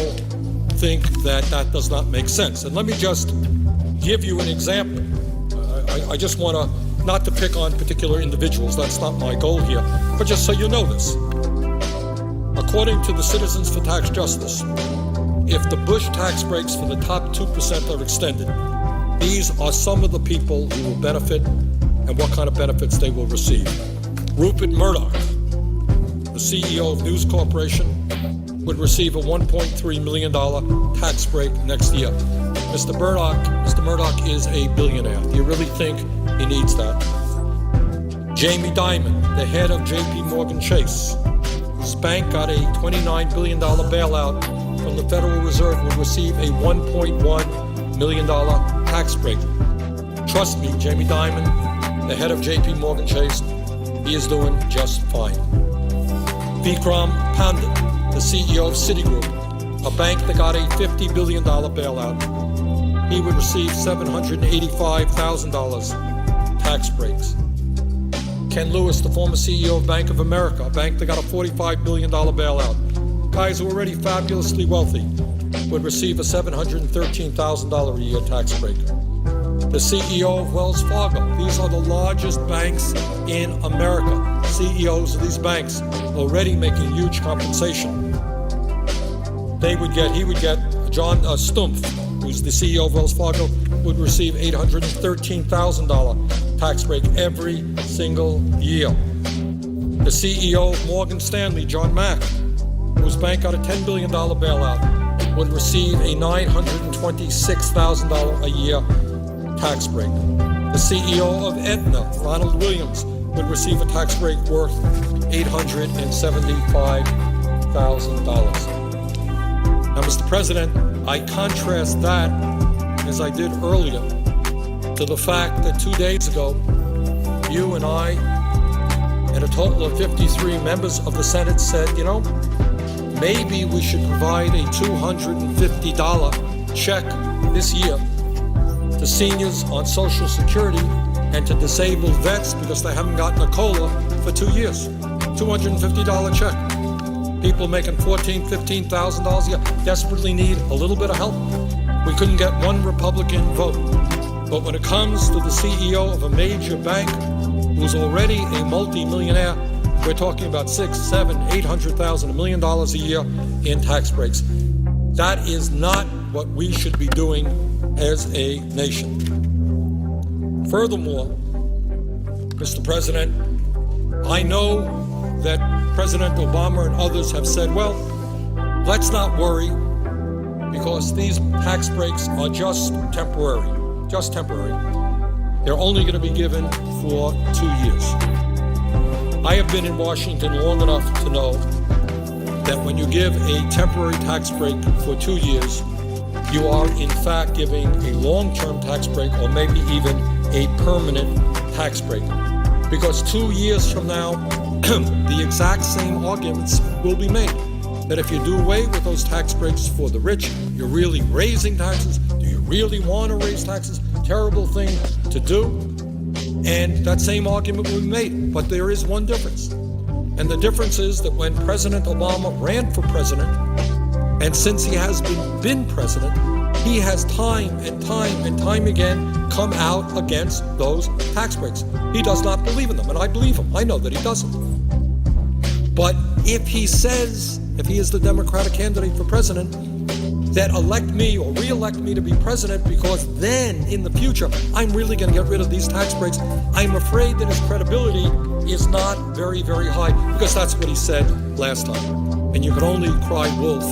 think that that does not make sense. And let me just give you an example. I just want to, not to pick on particular individuals, that's not my goal here, but just so you know this. According to the Citizens for Tax Justice, if the Bush tax breaks for the top 2% are extended, these are some of the people who will benefit and what kind of benefits they will receive. Rupert Murdoch, the CEO of News Corporation, would receive a $1.3 million tax break next year. Mr. Murdoch is a billionaire. Do you really think he needs that? Jamie Dimon, the head of JP Morgan Chase, whose bank got a $29 billion bailout from the Federal Reserve, would receive a $1.1 million tax break. Trust me, Jamie Dimon, the head of JP Morgan Chase, he is doing just fine. Vikram Pandit, the CEO of Citigroup, a bank that got a $50 billion bailout, he would receive $785,000 tax breaks. Ken Lewis, the former CEO of Bank of America, a bank that got a $45 billion bailout, guys who are already fabulously wealthy, would receive a $713,000 a year tax break. The CEO of Wells Fargo, these are the largest banks in America. CEOs of these banks already making huge compensation. He would get John Stumpf, who's the CEO of Wells Fargo, would receive $813,000 tax break every single year. The CEO of Morgan Stanley, John Mack, whose bank got a $10 billion bailout, would receive a $926,000 a year tax break. The CEO of Aetna, Ronald Williams, would receive a tax break worth $875,000. Now, Mr. President, I contrast that, as I did earlier, to the fact that 2 days ago, you and I and a total of 53 members of the Senate said, maybe we should provide a $250 check this year to seniors on Social Security and to disabled vets because they haven't gotten a COLA for 2 years. $250 check. People making $14,000, $15,000 a year desperately need a little bit of help. We couldn't get one Republican vote. But when it comes to the CEO of a major bank who's already a multi-millionaire, we're talking about $600,000, $700,000, $800,000, $1 million a year in tax breaks. That is not what we should be doing as a nation. Furthermore, Mr. President, I know that President Obama and others have said, well, let's not worry because these tax breaks are just temporary. They're only going to be given for 2 years. I have been in Washington long enough to know that when you give a temporary tax break for 2 years, you are in fact giving a long-term tax break or maybe even a permanent tax break. Because 2 years from now, the exact same arguments will be made. That if you do away with those tax breaks for the rich, you're really raising taxes. Do you really want to raise taxes? Terrible thing to do. And that same argument will be made. But there is one difference. And the difference is that when President Obama ran for president, and since he has been president, he has time and time again come out against those tax breaks. He does not believe in them, and I believe him. I know that he doesn't. But if he says, if he is the Democratic candidate for president, that elect me or re-elect me to be president because then in the future I'm really going to get rid of these tax breaks, I'm afraid that his credibility is not very, very high because that's what he said last time. And you can only cry wolf.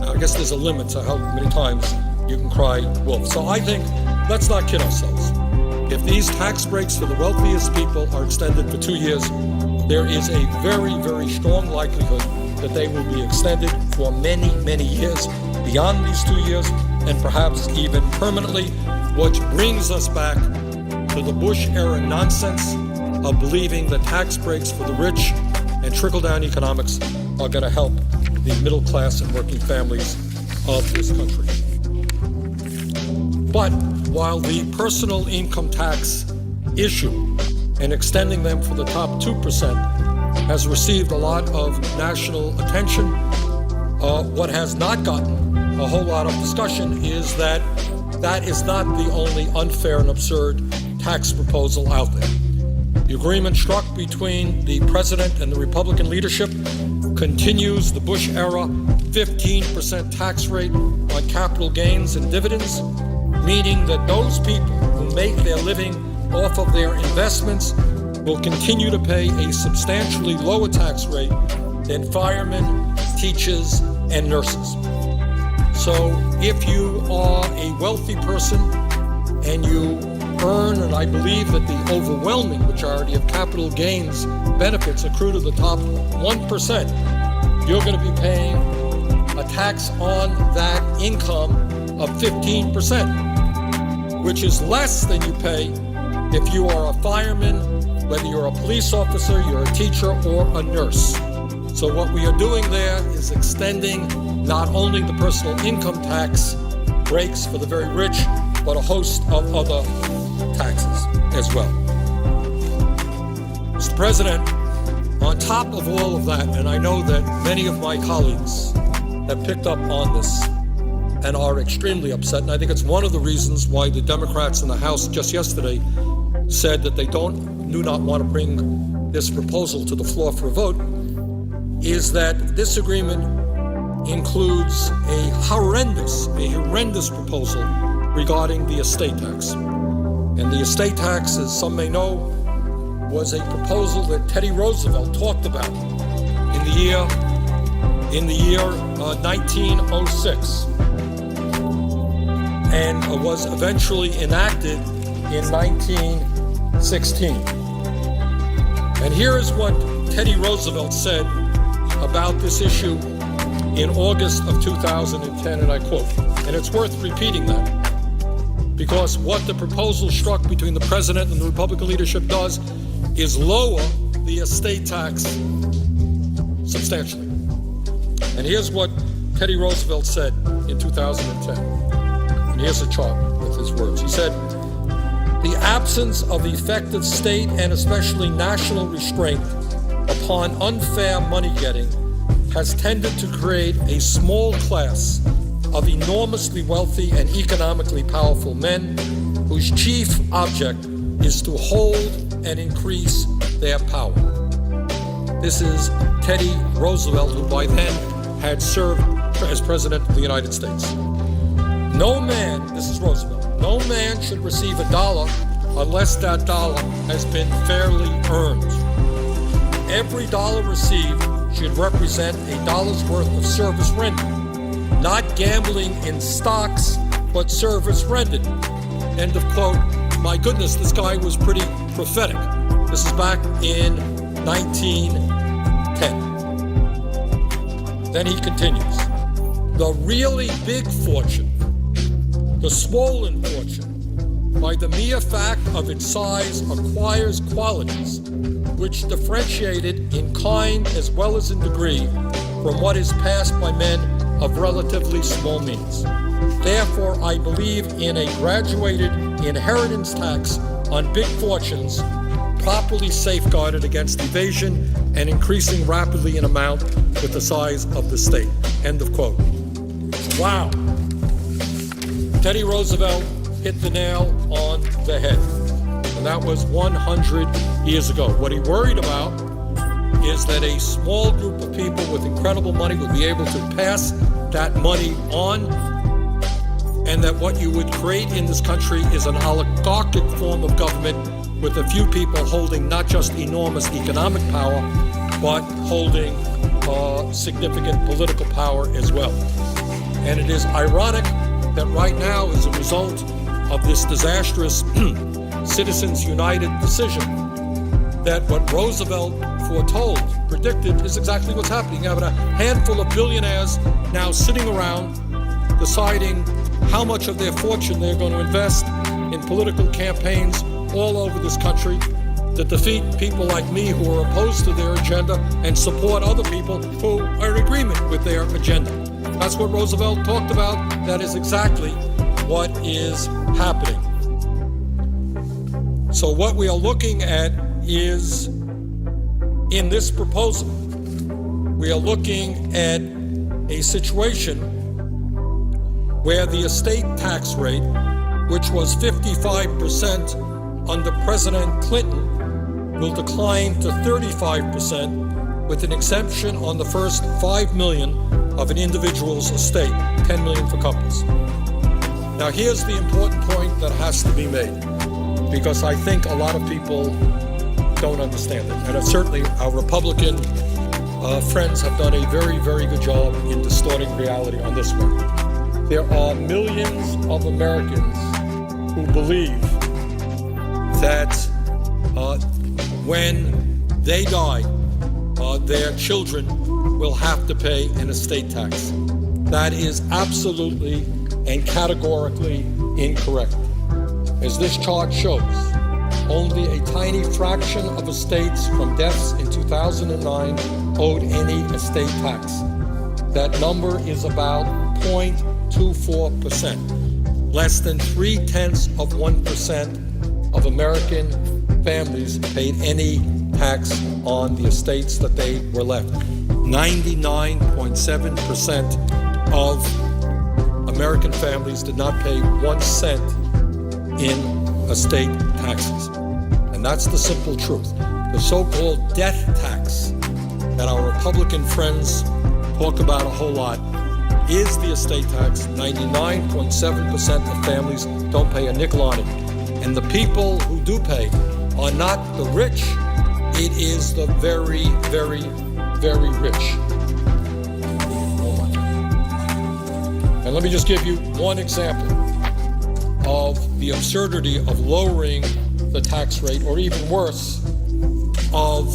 I guess there's a limit to how many times you can cry wolf. So I think let's not kid ourselves. If these tax breaks for the wealthiest people are extended for 2 years, there is a very, very strong likelihood that they will be extended for many, many years beyond these 2 years and perhaps even permanently, which brings us back to the Bush-era nonsense of believing that tax breaks for the rich and trickle-down economics are going to help the middle class and working families of this country. But while the personal income tax issue and extending them for the top 2% has received a lot of national attention, what has not gotten a whole lot of discussion is that that is not the only unfair and absurd tax proposal out there. The agreement struck between the president and the Republican leadership continues the Bush-era 15% tax rate on capital gains and dividends, meaning that those people who make their living off of their investments will continue to pay a substantially lower tax rate than firemen, teachers, and nurses. So if you are a wealthy person and you earn, and I believe that the overwhelming majority of capital gains benefits accrue to the top 1%, you're going to be paying a tax on that income of 15%, which is less than you pay if you are a fireman, whether you're a police officer, you're a teacher, or a nurse. So what we are doing there is extending not only the personal income tax breaks for the very rich, but a host of other taxes as well. Mr. President, on top of all of that, and I know that many of my colleagues have picked up on this and are extremely upset, and I think it's one of the reasons why the Democrats in the House just yesterday said that they do not want to bring this proposal to the floor for a vote, is that this agreement includes a horrendous proposal regarding the estate tax. And the estate tax, as some may know, was a proposal that Teddy Roosevelt talked about in the year 1906, and was eventually enacted in 1916. And here is what Teddy Roosevelt said about this issue in August of 2010, and I quote, and it's worth repeating that, because what the proposal struck between the president and the Republican leadership does is lower the estate tax substantially. And here's what Teddy Roosevelt said in 2010. And here's a chart with his words. He said, "The absence of effective state and especially national restraint upon unfair money getting has tended to create a small class of enormously wealthy and economically powerful men whose chief object is to hold and increase their power." This is Teddy Roosevelt, who by then had served as President of the United States. No man, this is Roosevelt, no man should receive $1 unless that dollar has been fairly earned. Every dollar received should represent $1's worth of service rendered, not gambling in stocks, but service rendered. End of quote. My goodness, this guy was pretty prophetic. This is back in 1910. Then he continues. The really big fortune, the swollen fortune, by the mere fact of its size acquires qualities which differentiate it in kind as well as in degree from what is passed by men of relatively small means. Therefore, I believe in a graduated inheritance tax on big fortunes, properly safeguarded against evasion and increasing rapidly in amount with the size of the state. End of quote. Wow. Teddy Roosevelt hit the nail on the head. And that was 100 years ago. What he worried about is that a small group of people with incredible money would be able to pass that money on, and that what you would create in this country is an oligarchic form of government with a few people holding not just enormous economic power, but holding significant political power as well. And it is ironic that right now, as a result of this disastrous Citizens United decision, that what Roosevelt foretold, predicted, is exactly what's happening. You have a handful of billionaires now sitting around deciding how much of their fortune they're going to invest in political campaigns all over this country to defeat people like me who are opposed to their agenda and support other people who are in agreement with their agenda. That's what Roosevelt talked about. That is exactly what is happening. So what we are looking at is, in this proposal, we are looking at a situation where the estate tax rate, which was 55% under President Clinton, will decline to 35% with an exemption on the first $5 million of an individual's estate, $10 million for couples. Now here's the important point that has to be made, because I think a lot of people don't understand it. And certainly our Republican friends have done a very, very good job in distorting reality on this one. There are millions of Americans who believe that when they die, their children will have to pay an estate tax. That is absolutely and categorically incorrect. As this chart shows, only a tiny fraction of estates from deaths in 2009 owed any estate tax. That number is about 0.24%. Less than 0.3% of American families paid any tax on the estates that they were left. 99.7% of American families did not pay 1 cent in estate taxes. And that's the simple truth. The so-called death tax that our Republican friends talk about a whole lot is the estate tax. 99.7% of families don't pay a nickel on it. And the people who do pay are not the rich. It is the very, very, very rich. And let me just give you one example of the absurdity of lowering the tax rate, or even worse, of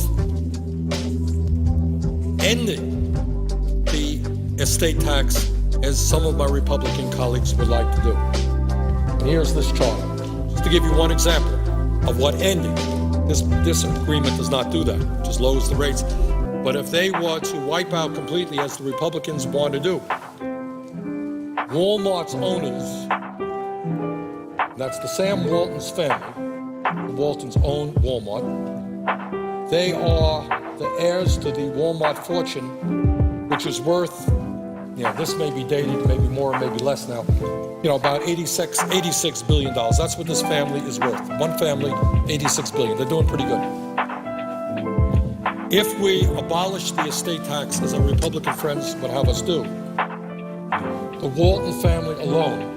ending the estate tax, as some of my Republican colleagues would like to do. And here's this chart, just to give you one example of what ending. This agreement does not do that, it just lowers the rates. But if they were to wipe out completely, as the Republicans want to do, Walmart's owners, that's the Sam Walton's family, the Waltons own Walmart, they are the heirs to the Walmart fortune, which is worth, this may be dated, maybe more, maybe less now, about $86 billion. That's what this family is worth. One family, $86 billion. They're doing pretty good. If we abolish the estate tax, as our Republican friends would have us do, the Walton family alone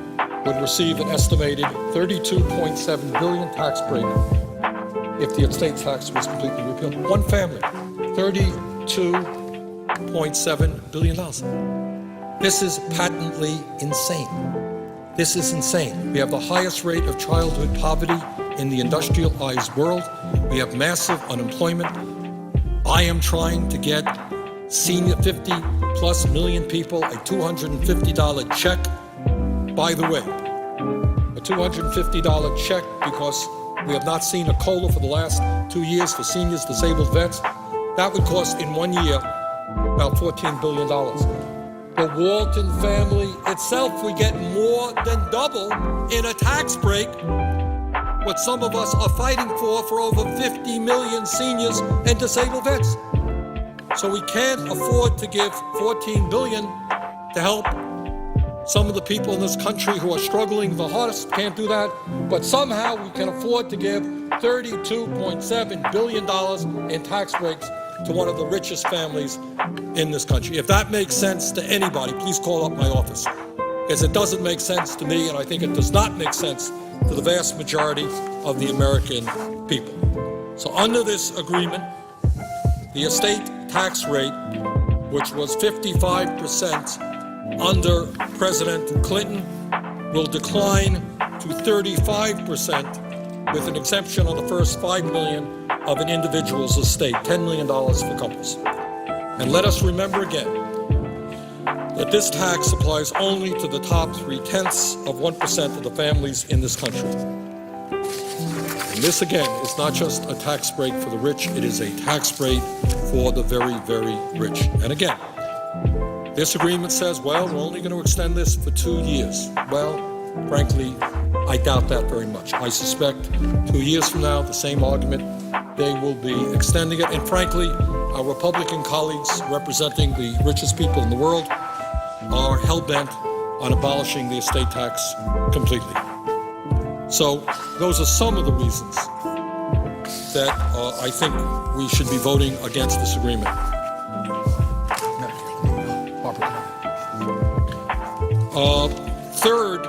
would receive an estimated $32.7 billion tax break if the estate tax was completely repealed. One family, $32.7 billion. This is patently insane. This is insane. We have the highest rate of childhood poverty in the industrialized world. We have massive unemployment. I am trying to get senior 50+ million people a $250 check. By the way, a $250 check because we have not seen a COLA for the last 2 years for seniors, disabled vets. That would cost in 1 year about $14 billion. The Walton family itself, we get more than double in a tax break, what some of us are fighting for over 50 million seniors and disabled vets. So we can't afford to give $14 billion to help some of the people in this country who are struggling the hardest. Can't do that. But somehow we can afford to give $32.7 billion in tax breaks to one of the richest families in this country. If that makes sense to anybody, please call up my office, because it doesn't make sense to me, and I think it does not make sense to the vast majority of the American people. So under this agreement, the estate tax rate, which was 55% under President Clinton, will decline to 35% with an exemption on the first $5 million of an individual's estate, $10 million for couples. And let us remember again that this tax applies only to the top 0.3% of the families in this country. And this, again, is not just a tax break for the rich, it is a tax break for the very, very rich. And again, this agreement says, well, we're only going to extend this for 2 years. Well, frankly, I doubt that very much. I suspect 2 years from now, the same argument, they will be extending it. And frankly, our Republican colleagues representing the richest people in the world are hell-bent on abolishing the estate tax completely. So those are some of the reasons that I think we should be voting against this agreement. Third,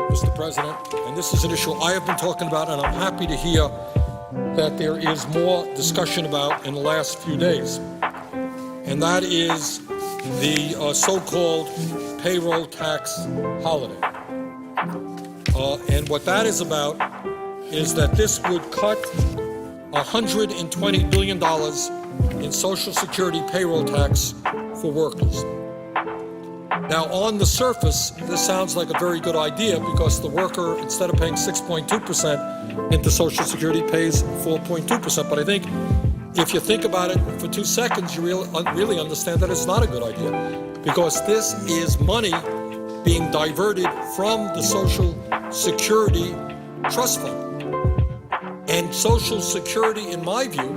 Mr. President, and this is an issue I have been talking about, and I'm happy to hear that there is more discussion about in the last few days, and that is the so-called payroll tax holiday. And what that is about is that this would cut $120 billion in Social Security payroll tax for workers. Now, on the surface, this sounds like a very good idea because the worker, instead of paying 6.2% into Social Security, pays 4.2%. But I think if you think about it for 2 seconds, you really understand that it's not a good idea, because this is money being diverted from the Social Security Trust Fund. And Social Security, in my view,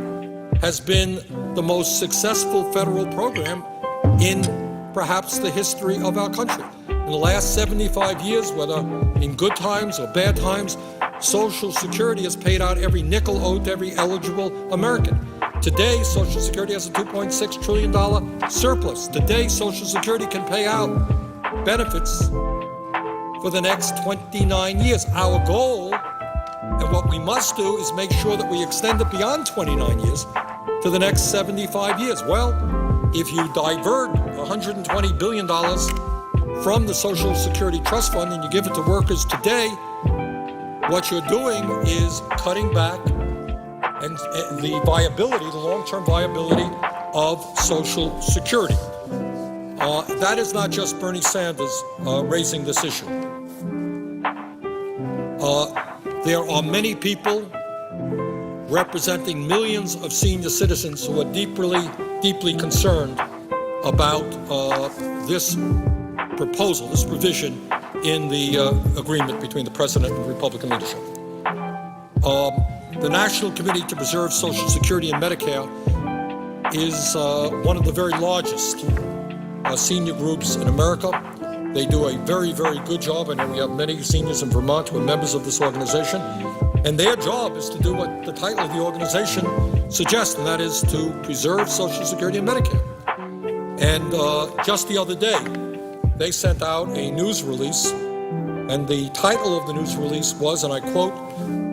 has been the most successful federal program in perhaps the history of our country. In the last 75 years, whether in good times or bad times, Social Security has paid out every nickel owed to every eligible American. Today, Social Security has a $2.6 trillion surplus. Today, Social Security can pay out benefits for the next 29 years. Our goal, and what we must do, is make sure that we extend it beyond 29 years to the next 75 years. Well, if you divert $120 billion from the Social Security Trust Fund and you give it to workers today, what you're doing is cutting back and the viability, the long-term viability of Social Security. That is not just Bernie Sanders raising this issue. There are many people representing millions of senior citizens who are deeply concerned about this proposal, this provision in the agreement between the president and the Republican leadership. The National Committee to Preserve Social Security and Medicare is one of the very largest senior groups in America. They do a very, very good job. I know we have many seniors in Vermont who are members of this organization. And their job is to do what the title of the organization suggests, and that is to preserve Social Security and Medicare. And just the other day, they sent out a news release, and the title of the news release was, and I quote,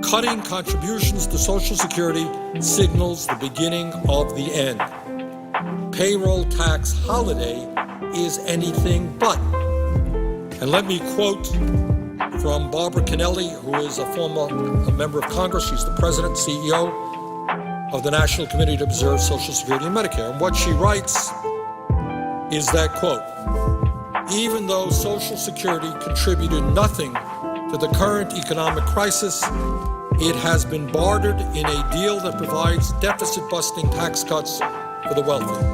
"Cutting contributions to Social Security signals the beginning of the end. Payroll tax holiday is anything but." And let me quote from Barbara Kennelly, who is a member of Congress. She's the president and CEO of the National Committee to Preserve Social Security and Medicare. And what she writes is that, quote, "Even though Social Security contributed nothing to the current economic crisis, it has been bartered in a deal that provides deficit-busting tax cuts for the wealthy.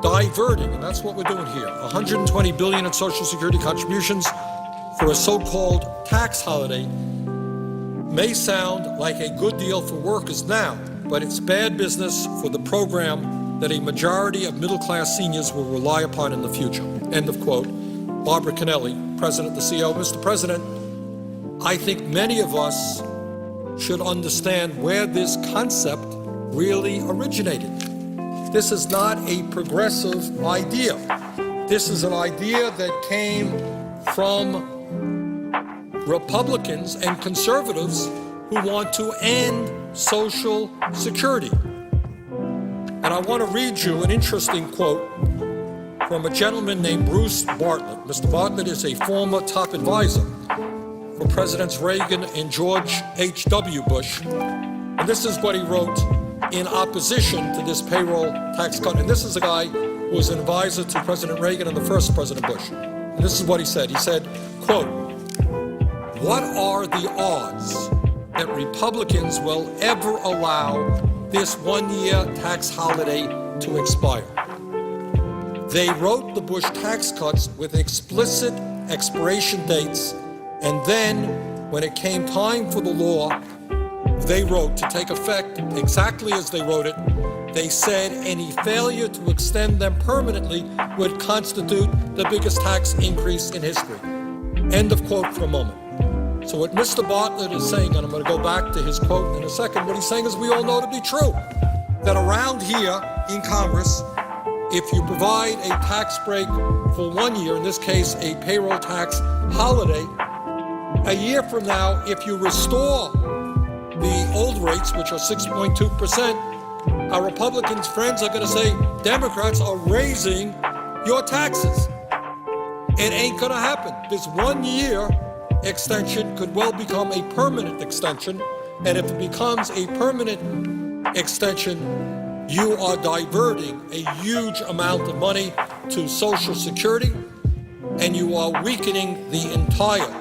Diverting," and that's what we're doing here, $120 billion in Social Security contributions for a so-called tax holiday may sound like a good deal for workers now, but it's bad business for the program that a majority of middle-class seniors will rely upon in the future. End of quote. Barbara Kennelly, President, the CEO. Mr. President, I think many of us should understand where this concept really originated. This is not a progressive idea. This is an idea that came from Republicans and conservatives who want to end Social Security. And I want to read you an interesting quote from a gentleman named Bruce Bartlett. Mr. Bartlett is a former top advisor for Presidents Reagan and George H.W. Bush. And this is what he wrote in opposition to this payroll tax cut. And this is a guy who was an advisor to President Reagan and the first President Bush. And this is what he said. He said, quote, "What are the odds that Republicans will ever allow this one-year tax holiday to expire? They wrote the Bush tax cuts with explicit expiration dates, and then when it came time for the law they wrote to take effect exactly as they wrote it, they said any failure to extend them permanently would constitute the biggest tax increase in history." End of quote for a moment. So what Mr. Bartlett is saying, and I'm going to go back to his quote in a second, what he's saying is we all know to be true, that around here in Congress, if you provide a tax break for 1 year, in this case a payroll tax holiday, a year from now, if you restore the old rates, which are 6.2%, our Republican friends are going to say Democrats are raising your taxes. It ain't going to happen. This 1 year extension could well become a permanent extension, and if it becomes a permanent extension, you are diverting a huge amount of money to Social Security, and you are weakening the entire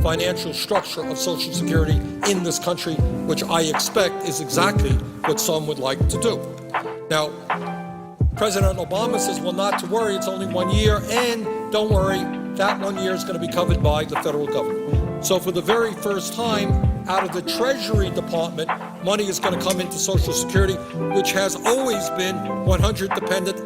financial structure of Social Security in this country, which I expect is exactly what some would like to do. Now, President Obama says, well, not to worry, it's only 1 year, and don't worry, that 1 year is going to be covered by the federal government. So for the very first time, out of the Treasury Department, money is going to come into Social Security, which has always been 100% dependent,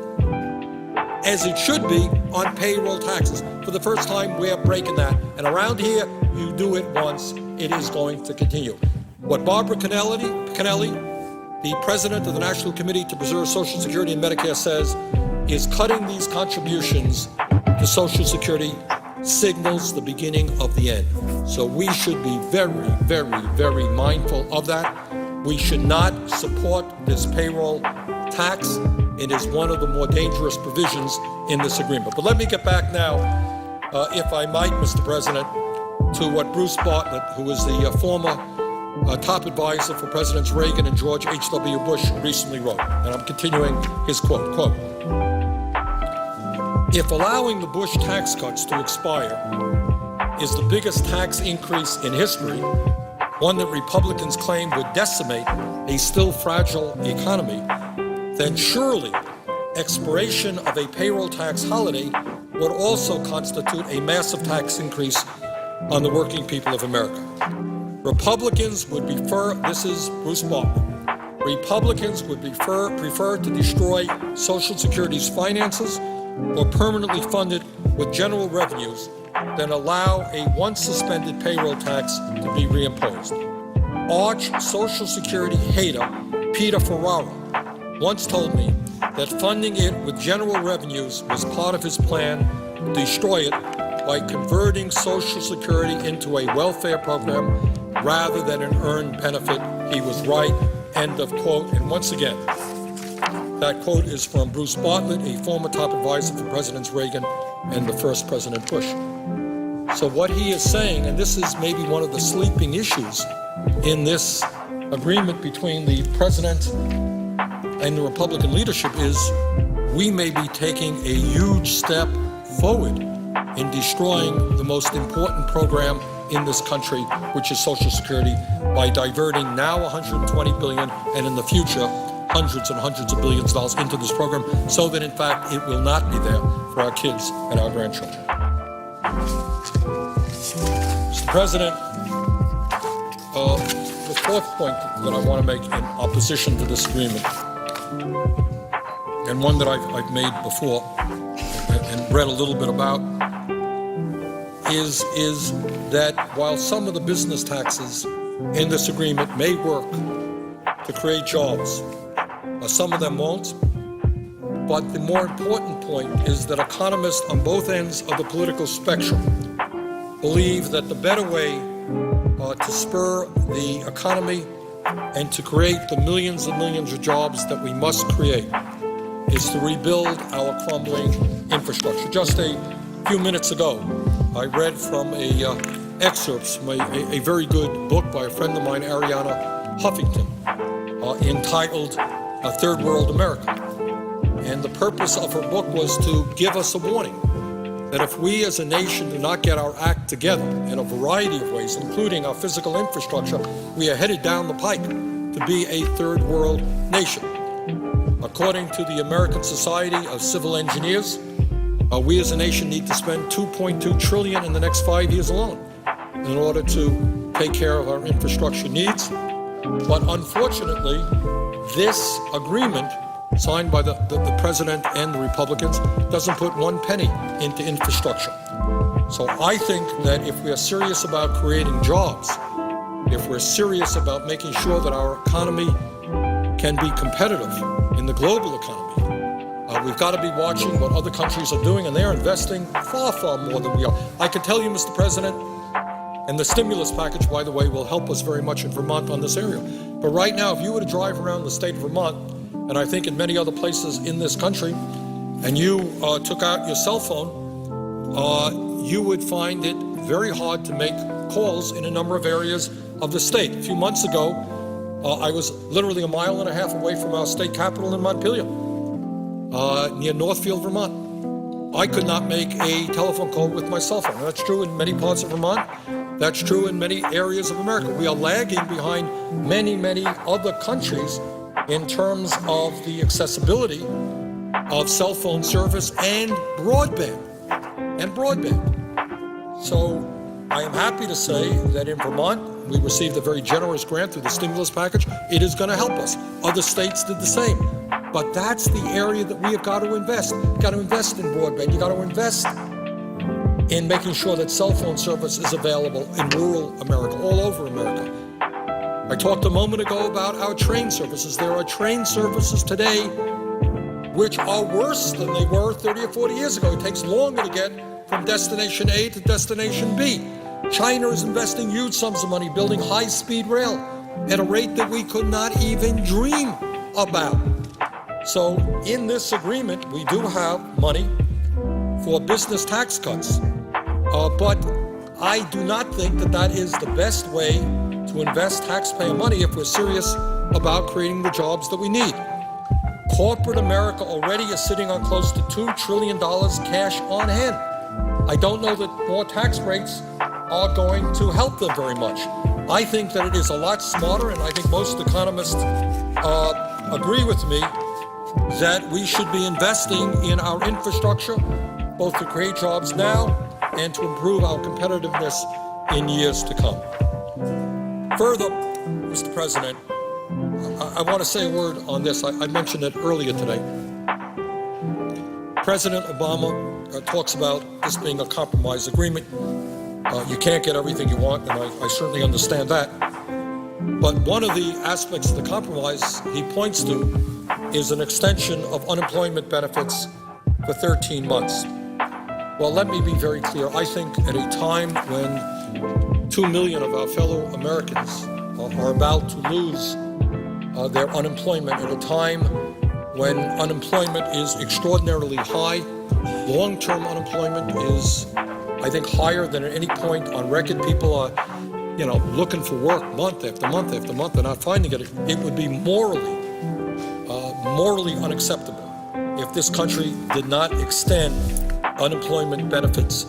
as it should be, on payroll taxes. For the first time, we're breaking that. And around here, you do it once, it is going to continue. What Barbara Kennelly, the president of the National Committee to Preserve Social Security and Medicare, says is cutting these contributions to Social Security signals the beginning of the end. So we should be very, very, very mindful of that. We should not support this payroll tax. It is one of the more dangerous provisions in this agreement. But let me get back now, if I might, Mr. President, to what Bruce Bartlett, who is the former top advisor for Presidents Reagan and George H.W. Bush, recently wrote. And I'm continuing his quote, quote, "If allowing the Bush tax cuts to expire is the biggest tax increase in history, one that Republicans claim would decimate a still fragile economy, then surely expiration of a payroll tax holiday would also constitute a massive tax increase on the working people of America. Republicans would prefer," this is Bruce Bartlett, "Republicans would prefer to destroy Social Security's finances or permanently fund it with general revenues than allow a once suspended payroll tax to be reimposed. Arch Social Security hater Peter Ferrara once told me that funding it with general revenues was part of his plan to destroy it by converting Social Security into a welfare program rather than an earned benefit. He was right," end of quote. And once again, that quote is from Bruce Bartlett, a former top advisor for Presidents Reagan and the first President Bush. So what he is saying, and this is maybe one of the sleeping issues in this agreement between the president and the Republican leadership, is we may be taking a huge step forward in destroying the most important program in this country, which is Social Security, by diverting now $120 billion and in the future hundreds and hundreds of billions of dollars into this program, so that in fact it will not be there for our kids and our grandchildren. Mr. President, the fourth point that I want to make in opposition to this agreement, and one that I've made before and read a little bit about, is that while some of the business taxes in this agreement may work to create jobs, some of them won't. But the more important point is that economists on both ends of the political spectrum believe that the better way to spur the economy and to create the millions and millions of jobs that we must create is to rebuild our crumbling infrastructure. Just a few minutes ago, I read from excerpts from a very good book by a friend of mine, Ariana Huffington, entitled Third World America. And the purpose of her book was to give us a warning that if we as a nation do not get our act together in a variety of ways, including our physical infrastructure, we are headed down the pike to be a third world nation. According to the American Society of Civil Engineers, we as a nation need to spend $2.2 trillion in the next 5 years alone in order to take care of our infrastructure needs. But unfortunately, this agreement signed by the president and the Republicans doesn't put one penny into infrastructure. So I think that if we are serious about creating jobs, if we're serious about making sure that our economy can be competitive in the global economy, we've got to be watching what other countries are doing, and they're investing far, far more than we are. I can tell you, Mr. President, and the stimulus package, by the way, will help us very much in Vermont on this area. But right now, if you were to drive around the state of Vermont, and I think in many other places in this country, and you took out your cell phone, you would find it very hard to make calls in a number of areas of the state. A few months ago, I was literally a mile and a half away from our state capital in Montpelier, near Northfield, Vermont. I could not make a telephone call with my cell phone. That's true in many parts of Vermont. That's true in many areas of America. We are lagging behind many, many other countries in terms of the accessibility of cell phone service and broadband. So I am happy to say that in Vermont, we received a very generous grant through the stimulus package. It is going to help us. Other states did the same. But that's the area that we have got to invest. You've got to invest in broadband. You've got to invest in making sure that cell phone service is available in rural America, all over America. I talked a moment ago about our train services. There are train services today which are worse than they were 30 or 40 years ago. It takes longer to get from destination A to destination B. China is investing huge sums of money building high-speed rail at a rate that we could not even dream about. So in this agreement, we do have money for business tax cuts. But I do not think that that is the best way to invest taxpayer money if we're serious about creating the jobs that we need. Corporate America already is sitting on close to $2 trillion cash on hand. I don't know that more tax breaks are going to help them very much. I think that it is a lot smarter, and I think most economists agree with me, that we should be investing in our infrastructure, both to create jobs now and to improve our competitiveness in years to come. Further, Mr. President, I want to say a word on this. I mentioned it earlier today. President Obama talks about this being a compromise agreement. You can't get everything you want, and I certainly understand that. But one of the aspects of the compromise he points to is an extension of unemployment benefits for 13 months. Well, let me be very clear. I think at a time when 2 million of our fellow Americans are about to lose their unemployment, at a time when unemployment is extraordinarily high, long-term unemployment is, I think, higher than at any point on record. People are, looking for work month after month after month and not finding it. It would be morally unacceptable if this country did not extend unemployment benefits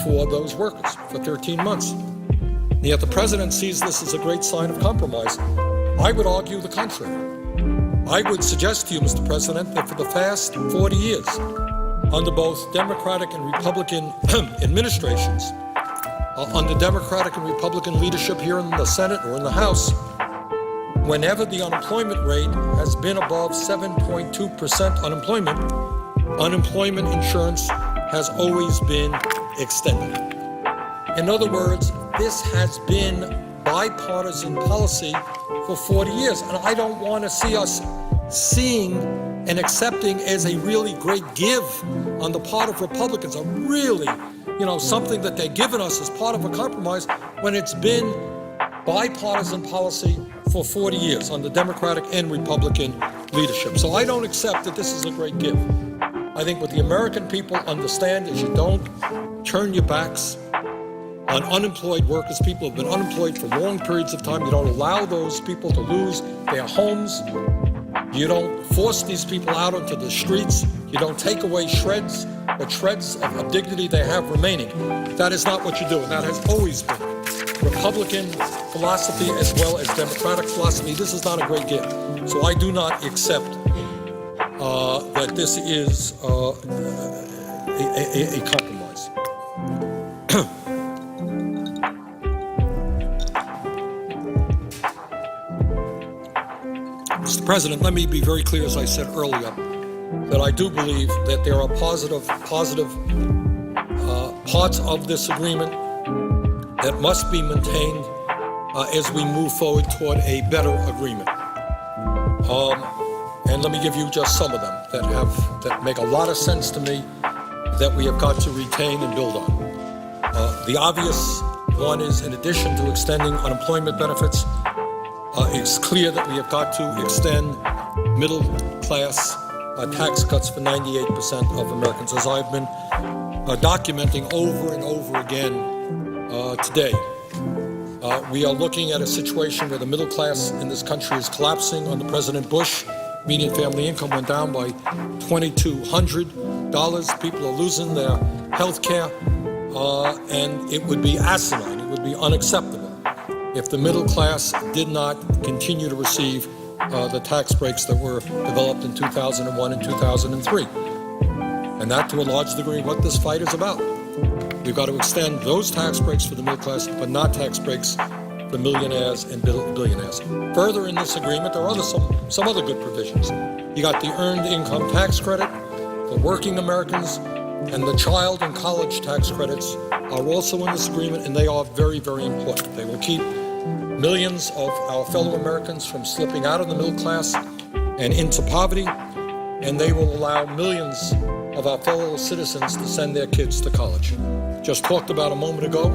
for those workers for 13 months. And yet the president sees this as a great sign of compromise. I would argue the contrary. I would suggest to you, Mr. President, that for the past 40 years, under both Democratic and Republican administrations, under Democratic and Republican leadership here in the Senate or in the House, whenever the unemployment rate has been above 7.2% unemployment insurance has always been extended. In other words, this has been bipartisan policy for 40 years, and I don't want to see us seeing and accepting as a really great give on the part of Republicans, a really, something that they've given us as part of a compromise, when it's been bipartisan policy for 40 years under Democratic and Republican leadership. So I don't accept that this is a great give. I think what the American people understand is you don't turn your backs on unemployed workers. People have been unemployed for long periods of time. You don't allow those people to lose their homes. You don't force these people out onto the streets. You don't take away shreds of dignity they have remaining. That is not what you do, and that has always been Republican philosophy as well as Democratic philosophy. This is not a great gift. So I do not accept that this is a compromise. Mr. President, let me be very clear, as I said earlier, that I do believe that there are positive parts of this agreement that must be maintained as we move forward toward a better agreement. And let me give you just some of them that make a lot of sense to me, that we have got to retain and build on. The obvious one is, in addition to extending unemployment benefits, it's clear that we have got to extend middle-class tax cuts for 98% of Americans, as I've been documenting over and over again today. We are looking at a situation where the middle class in this country is collapsing. Under President Bush, median family income went down by $2,200. People are losing their health care, and it would be asinine, it would be unacceptable if the middle class did not continue to receive the tax breaks that were developed in 2001 and 2003. And that, to a large degree, what this fight is about. We've got to extend those tax breaks for the middle class, but not tax breaks for millionaires and billionaires. Further in this agreement, there are some other good provisions. You got the earned income tax credit for working Americans, and the child and college tax credits are also in this agreement, and they are very, very important. They will keep millions of our fellow Americans from slipping out of the middle class and into poverty, and they will allow millions of our fellow citizens to send their kids to college. Just talked about a moment ago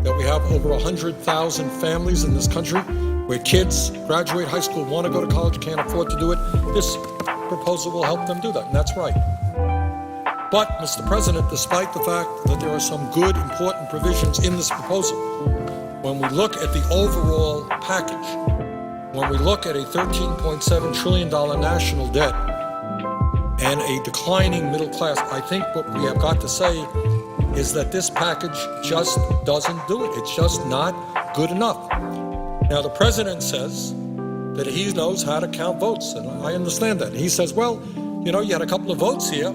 that we have over 100,000 families in this country where kids graduate high school, want to go to college, can't afford to do it. This proposal will help them do that, and that's right. But, Mr. President, despite the fact that there are some good, important provisions in this proposal, when we look at the overall package, when we look at a $13.7 trillion national debt and a declining middle class, I think what we have got to say is that this package just doesn't do it. It's just not good enough. Now, the president says that he knows how to count votes, and I understand that. And he says, well, you know, you had a couple of votes here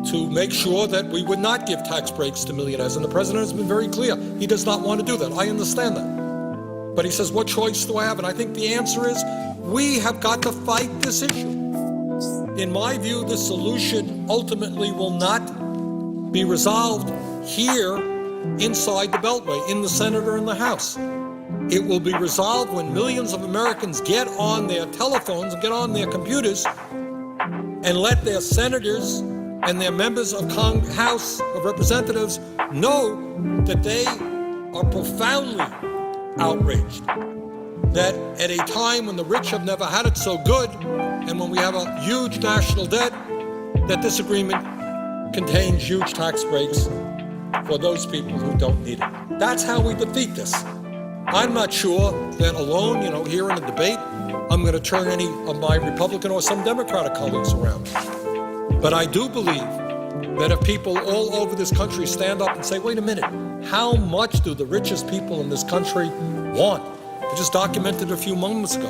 to make sure that we would not give tax breaks to millionaires, and the president has been very clear. He does not want to do that. I understand that. But he says, what choice do I have? And I think the answer is, we have got to fight this issue. In my view, the solution ultimately will not be resolved here inside the Beltway, in the Senate or in the House. It will be resolved when millions of Americans get on their telephones and get on their computers and let their senators and their members of House of Representatives know that they are profoundly outraged. That at a time when the rich have never had it so good, and when we have a huge national debt, that this agreement contains huge tax breaks for those people who don't need it. That's how we defeat this. I'm not sure that alone, here in a debate, I'm going to turn any of my Republican or some Democratic colleagues around. But I do believe that if people all over this country stand up and say, wait a minute, how much do the richest people in this country want? I just documented a few moments ago.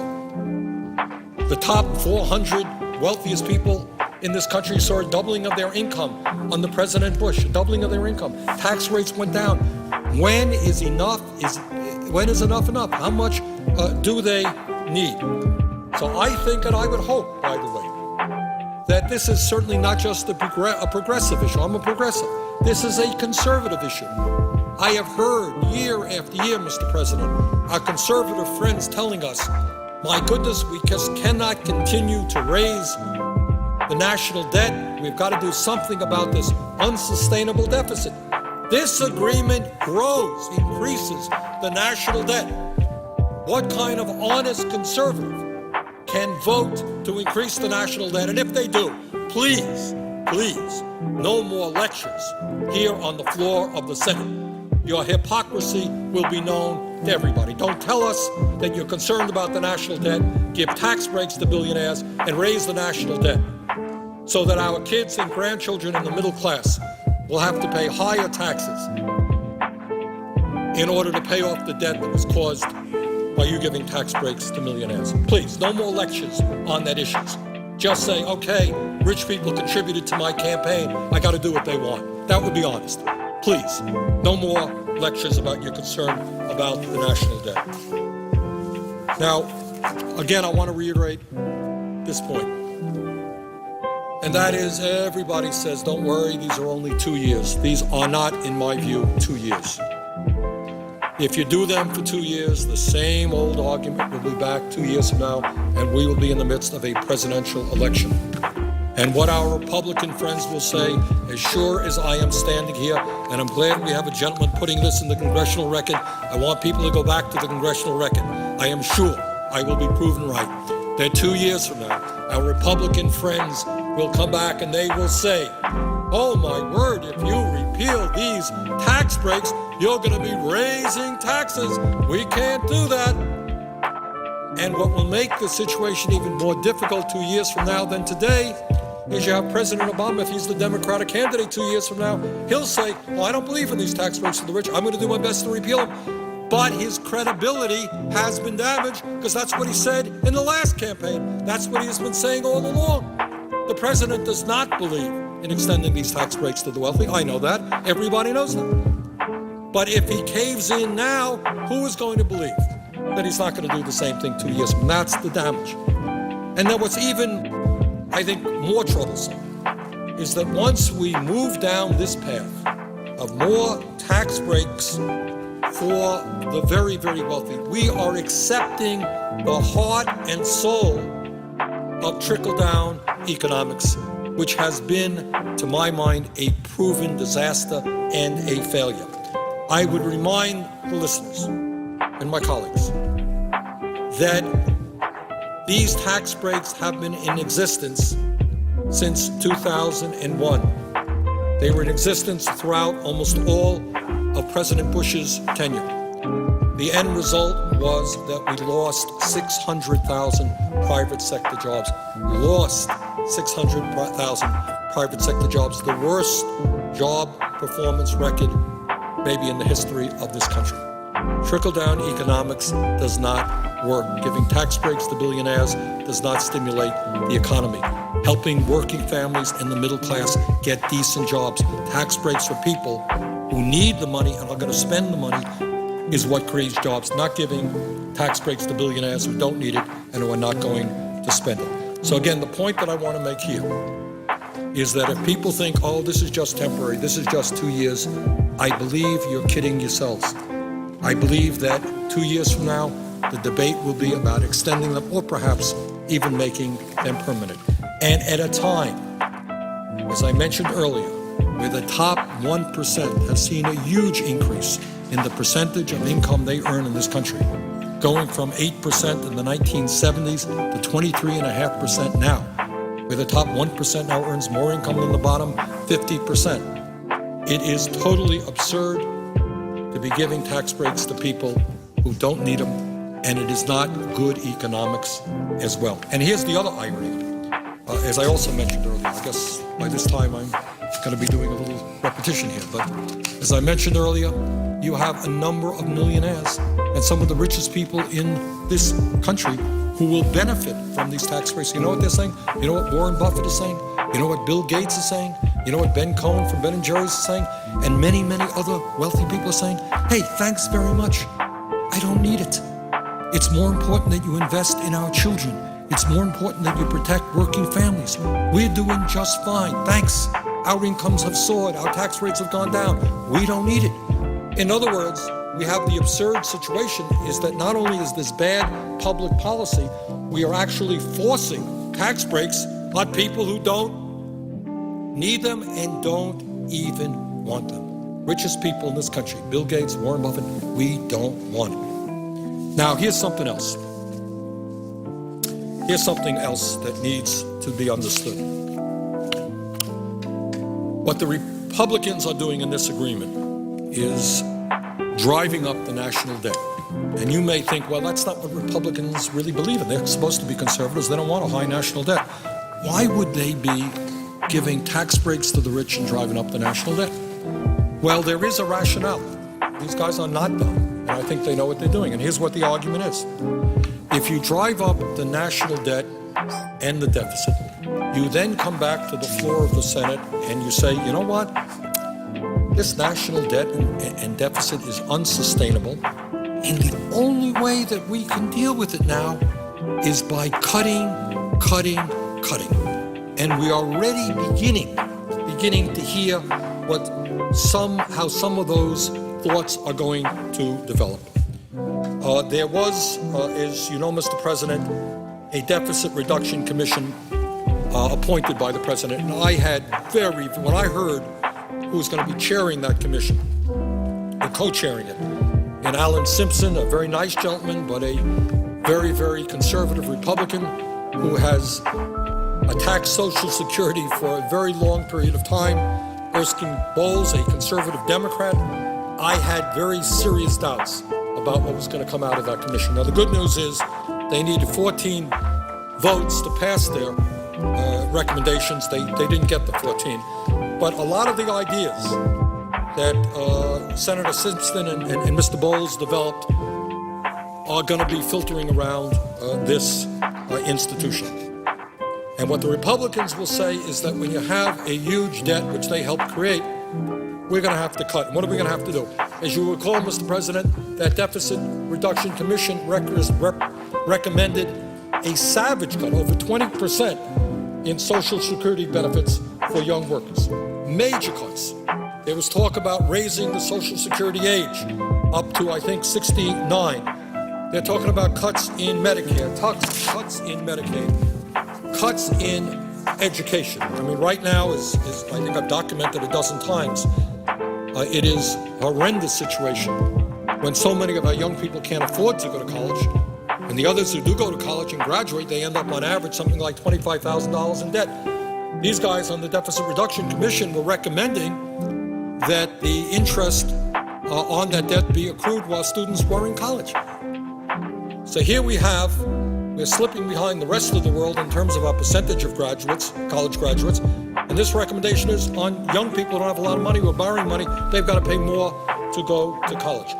The top 400 wealthiest people in this country saw a doubling of their income under President Bush, a doubling of their income. Tax rates went down. When is enough enough? How much do they need? So I think, and I would hope, by the way, that this is certainly not just a progressive issue. I'm a progressive. This is a conservative issue. I have heard year after year, Mr. President, our conservative friends telling us, my goodness, we just cannot continue to raise the national debt. We've got to do something about this unsustainable deficit. This agreement increases the national debt. What kind of honest conservative can vote to increase the national debt? And if they do, please, no more lectures here on the floor of the Senate. Your hypocrisy will be known to everybody. Don't tell us that you're concerned about the national debt, give tax breaks to billionaires, and raise the national debt so that our kids and grandchildren in the middle class will have to pay higher taxes in order to pay off the debt that was caused by you giving tax breaks to millionaires. Please, no more lectures on that issue. Just say, okay, rich people contributed to my campaign. I got to do what they want. That would be honest. Please, no more lectures about your concern about the national debt. Now, again, I want to reiterate this point. And that is, everybody says, don't worry, these are only 2 years. These are not, in my view, 2 years. If you do them for 2 years, the same old argument will be back 2 years from now, and we will be in the midst of a presidential election. And what our Republican friends will say, as sure as I am standing here, and I'm glad we have a gentleman putting this in the congressional record. I want people to go back to the congressional record. I am sure I will be proven right. That 2 years from now, our Republican friends will come back and they will say, oh my word, if you repeal these tax breaks, you're going to be raising taxes. We can't do that. And what will make the situation even more difficult 2 years from now than today is you have President Obama, if he's the Democratic candidate 2 years from now, he'll say, well, I don't believe in these tax breaks for the rich. I'm going to do my best to repeal them. But his credibility has been damaged because that's what he said in the last campaign. That's what he has been saying all along. The president does not believe in extending these tax breaks to the wealthy. I know that. Everybody knows that. But if he caves in now, who is going to believe that he's not going to do the same thing 2 years from now? That's the damage. And then what's even, I think, more troublesome is that once we move down this path of more tax breaks for the very, very wealthy, we are accepting the heart and soul of trickle-down economics, which has been, to my mind, a proven disaster and a failure. I would remind the listeners and my colleagues that these tax breaks have been in existence since 2001. They were in existence throughout almost all of President Bush's tenure. The end result was that we lost 600,000 private sector jobs. Lost 600,000 private sector jobs. The worst job performance record maybe in the history of this country. Trickle-down economics does not work. Giving tax breaks to billionaires does not stimulate the economy. Helping working families and the middle class get decent jobs. Tax breaks for people who need the money and are going to spend the money is what creates jobs, not giving tax breaks to billionaires who don't need it and who are not going to spend it. So again, the point that I want to make here is that if people think, oh, this is just temporary, this is just 2 years, I believe you're kidding yourselves. I believe that 2 years from now, the debate will be about extending them or perhaps even making them permanent. And at a time, as I mentioned earlier, where the top 1% has seen a huge increase in the percentage of income they earn in this country, going from 8% in the 1970s to 23.5% now, where the top 1% now earns more income than the bottom 50%. It is totally absurd to be giving tax breaks to people who don't need them, and it is not good economics as well. And here's the other irony. As I also mentioned earlier, I guess by this time I'm going to be doing a little repetition here, but as I mentioned earlier, you have a number of millionaires and some of the richest people in this country who will benefit from these tax breaks. You know what they're saying? You know what Warren Buffett is saying? You know what Bill Gates is saying? You know what Ben Cohen from Ben & Jerry's is saying? And many, many other wealthy people are saying, hey, thanks very much. I don't need it. It's more important that you invest in our children. It's more important that you protect working families. We're doing just fine. Thanks. Our incomes have soared. Our tax rates have gone down. We don't need it. In other words, we have the absurd situation is that not only is this bad public policy, we are actually forcing tax breaks on people who don't need them and don't even want them. Richest people in this country, Bill Gates, Warren Buffett, we don't want it. Now, here's something else. Here's something else that needs to be understood. What the Republicans are doing in this agreement is driving up the national debt. And you may think, well, that's not what Republicans really believe in. They're supposed to be conservatives. They don't want a high national debt. Why would they be giving tax breaks to the rich and driving up the national debt? Well, there is a rationale. These guys are not dumb, and I think they know what they're doing. And here's what the argument is. If you drive up the national debt and the deficit, you then come back to the floor of the Senate and you say, you know what? This national debt and deficit is unsustainable, and the only way that we can deal with it now is by cutting. And we are already beginning to hear how some of those thoughts are going to develop. There was, as you know, Mr. President, a deficit reduction commission appointed by the president, and I had when I heard who was going to be chairing that commission, or co-chairing it, and Alan Simpson, a very nice gentleman, but a very, very conservative Republican who has attacked Social Security for a very long period of time, Erskine Bowles, a conservative Democrat. I had very serious doubts about what was going to come out of that commission. Now, the good news is they needed 14 votes to pass their recommendations. They didn't get the 14. But a lot of the ideas that Senator Simpson and Mr. Bowles developed are going to be filtering around this institution. And what the Republicans will say is that when you have a huge debt, which they helped create, we're going to have to cut. And what are we going to have to do? As you recall, Mr. President, that Deficit Reduction Commission recommended a savage cut, over 20% in Social Security benefits for young workers. Major cuts. There was talk about raising the Social Security age up to, I think, 69. They're talking about cuts in Medicare, cuts in Medicaid, cuts in education. I mean, right now, is I think I've documented a dozen times, it is a horrendous situation when so many of our young people can't afford to go to college, and the others who do go to college and graduate, they end up on average something like $25,000 in debt. These guys on the Deficit Reduction Commission were recommending that the interest on that debt be accrued while students were in college. So here we're slipping behind the rest of the world in terms of our percentage of graduates, college graduates, and this recommendation is on young people who don't have a lot of money, who are borrowing money, they've got to pay more to go to college.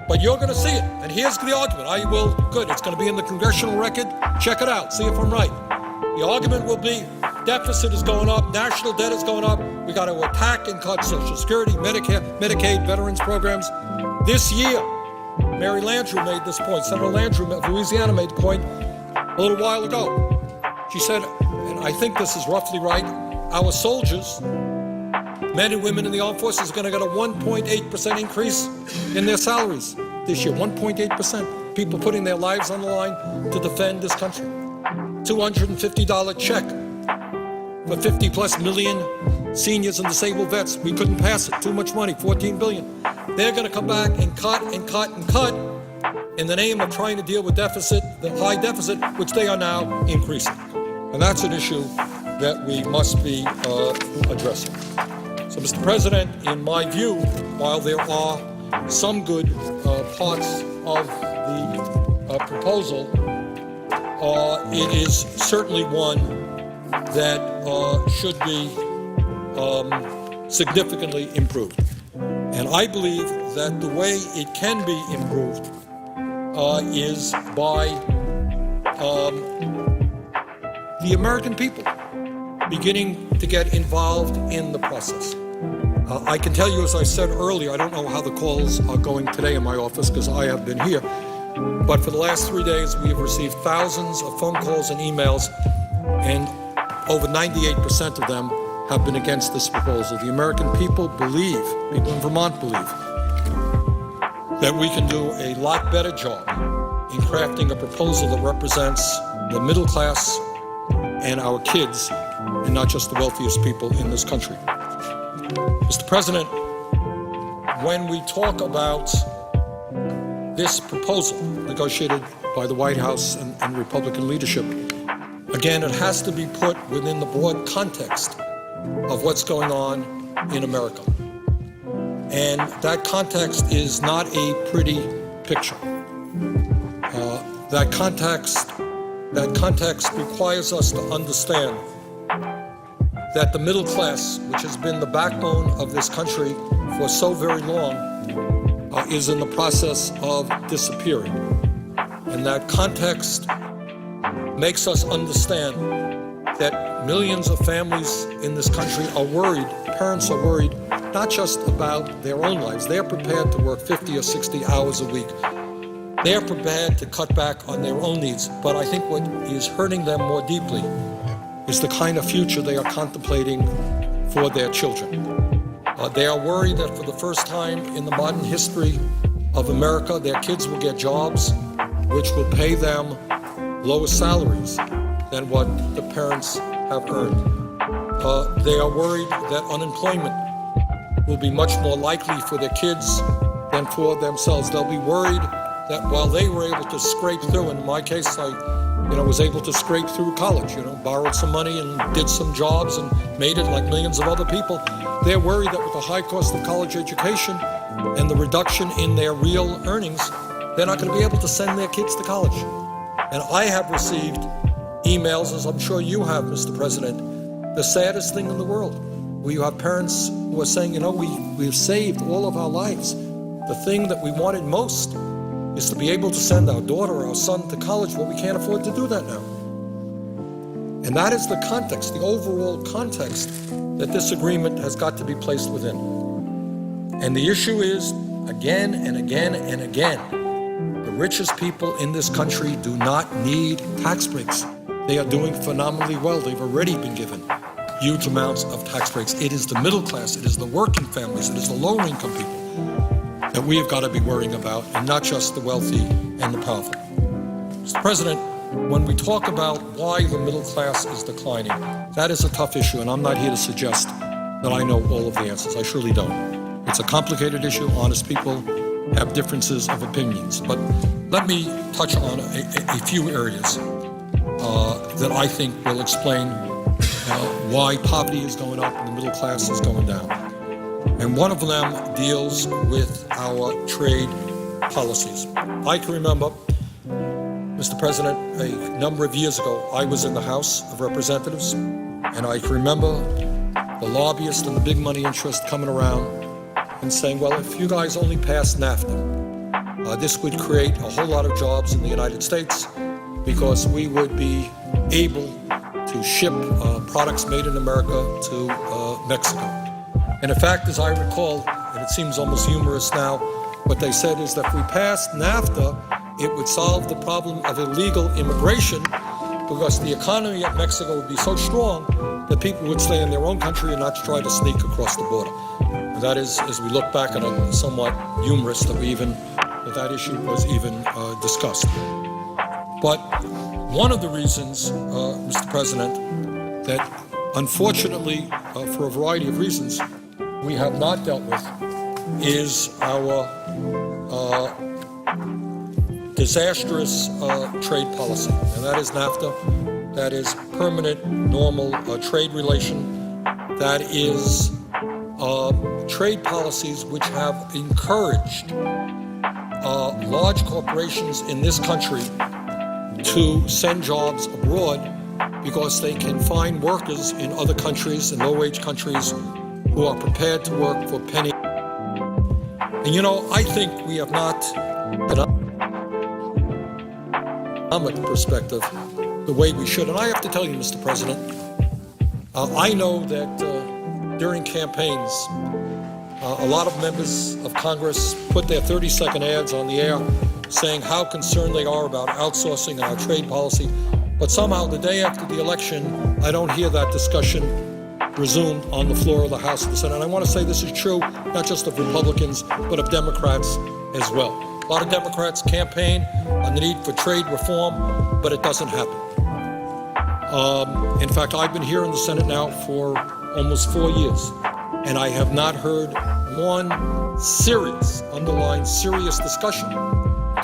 But you're going to see it, and here's the argument. It's going to be in the congressional record. Check it out, see if I'm right. The argument will be deficit is going up, national debt is going up, we got to attack and cut Social Security, Medicare, Medicaid, veterans programs. This year, Mary Landrieu made this point, Senator Landrieu of Louisiana made the point a little while ago. She said, and I think this is roughly right, our soldiers, men and women in the armed forces, are going to get a 1.8% increase in their salaries this year, 1.8%. People putting their lives on the line to defend this country. $250 check for 50 plus million seniors and disabled vets. We couldn't pass it, too much money, $14 billion. They're going to come back and cut and cut and cut in the name of trying to deal with deficit, the high deficit, which they are now increasing. And that's an issue that we must be addressing. So, Mr. President, in my view, while there are some good parts of the proposal, it is certainly one that should be significantly improved. And I believe that the way it can be improved is by the American people beginning to get involved in the process. I can tell you, as I said earlier, I don't know how the calls are going today in my office because I have been here, but for the last 3 days we have received thousands of phone calls and emails, and over 98% of them have been against this proposal. The American people believe, people in Vermont believe, that we can do a lot better job in crafting a proposal that represents the middle class and our kids, and not just the wealthiest people in this country. Mr. President, when we talk about this proposal negotiated by the White House and Republican leadership, again, it has to be put within the broad context of what's going on in America. And that context is not a pretty picture. That context requires us to understand that the middle class, which has been the backbone of this country for so very long, is in the process of disappearing. And that context makes us understand that millions of families in this country are worried, parents are worried, not just about their own lives. They're prepared to work 50 or 60 hours a week. They're prepared to cut back on their own needs. But I think what is hurting them more deeply is the kind of future they are contemplating for their children. They are worried that for the first time in the modern history of America, their kids will get jobs which will pay them lower salaries than what the parents have earned. They are worried that unemployment will be much more likely for their kids than for themselves. They'll be worried that while they were able to scrape through, and in my case, I was able to scrape through college, borrowed some money and did some jobs and made it like millions of other people. They're worried that with the high cost of college education and the reduction in their real earnings, they're not going to be able to send their kids to college. And I have received emails, as I'm sure you have, Mr. President, the saddest thing in the world, where you have parents who are saying, we've saved all of our lives. The thing that we wanted most is to be able to send our daughter or our son to college, but we can't afford to do that now. And that is the context, the overall context that this agreement has got to be placed within. And the issue is, again and again and again, the richest people in this country do not need tax breaks. They are doing phenomenally well. They've already been given huge amounts of tax breaks. It is the middle class, it is the working families, it is the lower income people that we have got to be worrying about, and not just the wealthy and the powerful. Mr. President, when we talk about why the middle class is declining, that is a tough issue, and I'm not here to suggest that I know all of the answers. I surely don't. It's a complicated issue. Honest people have differences of opinions. But let me touch on a few areas that I think will explain why poverty is going up and the middle class is going down. And one of them deals with our trade policies. I can remember, Mr. President, a number of years ago, I was in the House of Representatives, and I can remember the lobbyists and the big money interests coming around and saying, well, if you guys only pass NAFTA, this would create a whole lot of jobs in the United States because we would be able to ship products made in America to Mexico. And in fact, as I recall, and it seems almost humorous now, what they said is that if we passed NAFTA, it would solve the problem of illegal immigration because the economy of Mexico would be so strong that people would stay in their own country and not try to sneak across the border. And that is, as we look back on it, somewhat humorous that issue was even discussed. But one of the reasons, Mr. President, that unfortunately, for a variety of reasons, we have not dealt with is our disastrous trade policy, and that is NAFTA. That is permanent, normal trade relation. That is trade policies which have encouraged large corporations in this country to send jobs abroad because they can find workers in other countries, in low-wage countries, who are prepared to work for penny. And you know, I think we have not, economic perspective, the way we should. And I have to tell you, Mr. President, I know that during campaigns, a lot of members of Congress put their 30-second ads on the air saying how concerned they are about outsourcing and our trade policy. But somehow the day after the election, I don't hear that discussion resumed on the floor of the House of the Senate. And I want to say this is true, not just of Republicans, but of Democrats as well. A lot of Democrats campaign on the need for trade reform, but it doesn't happen. In fact, I've been here in the Senate now for almost 4 years, and I have not heard one serious, underlying serious discussion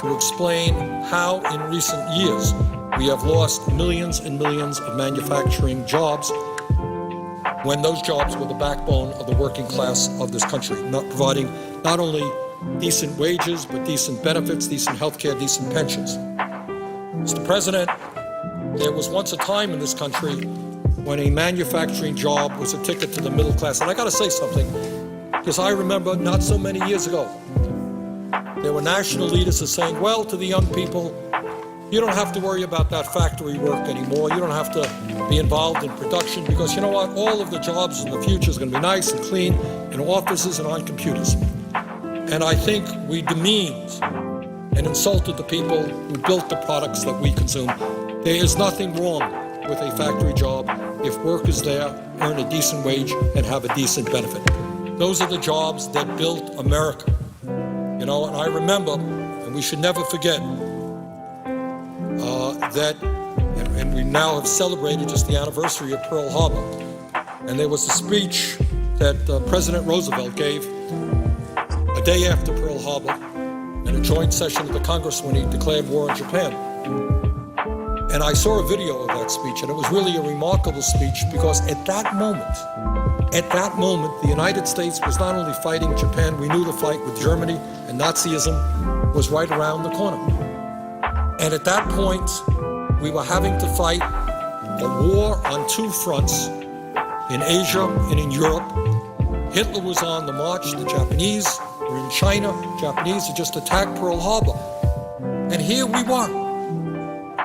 to explain how in recent years we have lost millions and millions of manufacturing jobs when those jobs were the backbone of the working class of this country, not providing not only decent wages, but decent benefits, decent health care, decent pensions. Mr. President, there was once a time in this country when a manufacturing job was a ticket to the middle class. And I got to say something, because I remember not so many years ago, there were national leaders who saying, well, to the young people, you don't have to worry about that factory work anymore. You don't have to be involved in production because you know what? All of the jobs in the future is going to be nice and clean in offices and on computers. And I think we demeaned and insulted the people who built the products that we consume. There is nothing wrong with a factory job if workers there earn a decent wage and have a decent benefit. Those are the jobs that built America. You know, and I remember, and we should never forget, that, and we now have celebrated just the anniversary of Pearl Harbor. And there was a speech that President Roosevelt gave a day after Pearl Harbor in a joint session of the Congress when he declared war on Japan. And I saw a video of that speech, and it was really a remarkable speech because at that moment, the United States was not only fighting Japan, we knew the fight with Germany and Nazism was right around the corner. And at that point, we were having to fight a war on two fronts, in Asia and in Europe. Hitler was on the march, the Japanese were in China, Japanese had just attacked Pearl Harbor. And here we were,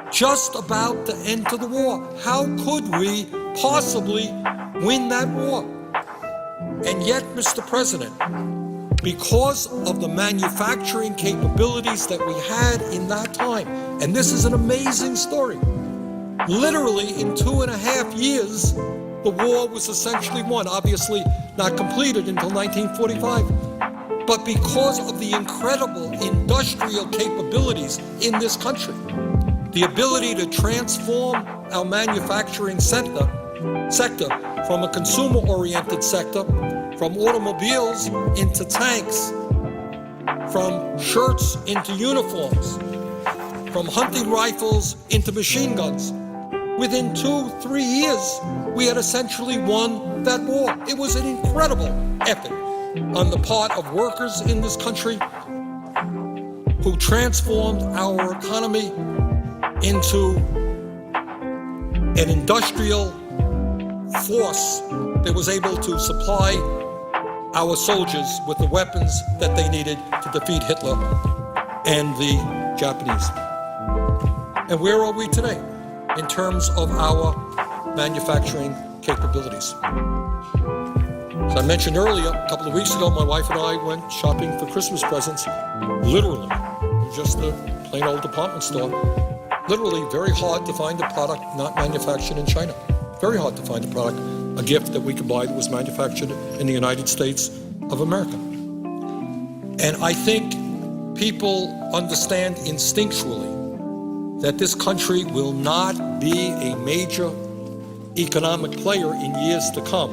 just about to enter the war. How could we possibly win that war? And yet, Mr. President, because of the manufacturing capabilities that we had in that time, and this is an amazing story, literally in 2.5 years, the war was essentially won, obviously not completed until 1945. But because of the incredible industrial capabilities in this country, the ability to transform our manufacturing sector from a consumer-oriented sector, from automobiles into tanks, from shirts into uniforms, from hunting rifles into machine guns. within 2-3 years, we had essentially won that war. It was an incredible effort on the part of workers in this country who transformed our economy into an industrial force that was able to supply our soldiers with the weapons that they needed to defeat Hitler and the Japanese. And where are we today in terms of our manufacturing capabilities? As I mentioned earlier, a couple of weeks ago, my wife and I went shopping for Christmas presents, literally, just a plain old department store. Literally very hard to find a product not manufactured in China. Very hard to find a product, a gift that we could buy that was manufactured in the United States of America. And I think people understand instinctually that this country will not be a major economic player in years to come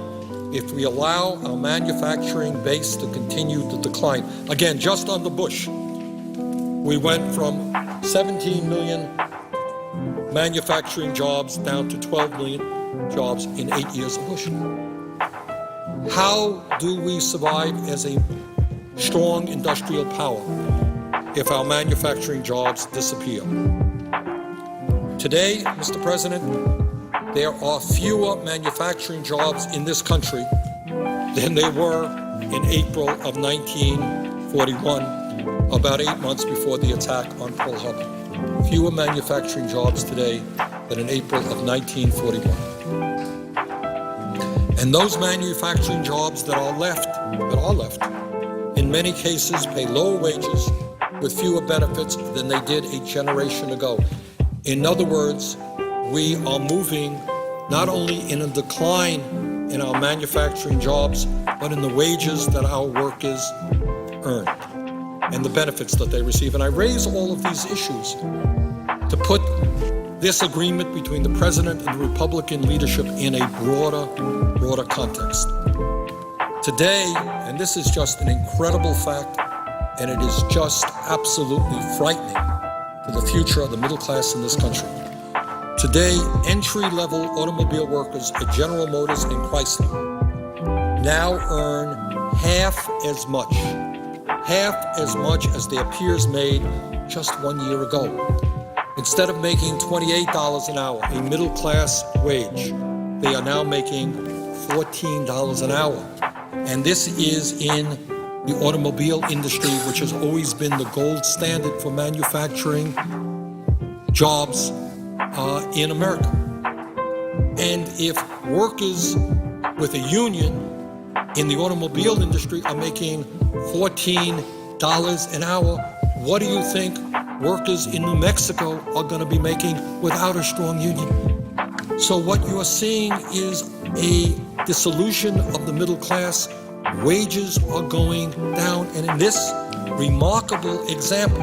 if we allow our manufacturing base to continue to decline. Again, just under Bush, we went from 17 million manufacturing jobs down to 12 million jobs in 8 years of Bush. How do we survive as a strong industrial power if our manufacturing jobs disappear? Today, Mr. President, there are fewer manufacturing jobs in this country than there were in April of 1941, about 8 months before the attack on Pearl Harbor. Fewer manufacturing jobs today than in April of 1941. And those manufacturing jobs that are left, in many cases pay lower wages with fewer benefits than they did a generation ago. In other words, we are moving not only in a decline in our manufacturing jobs, but in the wages that our workers earn and the benefits that they receive. And I raise all of these issues to put this agreement between the President and the Republican leadership in a broader context. Today, and this is just an incredible fact, and it is just absolutely frightening for the future of the middle class in this country. Today, entry-level automobile workers at General Motors and Chrysler now earn half as much as their peers made just 1 year ago. Instead of making $28 an hour, a middle-class wage, they are now making $14 an hour. And this is in the automobile industry, which has always been the gold standard for manufacturing jobs in America. And if workers with a union in the automobile industry are making $14 an hour, what do you think workers in New Mexico are going to be making without a strong union? So what you are seeing is a dissolution of the middle class. Wages are going down, and in this remarkable example,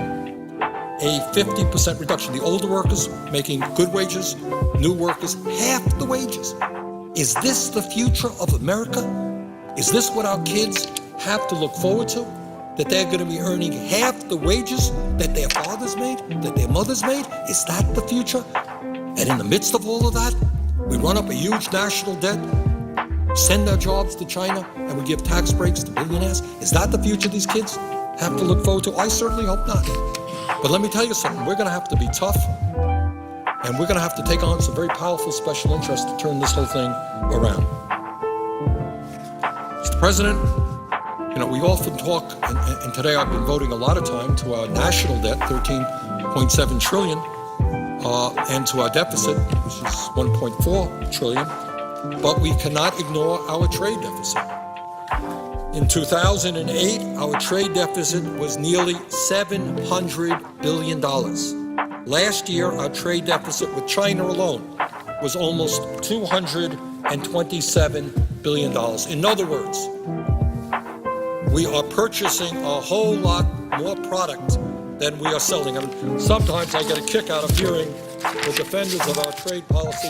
a 50% reduction. The older workers making good wages, new workers half the wages. Is this the future of America? Is this what our kids have to look forward to? That they're going to be earning half the wages that their fathers made, that their mothers made? Is that the future? And in the midst of all of that, we run up a huge national debt, send our jobs to China, and we give tax breaks to billionaires? Is that the future these kids have to look forward to? I certainly hope not. But let me tell you something, we're going to have to be tough, and we're going to have to take on some very powerful special interests to turn this whole thing around. Mr. President, we often talk, and today I've been voting a lot of time to our national debt, $13.7 trillion, and to our deficit, which is $1.4 trillion, but we cannot ignore our trade deficit. In 2008, our trade deficit was nearly $700 billion. Last year, our trade deficit with China alone was almost $227 billion. In other words, we are purchasing a whole lot more product than we are selling. And sometimes I get a kick out of hearing the defenders of our trade policy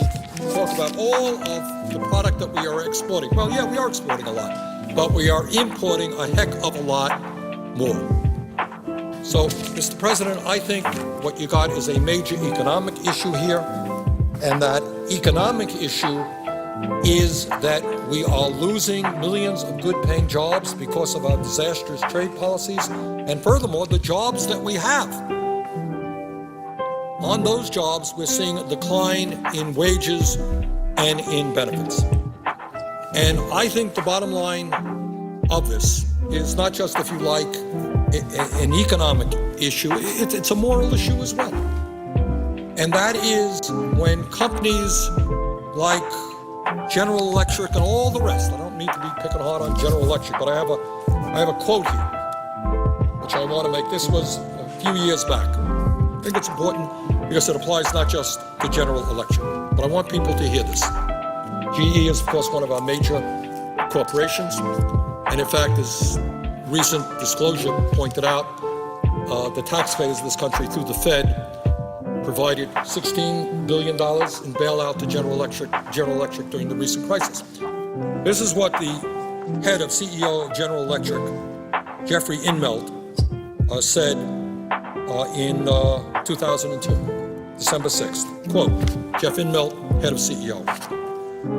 talk about all of the product that we are exporting. Well, yeah, we are exporting a lot, but we are importing a heck of a lot more. So, Mr. President, I think what you got is a major economic issue here, and that economic issue is that we are losing millions of good-paying jobs because of our disastrous trade policies, and furthermore, the jobs that we have. On those jobs, we're seeing a decline in wages and in benefits. And I think the bottom line of this is not just, if you like, an economic issue, it's a moral issue as well. And that is when companies like General Electric and all the rest, I don't mean to be picking hard on General Electric, but I have a quote here, which I want to make. This was a few years back. I think it's important because it applies not just to General Electric, but I want people to hear this. GE is, of course, one of our major corporations, and in fact, as recent disclosure pointed out, the taxpayers of this country through the Fed provided $16 billion in bailout to General Electric during the recent crisis. This is what the head of CEO of General Electric, Jeffrey Immelt, said in 2002, December 6th. Quote, Jeff Immelt, head of CEO.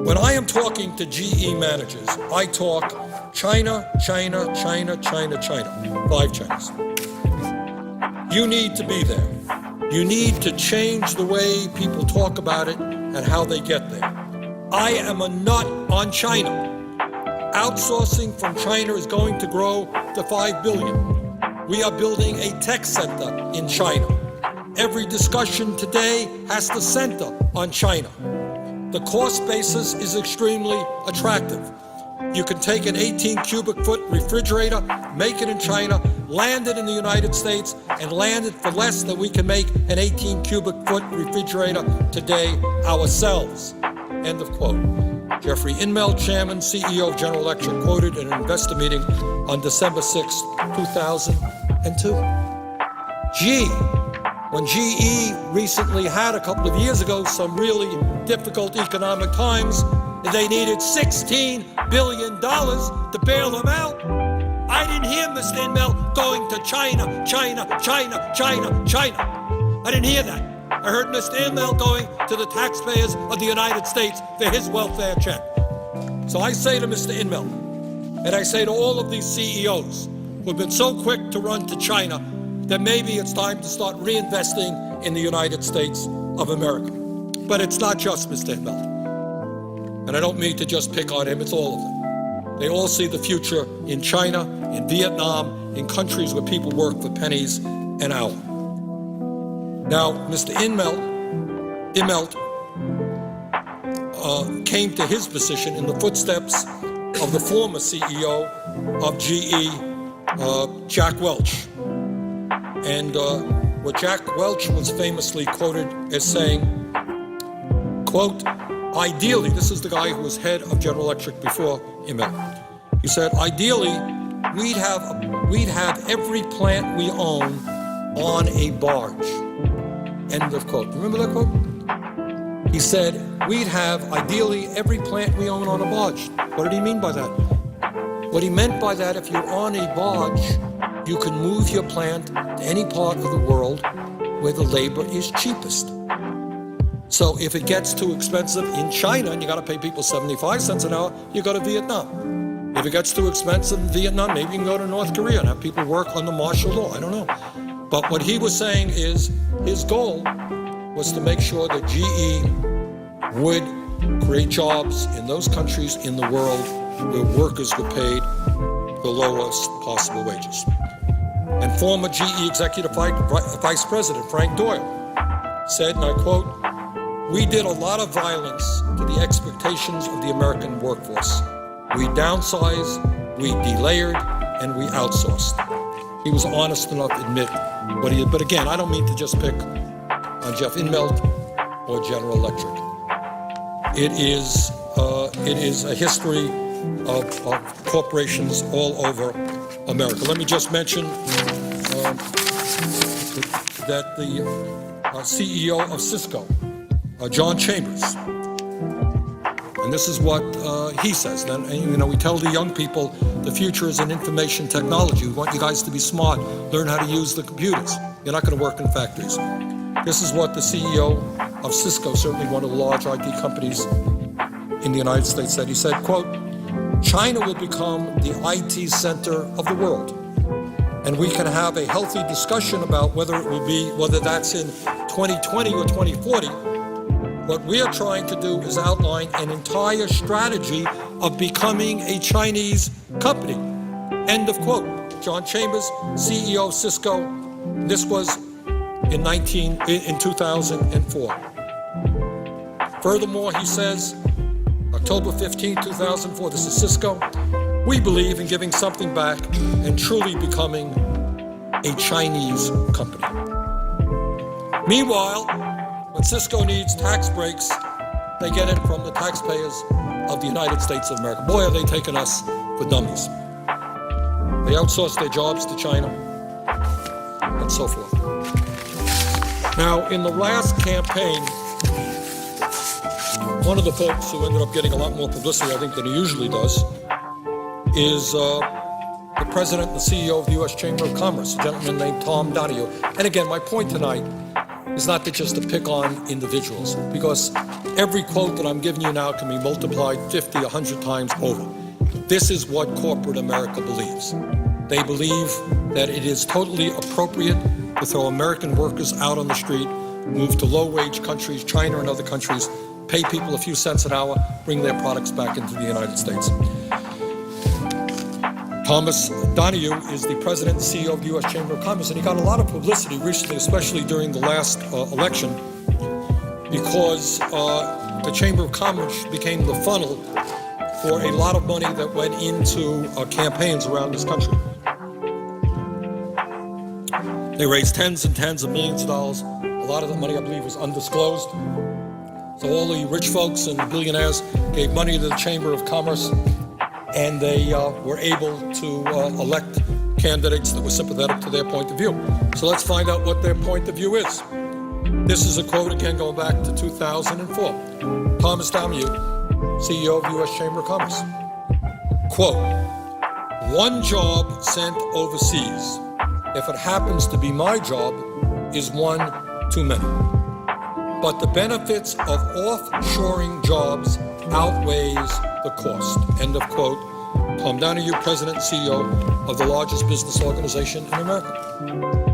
When I am talking to GE managers, I talk China, China, China, China, China. 5 Chinas. You need to be there. You need to change the way people talk about it and how they get there. I am a nut on China. Outsourcing from China is going to grow to $5 billion. We are building a tech center in China. Every discussion today has to center on China. The cost basis is extremely attractive. You can take an 18 cubic foot refrigerator, make it in China, land it in the United States, and land it for less than we can make an 18 cubic foot refrigerator today ourselves. End of quote. Jeffrey Immelt, Chairman, CEO of General Electric, quoted in an investor meeting on December 6, 2002. When GE recently had, a couple of years ago, some really difficult economic times, they needed $16 billion to bail them out. I didn't hear Mr. Immelt going to China, China, China, China, China. I didn't hear that. I heard Mr. Immelt going to the taxpayers of the United States for his welfare check. So I say to Mr. Immelt, and I say to all of these CEOs who have been so quick to run to China, that maybe it's time to start reinvesting in the United States of America. But it's not just Mr. Immelt. And I don't mean to just pick on him, it's all of them. They all see the future in China, in Vietnam, in countries where people work for pennies an hour. Now, Mr. Immelt came to his position in the footsteps of the former CEO of GE, Jack Welch. And what Jack Welch was famously quoted as saying, quote, ideally, this is the guy who was head of General Electric before Immelt. He said, ideally, we'd have every plant we own on a barge. End of quote. Remember that quote? He said, we'd have ideally every plant we own on a barge. What did he mean by that? What he meant by that, if you're on a barge, you can move your plant to any part of the world where the labor is cheapest. So if it gets too expensive in China and you got to pay people 75 cents an hour, you go to Vietnam. If it gets too expensive in Vietnam, maybe you can go to North Korea and have people work on the martial law. I don't know. But what he was saying is his goal was to make sure that GE would create jobs in those countries in the world where workers were paid the lowest possible wages. And former GE Executive Vice President Frank Doyle said, and I quote, we did a lot of violence to the expectations of the American workforce. We downsized, we delayered, and we outsourced. He was honest enough to admit what he did. But again, I don't mean to just pick on Jeff Immelt or General Electric. It is a history of corporations all over America. Let me just mention that the CEO of Cisco, John Chambers, and this is what he says. And, we tell the young people the future is in information technology. We want you guys to be smart, learn how to use the computers. You're not going to work in factories. This is what the CEO of Cisco, certainly one of the large IT companies in the United States, said, he said, quote, China will become the IT center of the world, and we can have a healthy discussion about whether that's in 2020 or 2040. What we are trying to do is outline an entire strategy of becoming a Chinese company. End of quote. John Chambers, CEO of Cisco. This was in 2004. Furthermore, he says, October 15, 2004, this is Cisco, we believe in giving something back and truly becoming a Chinese company. Meanwhile, when Cisco needs tax breaks, they get it from the taxpayers of the United States of America. Boy, are they taking us for dummies. They outsource their jobs to China and so forth. Now, in the last campaign, one of the folks who ended up getting a lot more publicity, I think, than he usually does, is the president and the CEO of the U.S. Chamber of Commerce, a gentleman named Tom Donahue. And again, my point tonight is not just to pick on individuals, because every quote that I'm giving you now can be multiplied 50, 100 times over. This is what corporate America believes. They believe that it is totally appropriate to throw American workers out on the street, move to low-wage countries, China and other countries, pay people a few cents an hour, bring their products back into the United States. Thomas Donahue is the president and CEO of the U.S. Chamber of Commerce, and he got a lot of publicity recently, especially during the last election, because the Chamber of Commerce became the funnel for a lot of money that went into campaigns around this country. They raised tens and tens of millions of dollars. A lot of the money, I believe, was undisclosed. So all the rich folks and billionaires gave money to the Chamber of Commerce, and they were able to elect candidates that were sympathetic to their point of view. So let's find out what their point of view is. This is a quote, again, going back to 2004. Thomas Donahue, CEO of the U.S. Chamber of Commerce. Quote, one job sent overseas, if it happens to be my job, is one too many. But the benefits of offshoring jobs outweighs the cost. End of quote. Tom Donahue, President and CEO of the largest business organization in America.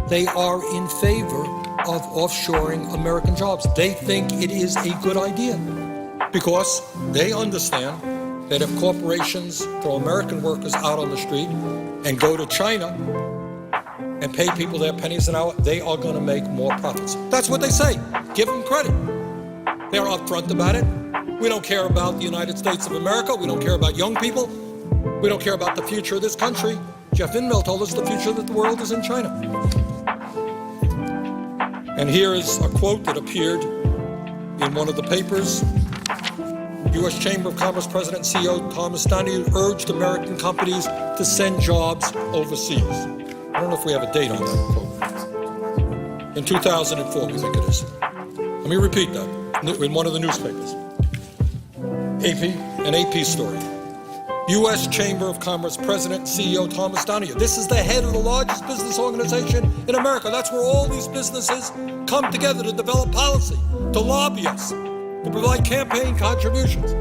They are in favor of offshoring American jobs. They think it is a good idea because they understand that if corporations throw American workers out on the street and go to China and pay people their pennies an hour, they are going to make more profits. That's what they say. Give them credit. They're upfront about it. We don't care about the United States of America. We don't care about young people. We don't care about the future of this country. Jeff Inmel told us the future of the world is in China. And here is a quote that appeared in one of the papers. U.S. Chamber of Commerce President and CEO Thomas Donahue urged American companies to send jobs overseas. I don't know if we have a date on that quote. In 2004, we think it is. Let me repeat that in one of the newspapers. An AP story. U.S. Chamber of Commerce President and CEO Thomas Donahue. This is the head of the largest business organization in America. That's where all these businesses come together to develop policy, to lobby us, to provide campaign contributions.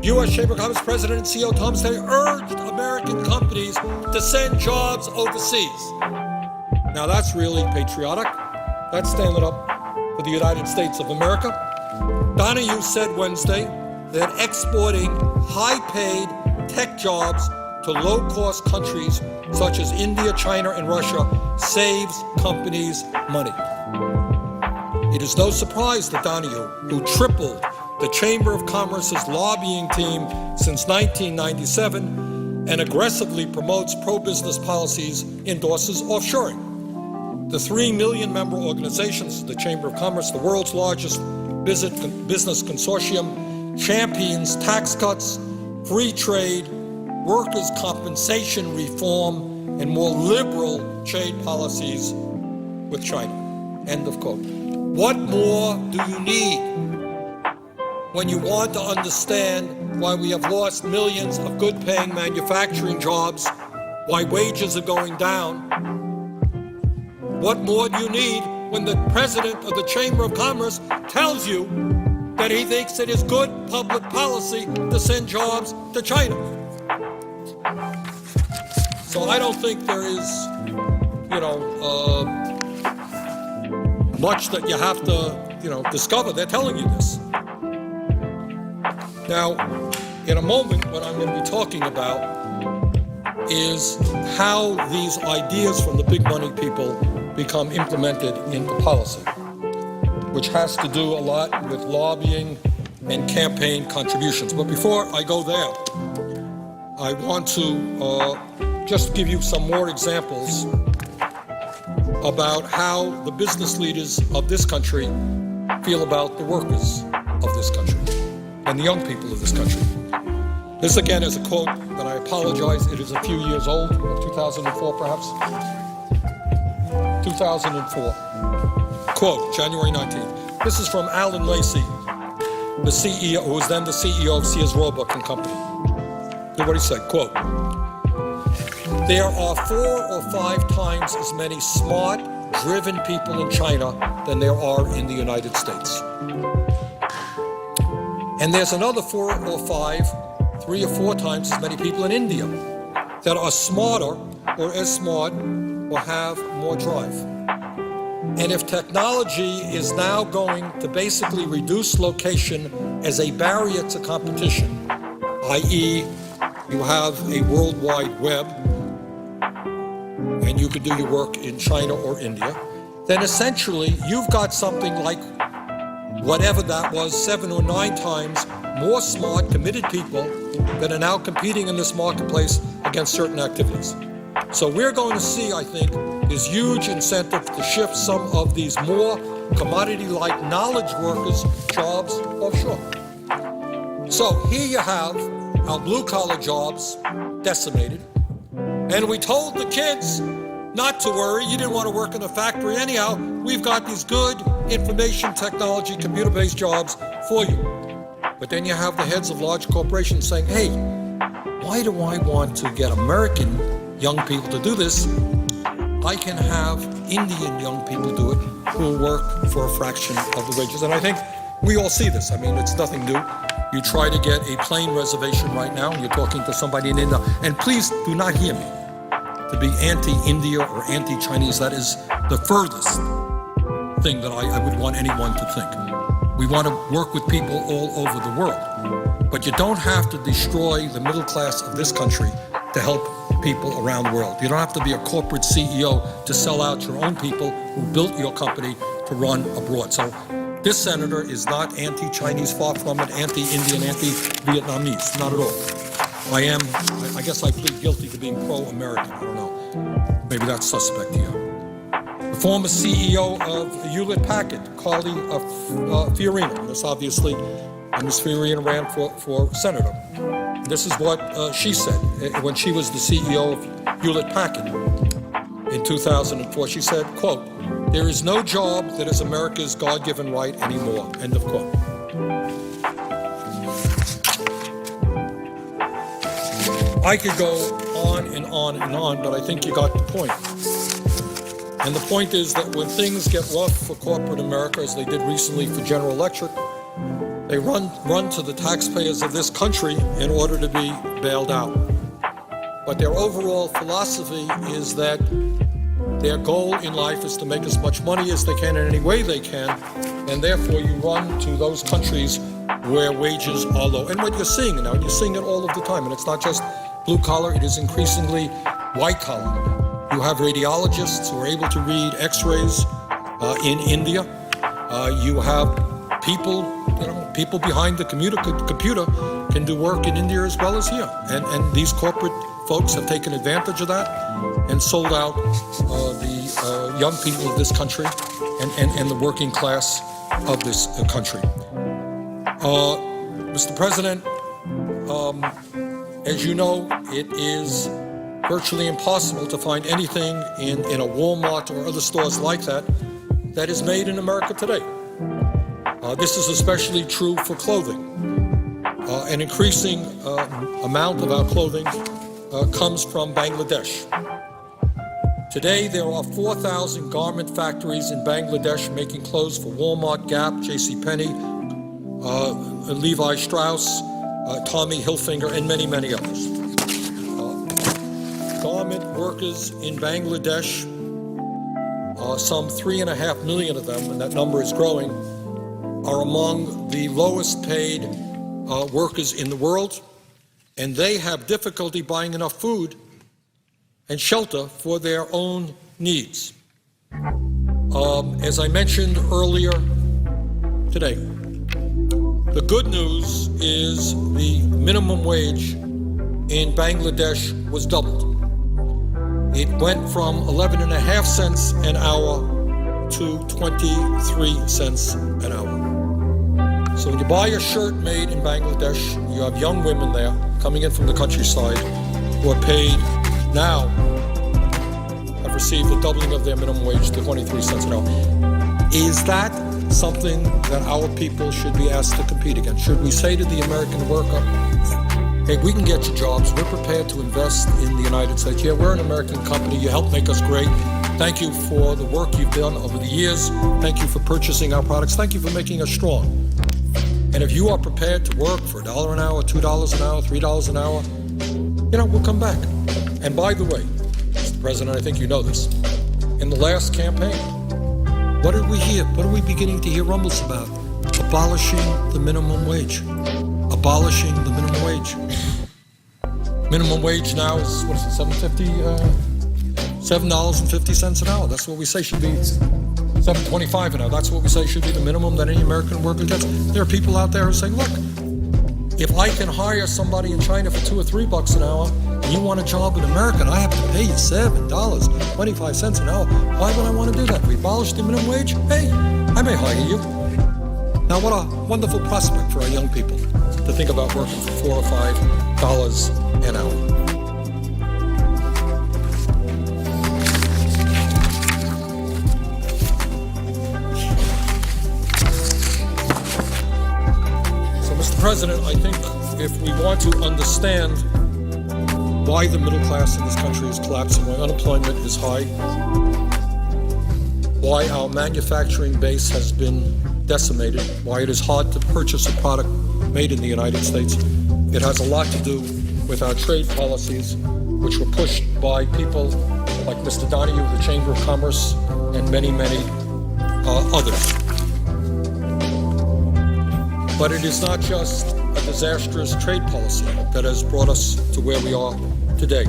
U.S. Chamber of Commerce President and CEO Thomas Donahue urged American companies to send jobs overseas. Now that's really patriotic. That's standing up for the United States of America. Donahue said Wednesday that exporting high-paid tech jobs to low-cost countries such as India, China, and Russia saves companies money. It is no surprise that Donahue, who tripled the Chamber of Commerce's lobbying team since 1997 and aggressively promotes pro-business policies, endorses offshoring. The 3 million member organizations, the Chamber of Commerce, the world's largest business consortium, champions tax cuts, free trade, workers' compensation reform, and more liberal trade policies with China. End of quote. What more do you need when you want to understand why we have lost millions of good-paying manufacturing jobs, why wages are going down? What more do you need when the president of the Chamber of Commerce tells you that he thinks it is good public policy to send jobs to China. So I don't think there is, much that you have to, discover. They're telling you this. Now, in a moment, what I'm going to be talking about is how these ideas from the big money people become implemented into policy, which has to do a lot with lobbying and campaign contributions. But before I go there, I want to just give you some more examples about how the business leaders of this country feel about the workers of this country and the young people of this country. This again is a quote, and I apologize, it is a few years old, 2004 perhaps. 2004. Quote, January 19th. This is from Alan Lacey, the CEO, who was then the CEO of Sears Roebuck and Company. Here's what he said, quote, "There are 4 or 5 times as many smart, driven people in China than there are in the United States. And there's another 4 or 5, 3 or 4 times as many people in India that are smarter or as smart or have more drive. And if technology is now going to basically reduce location as a barrier to competition, i.e., you have a worldwide web and you could do your work in China or India, then essentially you've got something like whatever that was, 7 or 9 times more smart, committed people that are now competing in this marketplace against certain activities. So we're going to see, I think, this huge incentive to shift some of these more commodity-like knowledge workers' jobs offshore. So here you have our blue-collar jobs decimated, and we told the kids not to worry, you didn't want to work in a factory anyhow, we've got these good information technology, computer-based jobs for you. But then you have the heads of large corporations saying, hey, why do I want to get American young people to do this? I can have Indian young people do it who will work for a fraction of the wages. And I think we all see this. I mean, it's nothing new. You try to get a plane reservation right now, and you're talking to somebody in India, and please do not hear me to be anti-India or anti-Chinese. That is the furthest thing that I would want anyone to think. We want to work with people all over the world, but you don't have to destroy the middle class of this country to help people around the world. You don't have to be a corporate CEO to sell out your own people who built your company to run abroad. So this senator is not anti-Chinese, far from it, anti-Indian, anti-Vietnamese, not at all. I guess I plead guilty to being pro-American, I don't know. Maybe that's suspect here. The former CEO of Hewlett-Packard, Carly Fiorina, this obviously, Ms. Fiorina ran for senator. This is what she said when she was the CEO of Hewlett-Packard in 2004. She said, quote, "There is no job that is America's God-given right anymore," end of quote. I could go on and on and on, but I think you got the point. And the point is that when things get rough for corporate America, as they did recently for General Electric, they run to the taxpayers of this country in order to be bailed out. But their overall philosophy is that their goal in life is to make as much money as they can in any way they can, and therefore you run to those countries where wages are low. And what you're seeing now, and you're seeing it all of the time, and it's not just blue collar, it is increasingly white collar. You have radiologists who are able to read x-rays in India. You have people behind the computer can do work in India as well as here. And these corporate folks have taken advantage of that and sold out the young people of this country and the working class of this country. Mr. President, as you know, it is virtually impossible to find anything in a Walmart or other stores like that is made in America today. This is especially true for clothing. An increasing amount of our clothing comes from Bangladesh. Today, there are 4,000 garment factories in Bangladesh making clothes for Walmart, Gap, JCPenney, Levi Strauss, Tommy Hilfiger, and many, many others. Garment workers in Bangladesh, some 3.5 million of them, and that number is growing, are among the lowest paid workers in the world, and they have difficulty buying enough food and shelter for their own needs. As I mentioned earlier today, the good news is the minimum wage in Bangladesh was doubled. It went from 11.5 cents an hour to 23 cents an hour. So when you buy a shirt made in Bangladesh, you have young women there coming in from the countryside who are paid now, have received a doubling of their minimum wage to 23 cents an hour. Is that something that our people should be asked to compete against? Should we say to the American worker, hey, we can get you jobs, we're prepared to invest in the United States. Yeah, we're an American company, you helped make us great. Thank you for the work you've done over the years. Thank you for purchasing our products. Thank you for making us strong. And if you are prepared to work for $1 an hour, $2 an hour, $3 an hour, we'll come back. And by the way, Mr. President, I think you know this, in the last campaign, what did we hear? What are we beginning to hear rumbles about? Abolishing the minimum wage. Abolishing the minimum wage. Minimum wage now is, what is it, $7.50 an hour. That's what we say should be $7.25 an hour. That's what we say should be the minimum that any American worker gets. There are people out there who say, look, if I can hire somebody in China for $2 or $3 an hour, and you want a job in America, and I have to pay you $7.25 an hour, why would I want to do that? We abolish the minimum wage? Hey, I may hire you. Now, what a wonderful prospect for our young people to think about working for $4 or $5 an hour. So, Mr. President, I think if we want to understand why the middle class in this country is collapsing, why unemployment is high, why our manufacturing base has been decimated, why it is hard to purchase a product made in the United States, it has a lot to do with our trade policies, which were pushed by people like Mr. Donahue of the Chamber of Commerce and many, many others. But it is not just a disastrous trade policy that has brought us to where we are today.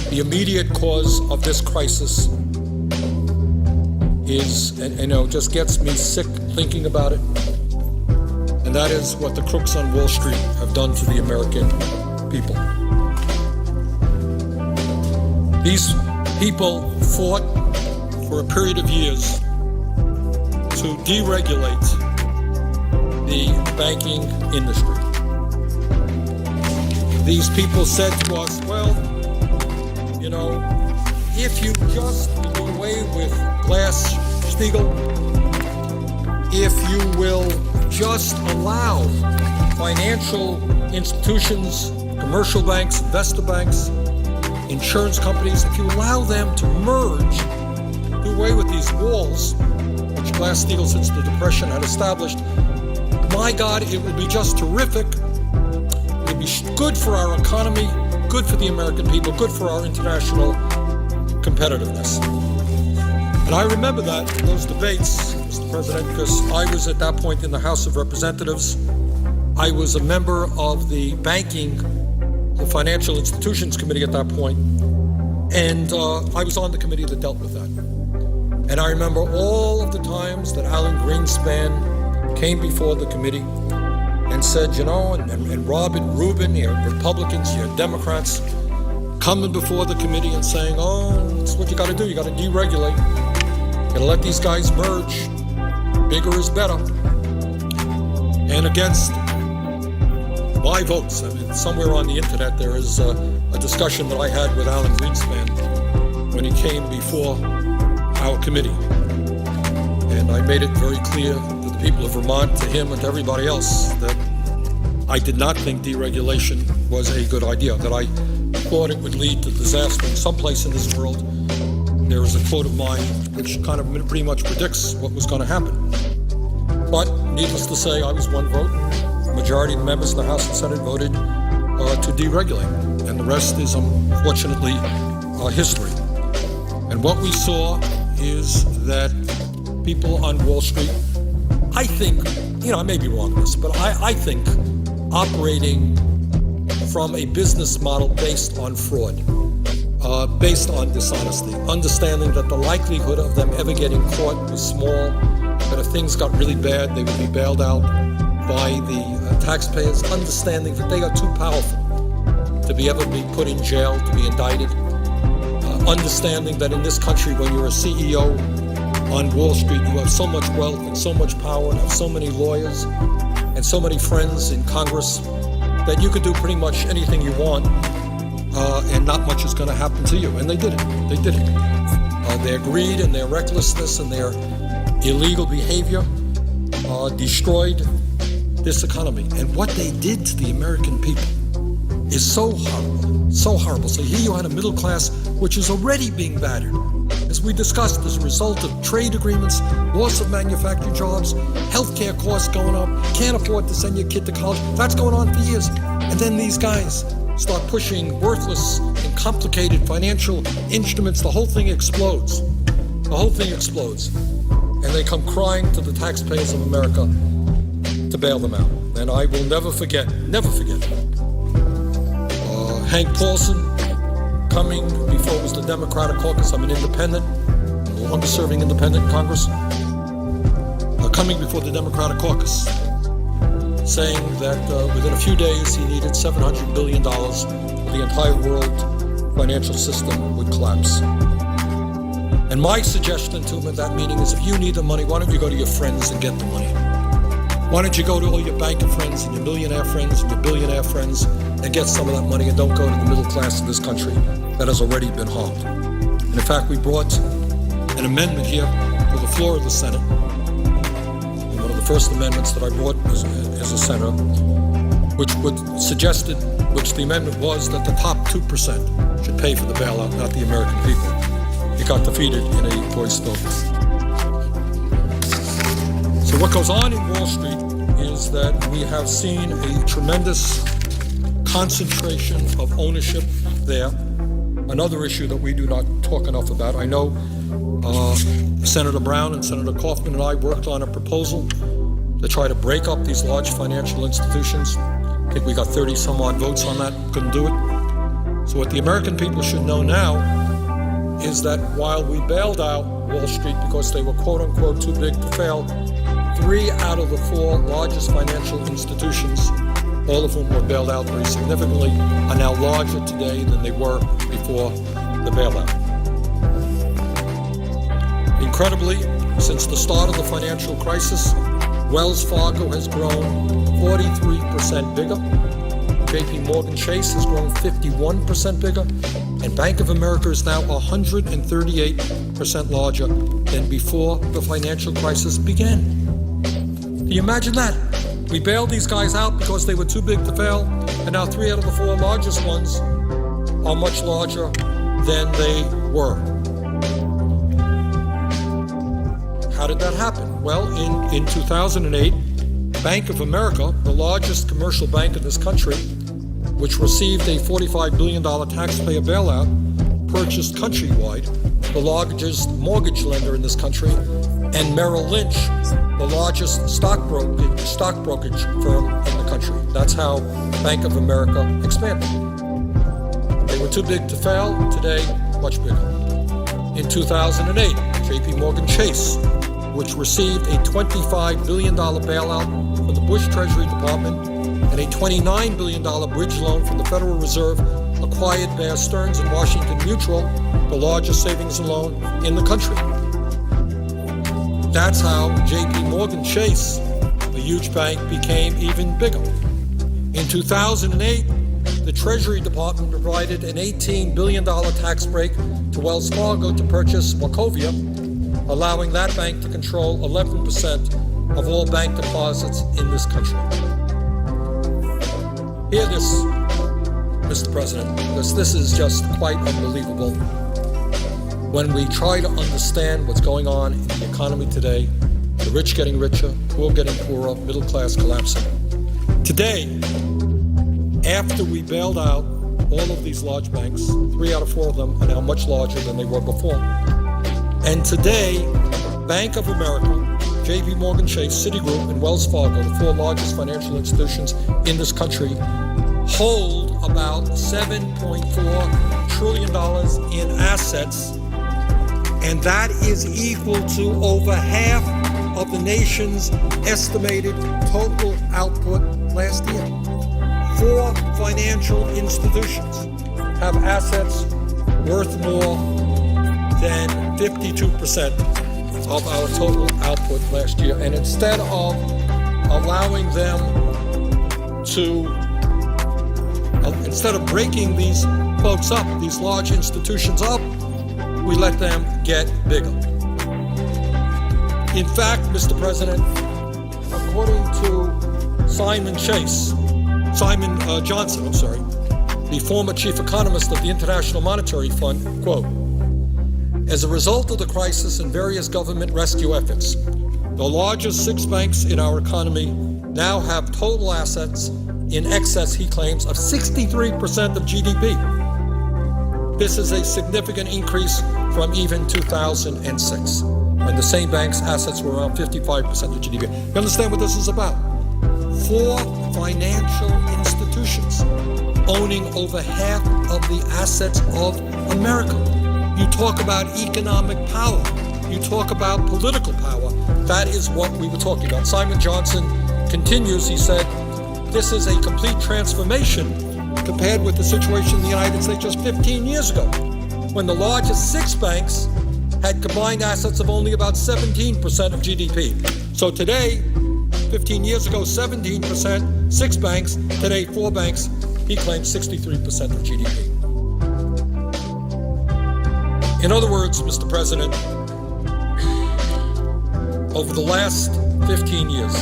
The immediate cause of this crisis is, and just gets me sick thinking about it, and that is what the crooks on Wall Street have done to the American people. These people fought for a period of years to deregulate the banking industry. These people said to us, well, if you just do away with Glass-Steagall, if you will just allow financial institutions, commercial banks, investor banks, insurance companies, if you allow them to merge, do away with these walls, which Glass-Steagall since the Depression had established, my God, it will be just terrific. It will be good for our economy, good for the American people, good for our international competitiveness. And I remember those debates, Mr. President, because I was at that point in the House of Representatives. I was a member of the Financial Institutions Committee at that point, and I was on the committee that dealt with that. And I remember all of the times that Alan Greenspan came before the committee and said, and Robert Rubin, you had Republicans, you had Democrats, coming before the committee and saying, that's what you got to do. You got to deregulate. You got to let these guys merge. Bigger is better. And against my votes, somewhere on the internet there is a discussion that I had with Alan Greenspan when he came before our committee. And I made it very clear to the people of Vermont, to him and to everybody else, that I did not think deregulation was a good idea, that I thought it would lead to disaster in some place in this world. There is a quote of mine which kind of pretty much predicts what was going to happen. But needless to say, I was one vote. The majority of the members in the House and Senate voted to deregulate, and the rest is unfortunately history. And what we saw is that people on Wall Street, I think, I may be wrong on this, but I think operating from a business model based on fraud, based on dishonesty, understanding that the likelihood of them ever getting caught was small, that if things got really bad, they would be bailed out by the taxpayers, understanding that they are too powerful to be ever be put in jail, to be indicted, understanding that in this country, when you're a CEO on Wall Street, you have so much wealth and so much power and have so many lawyers and so many friends in Congress that you could do pretty much anything you want and not much is going to happen to you. And they did it. They did it. Their greed and their recklessness and their illegal behavior destroyed this economy. And what they did to the American people is so horrible, so horrible. So here you had a middle class which is already being battered, as we discussed, as a result of trade agreements, loss of manufacturing jobs, healthcare costs going up, can't afford to send your kid to college. That's going on for years. And then these guys start pushing worthless and complicated financial instruments. The whole thing explodes. The whole thing explodes. And they come crying to the taxpayers of America to bail them out. And I will never forget, Hank Paulson coming before it was the Democratic caucus. I'm an independent, the longest serving independent in Congress, coming before the Democratic caucus, saying that within a few days he needed $700 billion, the entire world financial system would collapse. And my suggestion to him at that meeting is, if you need the money, why don't you go to your friends and get the money? Why don't you go to all your banker friends and your millionaire friends and your billionaire friends and get some of that money, and don't go to the middle class of this country that has already been harmed. And in fact, we brought an amendment here to the floor of the Senate. And one of the first amendments that I brought as a senator, which the amendment was that the top 2% should pay for the bailout, not the American people. It got defeated in a voice vote. So what goes on in Wall Street is that we have seen a tremendous concentration of ownership there. Another issue that we do not talk enough about. I know Senator Brown and Senator Kaufman and I worked on a proposal to try to break up these large financial institutions. I think we got 30 some odd votes on that, couldn't do it. So what the American people should know now is that while we bailed out Wall Street because they were quote unquote too big to fail, 3 out of the 4 largest financial institutions, all of whom were bailed out very significantly, are now larger today than they were before the bailout. Incredibly, since the start of the financial crisis, Wells Fargo has grown 43% bigger, JP Morgan Chase has grown 51% bigger, and Bank of America is now 138% larger than before the financial crisis began. Can you imagine that? We bailed these guys out because they were too big to fail, and now 3 out of the 4 largest ones are much larger than they were. How did that happen? Well, in 2008, Bank of America, the largest commercial bank in this country, which received a $45 billion taxpayer bailout, purchased Countrywide, the largest mortgage lender in this country, and Merrill Lynch, the largest stock brokerage firm in the country. That's how Bank of America expanded. They were too big to fail. Today, much bigger. In 2008, JP Morgan Chase, which received a $25 billion bailout from the Bush Treasury Department and a $29 billion bridge loan from the Federal Reserve, acquired Bear Stearns and Washington Mutual, the largest savings and loan in the country. That's how JP Morgan Chase, a huge bank, became even bigger. In 2008, the Treasury Department provided an $18 billion tax break to Wells Fargo to purchase Wachovia, allowing that bank to control 11% of all bank deposits in this country. Hear this, Mr. President, because this is just quite unbelievable. When we try to understand what's going on in the economy today, the rich getting richer, poor getting poorer, middle class collapsing. Today, after we bailed out all of these large banks, 3 out of 4 of them are now much larger than they were before. And today, Bank of America, JP Morgan Chase, Citigroup, and Wells Fargo, the 4 largest financial institutions in this country, hold about $7.4 trillion in assets, and that is equal to over half of the nation's estimated total output last year. 4 financial institutions have assets worth more than 52% of our total output last year. And instead of allowing them instead of breaking these folks up, these large institutions up, we let them get bigger. In fact, Mr. President, according to Simon Johnson, the former chief economist of the International Monetary Fund, quote, as a result of the crisis and various government rescue efforts, the largest 6 banks in our economy now have total assets in excess, he claims, of 63% of GDP. This is a significant increase from even 2006, when the same bank's assets were around 55% of GDP. You understand what this is about? 4 financial institutions owning over half of the assets of America. You talk about economic power. You talk about political power. That is what we were talking about. Simon Johnson continues, he said, this is a complete transformation compared with the situation in the United States just 15 years ago, when the largest 6 banks had combined assets of only about 17% of GDP. So today, 15 years ago, 17%, 6 banks, today 4 banks, he claims 63% of GDP. In other words, Mr. President, over the last 15 years,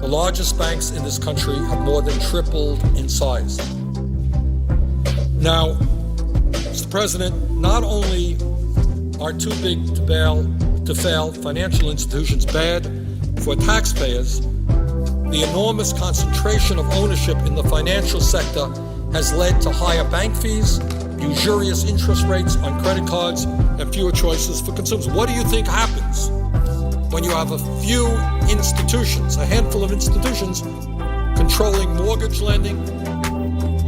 the largest banks in this country have more than tripled in size. Now, Mr. President, not only are too big to fail financial institutions bad for taxpayers, the enormous concentration of ownership in the financial sector has led to higher bank fees, usurious interest rates on credit cards, and fewer choices for consumers. What do you think happens when you have a few institutions, a handful of institutions, controlling mortgage lending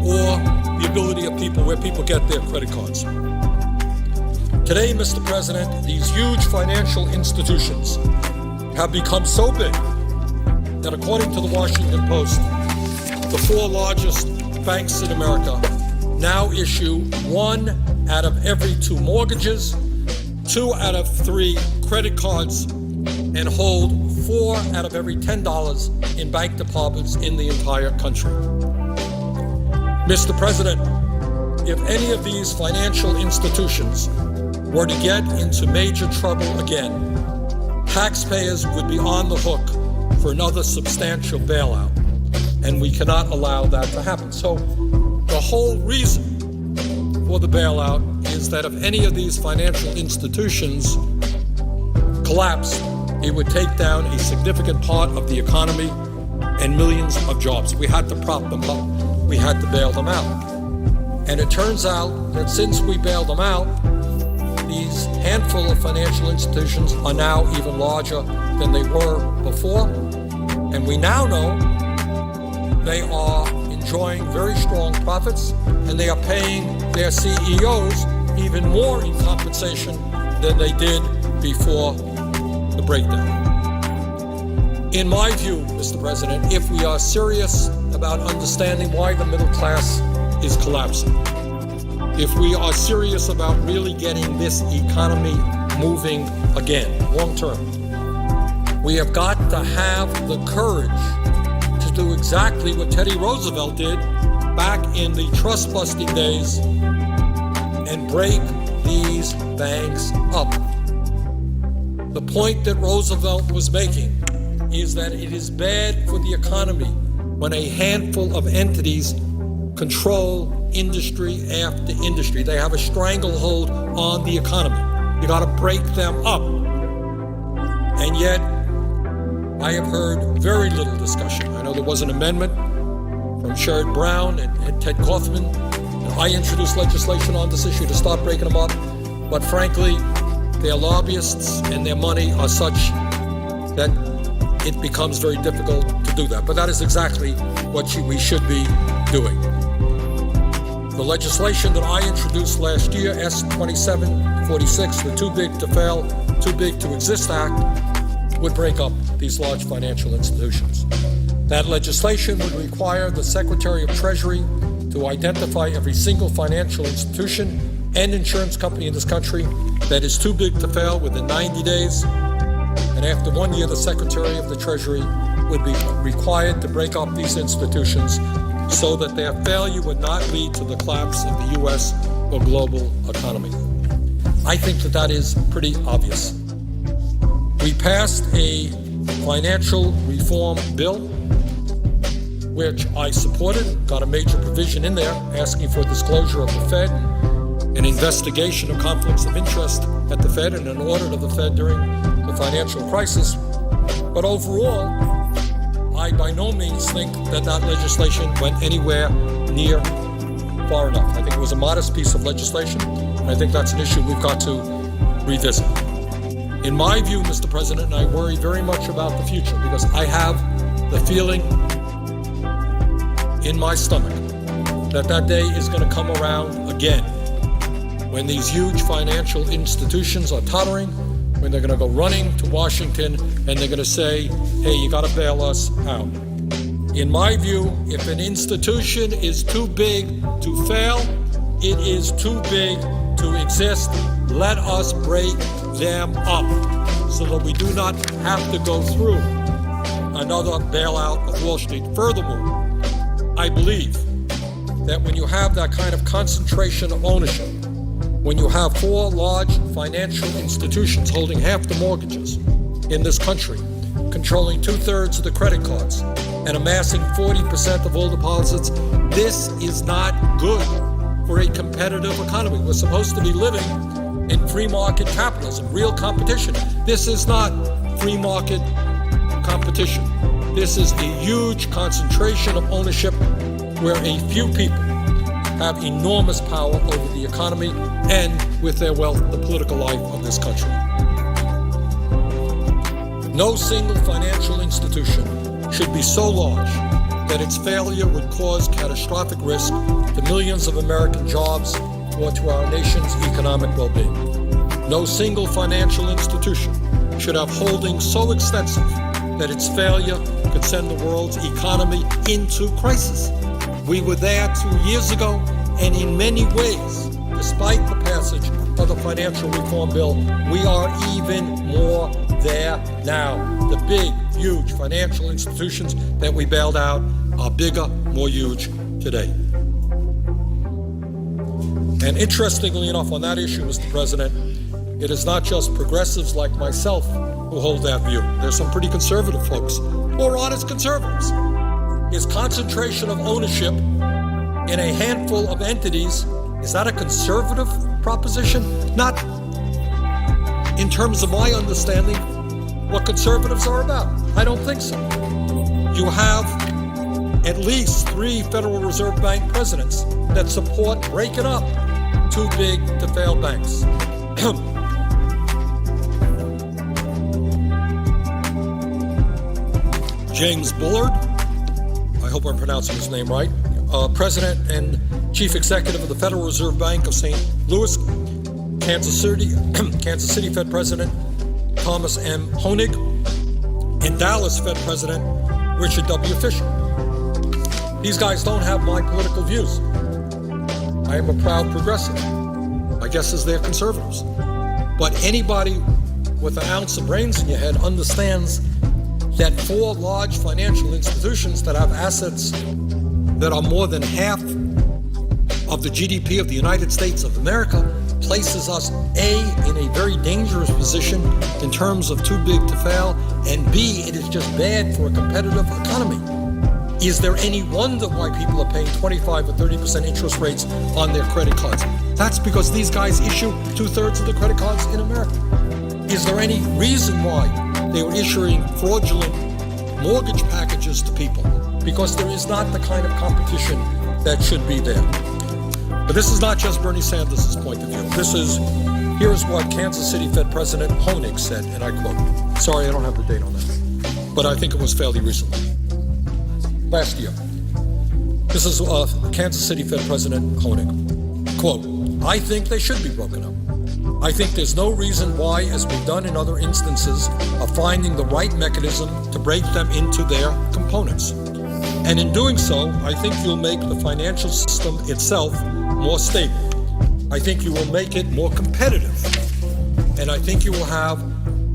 or the ability of people, where people get their credit cards? Today, Mr. President, these huge financial institutions have become so big that, according to the Washington Post, the 4 largest banks in America now issue 1 out of every 2 mortgages, 2 out of 3 credit cards, and hold 4 out of every $10 in bank deposits in the entire country. Mr. President, if any of these financial institutions were to get into major trouble again, taxpayers would be on the hook for another substantial bailout, and we cannot allow that to happen. So the whole reason for the bailout is that if any of these financial institutions collapse, it would take down a significant part of the economy and millions of jobs. We had to prop them up. We had to bail them out. And it turns out that since we bailed them out, these handful of financial institutions are now even larger than they were before. And we now know they are enjoying very strong profits, and they are paying their CEOs even more in compensation than they did before the breakdown. In my view, Mr. President, if we are serious about understanding why the middle class is collapsing, if we are serious about really getting this economy moving again, long term, we have got to have the courage to do exactly what Teddy Roosevelt did back in the trust-busting days and break these banks up. The point that Roosevelt was making is that it is bad for the economy when a handful of entities control industry after industry. They have a stranglehold on the economy. You got to break them up. And yet, I have heard very little discussion. I know there was an amendment from Sherrod Brown and Ted Kaufman. I introduced legislation on this issue to start breaking them up. But frankly, their lobbyists and their money are such that it becomes very difficult to do that. But that is exactly what we should be doing. The legislation that I introduced last year, S-2746, the Too Big to Fail, Too Big to Exist Act, would break up these large financial institutions. That legislation would require the Secretary of Treasury to identify every single financial institution and insurance company in this country that is too big to fail within 90 days. And after 1 year, the Secretary of the Treasury would be required to break up these institutions so that their failure would not lead to the collapse of the U.S. or global economy. I think that is pretty obvious. We passed a financial reform bill, which I supported, got a major provision in there asking for disclosure of the Fed, an investigation of conflicts of interest at the Fed, and an audit of the Fed during the financial crisis. But overall, I by no means think that legislation went anywhere near far enough. I think it was a modest piece of legislation, and I think that's an issue we've got to revisit. In my view, Mr. President, and I worry very much about the future because I have the feeling in my stomach that day is going to come around again when these huge financial institutions are tottering, when they're going to go running to Washington and they're going to say, hey, you got to bail us out. In my view, if an institution is too big to fail, it is too big to exist. Let us break them up so that we do not have to go through another bailout of Wall Street. Furthermore, I believe that when you have that kind of concentration of ownership, when you have 4 large financial institutions holding half the mortgages in this country, controlling 2/3 of the credit cards, and amassing 40% of all deposits, this is not good for a competitive economy. We're supposed to be living in free market capitalism, real competition. This is not free market competition. This is a huge concentration of ownership where a few people have enormous power over the economy and, with their wealth, the political life of this country. No single financial institution should be so large that its failure would cause catastrophic risk to millions of American jobs or to our nation's economic well-being. No single financial institution should have holdings so extensive that its failure could send the world's economy into crisis. We were there 2 years ago, and in many ways, despite the passage of the financial reform bill, we are even more there now. The big, huge financial institutions that we bailed out are bigger, more huge today. And interestingly enough, on that issue, Mr. President, it is not just progressives like myself who hold that view. There's some pretty conservative folks who are honest conservatives. Is concentration of ownership in a handful of entities, is that a conservative proposition? Not in terms of my understanding what conservatives are about. I don't think so. You have at least 3 Federal Reserve Bank presidents that support breaking up too big to fail banks. James Bullard, I hope I'm pronouncing his name right, President and Chief Executive of the Federal Reserve Bank of St. Louis, Kansas City Fed President Thomas M. Honig, and Dallas Fed President Richard W. Fisher. These guys don't have my political views. I am a proud progressive. My guess is they're conservatives. But anybody with an ounce of brains in your head understands that 4 large financial institutions that have assets that are more than half of the GDP of the United States of America places us, A, in a very dangerous position in terms of too big to fail, and B, it is just bad for a competitive economy. Is there any wonder why people are paying 25 or 30% interest rates on their credit cards? That's because these guys issue 2/3 of the credit cards in America. Is there any reason why they were issuing fraudulent mortgage packages to people? Because there is not the kind of competition that should be there. But this is not just Bernie Sanders' point of view. Here's what Kansas City Fed President Honig said, and I quote. Sorry, I don't have the date on that, but I think it was fairly recently. Last year. This is Kansas City Fed President Honig. Quote, I think they should be broken up. I think there's no reason why, as we've done in other instances, of finding the right mechanism to break them into their components. And in doing so, I think you'll make the financial system itself more stable. I think you will make it more competitive. And I think you will have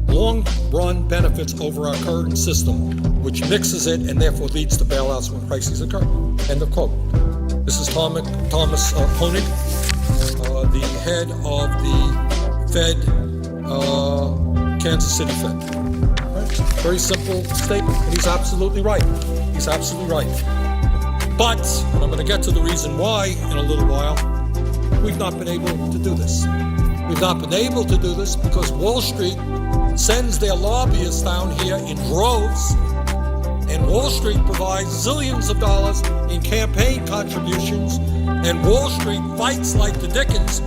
long-run benefits over our current system, which mixes it and therefore leads to bailouts when crises occur. End of quote. This is Thomas Honig, the head of the Fed, Kansas City Fed. Right? Very simple statement, and he's absolutely right. He's absolutely right. But, and I'm going to get to the reason why in a little while, we've not been able to do this. We've not been able to do this because Wall Street sends their lobbyists down here in droves, and Wall Street provides zillions of dollars in campaign contributions, and Wall Street fights like the Dickens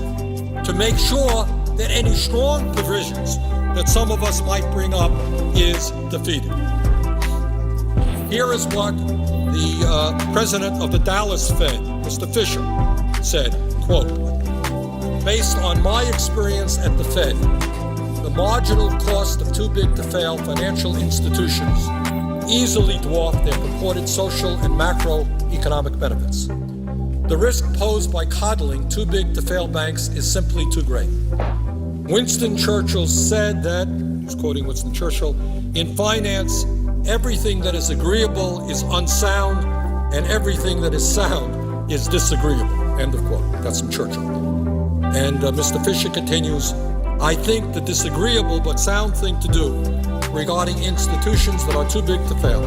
to make sure that any strong provisions that some of us might bring up is defeated. Here is what the president of the Dallas Fed, Mr. Fisher, said, quote, based on my experience at the Fed, the marginal cost of too big to fail financial institutions easily dwarf their purported social and macroeconomic benefits. The risk posed by coddling too big to fail banks is simply too great. Winston Churchill said that, he's quoting Winston Churchill, in finance, everything that is agreeable is unsound, and everything that is sound is disagreeable. End of quote. That's from Churchill. And Mr. Fisher continues, I think the disagreeable but sound thing to do regarding institutions that are too big to fail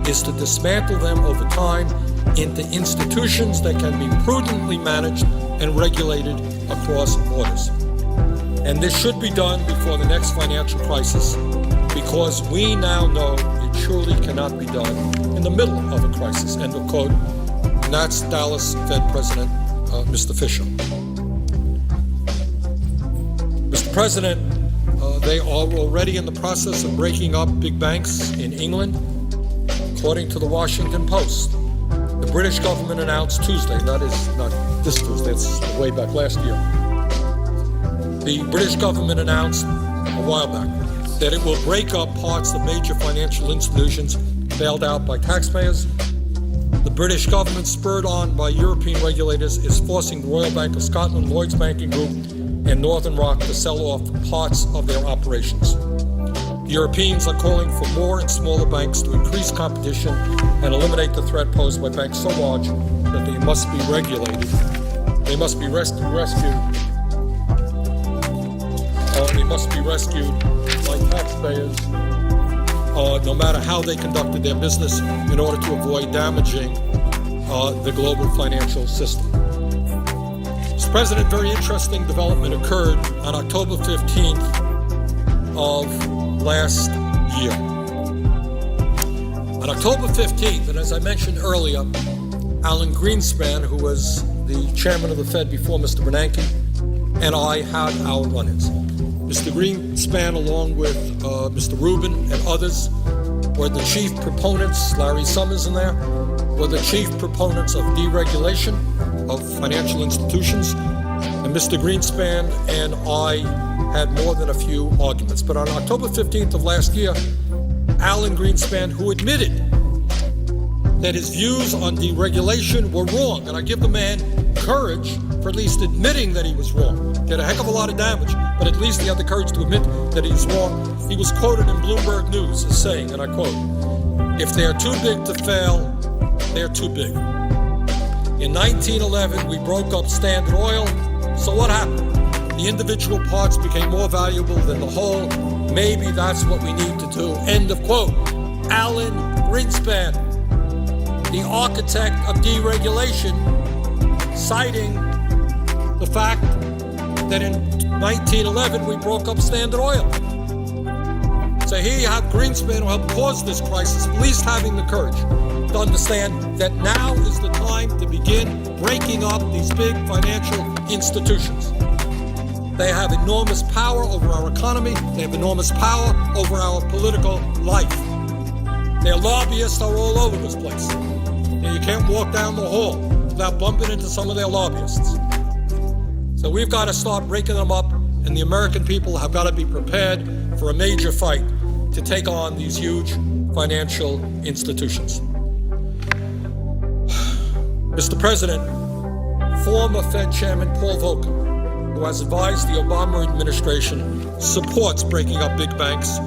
is to dismantle them over time into institutions that can be prudently managed and regulated across borders. And this should be done before the next financial crisis, because we now know it surely cannot be done in the middle of a crisis. End of quote. And that's Dallas Fed President Mr. Fisher. Mr. President, they are already in the process of breaking up big banks in England. According to the Washington Post, the British government announced Tuesday, that is not this Tuesday, it's way back last year. The British government announced a while back that it will break up parts of major financial institutions bailed out by taxpayers. The British government, spurred on by European regulators, is forcing the Royal Bank of Scotland, Lloyds Banking Group, and Northern Rock to sell off parts of their operations. Europeans are calling for more and smaller banks to increase competition and eliminate the threat posed by banks so large that they must be regulated. They must be rescued by taxpayers, no matter how they conducted their business, in order to avoid damaging the global financial system. Mr. President, very interesting development occurred on October 15th of last year. On October 15th, and as I mentioned earlier, Alan Greenspan, who was the chairman of the Fed before Mr. Bernanke, and I had our run-ins. Mr. Greenspan, along with Mr. Rubin and others, were the chief proponents, Larry Summers in there, were the chief proponents of deregulation of financial institutions. And Mr. Greenspan and I had more than a few arguments. But on October 15th of last year, Alan Greenspan, who admitted that his views on deregulation were wrong, and I give the man courage for at least admitting that he was wrong. He had a heck of a lot of damage, but at least he had the courage to admit that he was wrong. He was quoted in Bloomberg News as saying, and I quote, if they're too big to fail, they're too big. In 1911, we broke up Standard Oil. So what happened? The individual parts became more valuable than the whole. Maybe that's what we need to do. End of quote. Alan Greenspan. the architect of deregulation, citing the fact that in 1911 we broke up Standard Oil. So here you have Greenspan who helped cause this crisis, at least having the courage to understand that now is the time to begin breaking up these big financial institutions. They have enormous power over our economy. They have enormous power over our political life. Their lobbyists are all over this place. And you can't walk down the hall without bumping into some of their lobbyists. So we've got to start breaking them up, and the American people have got to be prepared for a major fight to take on these huge financial institutions. Mr. President, former Fed Chairman Paul Volcker, who has advised the Obama administration, supports breaking up big banks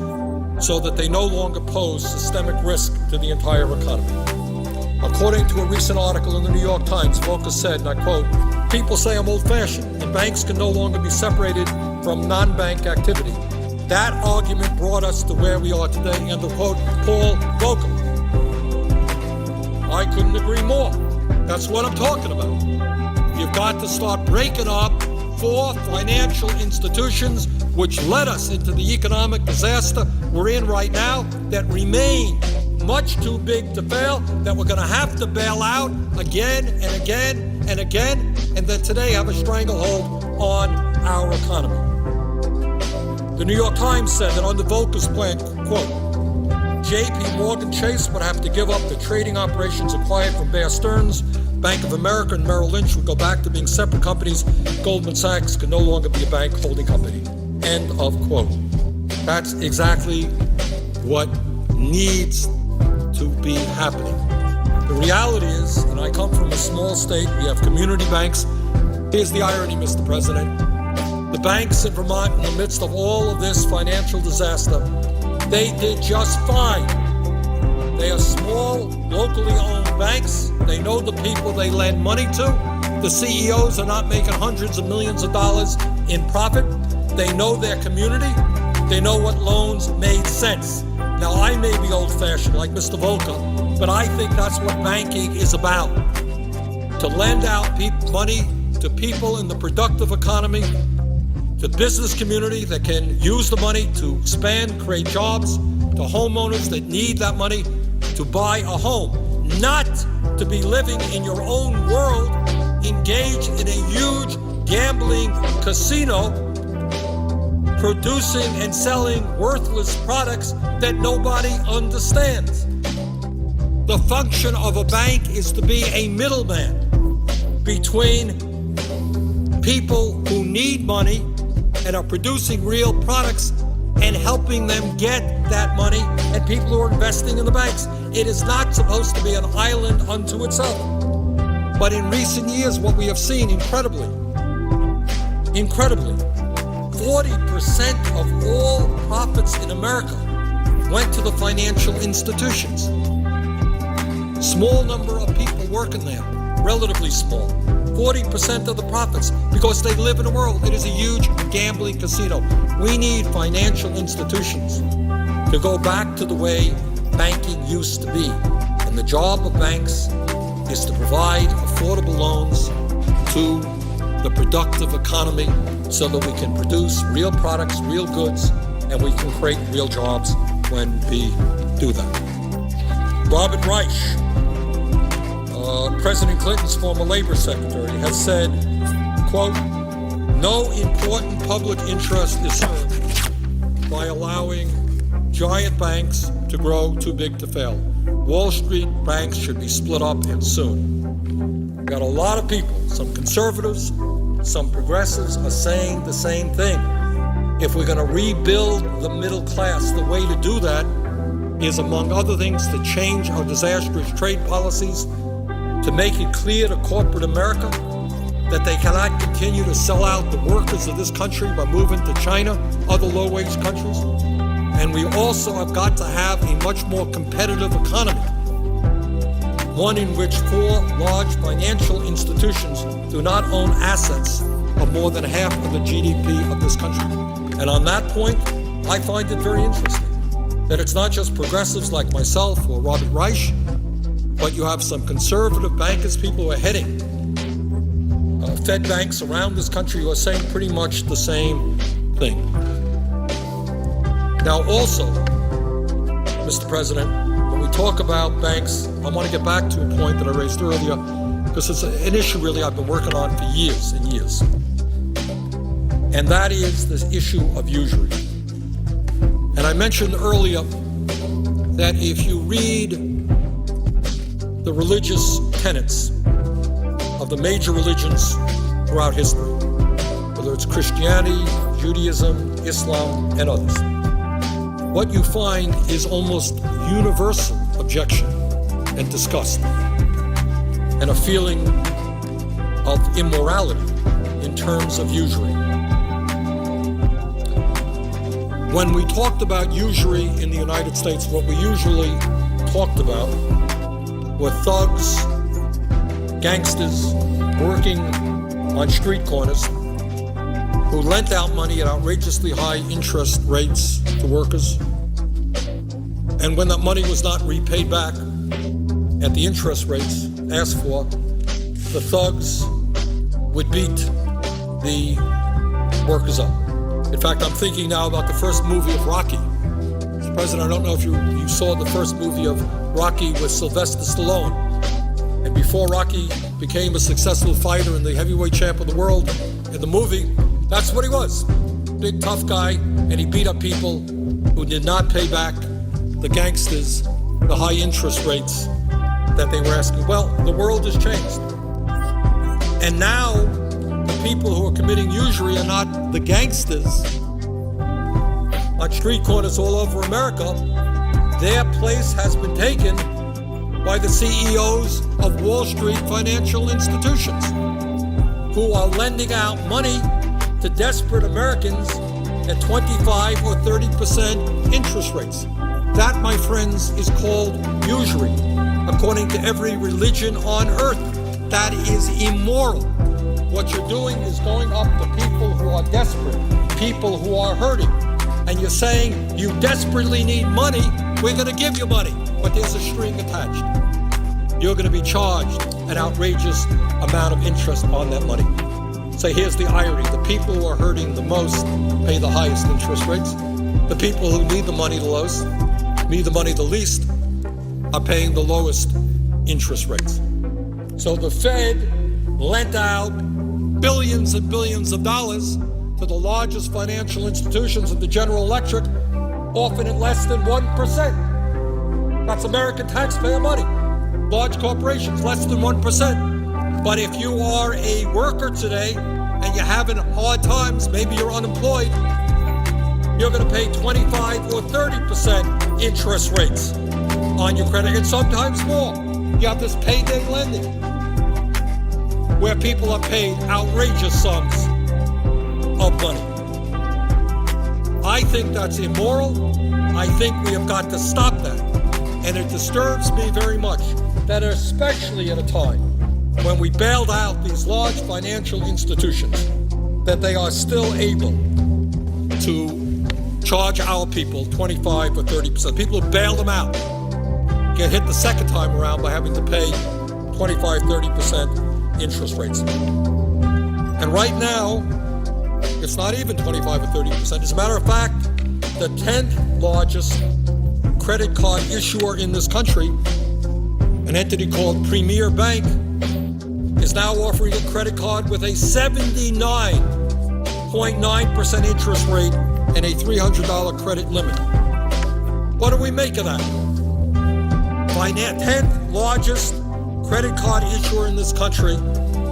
so that they no longer pose systemic risk to the entire economy. According to a recent article in the New York Times, Volcker said, and I quote, "People say I'm old-fashioned and banks can no longer be separated from non-bank activity. That argument brought us to where we are today," end of quote, Paul Volcker. I couldn't agree more. That's what I'm talking about. You've got to start breaking up four financial institutions which led us into the economic disaster we're in right now, that remain much too big to fail, that we're going to have to bail out again and again and again, and that today have a stranglehold on our economy. The New York Times said that under Volcker's plan, quote, J.P. Morgan Chase would have to give up the trading operations acquired from Bear Stearns. Bank of America and Merrill Lynch would go back to being separate companies. Goldman Sachs could no longer be a bank holding company. End of quote. That's exactly what needs to be happening. The reality is, and I come from a small state, we have community banks. Here's the irony, Mr. President. The banks in Vermont, in the midst of all of this financial disaster, they did just fine. They are small, locally owned banks. They know the people they lend money to. The CEOs are not making hundreds of millions of dollars in profit. They know their community. They know what loans made sense. Now, I may be old-fashioned like Mr. Volcker, but I think that's what banking is about. To lend out money to people in the productive economy, the business community that can use the money to expand, create jobs, to homeowners that need that money to buy a home, not to be living in your own world, engaged in a huge gambling casino, producing and selling worthless products that nobody understands. The function of a bank is to be a middleman between people who need money and are producing real products and helping them get that money, and people who are investing in the banks. It is not supposed to be an island unto itself. But in recent years, what we have seen, incredibly, 40% of all profits in America went to the financial institutions. Small number of people working there, relatively small. 40% of the profits, because they live in a world that is a huge gambling casino. We need financial institutions to go back to the way banking used to be. And the job of banks is to provide affordable loans to the productive economy so that we can produce real products, real goods, and we can create real jobs when we do that. Robert Reich, President Clinton's former labor secretary, has said, quote, "No important public interest is served by allowing giant banks to grow too big to fail. Wall Street banks should be split up, and soon." We've got a lot of people, some conservatives, some progressives, are saying the same thing. If we're going to rebuild the middle class, the way to do that is, among other things, to change our disastrous trade policies, to make it clear to corporate America that they cannot continue to sell out the workers of this country by moving to China, other low-wage countries. And we also have got to have a much more competitive economy, one in which four large financial institutions do not own assets of more than half of the GDP of this country. And on that point, I find it very interesting that it's not just progressives like myself or Robert Reich but you have some conservative bankers, people who are heading Fed banks around this country who are saying pretty much the same thing. Now also, Mr. President, when we talk about banks, I want to get back to a point that I raised earlier, because it's an issue really I've been working on for years and years. And that is this issue of usury. And I mentioned earlier that if you read the religious tenets of the major religions throughout history, whether it's Christianity, Judaism, Islam, and others, what you find is almost universal objection and disgust and a feeling of immorality in terms of usury. When we talked about usury in the United States, what we usually talked about were thugs, gangsters working on street corners who lent out money at outrageously high interest rates to workers. And when that money was not repaid back at the interest rates asked for, the thugs would beat the workers up. In fact, I'm thinking now about the first movie of Rocky. Mr. President, I don't know if you saw the first movie of Rocky with Sylvester Stallone. And before Rocky became a successful fighter and the heavyweight champ of the world in the movie, that's what he was. Big tough guy, and he beat up people who did not pay back the gangsters the high interest rates that they were asking. Well, the world has changed. And now the people who are committing usury are not the gangsters on street corners all over America. Their place has been taken by the CEOs of Wall Street financial institutions who are lending out money to desperate Americans at 25 or 30% interest rates. That, my friends, is called usury, according to every religion on earth. That is immoral. What you're doing is going up to people who are desperate, people who are hurting, and you're saying, you desperately need money, we're going to give you money, but there's a string attached. You're going to be charged an outrageous amount of interest on that money. So here's the irony. The people who are hurting the most pay the highest interest rates. The people who need the money the least, are paying the lowest interest rates. So the Fed lent out billions and billions of dollars to the largest financial institutions of the General Electric, often at less than 1%. That's American taxpayer money. Large corporations, less than 1%. But if you are a worker today and you're having hard times, maybe you're unemployed, you're going to pay 25 or 30% interest rates on your credit, and sometimes more. You have this payday lending, where people are paid outrageous sums of money. I think that's immoral. I think we have got to stop that. And it disturbs me very much that, especially at a time when we bailed out these large financial institutions, that they are still able to charge our people 25 or 30%. People who bailed them out get hit the second time around by having to pay 25, 30% interest rates. And right now, it's not even 25 or 30%. As a matter of fact, the 10th largest credit card issuer in this country, an entity called Premier Bank, is now offering a credit card with a 79.9% interest rate and a $300 credit limit. What do we make of that? 10th largest credit card issuer in this country,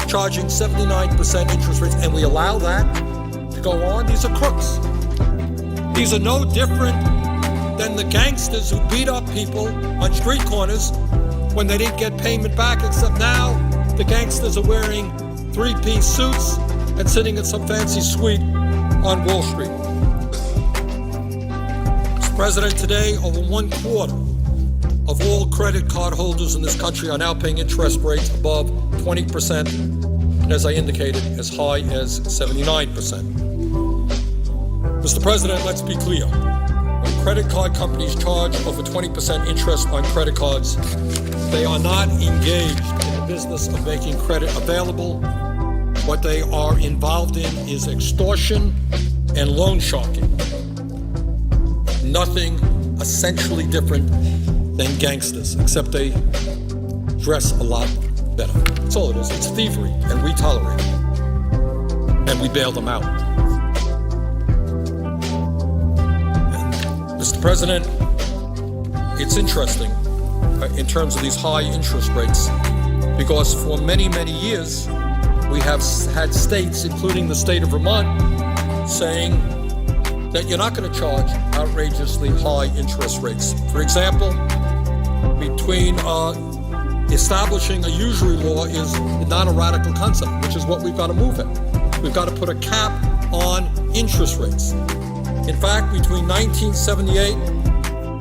charging 79% interest rates, and we allow that to go on? These are crooks. These are no different than the gangsters who beat up people on street corners when they didn't get payment back, except now the gangsters are wearing three-piece suits and sitting in some fancy suite on Wall Street. Mr. President, today over 1/4 of all credit card holders in this country are now paying interest rates above 20%, and as I indicated, as high as 79%. Mr. President, let's be clear. When credit card companies charge over 20% interest on credit cards. They are not engaged in the business of making credit available. What they are involved in is extortion and loan sharking. Nothing essentially different than gangsters, except they dress a lot better. That's all it is. It's thievery, and we tolerate it. And we bail them out. And, Mr. President, it's interesting in terms of these high interest rates, because for many, many years, we have had states, including the state of Vermont, saying that you're not going to charge outrageously high interest rates. For example, between establishing a usury law is not a radical concept, which is what we've got to move at. We've got to put a cap on interest rates. In fact, between 1978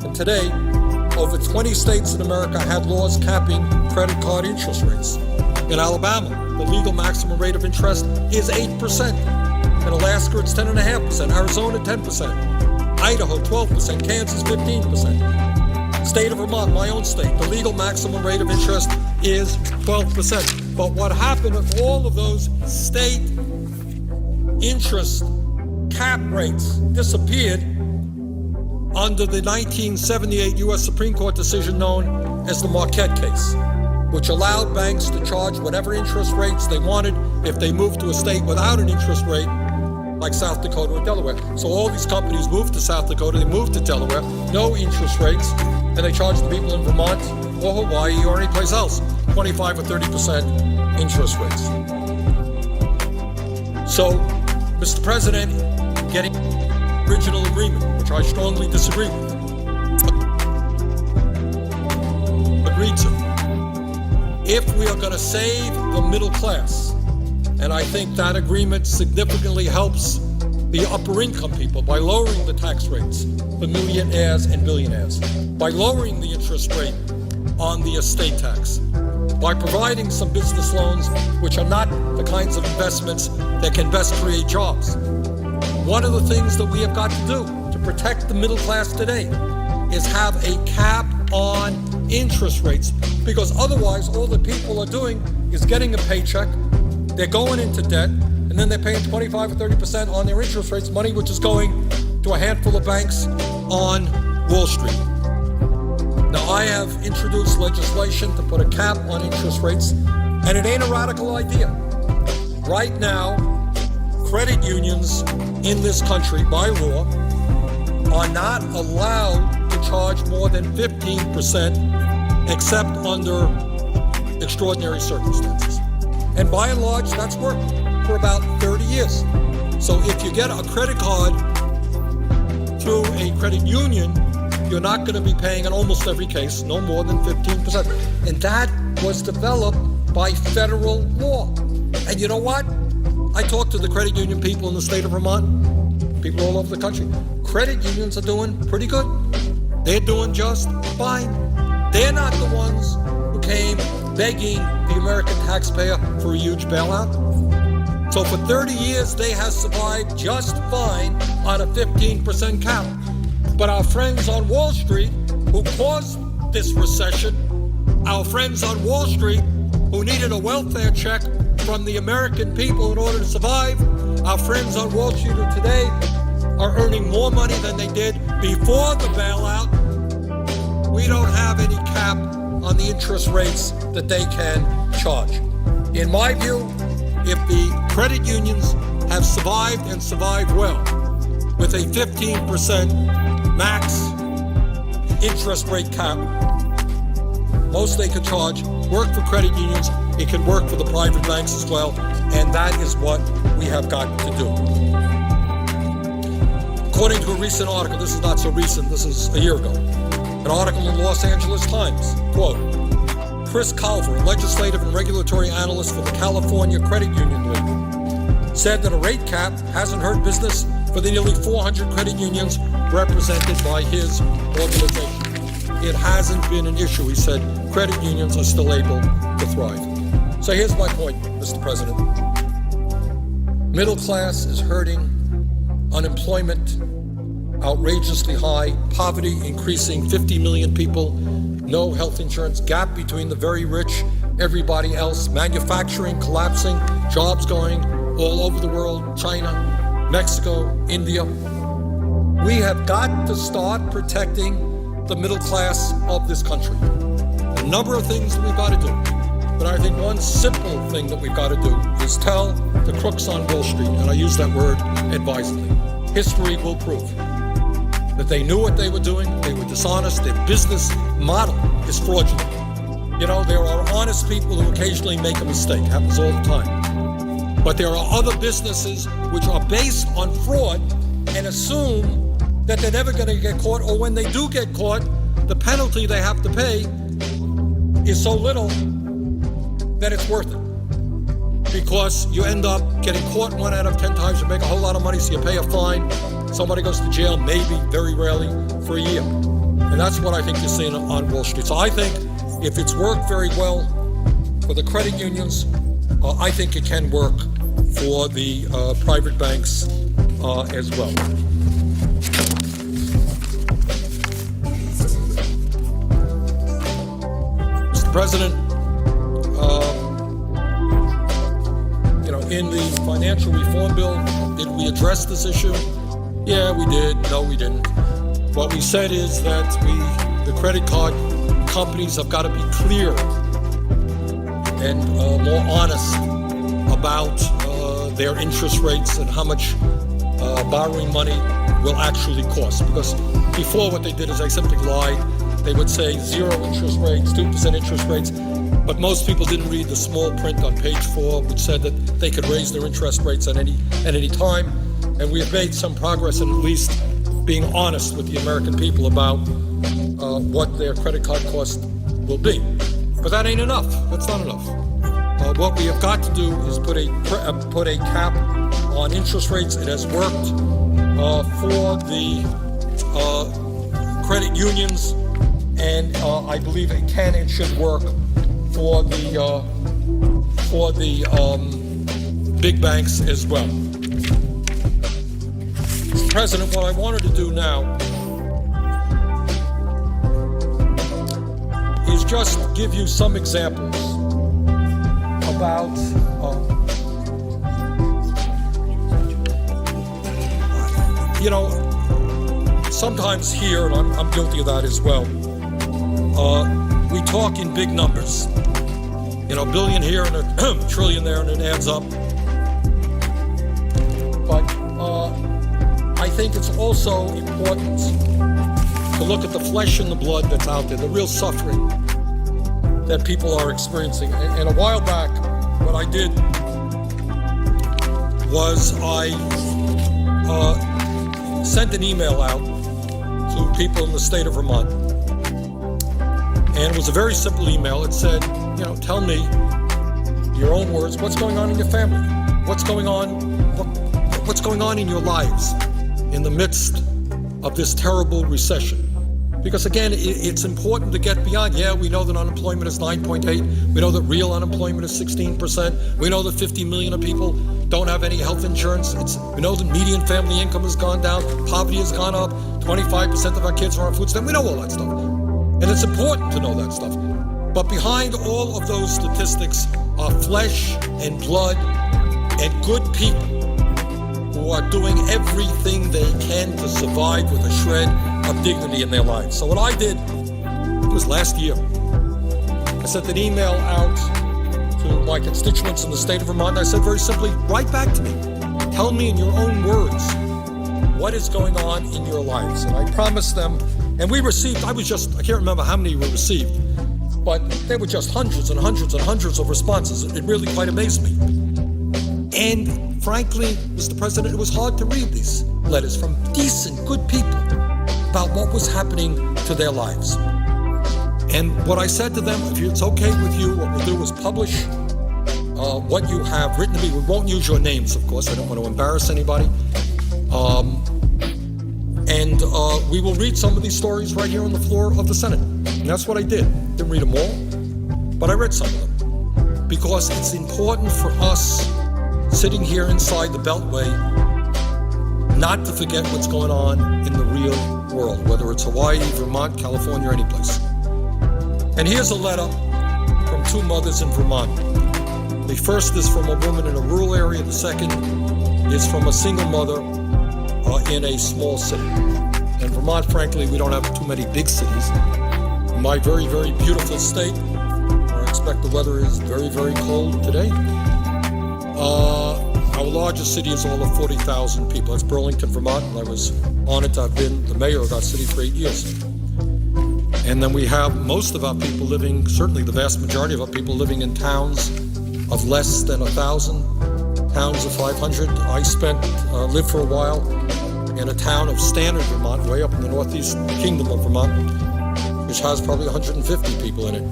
and today, over 20 states in America had laws capping credit card interest rates. In Alabama, the legal maximum rate of interest is 8%. In Alaska, it's 10.5%. Arizona, 10%. Idaho, 12%. Kansas, 15%. State of Vermont, my own state, the legal maximum rate of interest is 12%. But what happened with all of those state interest cap rates disappeared under the 1978 U.S. Supreme Court decision known as the Marquette case, which allowed banks to charge whatever interest rates they wanted if they moved to a state without an interest rate, like South Dakota or Delaware. So all these companies moved to South Dakota, they moved to Delaware, no interest rates, and they charged the people in Vermont or Hawaii or any place else 25 or 30% interest rates. So, Mr. President, getting original agreement, which I strongly disagree with, agreed to. If we are going to save the middle class, and I think that agreement significantly helps the upper income people by lowering the tax rates for millionaires and billionaires, by lowering the interest rate on the estate tax, by providing some business loans which are not the kinds of investments that can best create jobs. One of the things that we have got to do to protect the middle class today is have a cap on interest rates, because otherwise all the people are doing is getting a paycheck, they're going into debt, and then they're paying 25 or 30% on their interest rates, money which is going to a handful of banks on Wall Street. Now, I have introduced legislation to put a cap on interest rates, and it ain't a radical idea. Right now, credit unions in this country, by law, are not allowed to charge more than 15% except under extraordinary circumstances. And by and large, that's worked for about 30 years. So if you get a credit card through a credit union, you're not going to be paying in almost every case no more than 15%. And that was developed by federal law. And you know what? I talked to the credit union people in the state of Vermont, people all over the country. Credit unions are doing pretty good. They're doing just fine. They're not the ones who came begging the American taxpayer for a huge bailout. So for 30 years, they have survived just fine on a 15% cap. But our friends on Wall Street, who caused this recession, our friends on Wall Street, who needed a welfare check from the American people in order to survive, our friends on Wall Street who today are earning more money than they did before the bailout. We don't have any cap on the interest rates that they can charge. In my view, if the credit unions have survived and survived well with a 15% max interest rate cap, most they could charge work for credit unions. It can work for the private banks as well, and that is what we have got to do. According to a recent article, this is not so recent, this is a year ago, an article in the Los Angeles Times, quote, Chris Calver, a legislative and regulatory analyst for the California Credit Union League, said that a rate cap hasn't hurt business for the nearly 400 credit unions represented by his organization. It hasn't been an issue, he said. Credit unions are still able to thrive. So here's my point, Mr. President. Middle class is hurting. Unemployment outrageously high, poverty increasing, 50 million people, no health insurance, gap between the very rich, everybody else, manufacturing collapsing, jobs going all over the world, China, Mexico, India. We have got to start protecting the middle class of this country. A number of things that we've got to do. But I think one simple thing that we've got to do is tell the crooks on Wall Street, and I use that word advisedly, history will prove that they knew what they were doing, they were dishonest, their business model is fraudulent. You know, there are honest people who occasionally make a mistake, happens all the time. But there are other businesses which are based on fraud and assume that they're never going to get caught, or when they do get caught, the penalty they have to pay is so little that it's worth it. Because you end up getting caught 1 out of 10 times, you make a whole lot of money, so you pay a fine. Somebody goes to jail, maybe, very rarely, for a year. And that's what I think you're seeing on Wall Street. So I think if it's worked very well for the credit unions, I think it can work for the private banks as well. Mr. President, in the financial reform bill, did we address this issue? Yeah, we did. No, we didn't. What we said is that the credit card companies have got to be clear and more honest about their interest rates and how much borrowing money will actually cost. Because before, what they did is they simply lied. They would say 0 interest rates, 2% interest rates. But most people didn't read the small print on page 4, which said that they could raise their interest rates at any time. And we have made some progress in at least being honest with the American people about what their credit card cost will be. But that ain't enough. That's not enough. What we have got to do is put a cap on interest rates. It has worked for the credit unions, and I believe it can and should work for the big banks as well. Mr. President, what I wanted to do now is just give you some examples about sometimes here, and I'm guilty of that as well, we talk in big numbers. Billion here and a trillion there, and it adds up. But I think it's also important to look at the flesh and the blood that's out there, the real suffering that people are experiencing. And a while back, what I did was I sent an email out to people in the state of Vermont. And it was a very simple email. It said, tell me, your own words, what's going on in your family? What's going on in your lives in the midst of this terrible recession? Because again, it's important to get beyond, we know that unemployment is 9.8. We know that real unemployment is 16%. We know that 50 million of people don't have any health insurance. We know that median family income has gone down. Poverty has gone up. 25% of our kids are on food stamps. We know all that stuff. And it's important to know that stuff. But behind all of those statistics are flesh and blood and good people who are doing everything they can to survive with a shred of dignity in their lives. So what I did, it was last year, I sent an email out to my constituents in the state of Vermont. And I said very simply, write back to me. Tell me in your own words what is going on in your lives. And I promised them, and we received, I can't remember how many we received, but there were just hundreds and hundreds and hundreds of responses. It really quite amazed me. And frankly, Mr. President, it was hard to read these letters from decent, good people about what was happening to their lives. And what I said to them, if it's okay with you, what we'll do is publish what you have written to me. We won't use your names, of course. I don't want to embarrass anybody. And we will read some of these stories right here on the floor of the Senate. And that's what I did. Didn't read them all, but I read some of them. Because it's important for us sitting here inside the Beltway not to forget what's going on in the real world, whether it's Hawaii, Vermont, California, or any place. And here's a letter from two mothers in Vermont. The first is from a woman in a rural area. The second is from a single mother in a small city. In Vermont, frankly, we don't have too many big cities. In my very, very beautiful state, where I expect the weather is very, very cold today, our largest city is all of 40,000 people. That's Burlington, Vermont, and I was honored to have been the mayor of that city for 8 years. And then we have most of our people living, certainly the vast majority of our people living in towns of less than 1,000, towns of 500. I lived for a while in a town of Standard, Vermont, way up in the northeast kingdom of Vermont, which has probably 150 people in it.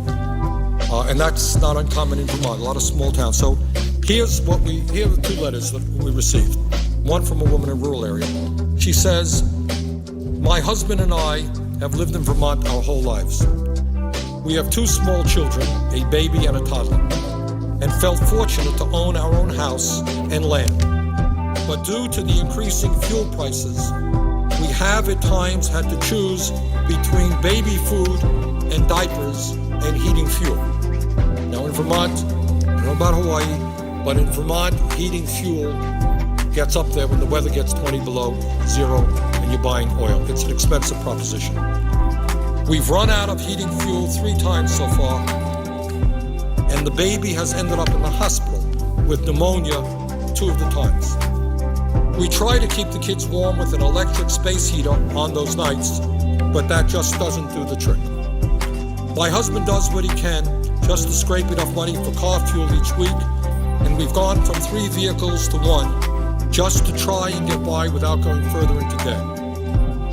And that's not uncommon in Vermont, a lot of small towns. So here are the two letters that we received. One from a woman in a rural area. She says, "My husband and I have lived in Vermont our whole lives. We have two small children, a baby and a toddler, and felt fortunate to own our own house and land. But due to the increasing fuel prices, we have at times had to choose between baby food and diapers and heating fuel." Now in Vermont, I don't know about Hawaii, but in Vermont, heating fuel gets up there when the weather gets 20 below zero and you're buying oil. It's an expensive proposition. We've run out of heating fuel 3 times so far, and the baby has ended up in the hospital with pneumonia 2 of the times. We try to keep the kids warm with an electric space heater on those nights, but that just doesn't do the trick. My husband does what he can just to scrape enough money for car fuel each week, and we've gone from 3 vehicles to 1 just to try and get by without going further into debt.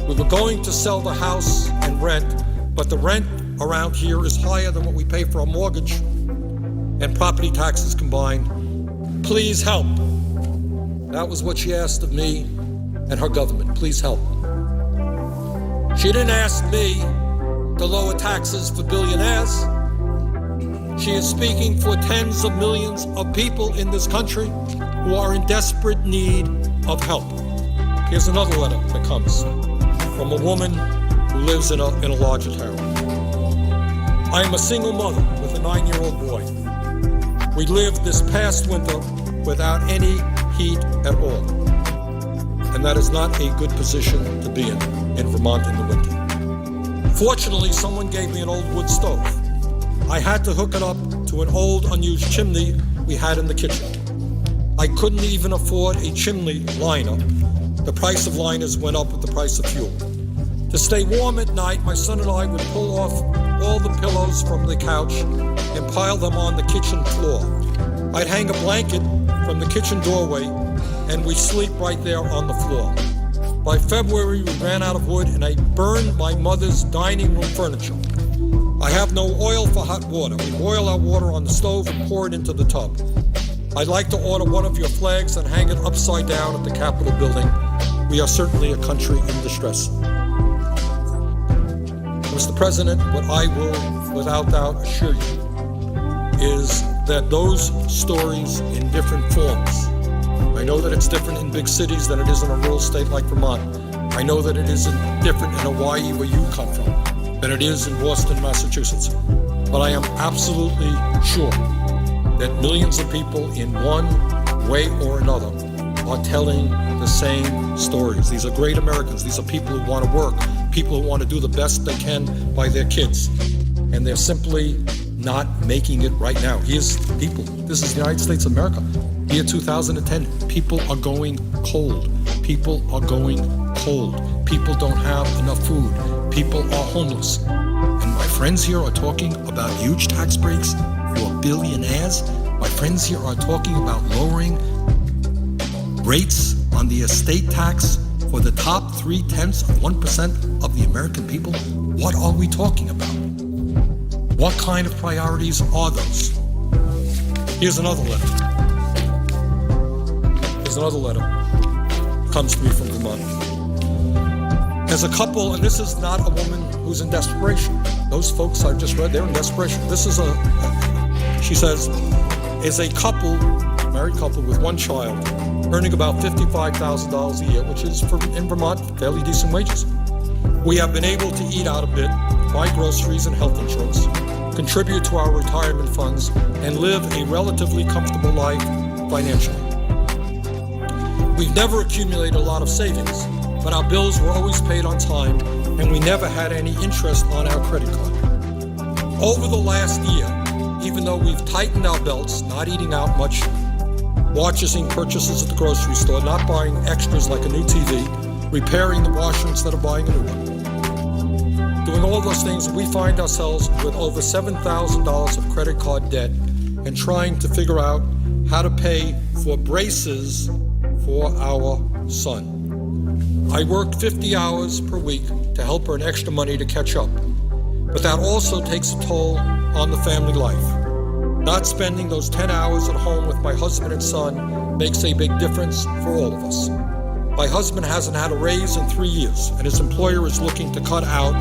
We were going to sell the house and rent, but the rent around here is higher than what we pay for our mortgage and property taxes combined. Please help. That was what she asked of me and her government. Please help. She didn't ask me to lower taxes for billionaires. She is speaking for tens of millions of people in this country who are in desperate need of help. Here's another letter that comes from a woman who lives in a larger town. I am a single mother with a 9-year-old boy. We lived this past winter without any heat at all. And that is not a good position to be in Vermont in the winter. Fortunately, someone gave me an old wood stove. I had to hook it up to an old unused chimney we had in the kitchen. I couldn't even afford a chimney liner. The price of liners went up with the price of fuel. To stay warm at night, my son and I would pull off all the pillows from the couch and pile them on the kitchen floor. I'd hang a blanket from the kitchen doorway and we'd sleep right there on the floor. By February, we ran out of wood and I burned my mother's dining room furniture. I have no oil for hot water. We boil our water on the stove and pour it into the tub. I'd like to order one of your flags and hang it upside down at the Capitol building. We are certainly a country in distress. Mr. President, what I will without doubt assure you is that those stories in different forms, I know that it's different in big cities than it is in a rural state like Vermont. I know that it isn't different in Hawaii, where you come from, than it is in Boston, Massachusetts. But I am absolutely sure that millions of people in one way or another are telling the same stories. These are great Americans. These are people who want to work, people who want to do the best they can by their kids. And they're simply not making it right now. Here's people. This is the United States of America. Year 2010, people are going cold. People are going cold. People don't have enough food. People are homeless. And my friends here are talking about huge tax breaks for billionaires. My friends here are talking about lowering rates on the estate tax for the top 0.3% of the American people. What are we talking about? What kind of priorities are those? Here's another letter. Comes to me from Vermont. As a couple, and this is not a woman who's in desperation. Those folks I've just read, they're in desperation. She says, as a couple married couple with one child, earning about $55,000 a year, which is, in Vermont, fairly decent wages. We have been able to eat out a bit, buy groceries and health insurance, contribute to our retirement funds, and live a relatively comfortable life financially. We've never accumulated a lot of savings, but our bills were always paid on time, and we never had any interest on our credit card. Over the last year, even though we've tightened our belts, not eating out much, purchasing purchases at the grocery store, not buying extras like a new TV, repairing the washer instead of buying a new one, doing all those things, we find ourselves with over $7,000 of credit card debt and trying to figure out how to pay for braces for our son. I worked 50 hours per week to help earn extra money to catch up, but that also takes a toll on the family life. Not spending those 10 hours at home with my husband and son makes a big difference for all of us. My husband hasn't had a raise in 3 years, and his employer is looking to cut out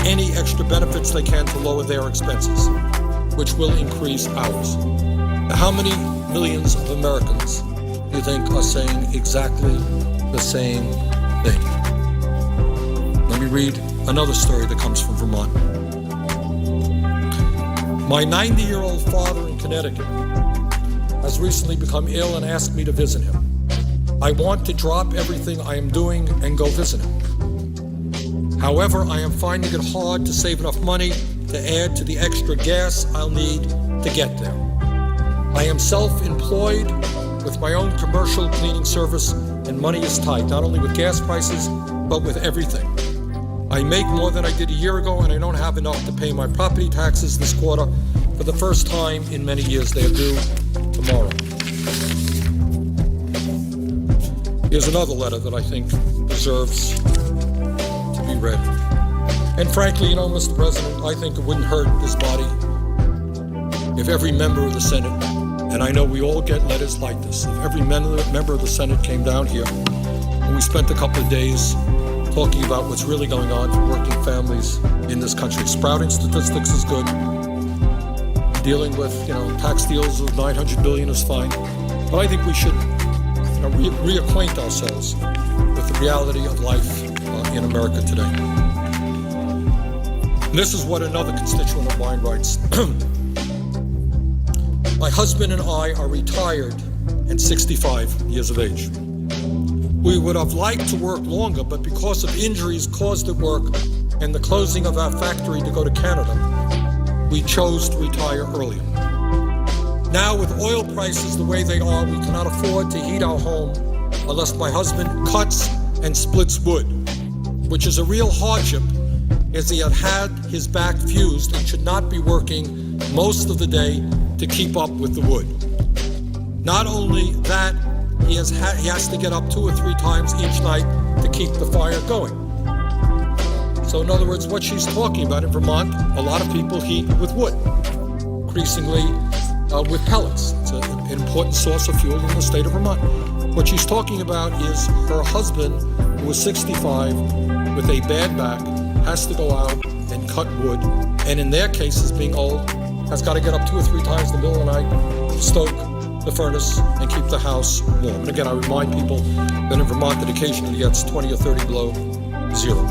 any extra benefits they can to lower their expenses, which will increase ours. Now, how many millions of Americans do you think are saying exactly the same thing? Let me read another story that comes from Vermont. My 90-year-old father in Connecticut has recently become ill and asked me to visit him. I want to drop everything I am doing and go visit him. However, I am finding it hard to save enough money to add to the extra gas I'll need to get there. I am self-employed with my own commercial cleaning service, and money is tight, not only with gas prices, but with everything. I make more than I did a year ago, and I don't have enough to pay my property taxes this quarter. For the first time in many years, they are due tomorrow. Here's another letter that I think deserves to be read. And frankly, Mr. President, I think it wouldn't hurt this body if every member of the Senate, and I know we all get letters like this, if every member of the Senate came down here and we spent a couple of days talking about what's really going on for working families in this country. Sprouting statistics is good. Dealing with, tax deals of $900 billion is fine. But I think we should reacquaint ourselves with the reality of life in America today. And this is what another constituent of mine writes. My husband and I are retired and 65 years of age. We would have liked to work longer, but because of injuries caused at work and the closing of our factory to go to Canada, we chose to retire earlier. Now, with oil prices the way they are, we cannot afford to heat our home unless my husband cuts and splits wood, which is a real hardship as he had his back fused and should not be working most of the day to keep up with the wood. Not only that, he has to get up 2 or 3 times each night to keep the fire going. So in other words, what she's talking about in Vermont, a lot of people heat with wood, increasingly with pellets. It's an important source of fuel in the state of Vermont. What she's talking about is her husband, who is 65 with a bad back, has to go out and cut wood, and in their cases, being old, has got to get up 2 or 3 times in the middle of the night, stoke the furnace, and keep the house warm. And again, I remind people that in Vermont it occasionally gets 20 or 30 below zero.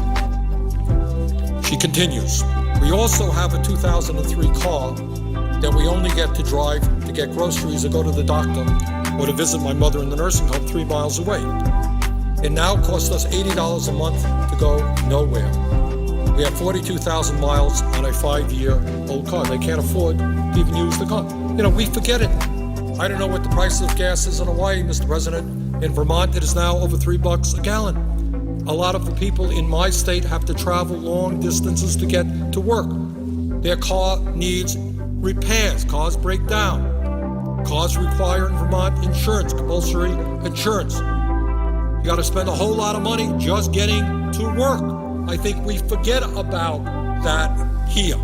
She continues, we also have a 2003 car that we only get to drive to get groceries or go to the doctor or to visit my mother in the nursing home 3 miles away. It now costs us $80 a month to go nowhere. We have 42,000 miles on a 5-year-old car. They can't afford to even use the car. We forget it. I don't know what the price of gas is in Hawaii, Mr. President. In Vermont, it is now over $3 a gallon. A lot of the people in my state have to travel long distances to get to work. Their car needs repairs. Cars break down. Cars require in Vermont insurance, compulsory insurance. You got to spend a whole lot of money just getting to work. I think we forget about that here.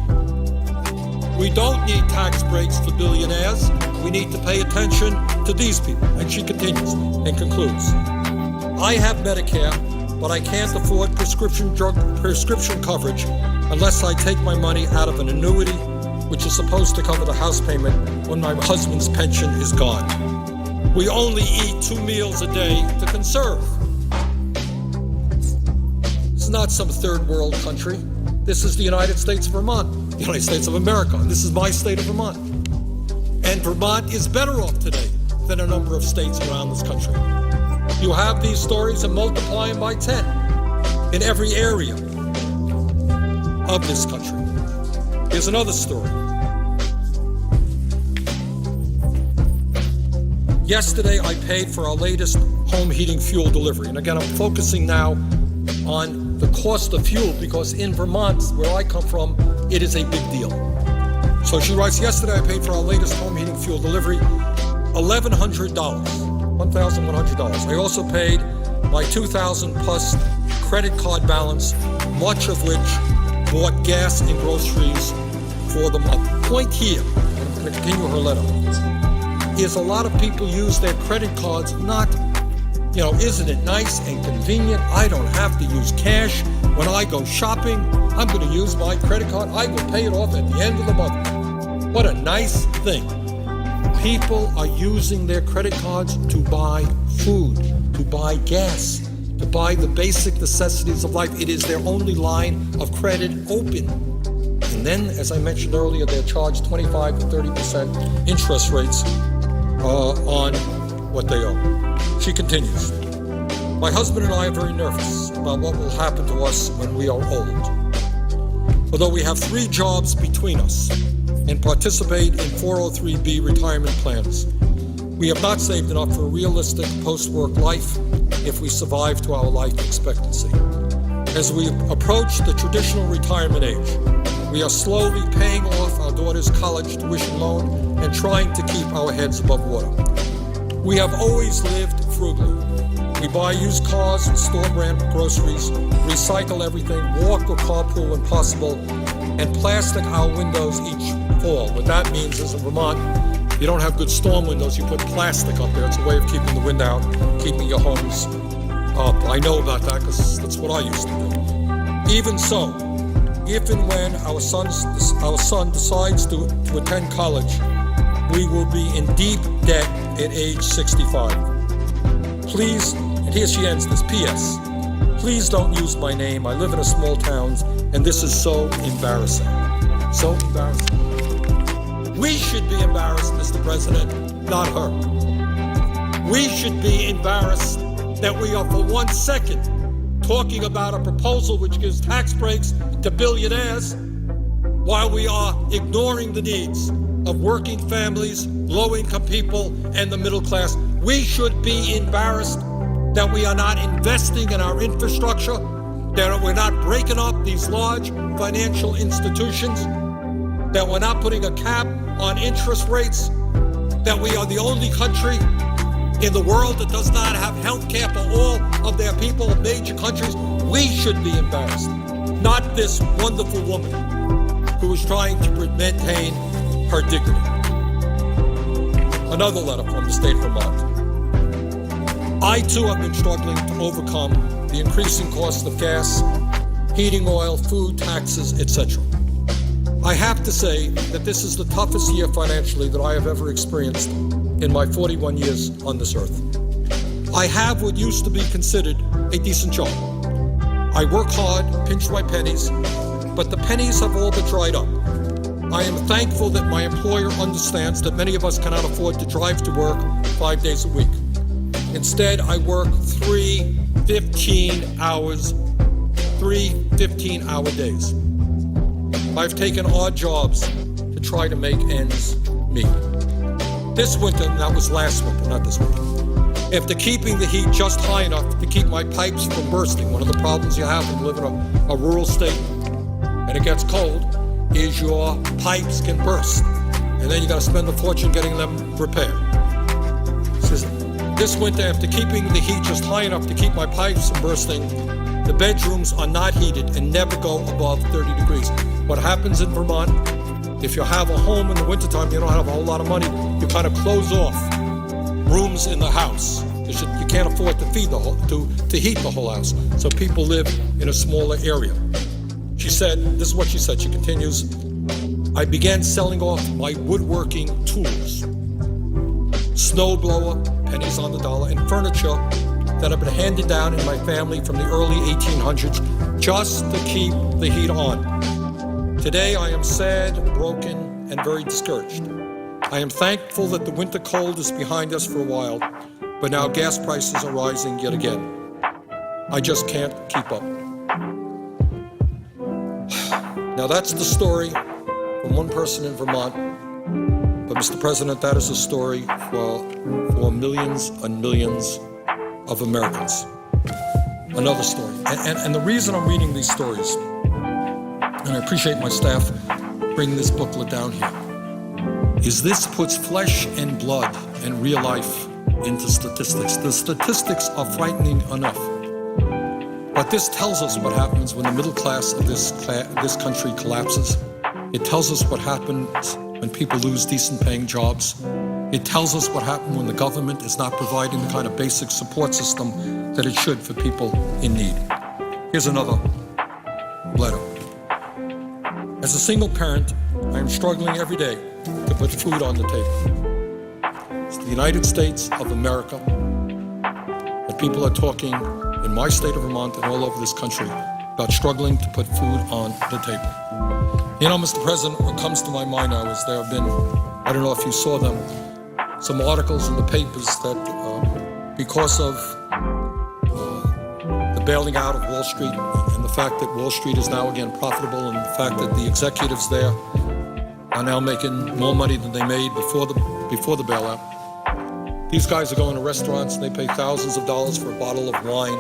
We don't need tax breaks for billionaires. We need to pay attention to these people. And she continues and concludes. I have Medicare, but I can't afford prescription coverage unless I take my money out of an annuity, which is supposed to cover the house payment when my husband's pension is gone. We only eat 2 meals a day to conserve. This is not some third world country. This is the United States of Vermont, the United States of America. And this is my state of Vermont. And Vermont is better off today than a number of states around this country. You have these stories and multiply them by 10 in every area of this country. Here's another story. Yesterday, I paid for our latest home heating fuel delivery. And again, I'm focusing now on the cost of fuel because in Vermont, where I come from, it is a big deal. So she writes, yesterday I paid for our latest home heating fuel delivery, $1,100. I also paid my $2,000 plus credit card balance, much of which bought gas and groceries for the month. Point here, I'm going to continue her letter, is a lot of people use their credit cards not, isn't it nice and convenient? I don't have to use cash. When I go shopping, I'm going to use my credit card. I will pay it off at the end of the month. What a nice thing. People are using their credit cards to buy food, to buy gas, to buy the basic necessities of life. It is their only line of credit open. And then, as I mentioned earlier, they're charged 25 to 30% interest rates on what they owe. She continues, my husband and I are very nervous about what will happen to us when we are old. Although we have 3 jobs between us and participate in 403B retirement plans, we have not saved enough for a realistic post-work life if we survive to our life expectancy. As we approach the traditional retirement age, we are slowly paying off our daughter's college tuition loan and trying to keep our heads above water. We have always lived frugally. We buy used cars and store-brand groceries, recycle everything, walk or carpool when possible, and plastic our windows each fall. What that means is in Vermont, you don't have good storm windows, you put plastic up there. It's a way of keeping the wind out, keeping your homes up. I know about that because that's what I used to do. Even so, if and when our son decides to attend college, we will be in deep debt at age 65. Please, and here she ends this, P.S. Please don't use my name. I live in a small town, and this is so embarrassing. So embarrassing. We should be embarrassed, Mr. President, not her. We should be embarrassed that we are for 1 second talking about a proposal which gives tax breaks to billionaires while we are ignoring the needs of working families, low-income people, and the middle class. We should be embarrassed that we are not investing in our infrastructure, that we're not breaking up these large financial institutions, that we're not putting a cap on interest rates, that we are the only country in the world that does not have health care for all of their people of major countries. We should be embarrassed, not this wonderful woman who is trying to maintain her dignity. Another letter from the state of Vermont. I too have been struggling to overcome the increasing cost of gas, heating oil, food, taxes, etc. I have to say that this is the toughest year financially that I have ever experienced in my 41 years on this earth. I have what used to be considered a decent job. I work hard, pinch my pennies, but the pennies have all but dried up. I am thankful that my employer understands that many of us cannot afford to drive to work 5 days a week. Instead, I work 3 15-hour days. I've taken odd jobs to try to make ends meet. This winter, and that was last winter, not this winter, after keeping the heat just high enough to keep my pipes from bursting, one of the problems you have when you live in a rural state and it gets cold is your pipes can burst, and then you got to spend a fortune getting them repaired. Says, this winter, after keeping the heat just high enough to keep my pipes from bursting, the bedrooms are not heated and never go above 30 degrees. What happens in Vermont, if you have a home in the wintertime, you don't have a whole lot of money, you kind of close off rooms in the house. You can't afford to heat the whole house. So people live in a smaller area. She said, this is what she said, she continues, I began selling off my woodworking tools, snowblower, pennies on the dollar in furniture that have been handed down in my family from the early 1800s just to keep the heat on. Today I am sad, broken, and very discouraged. I am thankful that the winter cold is behind us for a while, but now gas prices are rising yet again. I just can't keep up. Now that's the story from one person in Vermont, but Mr. President, that is a story for millions and millions of Americans. Another story. And the reason I'm reading these stories, and I appreciate my staff bringing this booklet down here, is this puts flesh and blood and real life into statistics. The statistics are frightening enough. But this tells us what happens when the middle class of this country collapses. It tells us what happens when people lose decent paying jobs. It tells us what happens when the government is not providing the kind of basic support system that it should for people in need. Here's another letter. As a single parent, I am struggling every day to put food on the table. It's the United States of America that people are talking in my state of Vermont and all over this country about struggling to put food on the table. You know, Mr. President, what comes to my mind now is there have been, I don't know if you saw them, some articles in the papers that because of the bailing out of Wall Street and the fact that Wall Street is now again profitable and the fact that the executives there are now making more money than they made before the bailout. These guys are going to restaurants and they pay thousands of dollars for a bottle of wine,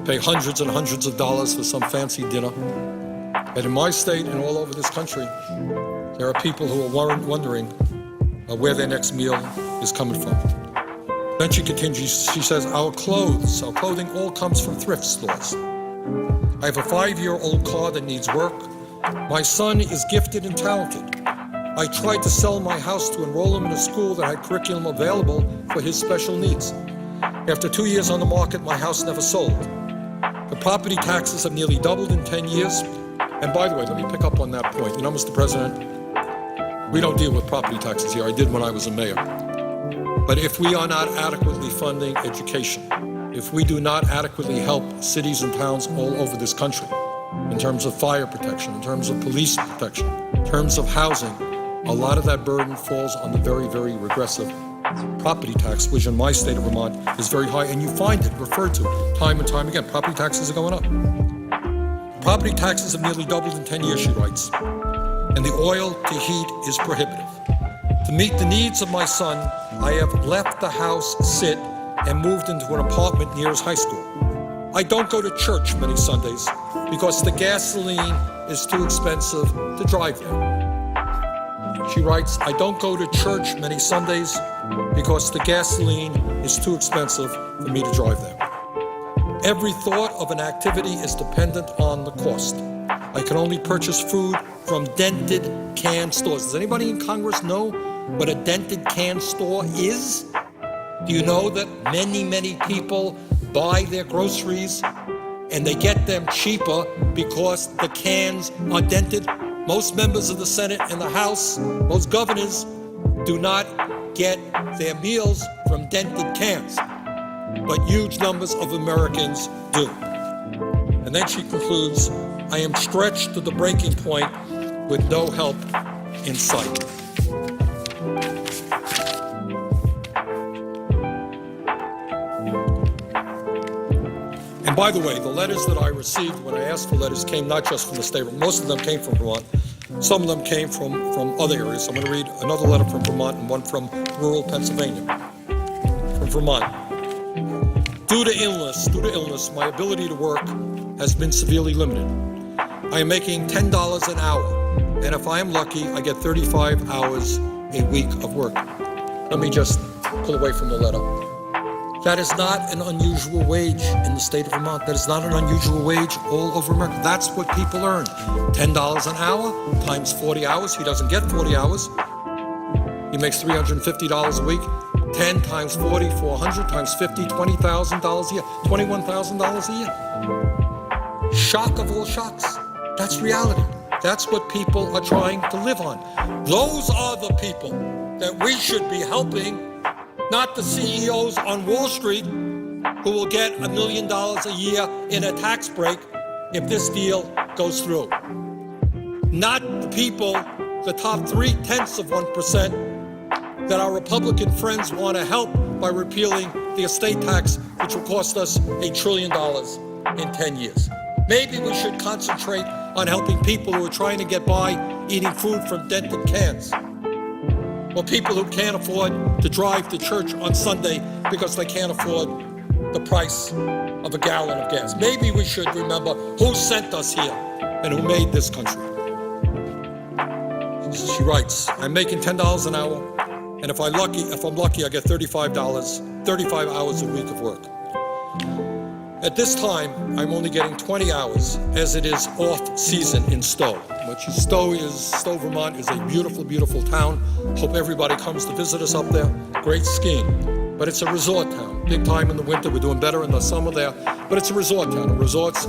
pay hundreds and hundreds of dollars for some fancy dinner. And in my state and all over this country, there are people who are wondering where their next meal is coming from. Then she continues, she says, our clothing all comes from thrift stores. I have a 5-year-old car that needs work. My son is gifted and talented. I tried to sell my house to enroll him in a school that had curriculum available for his special needs. After 2 years on the market, my house never sold. The property taxes have nearly doubled in 10 years. And by the way, let me pick up on that point. You know, Mr. President, we don't deal with property taxes here. I did when I was a mayor. But if we are not adequately funding education, if we do not adequately help cities and towns all over this country, in terms of fire protection, in terms of police protection, in terms of housing, a lot of that burden falls on the very, very regressive property tax, which in my state of Vermont is very high, and you find it referred to time and time again. Property taxes are going up. Property taxes have nearly doubled in 10 years, she writes, and the oil to heat is prohibitive. To meet the needs of my son, I have left the house sit and moved into an apartment near his high school. I don't go to church many Sundays because the gasoline is too expensive to drive there. She writes, I don't go to church many Sundays because the gasoline is too expensive for me to drive there. Every thought of an activity is dependent on the cost. I can only purchase food from dented canned stores. Does anybody in Congress know what a dented canned store is? Do you know that many, many people buy their groceries and they get them cheaper because the cans are dented? Most members of the Senate and the House, most governors, do not get their meals from dented cans, but huge numbers of Americans do. And then she concludes, I am stretched to the breaking point with no help in sight. And by the way, the letters that I received when I asked for letters came not just from the state, most of them came from Vermont. Some of them came from other areas. I'm going to read another letter from Vermont and one from rural Pennsylvania. From Vermont. Due to illness, my ability to work has been severely limited. I am making $10 an hour, and if I am lucky, I get 35 hours a week of work. Let me just pull away from the letter. That is not an unusual wage in the state of Vermont. That is not an unusual wage all over America. That's what people earn. $10 an hour times 40 hours. He doesn't get 40 hours. He makes $350 a week. 10 times 40, 400 times 50, $20,000 a year, $21,000 a year. Shock of all shocks. That's reality. That's what people are trying to live on. Those are the people that we should be helping not the CEOs on Wall Street who will get $1 million a year in a tax break if this deal goes through. Not the people, the top 0.3% that our Republican friends want to help by repealing the estate tax, which will cost us $1 trillion in 10 years. Maybe we should concentrate on helping people who are trying to get by eating food from dented cans, or people who can't afford to drive to church on Sunday because they can't afford the price of a gallon of gas. Maybe we should remember who sent us here and who made this country. She writes, I'm making $10 an hour, and if I'm lucky, I get $35 hours a week of work. At this time, I'm only getting 20 hours as it is off season in Stowe. Stowe, Vermont is a beautiful, beautiful town. Hope everybody comes to visit us up there. Great skiing. But it's a resort town. Big time in the winter. We're doing better in the summer there. But it's a resort town. And resorts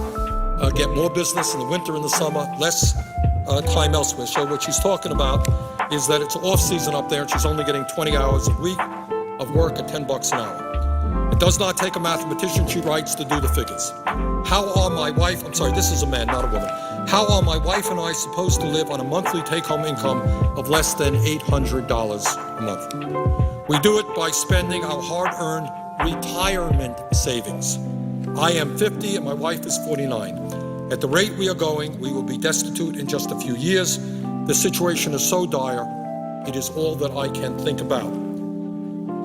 get more business in the winter and the summer, less time elsewhere. So what she's talking about is that it's off season up there and she's only getting 20 hours a week of work at $10 an hour. It does not take a mathematician, she writes, to do the figures. This is a man, not a woman. How are my wife and I supposed to live on a monthly take-home income of less than $800 a month? We do it by spending our hard-earned retirement savings. I am 50 and my wife is 49. At the rate we are going, we will be destitute in just a few years. The situation is so dire, it is all that I can think about.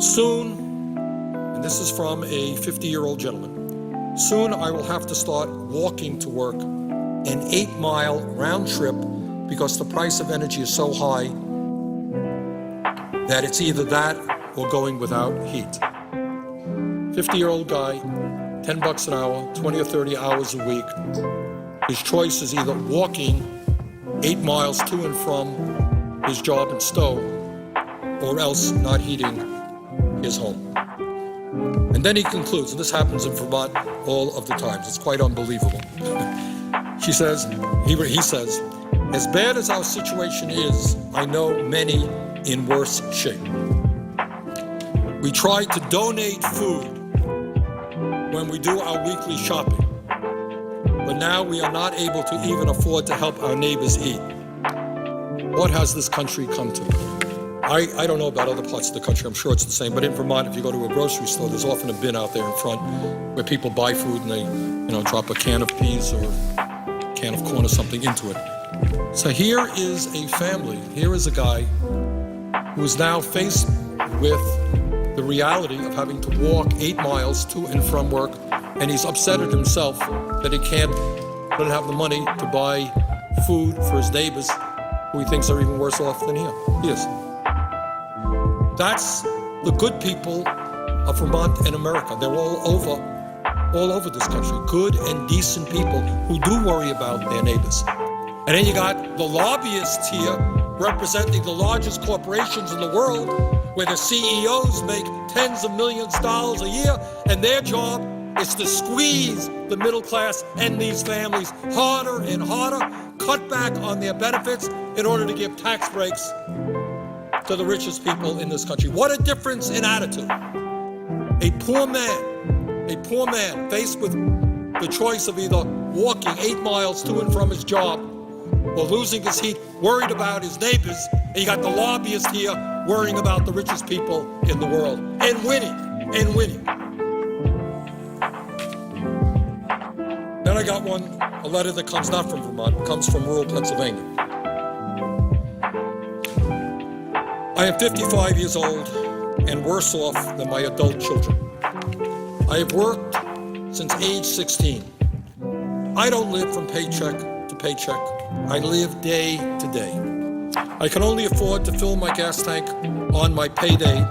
Soon, and this is from a 50-year-old gentleman, soon I will have to start walking to work an 8-mile round trip because the price of energy is so high that it's either that or going without heat. 50-year-old guy, $10 an hour, 20 or 30 hours a week. His choice is either walking 8 miles to and from his job in Stowe or else not heating his home. And then he concludes, and this happens in Vermont all of the times. It's quite unbelievable. He says, as bad as our situation is, I know many in worse shape. We try to donate food when we do our weekly shopping, but now we are not able to even afford to help our neighbors eat. What has this country come to? I don't know about other parts of the country, I'm sure it's the same, but in Vermont, if you go to a grocery store, there's often a bin out there in front where people buy food and they, drop a can of peas or a can of corn or something into it. So here is a family, here is a guy who is now faced with the reality of having to walk 8 miles to and from work, and he's upset at himself that he doesn't have the money to buy food for his neighbors who he thinks are even worse off than he is. That's the good people of Vermont and America. They're all over this country. Good and decent people who do worry about their neighbors. And then you got the lobbyists here representing the largest corporations in the world, where the CEOs make tens of millions of dollars a year, and their job is to squeeze the middle class and these families harder and harder, cut back on their benefits in order to give tax breaks to the richest people in this country. What a difference in attitude. A poor man faced with the choice of either walking 8 miles to and from his job or losing his heat, worried about his neighbors, and you got the lobbyist here worrying about the richest people in the world and winning. Then I got a letter that comes not from Vermont, it comes from rural Pennsylvania. I am 55 years old and worse off than my adult children. I have worked since age 16. I don't live from paycheck to paycheck. I live day to day. I can only afford to fill my gas tank on my payday.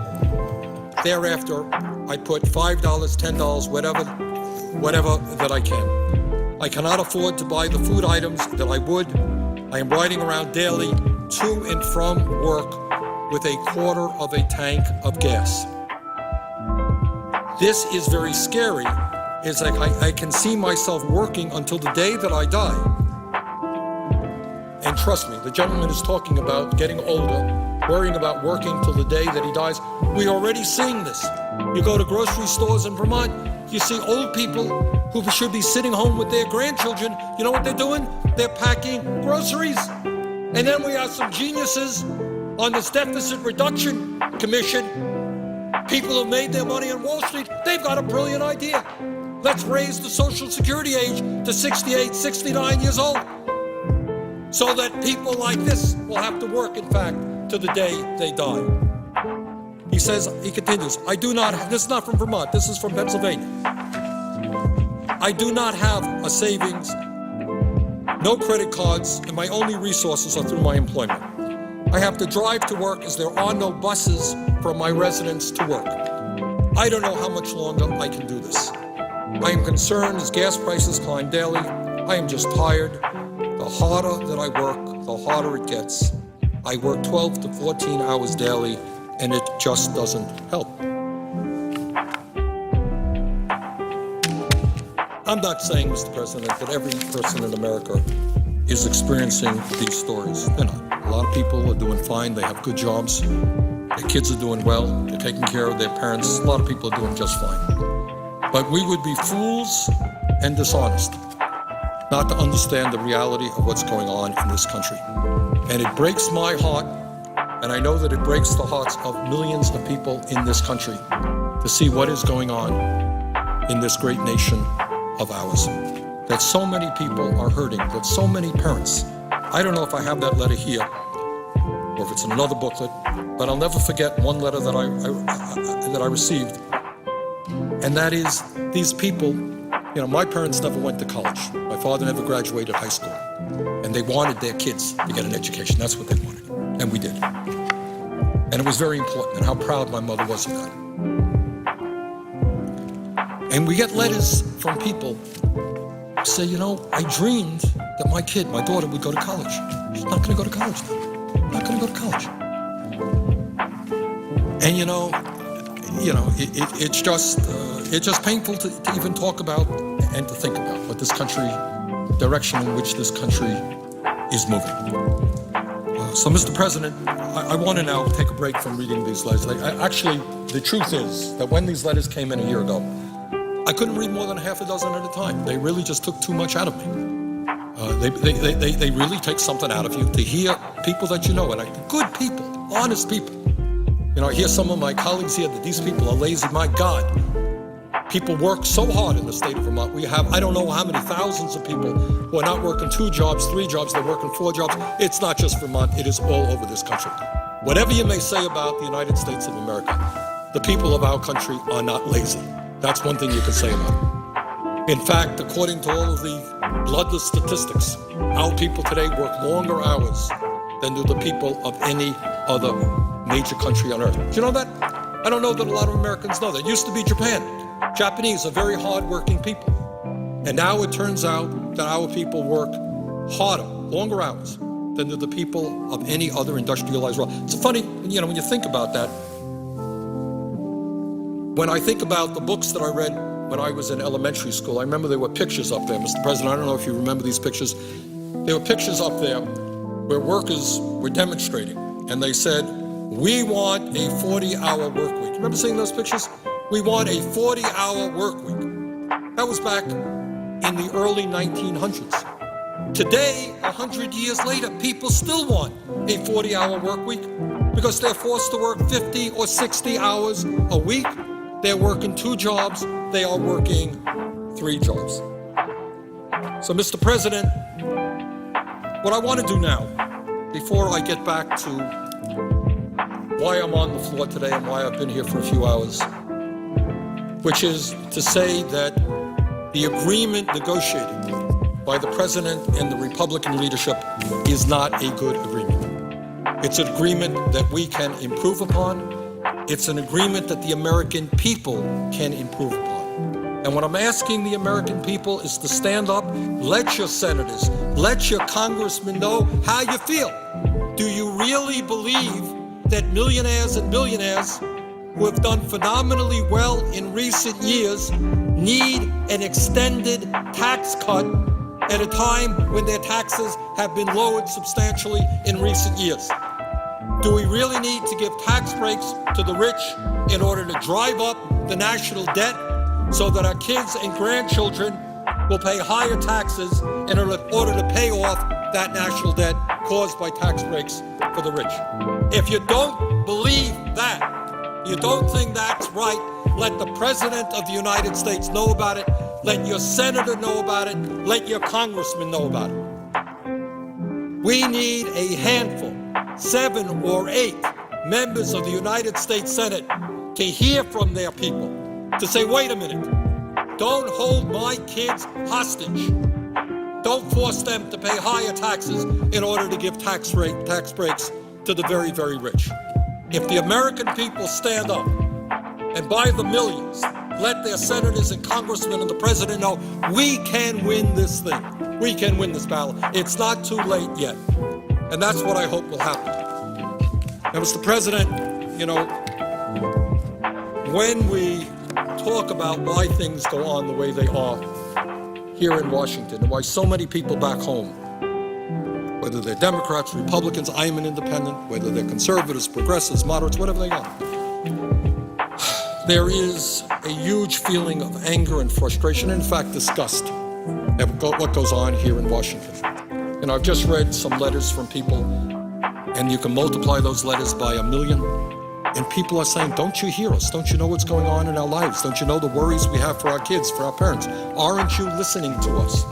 Thereafter, I put $5, $10, whatever that I can. I cannot afford to buy the food items that I would. I am riding around daily to and from work with a quarter of a tank of gas. This is very scary. It's like I can see myself working until the day that I die. And trust me, the gentleman is talking about getting older worrying about working till the day that he dies. We're already seeing this. You go to grocery stores in Vermont, you see old people who should be sitting home with their grandchildren. You know what they're doing? They're packing groceries. And then we have some geniuses on this deficit reduction commission, people who made their money on Wall Street. They've got a brilliant idea. Let's raise the Social Security age to 68, 69 years old, so that people like this will have to work, in fact, to the day they die. He says, he continues, this is not from Vermont, this is from Pennsylvania. I do not have a savings, no credit cards, and my only resources are through my employment. I have to drive to work as there are no buses from my residence to work. I don't know how much longer I can do this. I am concerned as gas prices climb daily. I am just tired. The harder that I work, the harder it gets. I work 12 to 14 hours daily, and it just doesn't help. I'm not saying, Mr. President, that every person in America is experiencing these stories. They're not. A lot of people are doing fine. They have good jobs. Their kids are doing well. They're taking care of their parents. A lot of people are doing just fine. But we would be fools and dishonest not to understand the reality of what's going on in this country. And it breaks my heart, and I know that it breaks the hearts of millions of people in this country to see what is going on in this great nation of ours. That so many people are hurting, that so many parents. I don't know if I have that letter here or if it's in another booklet, but I'll never forget one letter that I received. And that is, these people, my parents never went to college. My father never graduated high school. And they wanted their kids to get an education. That's what they wanted. And we did. And it was very important, and how proud my mother was of that. And we get letters from people who say, I dreamed that my daughter would go to college. She's not going to go to college now. Not going to go to college. And it's just painful to even talk about and to think about what this country, direction in which this country is moving. So, Mr. President, I want to now take a break from reading these letters. Actually, the truth is that when these letters came in a year ago, I couldn't read more than half a dozen at a time. They really just took too much out of me. They really take something out of you to hear people that you know, and good people, honest people. I hear some of my colleagues here that these people are lazy. My God, people work so hard in the state of Vermont. We have, I don't know how many thousands of people who are not working 2 jobs, 3 jobs, they're working 4 jobs. It's not just Vermont, it is all over this country. Whatever you may say about the United States of America, the people of our country are not lazy. That's one thing you can say about it. In fact, according to all of the bloodless statistics, our people today work longer hours than do the people of any other major country on earth. Do you know that? I don't know that a lot of Americans know that. It used to be Japan. Japanese are very hard-working people. And now it turns out that our people work harder, longer hours, than do the people of any other industrialized world. It's funny, when you think about that. When I think about the books that I read when I was in elementary school, I remember there were pictures up there, Mr. President. I don't know if you remember these pictures. There were pictures up there where workers were demonstrating, and they said, we want a 40-hour work week. Remember seeing those pictures? We want a 40-hour work week. That was back in the early 1900s. Today, 100 years later, people still want a 40-hour work week because they're forced to work 50 or 60 hours a week. They're working 2 jobs. They are working 3 jobs. So, Mr. President, what I want to do now, before I get back to why I'm on the floor today and why I've been here for a few hours, which is to say that the agreement negotiated by the President and the Republican leadership is not a good agreement. It's an agreement that we can improve upon. It's an agreement that the American people can improve upon. And what I'm asking the American people is to stand up, let your senators, let your congressmen know how you feel. Do you really believe that millionaires and billionaires who have done phenomenally well in recent years need an extended tax cut at a time when their taxes have been lowered substantially in recent years? Do we really need to give tax breaks to the rich in order to drive up the national debt so that our kids and grandchildren will pay higher taxes in order to pay off that national debt caused by tax breaks for the rich? If you don't believe that, you don't think that's right, let the President of the United States know about it, let your senator know about it, let your congressman know about it. We need a handful, 7 or 8 members of the United States Senate to hear from their people, to say, wait a minute, don't hold my kids hostage. Don't force them to pay higher taxes in order to give tax breaks to the very, very rich. If the American people stand up and by the millions let their senators and congressmen and the president know we can win this thing, we can win this battle. It's not too late yet. And that's what I hope will happen. Now, Mr. President, you know, when we talk about why things go on the way they are here in Washington and why so many people back home, whether they're Democrats, Republicans, I am an independent, whether they're conservatives, progressives, moderates, whatever they are, there is a huge feeling of anger and frustration, and in fact, disgust at what goes on here in Washington. And I've just read some letters from people, and you can multiply those letters by 1 million. And people are saying, don't you hear us? Don't you know what's going on in our lives? Don't you know the worries we have for our kids, for our parents? Aren't you listening to us?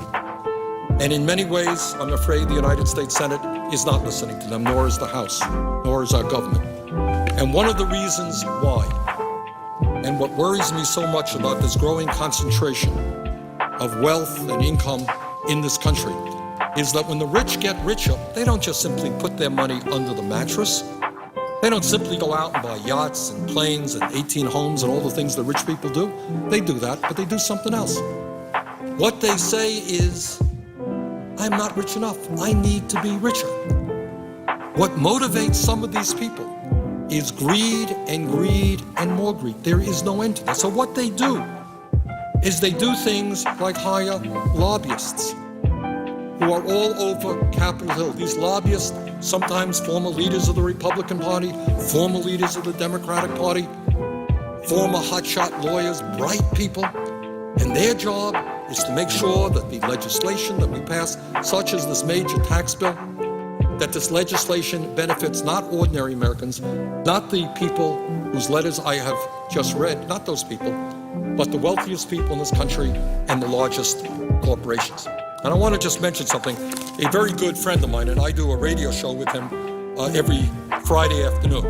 And in many ways, I'm afraid the United States Senate is not listening to them, nor is the House, nor is our government. And one of the reasons why, and what worries me so much about this growing concentration of wealth and income in this country, is that when the rich get richer, they don't just simply put their money under the mattress. They don't simply go out and buy yachts and planes and 18 homes and all the things that rich people do. They do that, but they do something else. What they say is, I'm not rich enough. I need to be richer. What motivates some of these people is greed and more greed. There is no end to that. So what they do is they do things like hire lobbyists who are all over Capitol Hill. These lobbyists, sometimes former leaders of the Republican Party, former leaders of the Democratic Party, former hotshot lawyers, bright people, and their job is to make sure that the legislation that we pass, such as this major tax bill, that this legislation benefits not ordinary Americans, not the people whose letters I have just read, not those people, but the wealthiest people in this country and the largest corporations. And I want to just mention something. A very good friend of mine, and I do a radio show with him every Friday afternoon.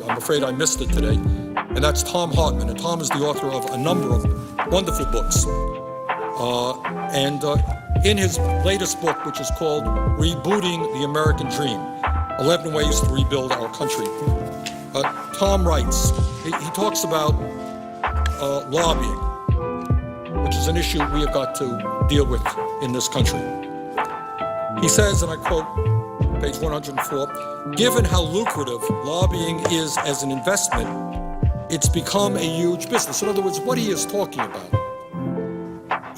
I'm afraid I missed it today. And that's Tom Hartman. And Tom is the author of a number of wonderful books. In his latest book, which is called Rebooting the American Dream, 11 Ways to Rebuild Our Country, Tom writes, he talks about lobbying, which is an issue we have got to deal with in this country. He says, and I quote, page 104, given how lucrative lobbying is as an investment, it's become a huge business. In other words, what he is talking about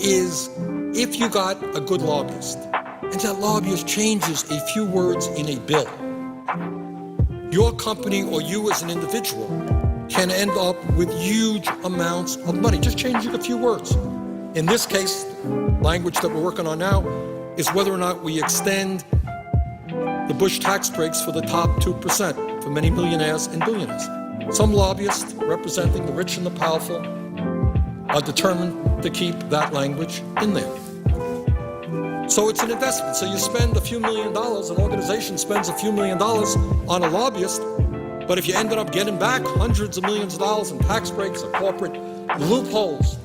is if you got a good lobbyist, and that lobbyist changes a few words in a bill, your company or you as an individual can end up with huge amounts of money, just changing a few words. In this case, language that we're working on now is whether or not we extend the Bush tax breaks for the top 2% for many millionaires and billionaires. Some lobbyists representing the rich and the powerful are determined to keep that language in there. So it's an investment. So you spend a few $1 million, an organization spends a few $1 million on a lobbyist, but if you ended up getting back hundreds of millions of dollars in tax breaks or corporate loopholes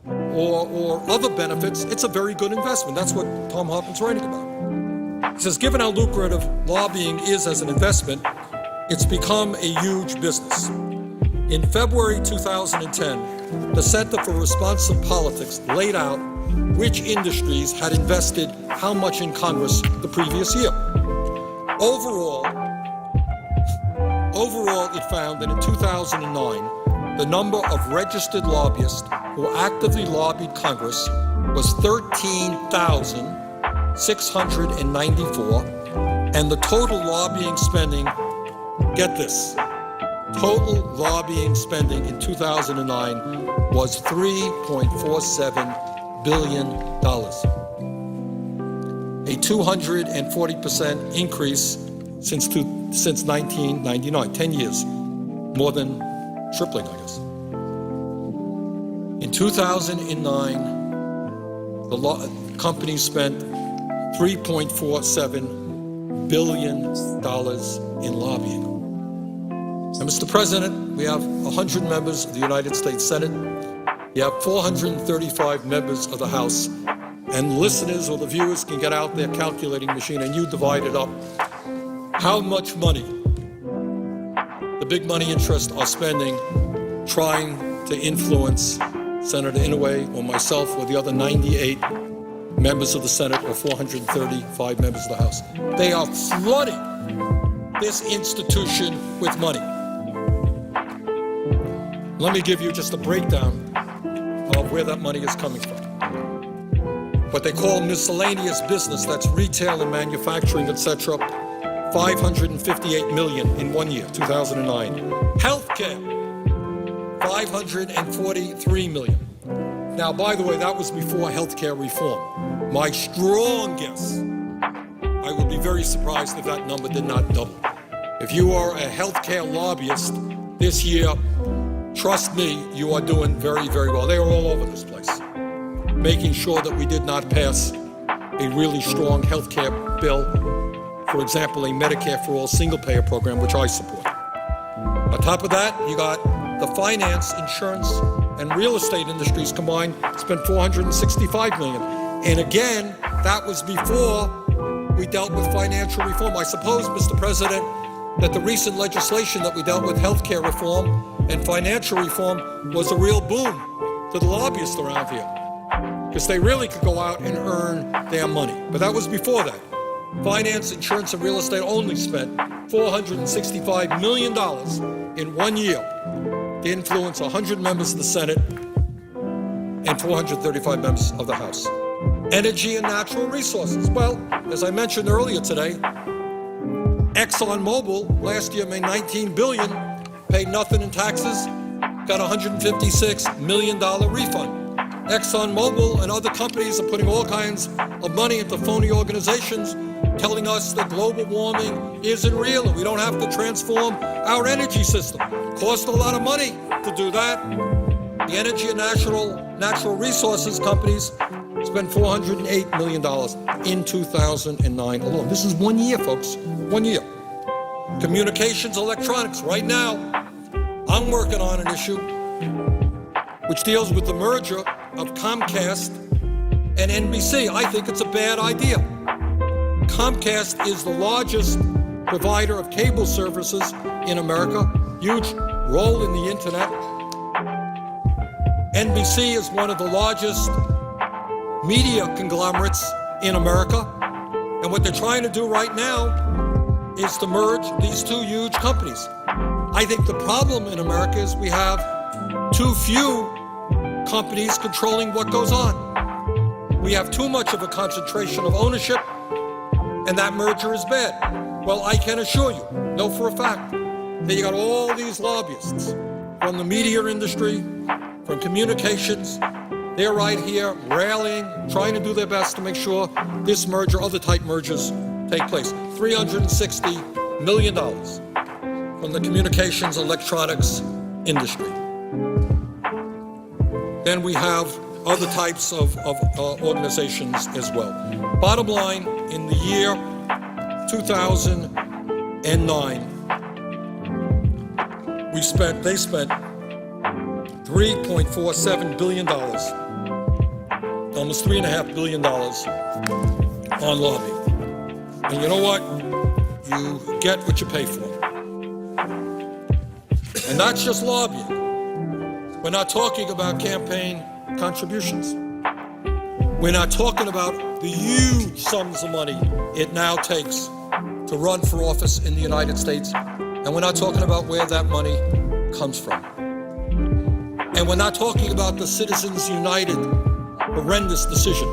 or other benefits, it's a very good investment. That's what Tom Hartman's writing about. He says, given how lucrative lobbying is as an investment, it's become a huge business. In February 2010, the Center for Responsive Politics laid out which industries had invested how much in Congress the previous year. Overall, it found that in 2009, the number of registered lobbyists who actively lobbied Congress was 13,694, and the total lobbying spending Get this. Total lobbying spending in 2009 was $3.47 billion. A 240% increase since 1999, 10 years, more than tripling, I guess. In 2009, the company spent $3.47 billion in lobbying. And Mr. President, we have 100 members of the United States Senate. You have 435 members of the House. And listeners or the viewers can get out their calculating machine and you divide it up. How much money the big money interests are spending trying to influence Senator Inouye or myself or the other 98 members of the Senate or 435 members of the House. They are flooding this institution with money. Let me give you just a breakdown of where that money is coming from. What they call miscellaneous business, that's retail and manufacturing, etc., 558 million in 1 year, 2009. Healthcare, 543 million. Now, by the way, that was before healthcare reform. My strong guess, I would be very surprised if that number did not double. If you are a healthcare lobbyist this year, trust me, you are doing very, very well. They are all over this place, making sure that we did not pass a really strong healthcare bill. For example, a Medicare for All single-payer program, which I support. On top of that, you got the finance, insurance, and real estate industries combined spent $465 million. And again, that was before we dealt with financial reform. I suppose, Mr. President, that the recent legislation that we dealt with, healthcare reform and financial reform, was a real boon to the lobbyists around here, because they really could go out and earn their money. But that was before that. Finance, insurance, and real estate only spent $465 million in 1 year to influence 100 members of the Senate and 435 members of the House. Energy and natural resources. Well, as I mentioned earlier today, ExxonMobil last year made $19 billion, paid nothing in taxes, got a $156 million refund. ExxonMobil and other companies are putting all kinds of money into phony organizations telling us that global warming isn't real and we don't have to transform our energy system. Cost a lot of money to do that. The energy and natural resources companies spent $408 million in 2009 alone. This is 1 year, folks, 1 year. Communications, electronics. Right now, I'm working on an issue which deals with the merger of Comcast and NBC. I think it's a bad idea. Comcast is the largest provider of cable services in America, huge role in the internet. NBC is one of the largest media conglomerates in America. And what they're trying to do right now is to merge these two huge companies. I think the problem in America is we have too few companies controlling what goes on. We have too much of a concentration of ownership, and that merger is bad. Well, I can assure you, know for a fact, that you got all these lobbyists from the media industry, from communications. They're right here rallying, trying to do their best to make sure this merger, other type mergers, take place. $360 million from the communications electronics industry. Then we have other types of organizations as well. Bottom line, in the year 2009, they spent $3.47 billion, almost $3.5 billion on lobbying. And you know what? You get what you pay for. And that's just lobbying. We're not talking about campaign contributions. We're not talking about the huge sums of money it now takes to run for office in the United States. And we're not talking about where that money comes from. And we're not talking about the Citizens United horrendous decision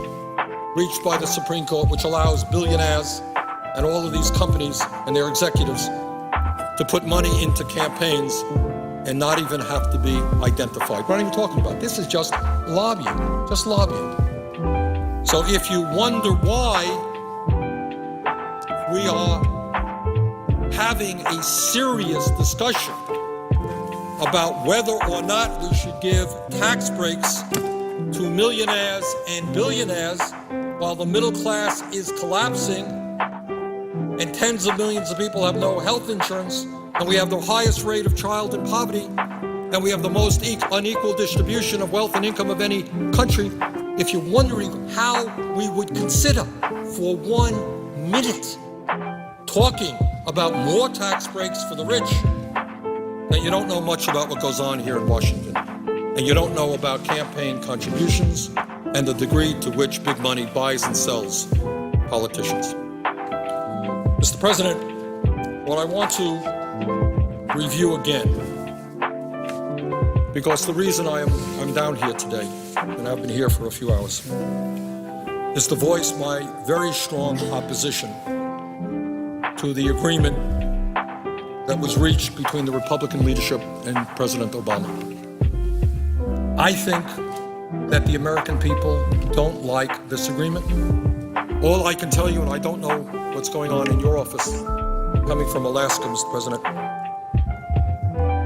reached by the Supreme Court, which allows billionaires and all of these companies and their executives to to put money into campaigns and not even have to be identified. We're not even talking about. This is just lobbying, just lobbying. So if you wonder why we are having a serious discussion about whether or not we should give tax breaks to millionaires and billionaires while the middle class is collapsing and tens of millions of people have no health insurance, and we have the highest rate of child in poverty, and we have the most unequal distribution of wealth and income of any country, if you're wondering how we would consider for 1 minute talking about more tax breaks for the rich, then you don't know much about what goes on here in Washington. And you don't know about campaign contributions and the degree to which big money buys and sells politicians. Mr. President, what I want to review again, because the reason I'm down here today, and I've been here for a few hours, is to voice my very strong opposition to the agreement that was reached between the Republican leadership and President Obama. I think that the American people don't like this agreement. All I can tell you, and I don't know what's going on in your office, coming from Alaska, Mr. President,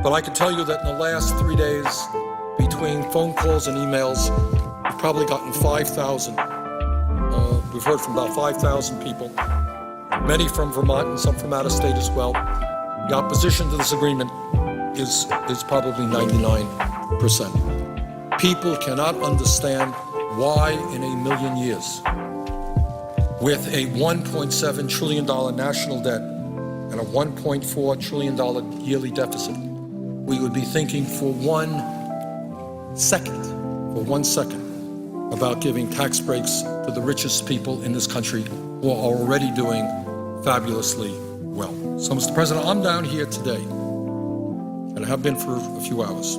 but I can tell you that in the last 3 days, between phone calls and emails, we've probably gotten 5,000. We've heard from about 5,000 people, many from Vermont and some from out of state as well. The opposition to this agreement is probably 99%. People cannot understand why in a million years, with a $1.7 trillion national debt and a $1.4 trillion yearly deficit, we would be thinking for 1 second, about giving tax breaks to the richest people in this country who are already doing fabulously well. So, Mr. President, I'm down here today, and I have been for a few hours,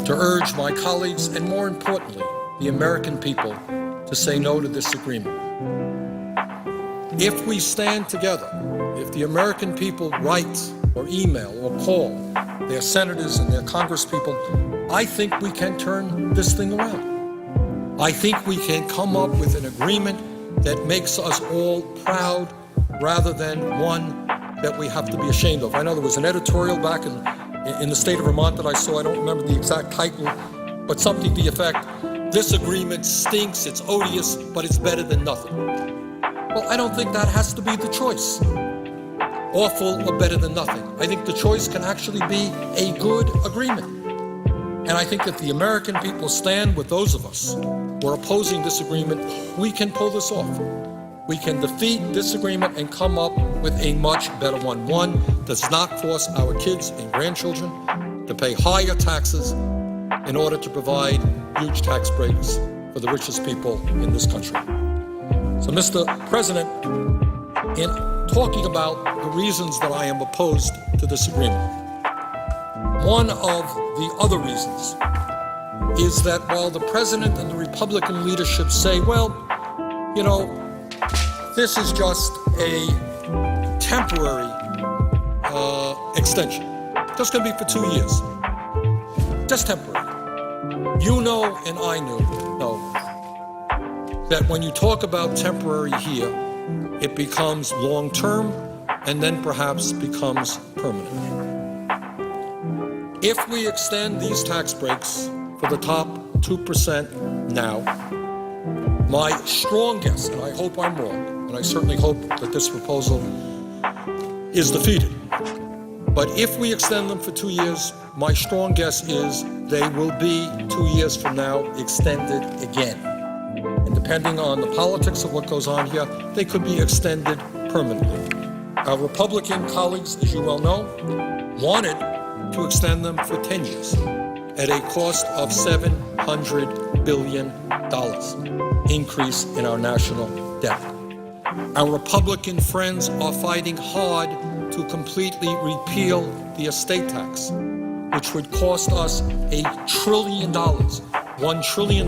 to urge my colleagues, and more importantly, the American people, to say no to this agreement. If we stand together, if the American people write or email or call their senators and their congresspeople, I think we can turn this thing around. I think we can come up with an agreement that makes us all proud rather than one that we have to be ashamed of. I know there was an editorial back in the state of Vermont that I saw, I don't remember the exact title, but something to the effect, this agreement stinks, it's odious, but it's better than nothing. Well, I don't think that has to be the choice. Awful or better than nothing. I think the choice can actually be a good agreement. And I think if the American people stand with those of us who are opposing this agreement, we can pull this off. We can defeat this agreement and come up with a much better one. One does not force our kids and grandchildren to pay higher taxes in order to provide huge tax breaks for the richest people in this country. So, Mr. President, in talking about the reasons that I am opposed to this agreement, one of the other reasons is that while the President and the Republican leadership say, well, you know, this is just a temporary extension. Just going to be for 2 years. Just temporary. You know, and I know that when you talk about temporary here, it becomes long-term and then perhaps becomes permanent. If we extend these tax breaks for the top 2% now, my strong guess, and I hope I'm wrong, and I certainly hope that this proposal is defeated, but if we extend them for 2 years, my strong guess is they will be 2 years from now extended again. And depending on the politics of what goes on here, they could be extended permanently. Our Republican colleagues, as you well know, wanted to extend them for 10 years at a cost of $700 billion increase in our national debt. Our Republican friends are fighting hard to completely repeal the estate tax, which would cost us $1 trillion, $1 trillion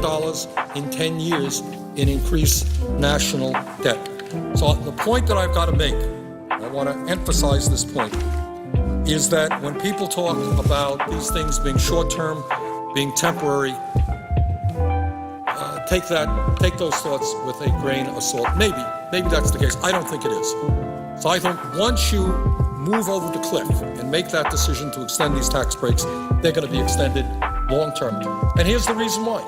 in 10 years in increased national debt. So the point that I've got to make, I want to emphasize this point, is that when people talk about these things being short-term, being temporary, take those thoughts with a grain of salt. Maybe that's the case. I don't think it is. So I think once you move over the cliff and make that decision to extend these tax breaks, they're going to be extended long-term. And here's the reason why.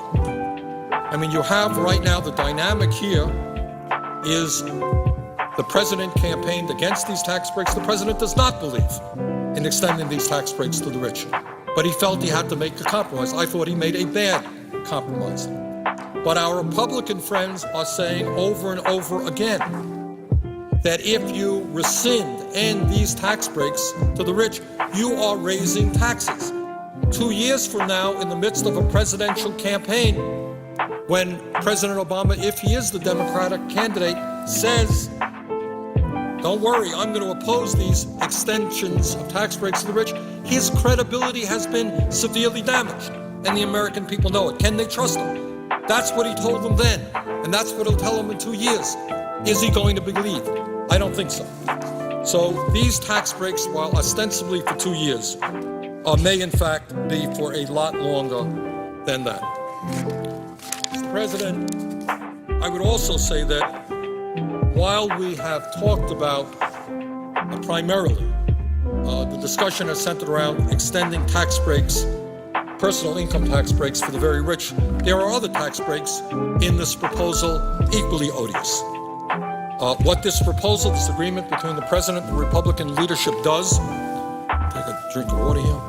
I mean, you have right now the dynamic here is the president campaigned against these tax breaks. The president does not believe in extending these tax breaks to the rich, but he felt he had to make a compromise. I thought he made a bad compromise. But our Republican friends are saying over and over again that if you end these tax breaks to the rich, you are raising taxes. 2 years from now, in the midst of a presidential campaign, when President Obama, if he is the Democratic candidate, says, don't worry, I'm going to oppose these extensions of tax breaks to the rich, his credibility has been severely damaged, and the American people know it. Can they trust him? That's what he told them then, and that's what he'll tell them in 2 years. Is he going to believe? I don't think so. So these tax breaks, while ostensibly for 2 years, may in fact be for a lot longer than that. Mr. President, I would also say that while we have talked about primarily the discussion has centered around extending tax breaks, personal income tax breaks for the very rich, there are other tax breaks in this proposal equally odious. What this proposal, this agreement between the president and the Republican leadership does, take a drink of water here.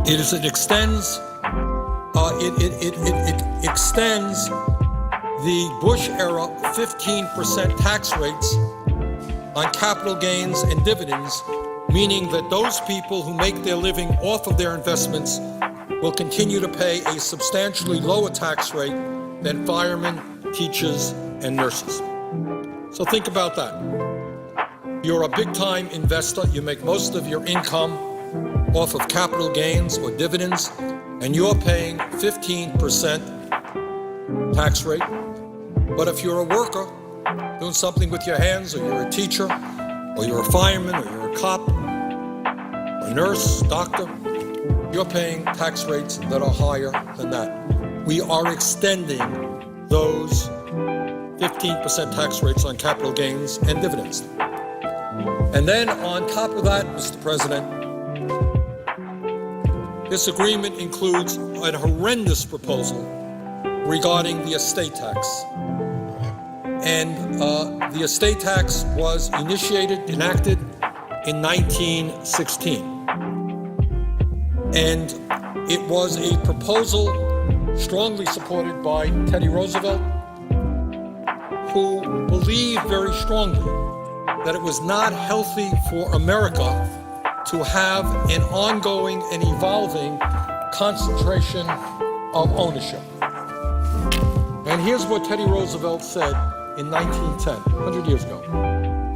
It extends the Bush era 15% tax rates on capital gains and dividends, meaning that those people who make their living off of their investments will continue to pay a substantially lower tax rate than firemen, teachers, and nurses. So think about that. You're a big-time investor. You make most of your income off of capital gains or dividends, and you're paying 15% tax rate. But if you're a worker doing something with your hands, or you're a teacher, or you're a fireman, or you're a cop, a nurse, doctor, you're paying tax rates that are higher than that. We are extending those 15% tax rates on capital gains and dividends. And then on top of that, Mr. President, this agreement includes a horrendous proposal regarding the estate tax. And the estate tax was enacted in 1916. And it was a proposal strongly supported by Teddy Roosevelt, who believed very strongly that it was not healthy for America to have an ongoing and evolving concentration of ownership. And here's what Teddy Roosevelt said in 1910, 100 years ago.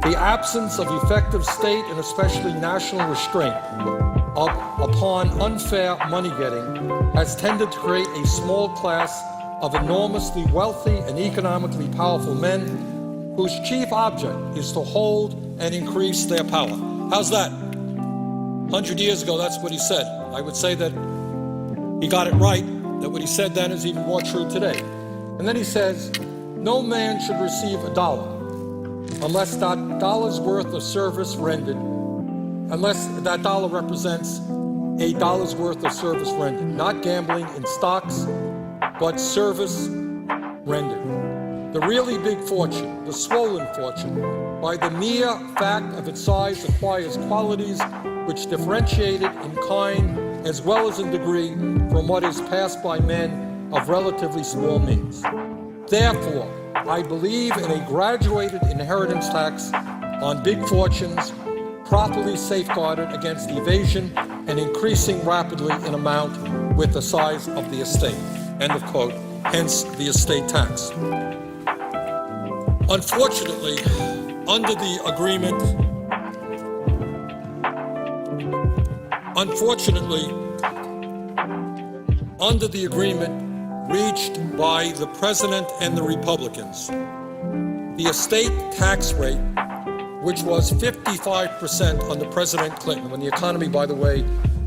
The absence of effective state and especially national restraint upon unfair money-getting has tended to create a small class of enormously wealthy and economically powerful men whose chief object is to hold and increase their power. How's that? 100 years ago, that's what he said. I would say that he got it right, that what he said then is even more true today. And then he says, no man should receive $1 unless that dollar's worth of service rendered, unless that dollar represents $1 worth of service rendered, not gambling in stocks, but service rendered. The really big fortune, the swollen fortune, by the mere fact of its size acquires qualities which differentiate it in kind as well as in degree from what is passed by men of relatively small means. Therefore, I believe in a graduated inheritance tax on big fortunes, properly safeguarded against evasion and increasing rapidly in amount with the size of the estate. End of quote. Hence the estate tax. Unfortunately, under the agreement, reached by the president and the Republicans, the estate tax rate which was 55% under President Clinton, when the economy, by the way,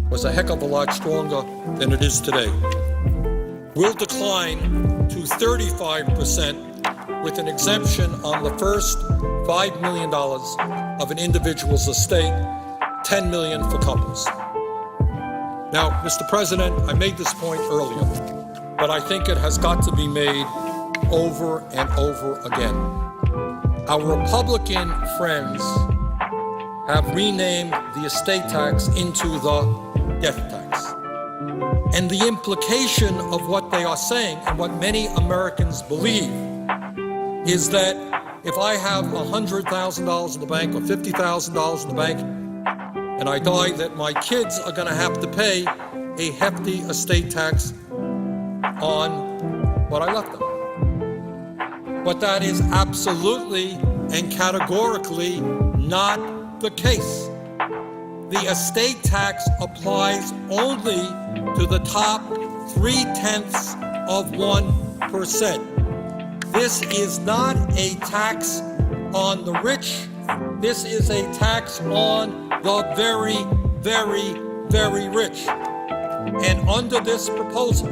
was a heck of a lot stronger than it is today, will decline to 35% with an exemption on the first $5 million of an individual's estate, $10 million for couples. Now, Mr. President, I made this point earlier, but I think it has got to be made over and over again. Our Republican friends have renamed the estate tax into the death tax. And the implication of what they are saying, and what many Americans believe, is that if I have $100,000 in the bank or $50,000 in the bank, and I die, that my kids are going to have to pay a hefty estate tax on what I left them. But that is absolutely and categorically not the case. The estate tax applies only to the top 0.3%. This is not a tax on the rich. This is a tax on the very, very, very rich. And under this proposal,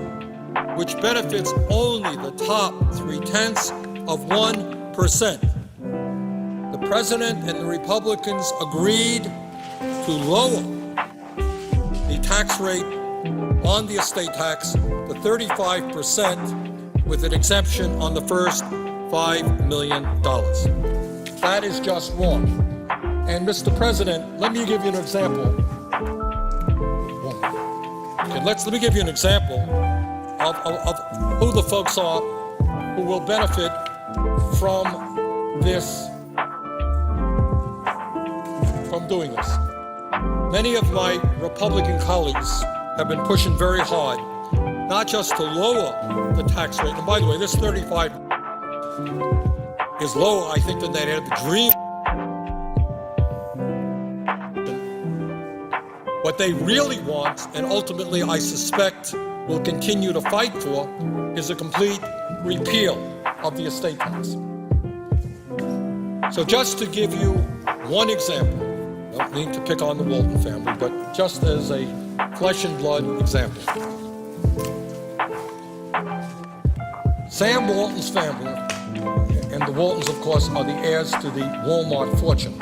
which benefits only the top 0.3%, the president and the Republicans agreed to lower the tax rate on the estate tax to 35% with an exemption on the first $5 million. That is just wrong. And Mr. President, let me give you an example. Let me give you an example of who the folks are who will benefit from this, from doing this. Many of my Republican colleagues have been pushing very hard, not just to lower the tax rate, and by the way, this 35 is lower, I think, than they had dreamed. What they really want, and ultimately I suspect will continue to fight for, is a complete repeal of the estate tax. So just to give you one example, I don't mean to pick on the Walton family, but just as a flesh and blood example. Sam Walton's family, and the Waltons, of course, are the heirs to the Walmart fortune.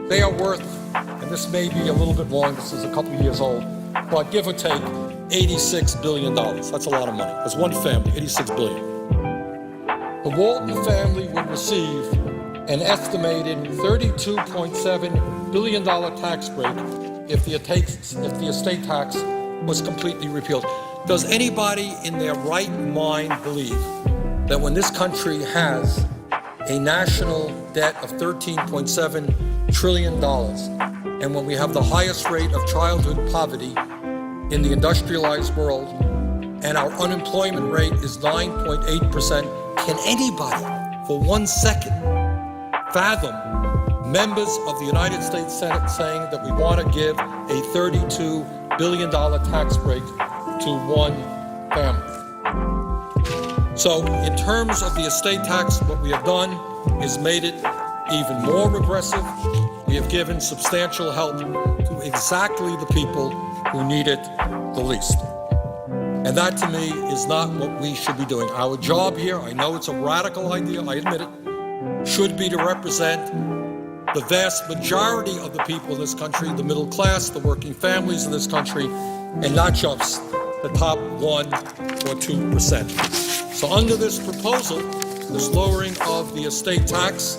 They are worth, and this may be a little bit wrong, this is a couple of years old, but give or take, $86 billion. That's a lot of money. That's one family, $86 billion. The Walton family would receive an estimated $32.7 billion tax break if the estate tax was completely repealed. Does anybody in their right mind believe that when this country has a national debt of $13.7 trillion, and when we have the highest rate of childhood poverty in the industrialized world, and our unemployment rate is 9.8%, can anybody for 1 second fathom members of the United States Senate saying that we want to give a $32 billion tax break to one family? So in terms of the estate tax, what we have done is made it even more regressive. We have given substantial help to exactly the people who need it the least. And that, to me, is not what we should be doing. Our job here, I know it's a radical idea, I admit it, should be to represent the vast majority of the people in this country, the middle class, the working families in this country, and not just the top 1 or 2%. So under this proposal, this lowering of the estate tax,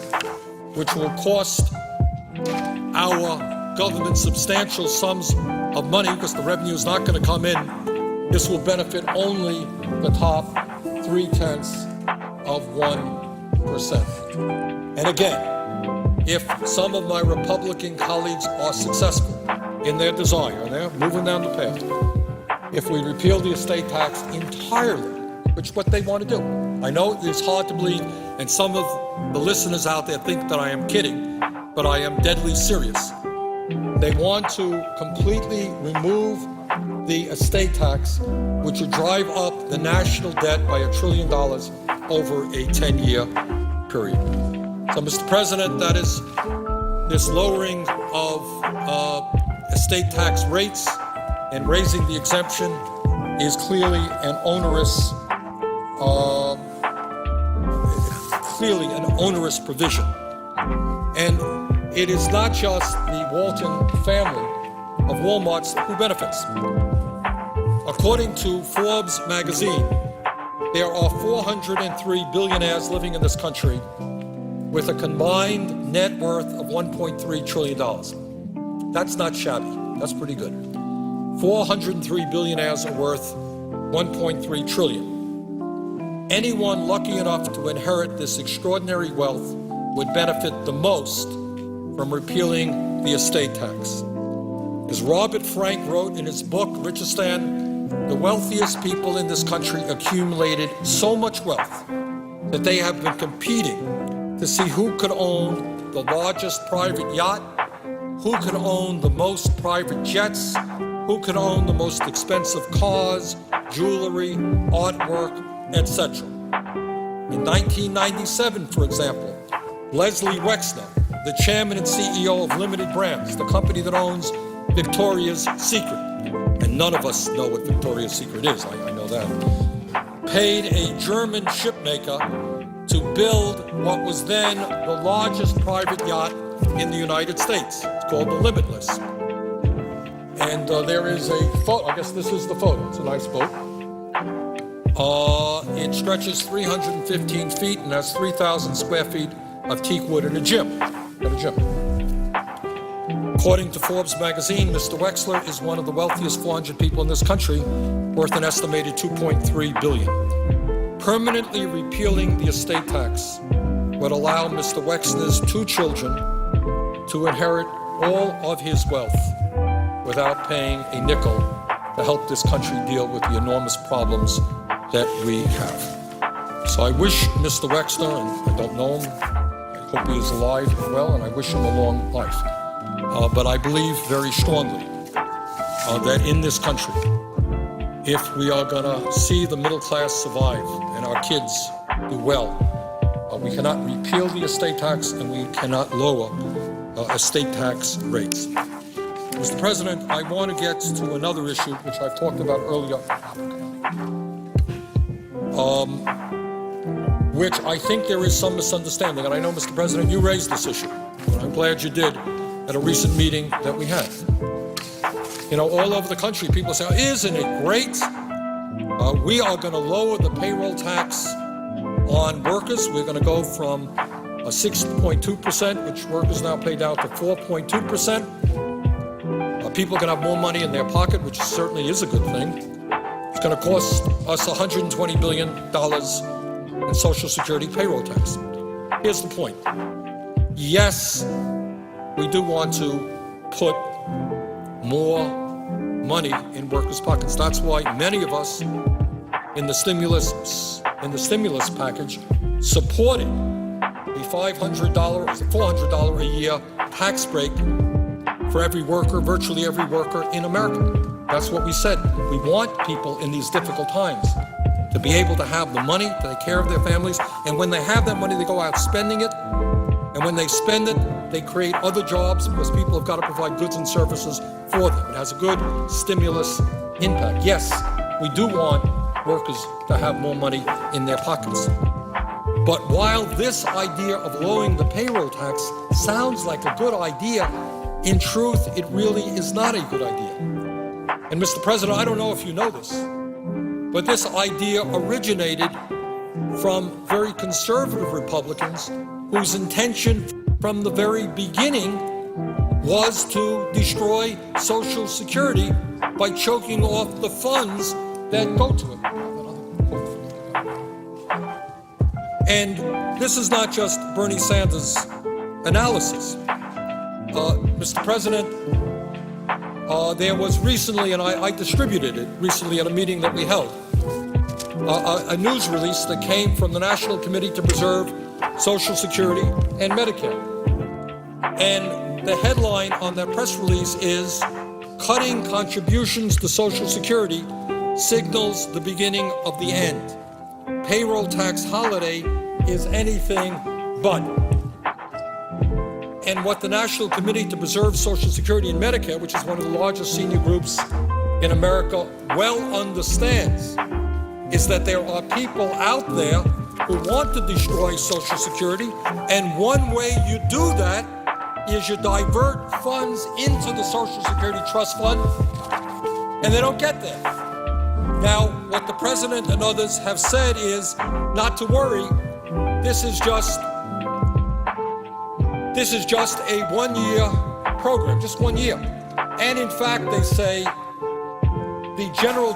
which will cost our government substantial sums of money because the revenue is not going to come in, this will benefit only the top 0.3%. And again, if some of my Republican colleagues are successful in their desire, and they're moving down the path, if we repeal the estate tax entirely, which is what they want to do. I know it's hard to believe, and some of the listeners out there think that I am kidding, but I am deadly serious. They want to completely remove the estate tax, which would drive up the national debt by $1 trillion over a 10-year period. So, Mr. President, that is this lowering of estate tax rates and raising the exemption is clearly an onerous provision. And it is not just the Walton family of Walmarts who benefits. According to Forbes magazine, there are 403 billionaires living in this country with a combined net worth of $1.3 trillion. That's not shabby. That's pretty good. 403 billionaires are worth $1.3 trillion. Anyone lucky enough to inherit this extraordinary wealth would benefit the most from repealing the estate tax. As Robert Frank wrote in his book, Richistan, the wealthiest people in this country accumulated so much wealth that they have been competing to see who could own the largest private yacht, who could own the most private jets, who could own the most expensive cars, jewelry, artwork, etc. In 1997, for example, Leslie Wexner, the chairman and CEO of Limited Brands, the company that owns Victoria's Secret, and none of us know what Victoria's Secret is, I know that, paid a German shipmaker to build what was then the largest private yacht in the United States. It's called the Limitless. And there is a photo, I guess this is the photo, it's a nice boat. It stretches 315 feet and has 3,000 square feet of teak wood and a gym. According to Forbes magazine, Mr. Wexler is one of the wealthiest 400 people in this country, worth an estimated $2.3 billion. Permanently repealing the estate tax would allow Mr. Wexler's 2 children to inherit all of his wealth without paying a nickel to help this country deal with the enormous problems that we have. So I wish Mr. Wexler, and I don't know him, I hope he is alive and well, and I wish him a long life. But I believe very strongly that in this country, if we are going to see the middle class survive and our kids do well, we cannot repeal the estate tax and we cannot lower estate tax rates. Mr. President, I want to get to another issue which I've talked about earlier, which I think there is some misunderstanding. And I know, Mr. President, you raised this issue, and I'm glad you did at a recent meeting that we had. You know, all over the country, people say, isn't it great? We are going to lower the payroll tax on workers. We're going to go from 6.2%, which workers now pay down, to 4.2%. People can have more money in their pocket, which certainly is a good thing. It's going to cost us $120 billion in Social Security payroll tax. Here's the point. Yes, we do want to put more money in workers' pockets. That's why many of us in the stimulus package supported the $500 or $400 a year tax break for every worker, virtually every worker in America. That's what we said. We want people in these difficult times to be able to have the money to take care of their families, and when they have that money, they go out spending it, and when they spend it, they create other jobs because people have got to provide goods and services for them. It has a good stimulus impact. Yes, we do want workers to have more money in their pockets. But while this idea of lowering the payroll tax sounds like a good idea, in truth, it really is not a good idea. And Mr. President, I don't know if you know this, but this idea originated from very conservative Republicans whose intention from the very beginning was to destroy Social Security by choking off the funds that go to it. And this is not just Bernie Sanders' analysis. Mr. President, there was recently, and I distributed it recently at a meeting that we held, a news release that came from the National Committee to Preserve Social Security and Medicare. And the headline on that press release is, "Cutting contributions to Social Security signals the beginning of the end. Payroll tax holiday is anything but." And what the National Committee to Preserve Social Security and Medicare, which is one of the largest senior groups in America, well understands is that there are people out there who want to destroy Social Security, and one way you do that is you divert funds into the Social Security Trust Fund, and they don't get there. Now, what the President and others have said is not to worry, this is just a one-year program, just 1 year. And in fact, they say the General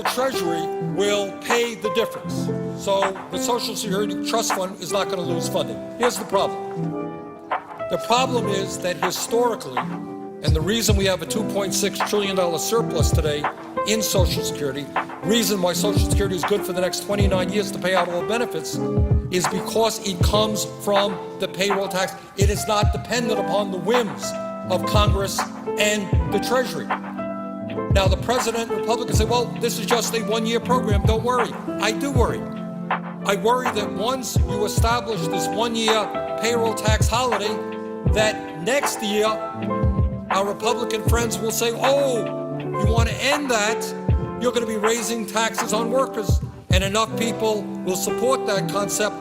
Treasury will pay the difference. So the Social Security Trust Fund is not going to lose funding. Here's the problem. The problem is that historically, and the reason we have a $2.6 trillion surplus today in Social Security, reason why Social Security is good for the next 29 years to pay out all benefits, is because it comes from the payroll tax. It is not dependent upon the whims of Congress and the Treasury. Now, the President and Republicans say, well, this is just a one-year program. Don't worry. I do worry. I worry that once you establish this one-year payroll tax holiday, that next year our Republican friends will say, oh, you want to end that? You're going to be raising taxes on workers. And enough people will support that concept,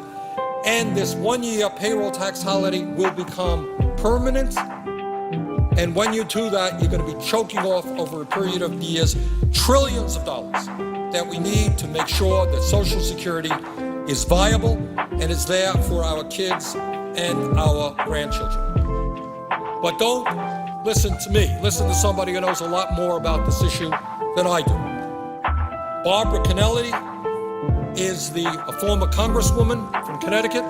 and this one-year payroll tax holiday will become permanent. And when you do that, you're going to be choking off over a period of years trillions of dollars that we need to make sure that Social Security is viable and is there for our kids and our grandchildren. But don't listen to me. Listen to somebody who knows a lot more about this issue than I do. Barbara Kennelly is a former congresswoman from Connecticut.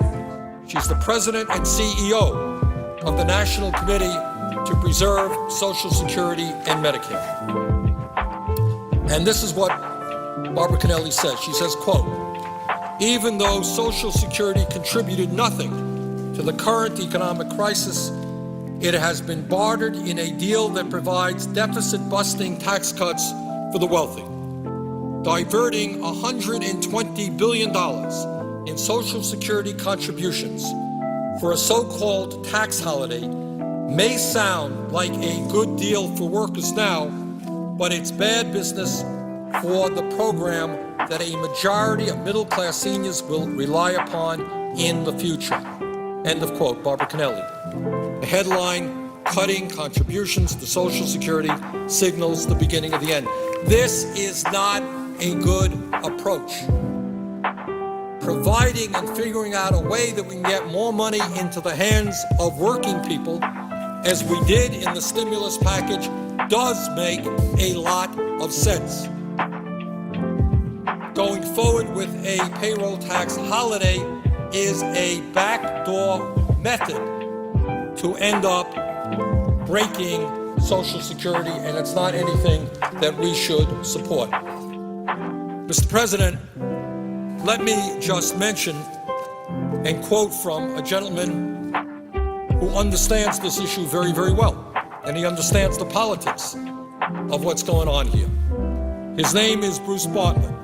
She's the president and CEO of the National Committee to Preserve Social Security and Medicare. And this is what Barbara Kennelly says. She says, quote, even though Social Security contributed nothing to the current economic crisis, it has been bartered in a deal that provides deficit-busting tax cuts for the wealthy. Diverting $120 billion in Social Security contributions for a so-called tax holiday may sound like a good deal for workers now, but it's bad business for the program that a majority of middle-class seniors will rely upon in the future. End of quote, Barbara Kennelly. The headline, cutting contributions to Social Security signals the beginning of the end. This is not a good approach. Providing and figuring out a way that we can get more money into the hands of working people, as we did in the stimulus package, does make a lot of sense. Going forward with a payroll tax holiday is a backdoor method to end up breaking Social Security, and it's not anything that we should support. Mr. President, let me just mention and quote from a gentleman who understands this issue very, very well, and he understands the politics of what's going on here. His name is Bruce Bartlett.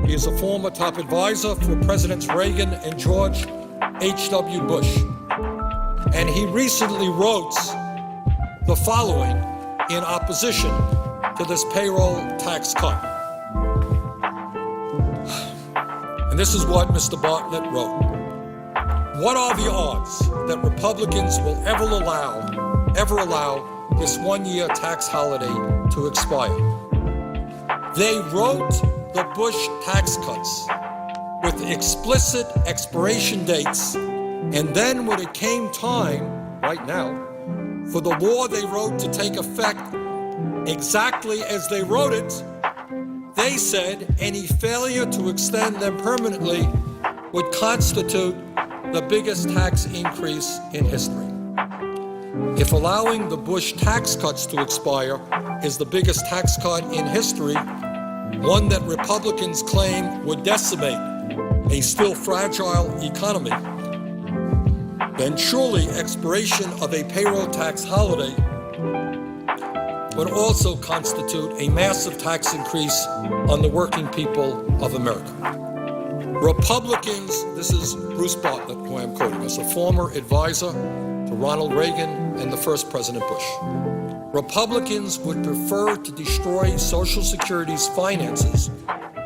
He is a former top advisor for Presidents Reagan and George H.W. Bush. And he recently wrote the following in opposition to this payroll tax cut. And this is what Mr. Bartlett wrote. What are the odds that Republicans will ever allow this one-year tax holiday to expire? They wrote the Bush tax cuts with explicit expiration dates, and then when it came time, right now, for the law they wrote to take effect exactly as they wrote it, they said any failure to extend them permanently would constitute the biggest tax increase in history. If allowing the Bush tax cuts to expire is the biggest tax cut in history, one that Republicans claim would decimate a still fragile economy, then surely expiration of a payroll tax holiday would also constitute a massive tax increase on the working people of America. Republicans, this is Bruce Bartlett, who I'm quoting, as a former advisor to Ronald Reagan and the first President Bush. Republicans would prefer to destroy Social Security's finances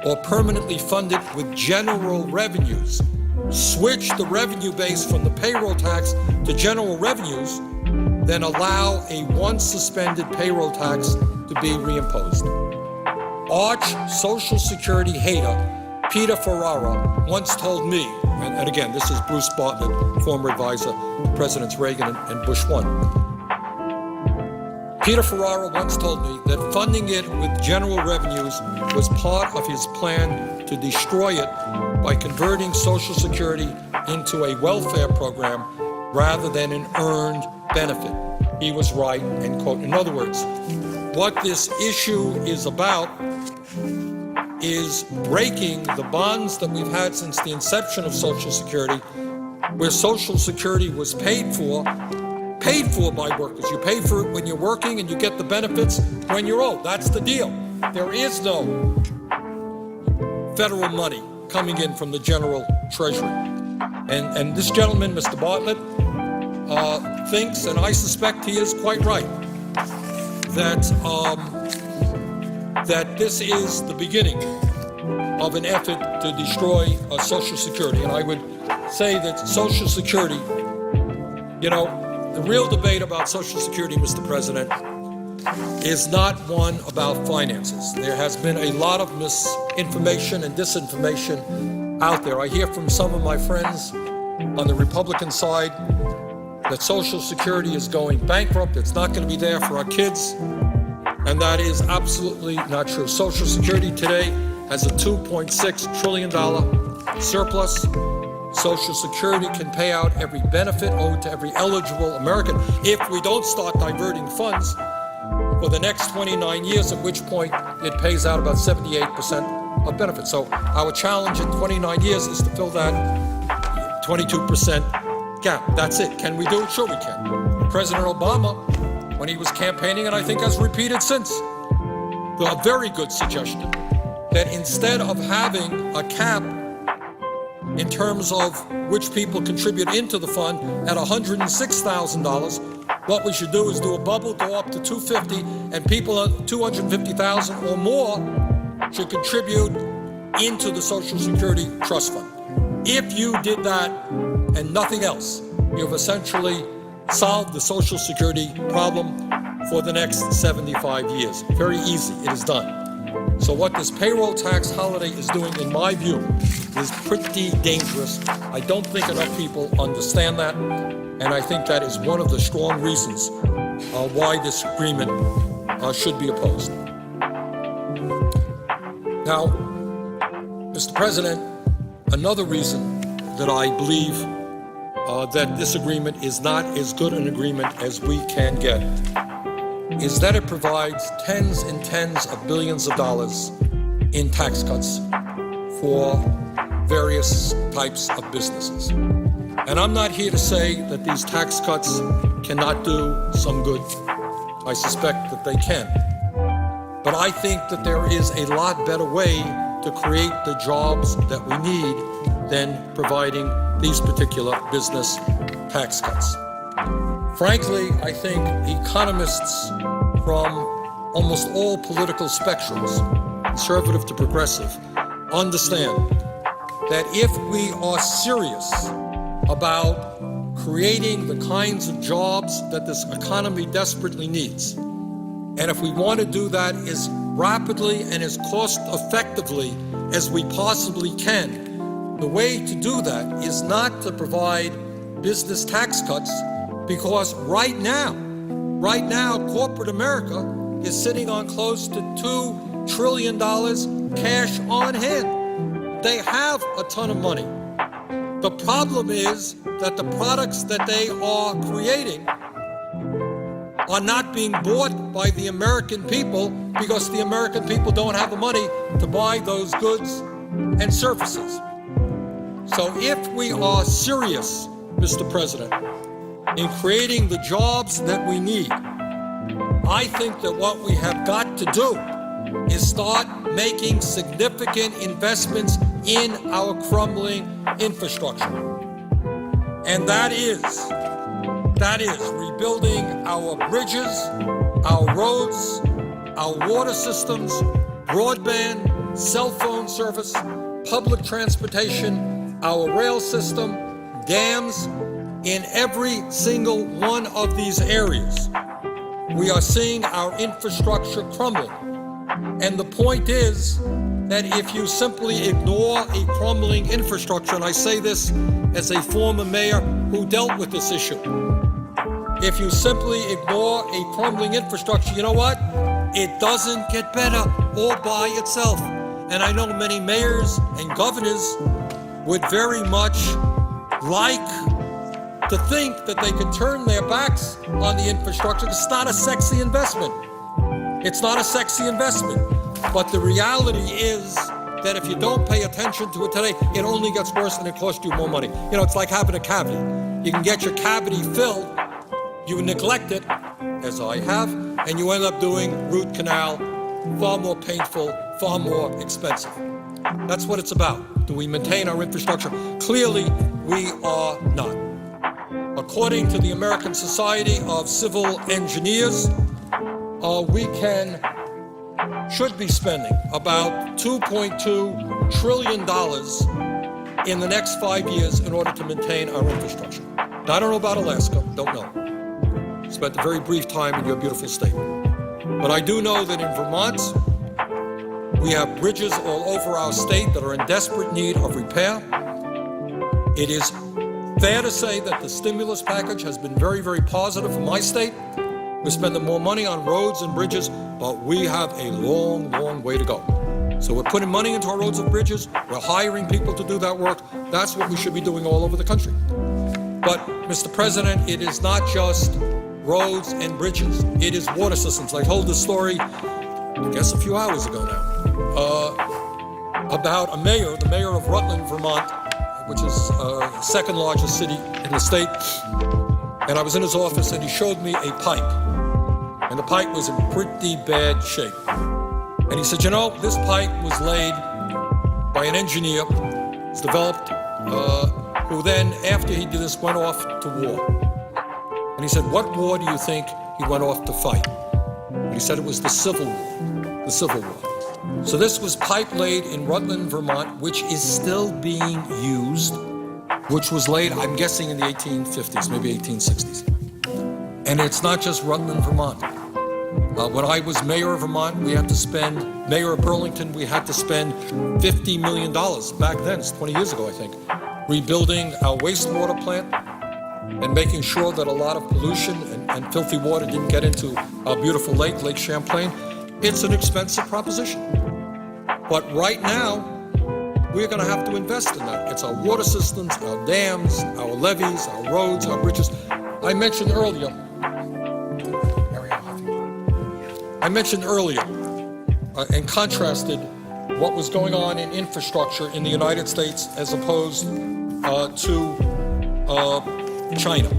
or permanently fund it with general revenues, switch the revenue base from the payroll tax to general revenues, then allow a once suspended payroll tax to be reimposed. Arch Social Security hater Peter Ferrara once told me, and again, this is Bruce Bartlett, former advisor to Presidents Reagan and Bush 1. Peter Ferrara once told me that funding it with general revenues was part of his plan to destroy it by converting Social Security into a welfare program rather than an earned benefit. He was right, end quote. In other words, what this issue is about is breaking the bonds that we've had since the inception of Social Security, where Social Security was paid for by workers. You pay for it when you're working and you get the benefits when you're old. That's the deal. There is no federal money coming in from the general treasury. And this gentleman, Mr. Bartlett, thinks, and I suspect he is quite right, that this is the beginning of an effort to destroy Social Security. And I would say that Social Security, the real debate about Social Security, Mr. President, is not one about finances. There has been a lot of misinformation and disinformation out there. I hear from some of my friends on the Republican side that Social Security is going bankrupt. It's not going to be there for our kids. And that is absolutely not true. Social Security today has a $2.6 trillion surplus. Social Security can pay out every benefit owed to every eligible American if we don't start diverting funds for the next 29 years, at which point it pays out about 78% of benefits. So our challenge in 29 years is to fill that 22% gap. That's it. Can we do it? Sure we can. President Obama, when he was campaigning, and I think has repeated since, a very good suggestion that instead of having a cap in terms of which people contribute into the fund at $106,000, what we should do is do a bubble, go up to $250,000, and people at $250,000 or more should contribute into the Social Security Trust Fund. If you did that and nothing else, you've essentially solved the Social Security problem for the next 75 years. Very easy, it is done. So what this payroll tax holiday is doing, in my view, is pretty dangerous. I don't think enough people understand that, and I think that is one of the strong reasons why this agreement should be opposed. Now, Mr. President, another reason that I believe that this agreement is not as good an agreement as we can get is that it provides tens and tens of billions of dollars in tax cuts for various types of businesses. And I'm not here to say that these tax cuts cannot do some good. I suspect that they can. But I think that there is a lot better way to create the jobs that we need than providing these particular business tax cuts. Frankly, I think economists from almost all political spectrums, conservative to progressive, understand that if we are serious about creating the kinds of jobs that this economy desperately needs, and if we want to do that as rapidly and as cost-effectively as we possibly can, the way to do that is not to provide business tax cuts, because right now, corporate America is sitting on close to $2 trillion cash on hand. They have a ton of money. The problem is that the products that they are creating are not being bought by the American people because the American people don't have the money to buy those goods and services. So if we are serious, Mr. President, in creating the jobs that we need, I think that what we have got to do is start making significant investments in our crumbling infrastructure. And that is rebuilding our bridges, our roads, our water systems, broadband, cell phone service, public transportation, our rail system, dams. In every single one of these areas, we are seeing our infrastructure crumble. And the point is that if you simply ignore a crumbling infrastructure, and I say this as a former mayor who dealt with this issue, if you simply ignore a crumbling infrastructure, you know what? It doesn't get better all by itself. And I know many mayors and governors would very much like to think that they can turn their backs on the infrastructure. It's not a sexy investment. It's not a sexy investment. But the reality is that if you don't pay attention to it today, it only gets worse and it costs you more money. You know, it's like having a cavity. You can get your cavity filled, you neglect it, as I have, and you end up doing root canal, far more painful, far more expensive. That's what it's about. Do we maintain our infrastructure? Clearly, we are not. According to the American Society of Civil Engineers, we should be spending about $2.2 trillion in the next 5 years in order to maintain our infrastructure. Now, I don't know about Alaska, don't know. Spent a very brief time in your beautiful state. But I do know that in Vermont, we have bridges all over our state that are in desperate need of repair. It is fair to say that the stimulus package has been very, very positive for my state. We're spending more money on roads and bridges, but we have a long, long way to go. So we're putting money into our roads and bridges. We're hiring people to do that work. That's what we should be doing all over the country. But, Mr. President, it is not just roads and bridges. It is water systems. I told this story, I guess a few hours ago now, about a mayor, the mayor of Rutland, Vermont, which is the second largest city in the state. And I was in his office and he showed me a pipe. And the pipe was in pretty bad shape. And he said, you know, this pipe was laid by an engineer, was developed, who then, after he did this, went off to war. And he said, what war do you think he went off to fight? And he said it was the Civil War, the Civil War. So this was pipe laid in Rutland, Vermont, which is still being used, which was laid, I'm guessing, in the 1850s, maybe 1860s. And it's not just Rutland, Vermont. When I was mayor of Vermont, mayor of Burlington, we had to spend $50 million back then, it's 20 years ago, I think, rebuilding our wastewater plant and making sure that a lot of pollution and filthy water didn't get into our beautiful lake, Lake Champlain. It's an expensive proposition. But right now, we're going to have to invest in that. It's our water systems, our dams, our levees, our roads, our bridges. I mentioned earlier and contrasted what was going on in infrastructure in the United States as opposed to China.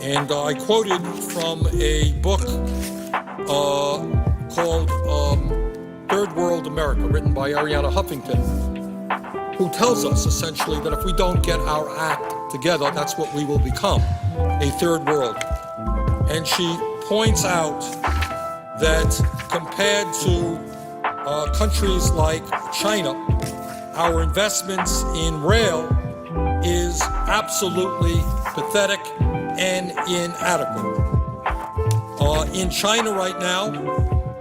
And I quoted from a book called Third World America, written by Arianna Huffington, who tells us essentially that if we don't get our act together, that's what we will become, a third world. And she points out that compared to countries like China, our investments in rail is absolutely pathetic and inadequate. In China right now,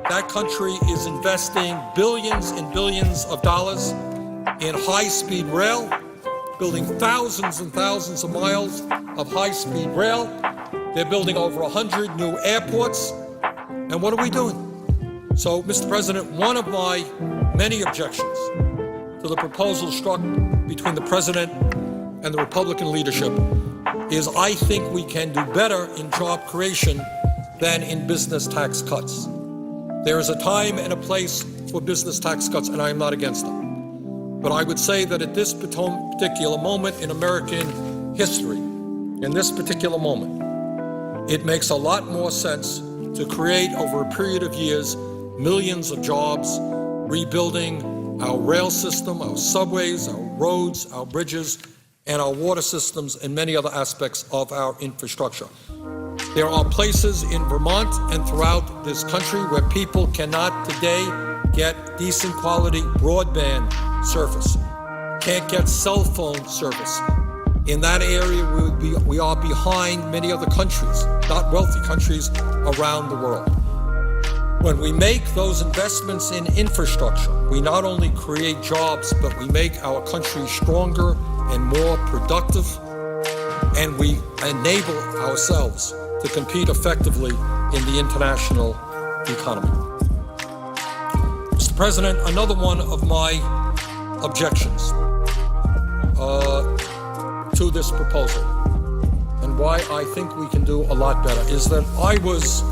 that country is investing billions and billions of dollars in high-speed rail, building thousands and thousands of miles of high-speed rail. They're building over 100 new airports. And what are we doing? So, Mr. President, one of my many objections to the proposal struck between the President and the Republican leadership is I think we can do better in job creation than in business tax cuts. There is a time and a place for business tax cuts, and I am not against them. But I would say that at this particular moment in American history, in this particular moment, it makes a lot more sense to create over a period of years millions of jobs, rebuilding our rail system, our subways, our roads, our bridges, and our water systems, and many other aspects of our infrastructure. There are places in Vermont and throughout this country where people cannot today get decent quality broadband service, can't get cell phone service. In that area, we are behind many other countries, not wealthy countries around the world. When we make those investments in infrastructure, we not only create jobs, but we make our country stronger and more productive, and we enable ourselves to compete effectively in the international economy. Mr. President, another one of my objections to this proposal, and why I think we can do a lot better, is that I was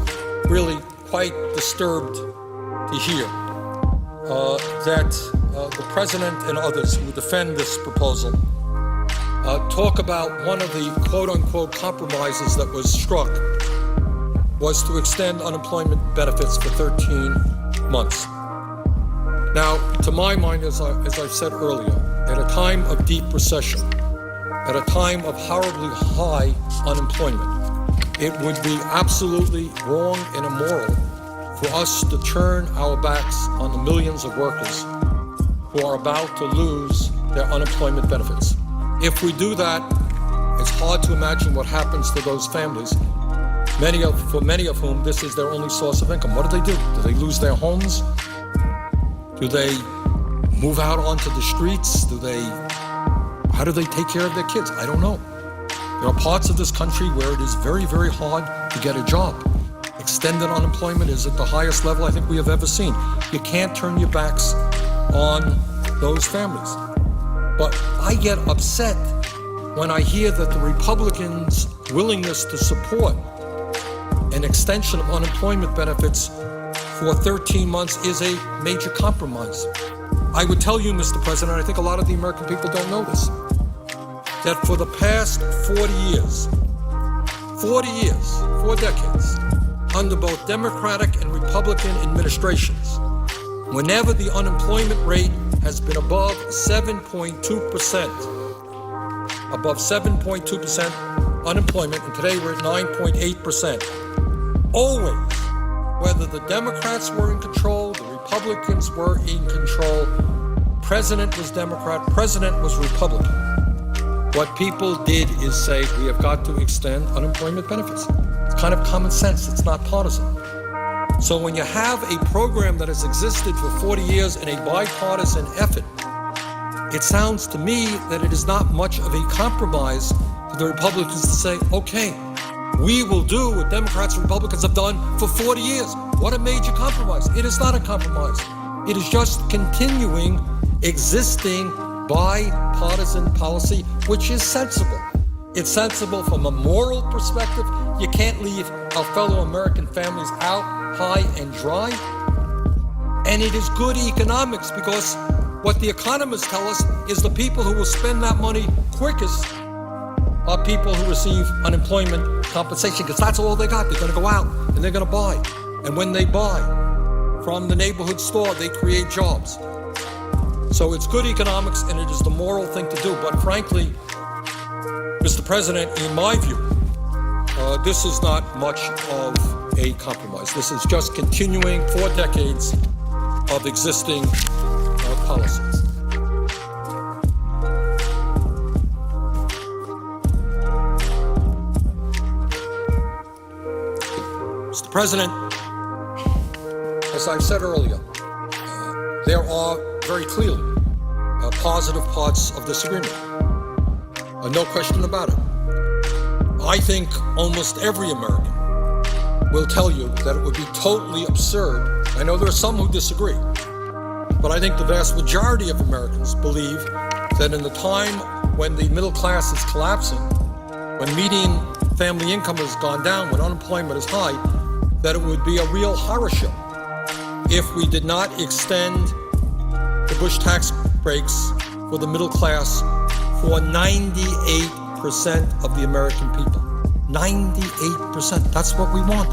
really quite disturbed to hear that the President and others who defend this proposal talk about one of the quote-unquote compromises that was struck was to extend unemployment benefits for 13 months. Now, to my mind, as I've said earlier, at a time of deep recession, at a time of horribly high unemployment, it would be absolutely wrong and immoral for us to turn our backs on the millions of workers who are about to lose their unemployment benefits. If we do that, it's hard to imagine what happens to those families, for many of whom this is their only source of income. What do? Do they lose their homes? Do they move out onto the streets? How do they take care of their kids? I don't know. There are parts of this country where it is very, very hard to get a job. Extended unemployment is at the highest level I think we have ever seen. You can't turn your backs on those families. But I get upset when I hear that the Republicans' willingness to support an extension of unemployment benefits for 13 months is a major compromise. I would tell you, Mr. President, I think a lot of the American people don't know this, that for the past 40 years, 4 decades, under both Democratic and Republican administrations, whenever the unemployment rate has been above 7.2% unemployment, and today we're at 9.8%. Always, whether the Democrats were in control, the Republicans were in control, President was Democrat, President was Republican, what people did is say, we have got to extend unemployment benefits. It's kind of common sense, it's not partisan. So when you have a program that has existed for 40 years in a bipartisan effort, it sounds to me that it is not much of a compromise for the Republicans to say, okay, we will do what Democrats and Republicans have done for 40 years. What a major compromise. It is not a compromise. It is just continuing existing bipartisan policy, which is sensible. It's sensible from a moral perspective. You can't leave our fellow American families out high and dry. And it is good economics, because what the economists tell us is the people who will spend that money quickest are people who receive unemployment compensation, because that's all they got. They're going to go out and they're going to buy. And when they buy from the neighborhood store, they create jobs. So it's good economics, and it is the moral thing to do. But frankly, Mr. President, in my view, this is not much of a compromise. This is just continuing 4 decades of existing policies. Mr. President, as I've said earlier, there are very clearly positive parts of this agreement. No question about it. I think almost every American will tell you that it would be totally absurd. I know there are some who disagree, but I think the vast majority of Americans believe that in the time when the middle class is collapsing, when median family income has gone down, when unemployment is high, that it would be a real horror show if we did not extend the Bush tax breaks for the middle class for 98% of the American people. 98%. That's what we want.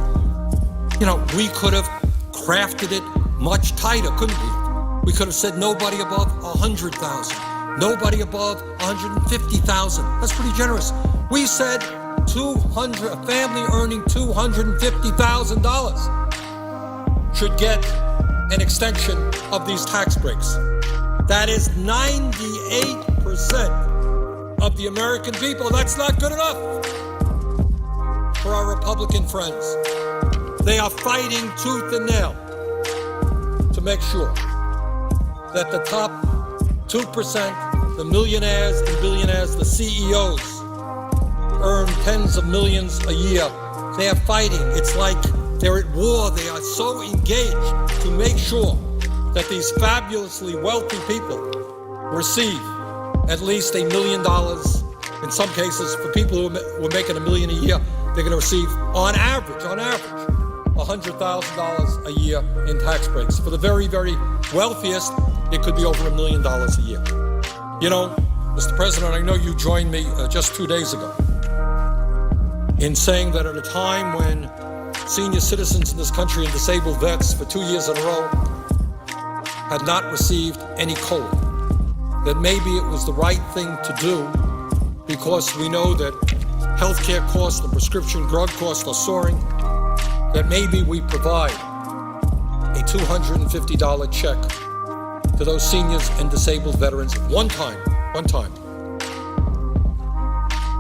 You know, we could have crafted it much tighter, couldn't we? We could have said nobody above 100,000, nobody above 150,000. That's pretty generous. We said a family earning $250,000 should get an extension of these tax breaks. That is 98% of the American people. That's not good enough for our Republican friends. They are fighting tooth and nail to make sure that the top 2%, the millionaires and billionaires, the CEOs, earn tens of millions a year. They are fighting. It's like they're at war. They are so engaged to make sure that these fabulously wealthy people receive at least $1 million. In some cases, for people who are making $1 million a year, they're going to receive, on average, $100,000 a year in tax breaks. For the very, very wealthiest, it could be over $1 million a year. You know, Mr. President, I know you joined me just 2 days ago in saying that at a time when senior citizens in this country and disabled vets for 2 years in a row had not received any COLA, that maybe it was the right thing to do because we know that healthcare costs and prescription drug costs are soaring, that maybe we provide a $250 check to those seniors and disabled veterans one time.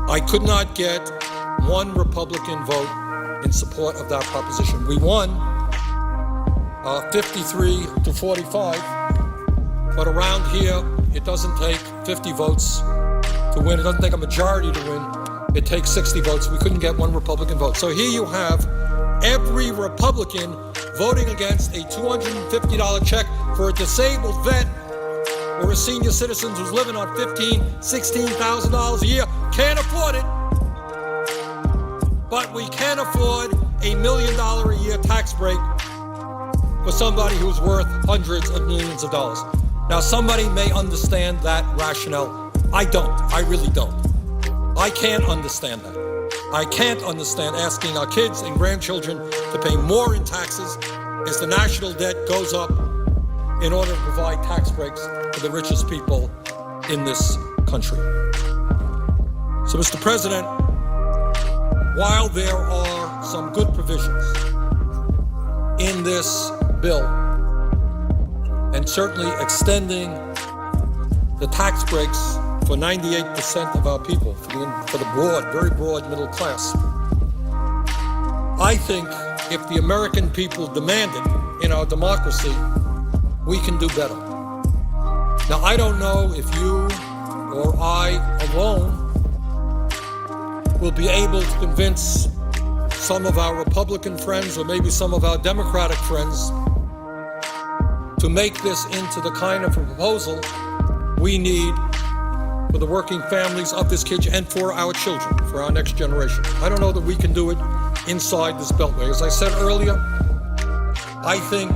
I could not get one Republican vote in support of that proposition. We won 53 to 45, but around here, it doesn't take 50 votes to win. It doesn't take a majority to win. It takes 60 votes. We couldn't get one Republican vote. So here you have every Republican voting against a $250 check for a disabled vet or a senior citizen who's living on $15,000, $16,000 a year. Can't afford it. But we can afford $1 million a year tax break for somebody who's worth hundreds of millions of dollars. Now, somebody may understand that rationale. I don't. I really don't. I can't understand that. I can't understand asking our kids and grandchildren to pay more in taxes as the national debt goes up in order to provide tax breaks for the richest people in this country. So, Mr. President, while there are some good provisions in this bill, and certainly extending the tax breaks for 98% of our people, for the broad, very broad middle class, I think if the American people demand it in our democracy, we can do better. Now, I don't know if you or I alone will be able to convince some of our Republican friends or maybe some of our Democratic friends to make this into the kind of proposal we need for the working families of this country and for our children, for our next generation. I don't know that we can do it inside this beltway. As I said earlier, I think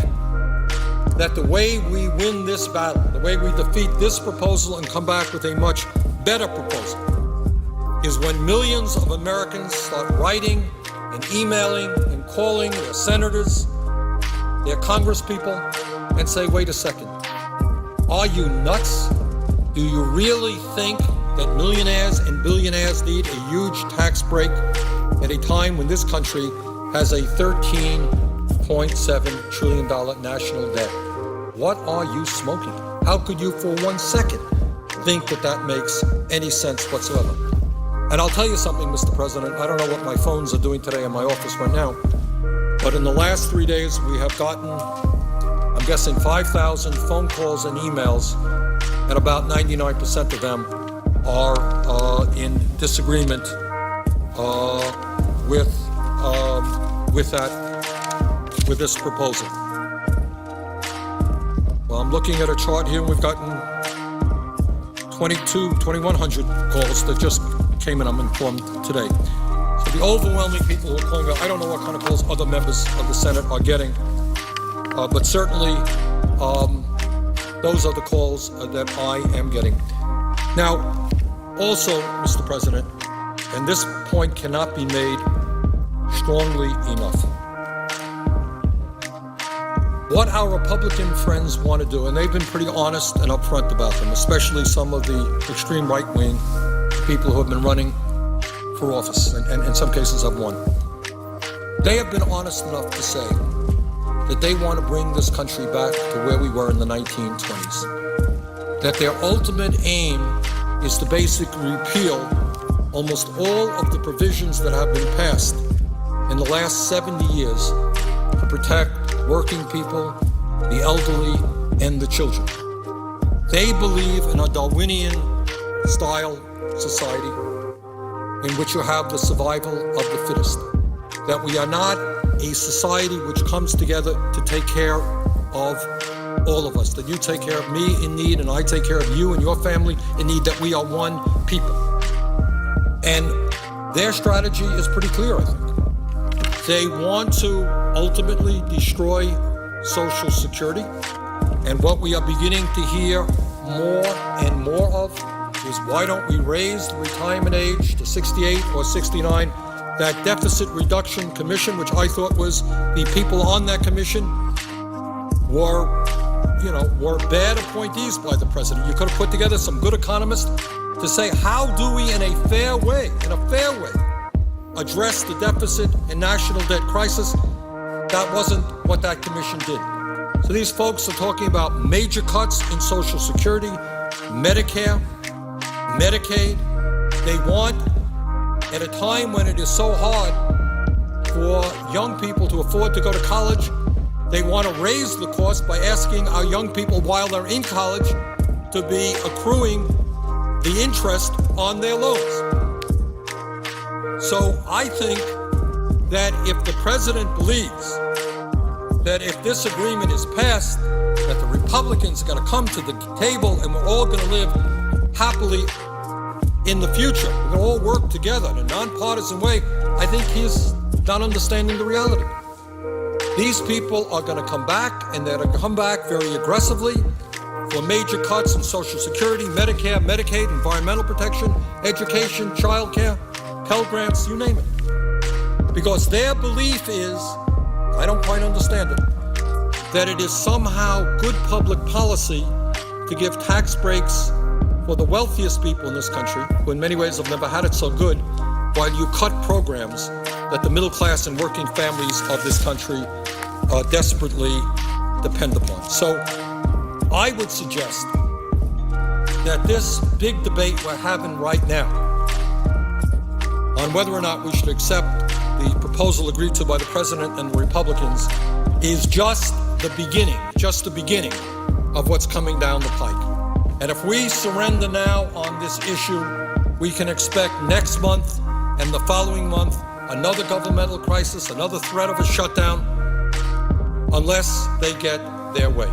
that the way we win this battle, the way we defeat this proposal and come back with a much better proposal, is when millions of Americans start writing and emailing and calling their senators, their congresspeople, and say, wait a second, are you nuts? Do you really think that millionaires and billionaires need a huge tax break at a time when this country has a $13.7 trillion national debt? What are you smoking? How could you for 1 second think that that makes any sense whatsoever? And I'll tell you something, Mr. President, I don't know what my phones are doing today in my office right now, but in the last 3 days we have gotten, I'm guessing, 5,000 phone calls and emails, and about 99% of them are in disagreement with this proposal. Well, I'm looking at a chart here, and we've gotten 2,100 calls that just came in, I'm informed, today. So the overwhelming people who are calling, I don't know what kind of calls other members of the Senate are getting, but certainly those are the calls that I am getting. Now, also, Mr. President, and this point cannot be made strongly enough, what our Republican friends want to do, and they've been pretty honest and upfront about them, especially some of the extreme right-wing people who have been running for office, and in some cases have won. They have been honest enough to say that they want to bring this country back to where we were in the 1920s, that their ultimate aim is to basically repeal almost all of the provisions that have been passed in the last 70 years to protect working people, the elderly, and the children. They believe in a Darwinian-style society in which you have the survival of the fittest, that we are not a society which comes together to take care of all of us, that you take care of me in need and I take care of you and your family in need, that we are one people. And their strategy is pretty clear, I think. They want to ultimately destroy Social Security, and what we are beginning to hear more and more of is, why don't we raise the retirement age to 68 or 69? That Deficit Reduction Commission, which I thought was the people on that commission were bad appointees by the president. You could have put together some good economists to say, how do we in a fair way, address the deficit and national debt crisis? That wasn't what that commission did. So these folks are talking about major cuts in Social Security, Medicare, Medicaid. They want, at a time when it is so hard for young people to afford to go to college, they want to raise the cost by asking our young people while they're in college to be accruing the interest on their loans. So I think that if the president believes that if this agreement is passed, that the Republicans are going to come to the table and we're all going to live happily in the future, we're going to all work together in a nonpartisan way, I think he's not understanding the reality. These people are going to come back, and they're going to come back very aggressively for major cuts in Social Security, Medicare, Medicaid, environmental protection, education, child care, Pell Grants, you name it. Because their belief is, I don't quite understand it, that it is somehow good public policy to give tax breaks for the wealthiest people in this country, who in many ways have never had it so good, while you cut programs that the middle class and working families of this country desperately depend upon. So I would suggest that this big debate we're having right now on whether or not we should accept the proposal agreed to by the president and the Republicans is just the beginning of what's coming down the pike. And if we surrender now on this issue, we can expect next month and the following month another governmental crisis, another threat of a shutdown, unless they get their way.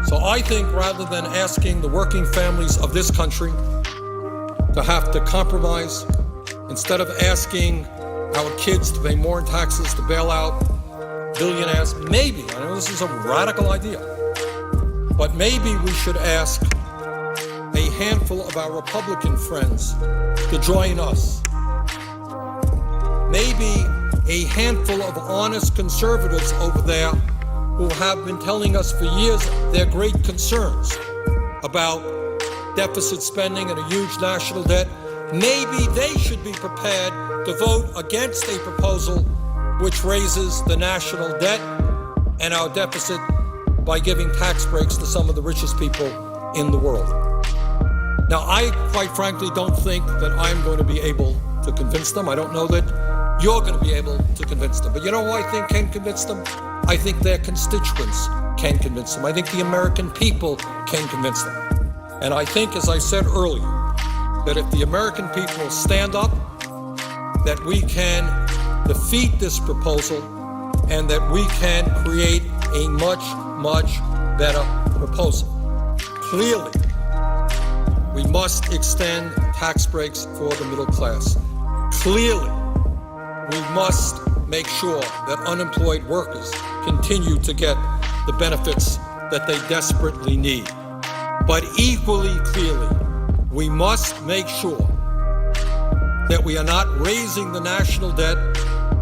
So I think rather than asking the working families of this country to have to compromise, instead of asking our kids to pay more in taxes to bail out billionaires, maybe, I know this is a radical idea, but maybe we should ask a handful of our Republican friends to join us. Maybe a handful of honest conservatives over there who have been telling us for years their great concerns about deficit spending and a huge national debt. Maybe they should be prepared to vote against a proposal which raises the national debt and our deficit by giving tax breaks to some of the richest people in the world. Now, I quite frankly don't think that I'm going to be able to convince them. I don't know that you're going to be able to convince them. But you know who I think can convince them? I think their constituents can convince them. I think the American people can convince them. And I think, as I said earlier, that if the American people stand up, that we can defeat this proposal and that we can create a much, much better proposal. Clearly, we must extend tax breaks for the middle class. Clearly, we must make sure that unemployed workers continue to get the benefits that they desperately need. But equally clearly, we must make sure that we are not raising the national debt,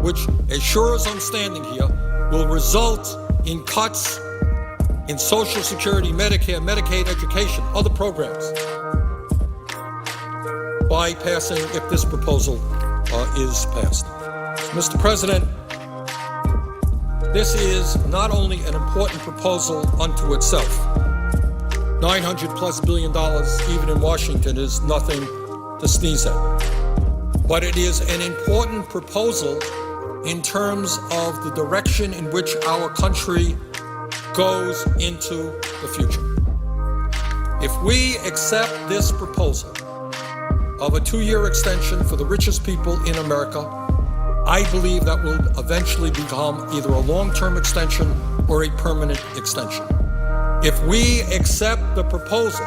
which, as sure as I'm standing here, will result in cuts in Social Security, Medicare, Medicaid, education, other programs, by passing, if this proposal is passed. Mr. President, this is not only an important proposal unto itself. $900+ billion, even in Washington, is nothing to sneeze at. But it is an important proposal in terms of the direction in which our country goes into the future. If we accept this proposal of a 2-year extension for the richest people in America, I believe that will eventually become either a long-term extension or a permanent extension. If we accept the proposal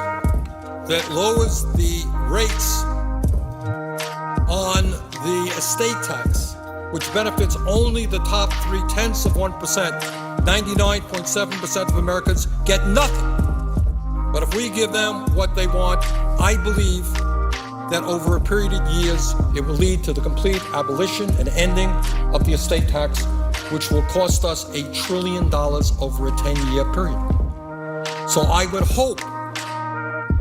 that lowers the rates on the estate tax, which benefits only the top 0.3%, 99.7% of Americans get nothing. But if we give them what they want, I believe that over a period of years, it will lead to the complete abolition and ending of the estate tax, which will cost us $1 trillion over a 10-year period. So I would hope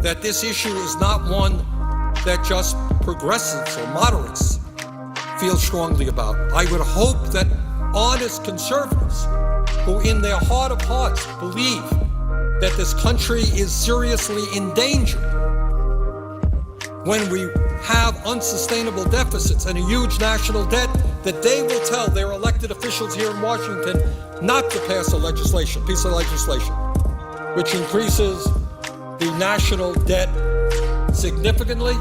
that this issue is not one that just progressives or moderates feel strongly about. I would hope that honest conservatives who in their heart of hearts believe that this country is seriously endangered when we have unsustainable deficits and a huge national debt, that they will tell their elected officials here in Washington not to pass a piece of legislation, which increases the national debt significantly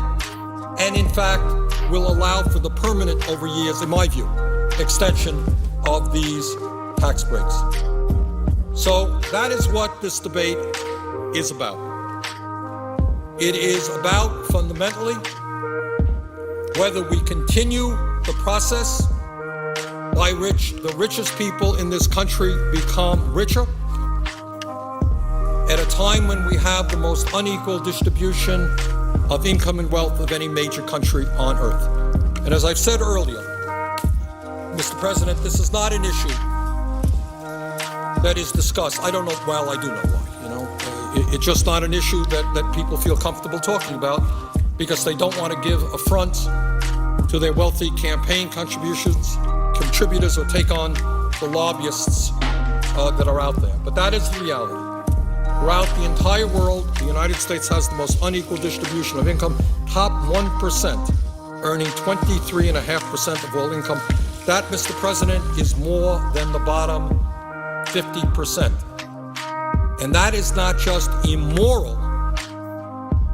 and in fact will allow for the permanent, over years, in my view, extension of these tax breaks. So that is what this debate is about. It is about, fundamentally, whether we continue the process by which the richest people in this country become richer at a time when we have the most unequal distribution of income and wealth of any major country on earth. And as I've said earlier, Mr. President, this is not an issue that is discussed. I don't know, well, I do know why, It's just not an issue that people feel comfortable talking about because they don't want to give affront to their wealthy campaign contributors or take on the lobbyists that are out there. But that is the reality. Throughout the entire world, the United States has the most unequal distribution of income. Top 1% earning 23.5% of all income. That, Mr. President, is more than the bottom 50%. And that is not just immoral,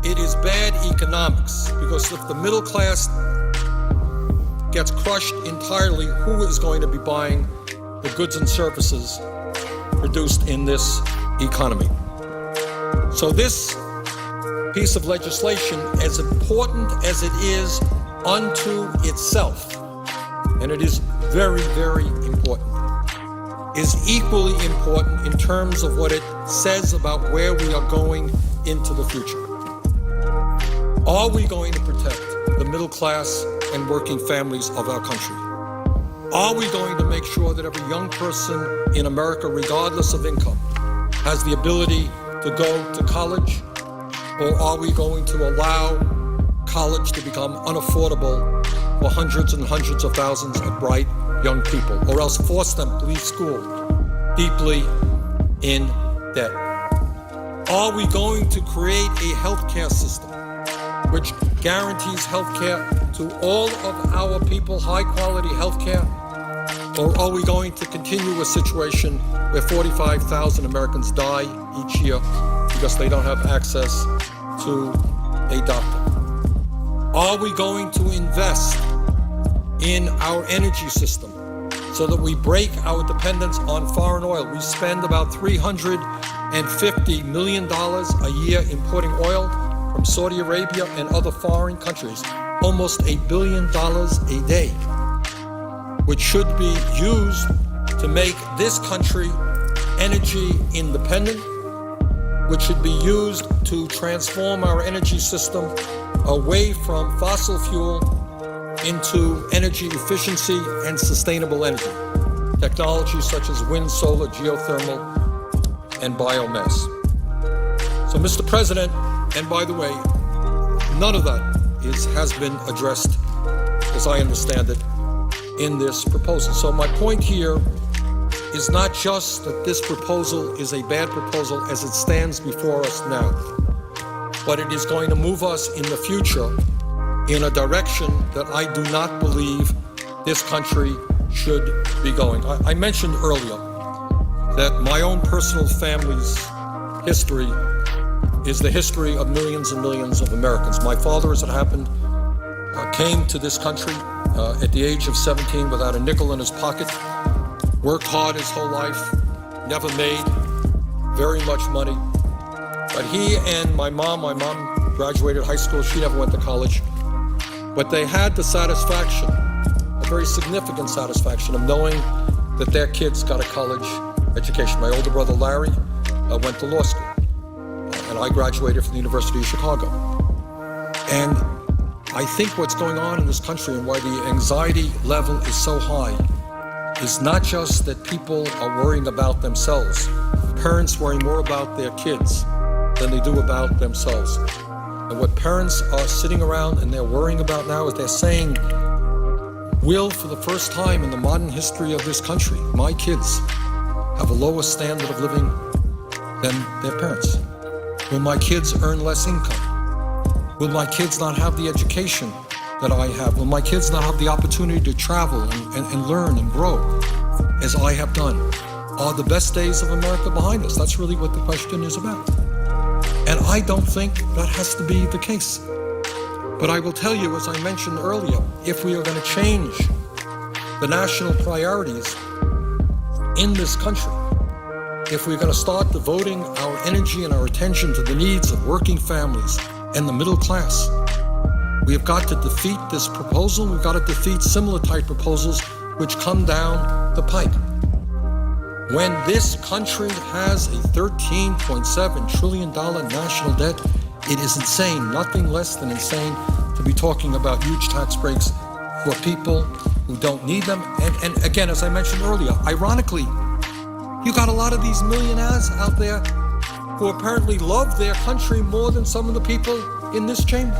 it is bad economics, because if the middle class gets crushed entirely, who is going to be buying the goods and services produced in this economy? So this piece of legislation, as important as it is unto itself, and it is very, very important, is equally important in terms of what it says about where we are going into the future. Are we going to protect the middle class and working families of our country? Are we going to make sure that every young person in America, regardless of income, has the ability to go to college? Or are we going to allow college to become unaffordable for hundreds and hundreds of thousands of bright young people, or else force them to leave school deeply in debt? Are we going to create a healthcare system which guarantees healthcare to all of our people, high-quality healthcare? Or are we going to continue a situation where 45,000 Americans die each year because they don't have access to a doctor? Are we going to invest in our energy system so that we break our dependence on foreign oil? We spend about $350 million a year importing oil from Saudi Arabia and other foreign countries, almost $1 billion a day, which should be used to make this country energy independent, which should be used to transform our energy system away from fossil fuel into energy efficiency and sustainable energy. technologies such as wind, solar, geothermal, and biomass. So, Mr. President, and by the way, none of that has been addressed, as I understand it, in this proposal. So my point here is not just that this proposal is a bad proposal as it stands before us now, but it is going to move us in the future in a direction that I do not believe this country should be going. I mentioned earlier that my own personal family's history is the history of millions and millions of Americans. My father, as it happened, came to this country at the age of 17 without a nickel in his pocket, worked hard his whole life, never made very much money. But he and my mom graduated high school, she never went to college, but they had the satisfaction, a very significant satisfaction, of knowing that their kids got a college education. My older brother Larry went to law school, and I graduated from the University of Chicago. And I think what's going on in this country and why the anxiety level is so high is not just that people are worrying about themselves. Parents worry more about their kids than they do about themselves. And what parents are sitting around and they're worrying about now is they're saying, will, for the first time in the modern history of this country, my kids have a lower standard of living than their parents? Will my kids earn less income? Will my kids not have the education that I have? Will my kids not have the opportunity to travel and learn and grow as I have done? Are the best days of America behind us? That's really what the question is about. And I don't think that has to be the case. But I will tell you, as I mentioned earlier, if we are going to change the national priorities in this country, if we're going to start devoting our energy and our attention to the needs of working families and the middle class, we have got to defeat this proposal. We've got to defeat similar type proposals which come down the pike. When this country has a $13.7 trillion national debt, it is insane, nothing less than insane, to be talking about huge tax breaks for people who don't need them. And again, as I mentioned earlier, ironically, you got a lot of these millionaires out there who apparently love their country more than some of the people in this chamber.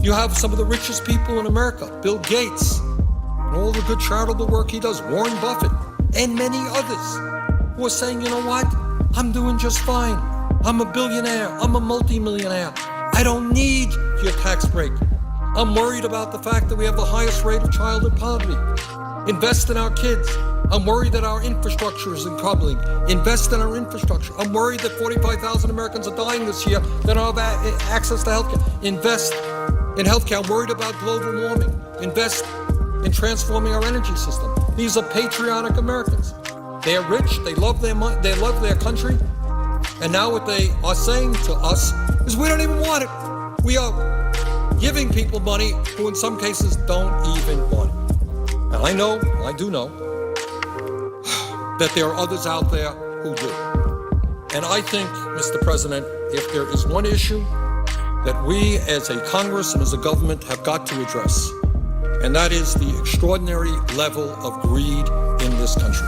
You have some of the richest people in America, Bill Gates, and all the good charitable work he does, Warren Buffett, and many others who are saying, you know what, I'm doing just fine. I'm a billionaire, I'm a multimillionaire. I don't need your tax break. I'm worried about the fact that we have the highest rate of childhood poverty. Invest in our kids. I'm worried that our infrastructure is crumbling. Invest in our infrastructure. I'm worried that 45,000 Americans are dying this year that don't have access to healthcare. Invest in healthcare. I'm worried about global warming. Invest in transforming our energy system. These are patriotic Americans. They are rich. They love their money. They love their country. And now what they are saying to us is we don't even want it. We are giving people money who in some cases don't even want it. And I do know, that there are others out there who do. And I think, Mr. President, if there is one issue that we as a Congress and as a government have got to address, and that is the extraordinary level of greed in this country.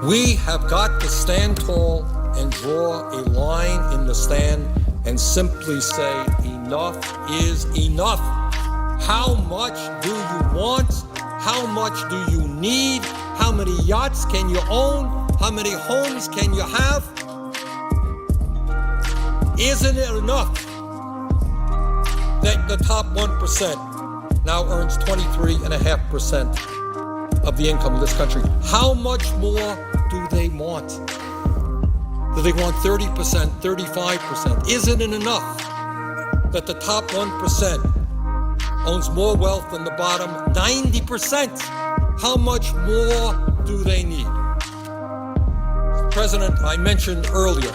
We have got to stand tall and draw a line in the sand and simply say, enough is enough. How much do you want? How much do you need? How many yachts can you own? How many homes can you have? Isn't it enough that the top 1% now earns 23.5% of the income of this country? How much more do they want? Do they want 30%, 35%? Isn't it enough that the top 1% owns more wealth than the bottom 90%? How much more do they need? President, I mentioned earlier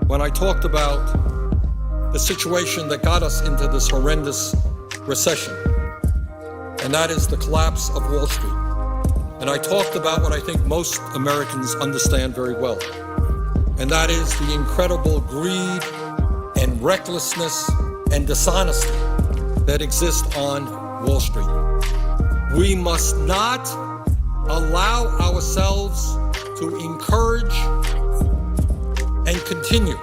when I talked about the situation that got us into this horrendous recession, and that is the collapse of Wall Street. And I talked about what I think most Americans understand very well, and that is the incredible greed and recklessness and dishonesty that exist on Wall Street. We must not allow ourselves to encourage and continue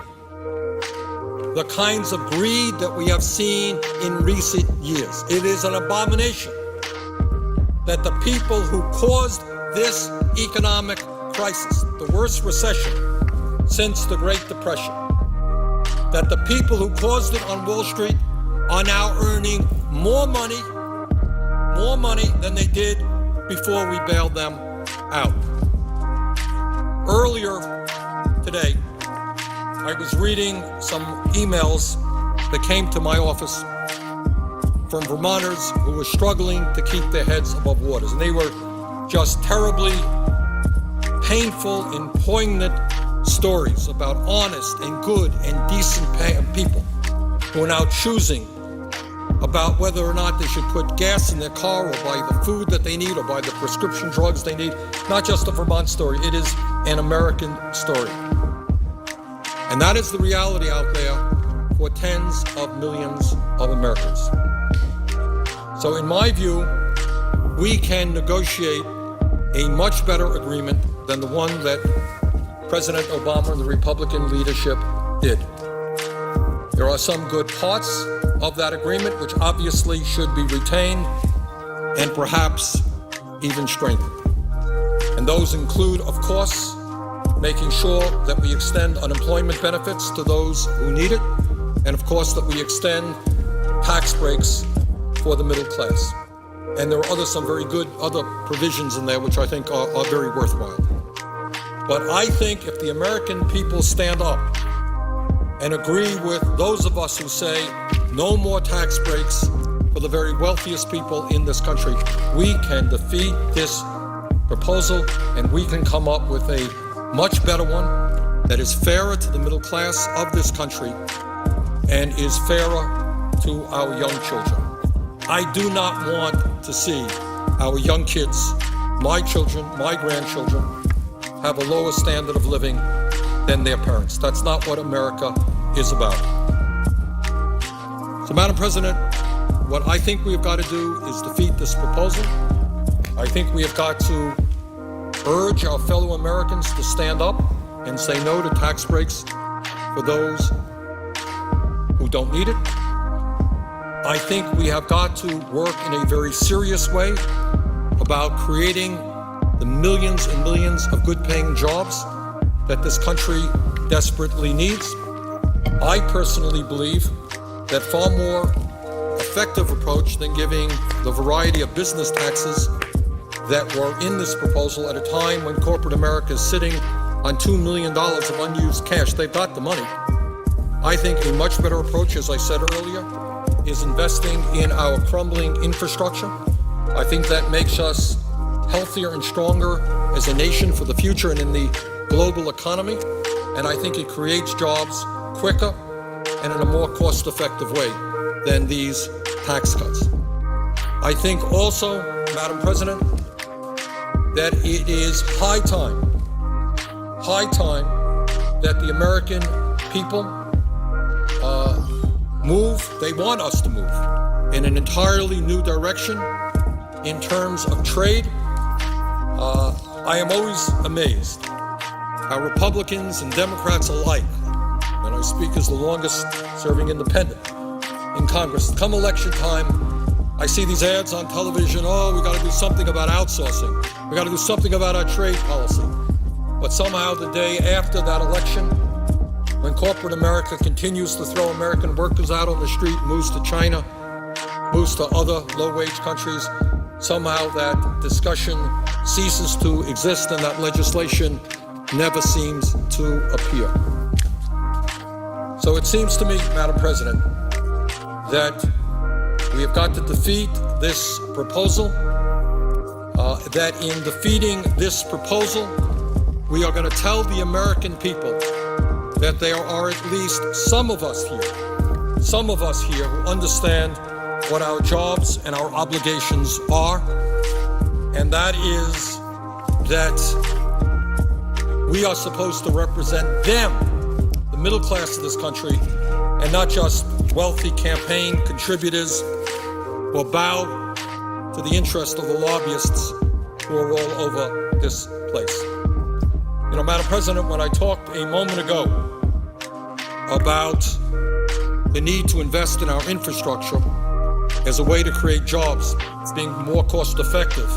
the kinds of greed that we have seen in recent years. It is an abomination that the people who caused this economic crisis, the worst recession since the Great Depression, that the people who caused it on Wall Street are now earning more money than they did before we bailed them out. Earlier today, I was reading some emails that came to my office from Vermonters who were struggling to keep their heads above water. And they were just terribly painful and poignant stories about honest and good and decent people who are now choosing about whether or not they should put gas in their car or buy the food that they need or buy the prescription drugs they need. Not just a Vermont story, it is an American story. And that is the reality out there for tens of millions of Americans. So in my view, we can negotiate a much better agreement than the one that President Obama and the Republican leadership did. There are some good parts of that agreement which obviously should be retained and perhaps even strengthened. And those include, of course, making sure that we extend unemployment benefits to those who need it, and of course that we extend tax breaks for the middle class. And there are some very good other provisions in there which I think are very worthwhile. But I think if the American people stand up and agree with those of us who say no more tax breaks for the very wealthiest people in this country, we can defeat this proposal and we can come up with a much better one that is fairer to the middle class of this country and is fairer to our young children. I do not want to see our young kids, my children, my grandchildren, have a lower standard of living than their parents. That's not what America is about. So, Madam President, what I think we've got to do is defeat this proposal. I think we have got to urge our fellow Americans to stand up and say no to tax breaks for those who don't need it. I think we have got to work in a very serious way about creating the millions and millions of good-paying jobs that this country desperately needs. I personally believe that far more effective approach than giving the variety of business taxes that were in this proposal at a time when corporate America is sitting on $2 million of unused cash. They've got the money. I think a much better approach, as I said earlier, is investing in our crumbling infrastructure. I think that makes us healthier and stronger as a nation for the future and in the global economy. And I think it creates jobs quicker and in a more cost-effective way than these tax cuts. I think also, Madam President, that it is high time that the American people move. They want us to move in an entirely new direction in terms of trade. I am always amazed how Republicans and Democrats alike, and I speak as the longest serving independent in Congress, come election time, I see these ads on television, we got to do something about outsourcing. We got to do something about our trade policy. But somehow the day after that election, when corporate America continues to throw American workers out on the street, moves to China, moves to other low-wage countries, somehow that discussion ceases to exist and that legislation never seems to appear. So it seems to me, Madam President, that we have got to defeat this proposal, that in defeating this proposal, we are going to tell the American people that there are at least some of us here who understand what our jobs and our obligations are, and that is that we are supposed to represent them, the middle class of this country, and not just wealthy campaign contributors or bow to the interest of the lobbyists who are all over this place. You know, Madam President, when I talked a moment ago about the need to invest in our infrastructure as a way to create jobs, being more cost effective,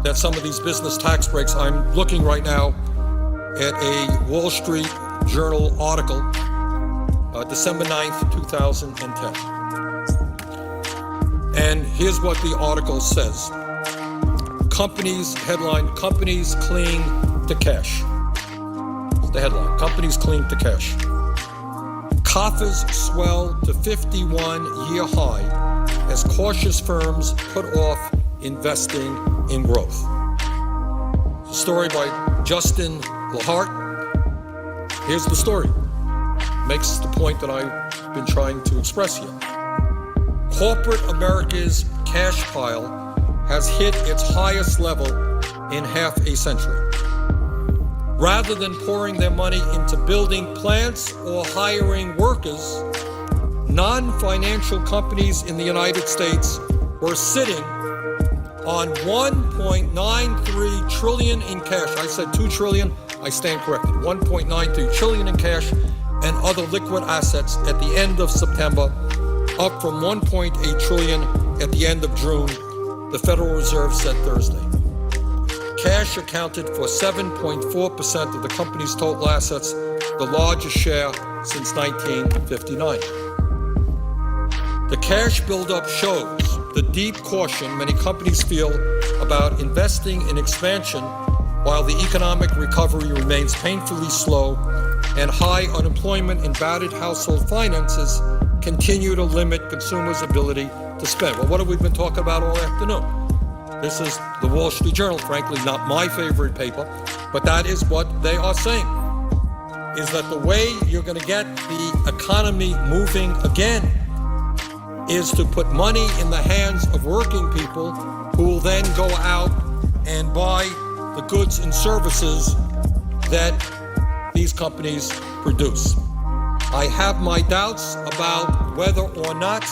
that some of these business tax breaks, I'm looking right now at a Wall Street Journal article, December 9th, 2010. And here's what the article says. Headline, companies cling to cash. It's the headline, companies cling to cash. Coffers swell to 51-year high as cautious firms put off investing in growth. It's a story by Justin Lahart. Here's the story. Makes the point that I've been trying to express here. Corporate America's cash pile has hit its highest level in half a century. Rather than pouring their money into building plants or hiring workers, non-financial companies in the United States were sitting on $1.93 trillion in cash. I said $2 trillion, I stand corrected. $1.93 trillion in cash and other liquid assets at the end of September, up from $1.8 trillion at the end of June, the Federal Reserve said Thursday. Cash accounted for 7.4% of the company's total assets, the largest share since 1959. The cash buildup shows the deep caution many companies feel about investing in expansion while the economic recovery remains painfully slow and high unemployment and battered household finances continue to limit consumers' ability to spend. Well, what have we been talking about all afternoon? This is the Wall Street Journal, frankly, not my favorite paper, but that is what they are saying, is that the way you're going to get the economy moving again is to put money in the hands of working people who will then go out and buy the goods and services that these companies produce. I have my doubts about whether or not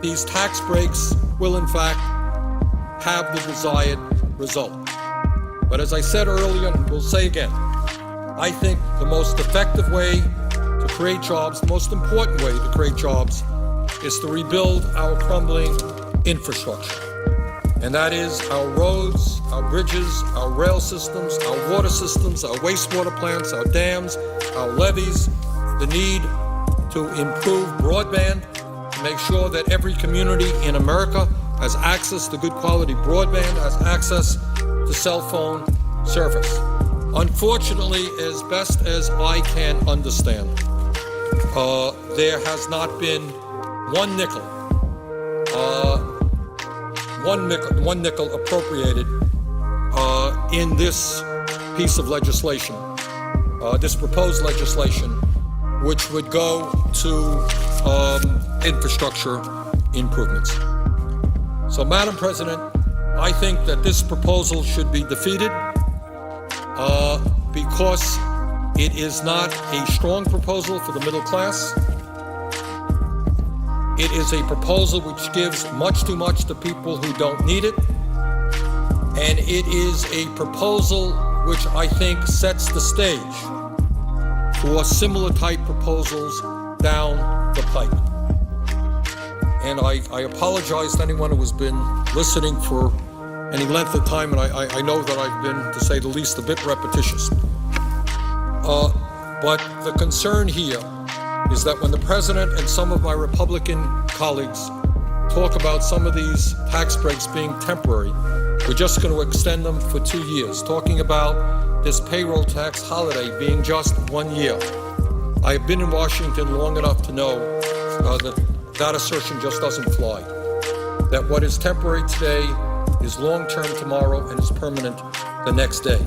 these tax breaks will in fact have the desired result. But as I said earlier, and we'll say again, I think the most effective way to create jobs, the most important way to create jobs, is to rebuild our crumbling infrastructure. And that is our roads, our bridges, our rail systems, our water systems, our wastewater plants, our dams, our levees, the need to improve broadband, to make sure that every community in America has access to good quality broadband, has access to cell phone service. Unfortunately, as best as I can understand, there has not been one nickel appropriated in this piece of legislation, this proposed legislation, which would go to infrastructure improvements. So, Madam President, I think that this proposal should be defeated because it is not a strong proposal for the middle class. It is a proposal which gives much too much to people who don't need it. And it is a proposal which I think sets the stage for similar type proposals down the pipe. And I apologize to anyone who has been listening for any length of time, and I know that I've been, to say the least, a bit repetitious. But the concern here is that when the President and some of my Republican colleagues talk about some of these tax breaks being temporary, we're just going to extend them for 2 years, talking about this payroll tax holiday being just 1 year. I have been in Washington long enough to know that assertion just doesn't fly. That what is temporary today is long-term tomorrow and is permanent the next day.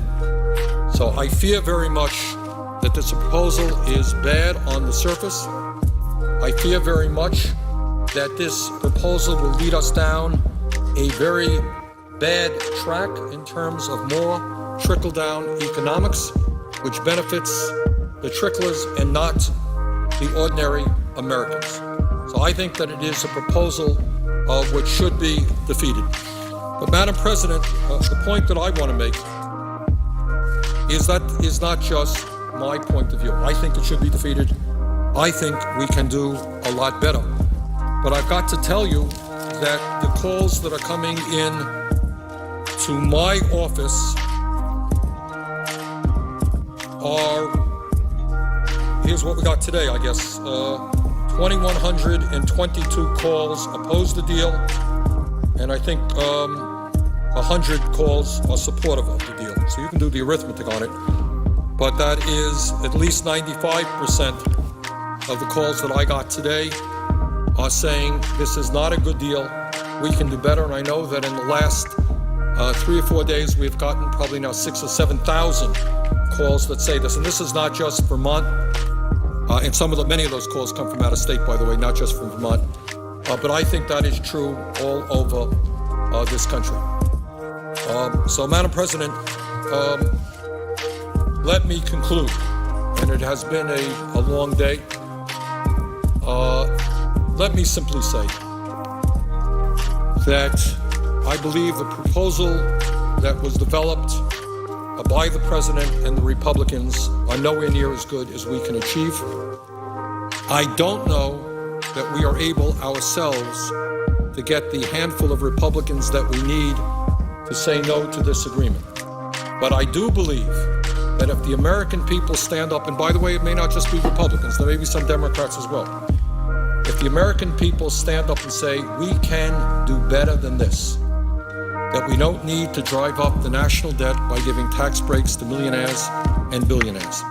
So I fear very much that this proposal is bad on the surface. I fear very much that this proposal will lead us down a very bad track in terms of more trickle-down economics, which benefits the tricklers and not the ordinary Americans. So I think that it is a proposal which should be defeated. But Madam President, the point that I want to make is that is not just my point of view. I think it should be defeated. I think we can do a lot better. But I've got to tell you that the calls that are coming in to my office are, here's what we got today, I guess. 2,122 calls oppose the deal, and I think 100 calls are supportive of the deal. So you can do the arithmetic on it. But that is at least 95% of the calls that I got today are saying this is not a good deal. We can do better. And I know that in the last 3 or 4 days, we've gotten probably now 6,000 or 7,000 calls that say this. And this is not just Vermont. And many of those calls come from out of state, by the way, not just from Vermont. But I think that is true all over this country. So, Madam President, let me conclude. And it has been a long day. Let me simply say that I believe the proposal that was developed by the President and the Republicans are nowhere near as good as we can achieve. I don't know that we are able ourselves to get the handful of Republicans that we need to say no to this agreement. But I do believe that if the American people stand up, and by the way, it may not just be Republicans, there may be some Democrats as well. If the American people stand up and say, we can do better than this, that we don't need to drive up the national debt by giving tax breaks to millionaires and billionaires,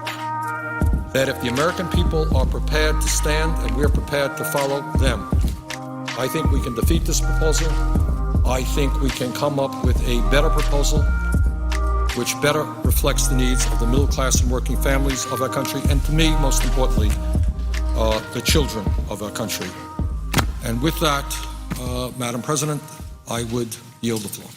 that if the American people are prepared to stand and we're prepared to follow them, I think we can defeat this proposal. I think we can come up with a better proposal which better reflects the needs of the middle class and working families of our country, and to me, most importantly, the children of our country. And with that, Madam President, I would yield the floor.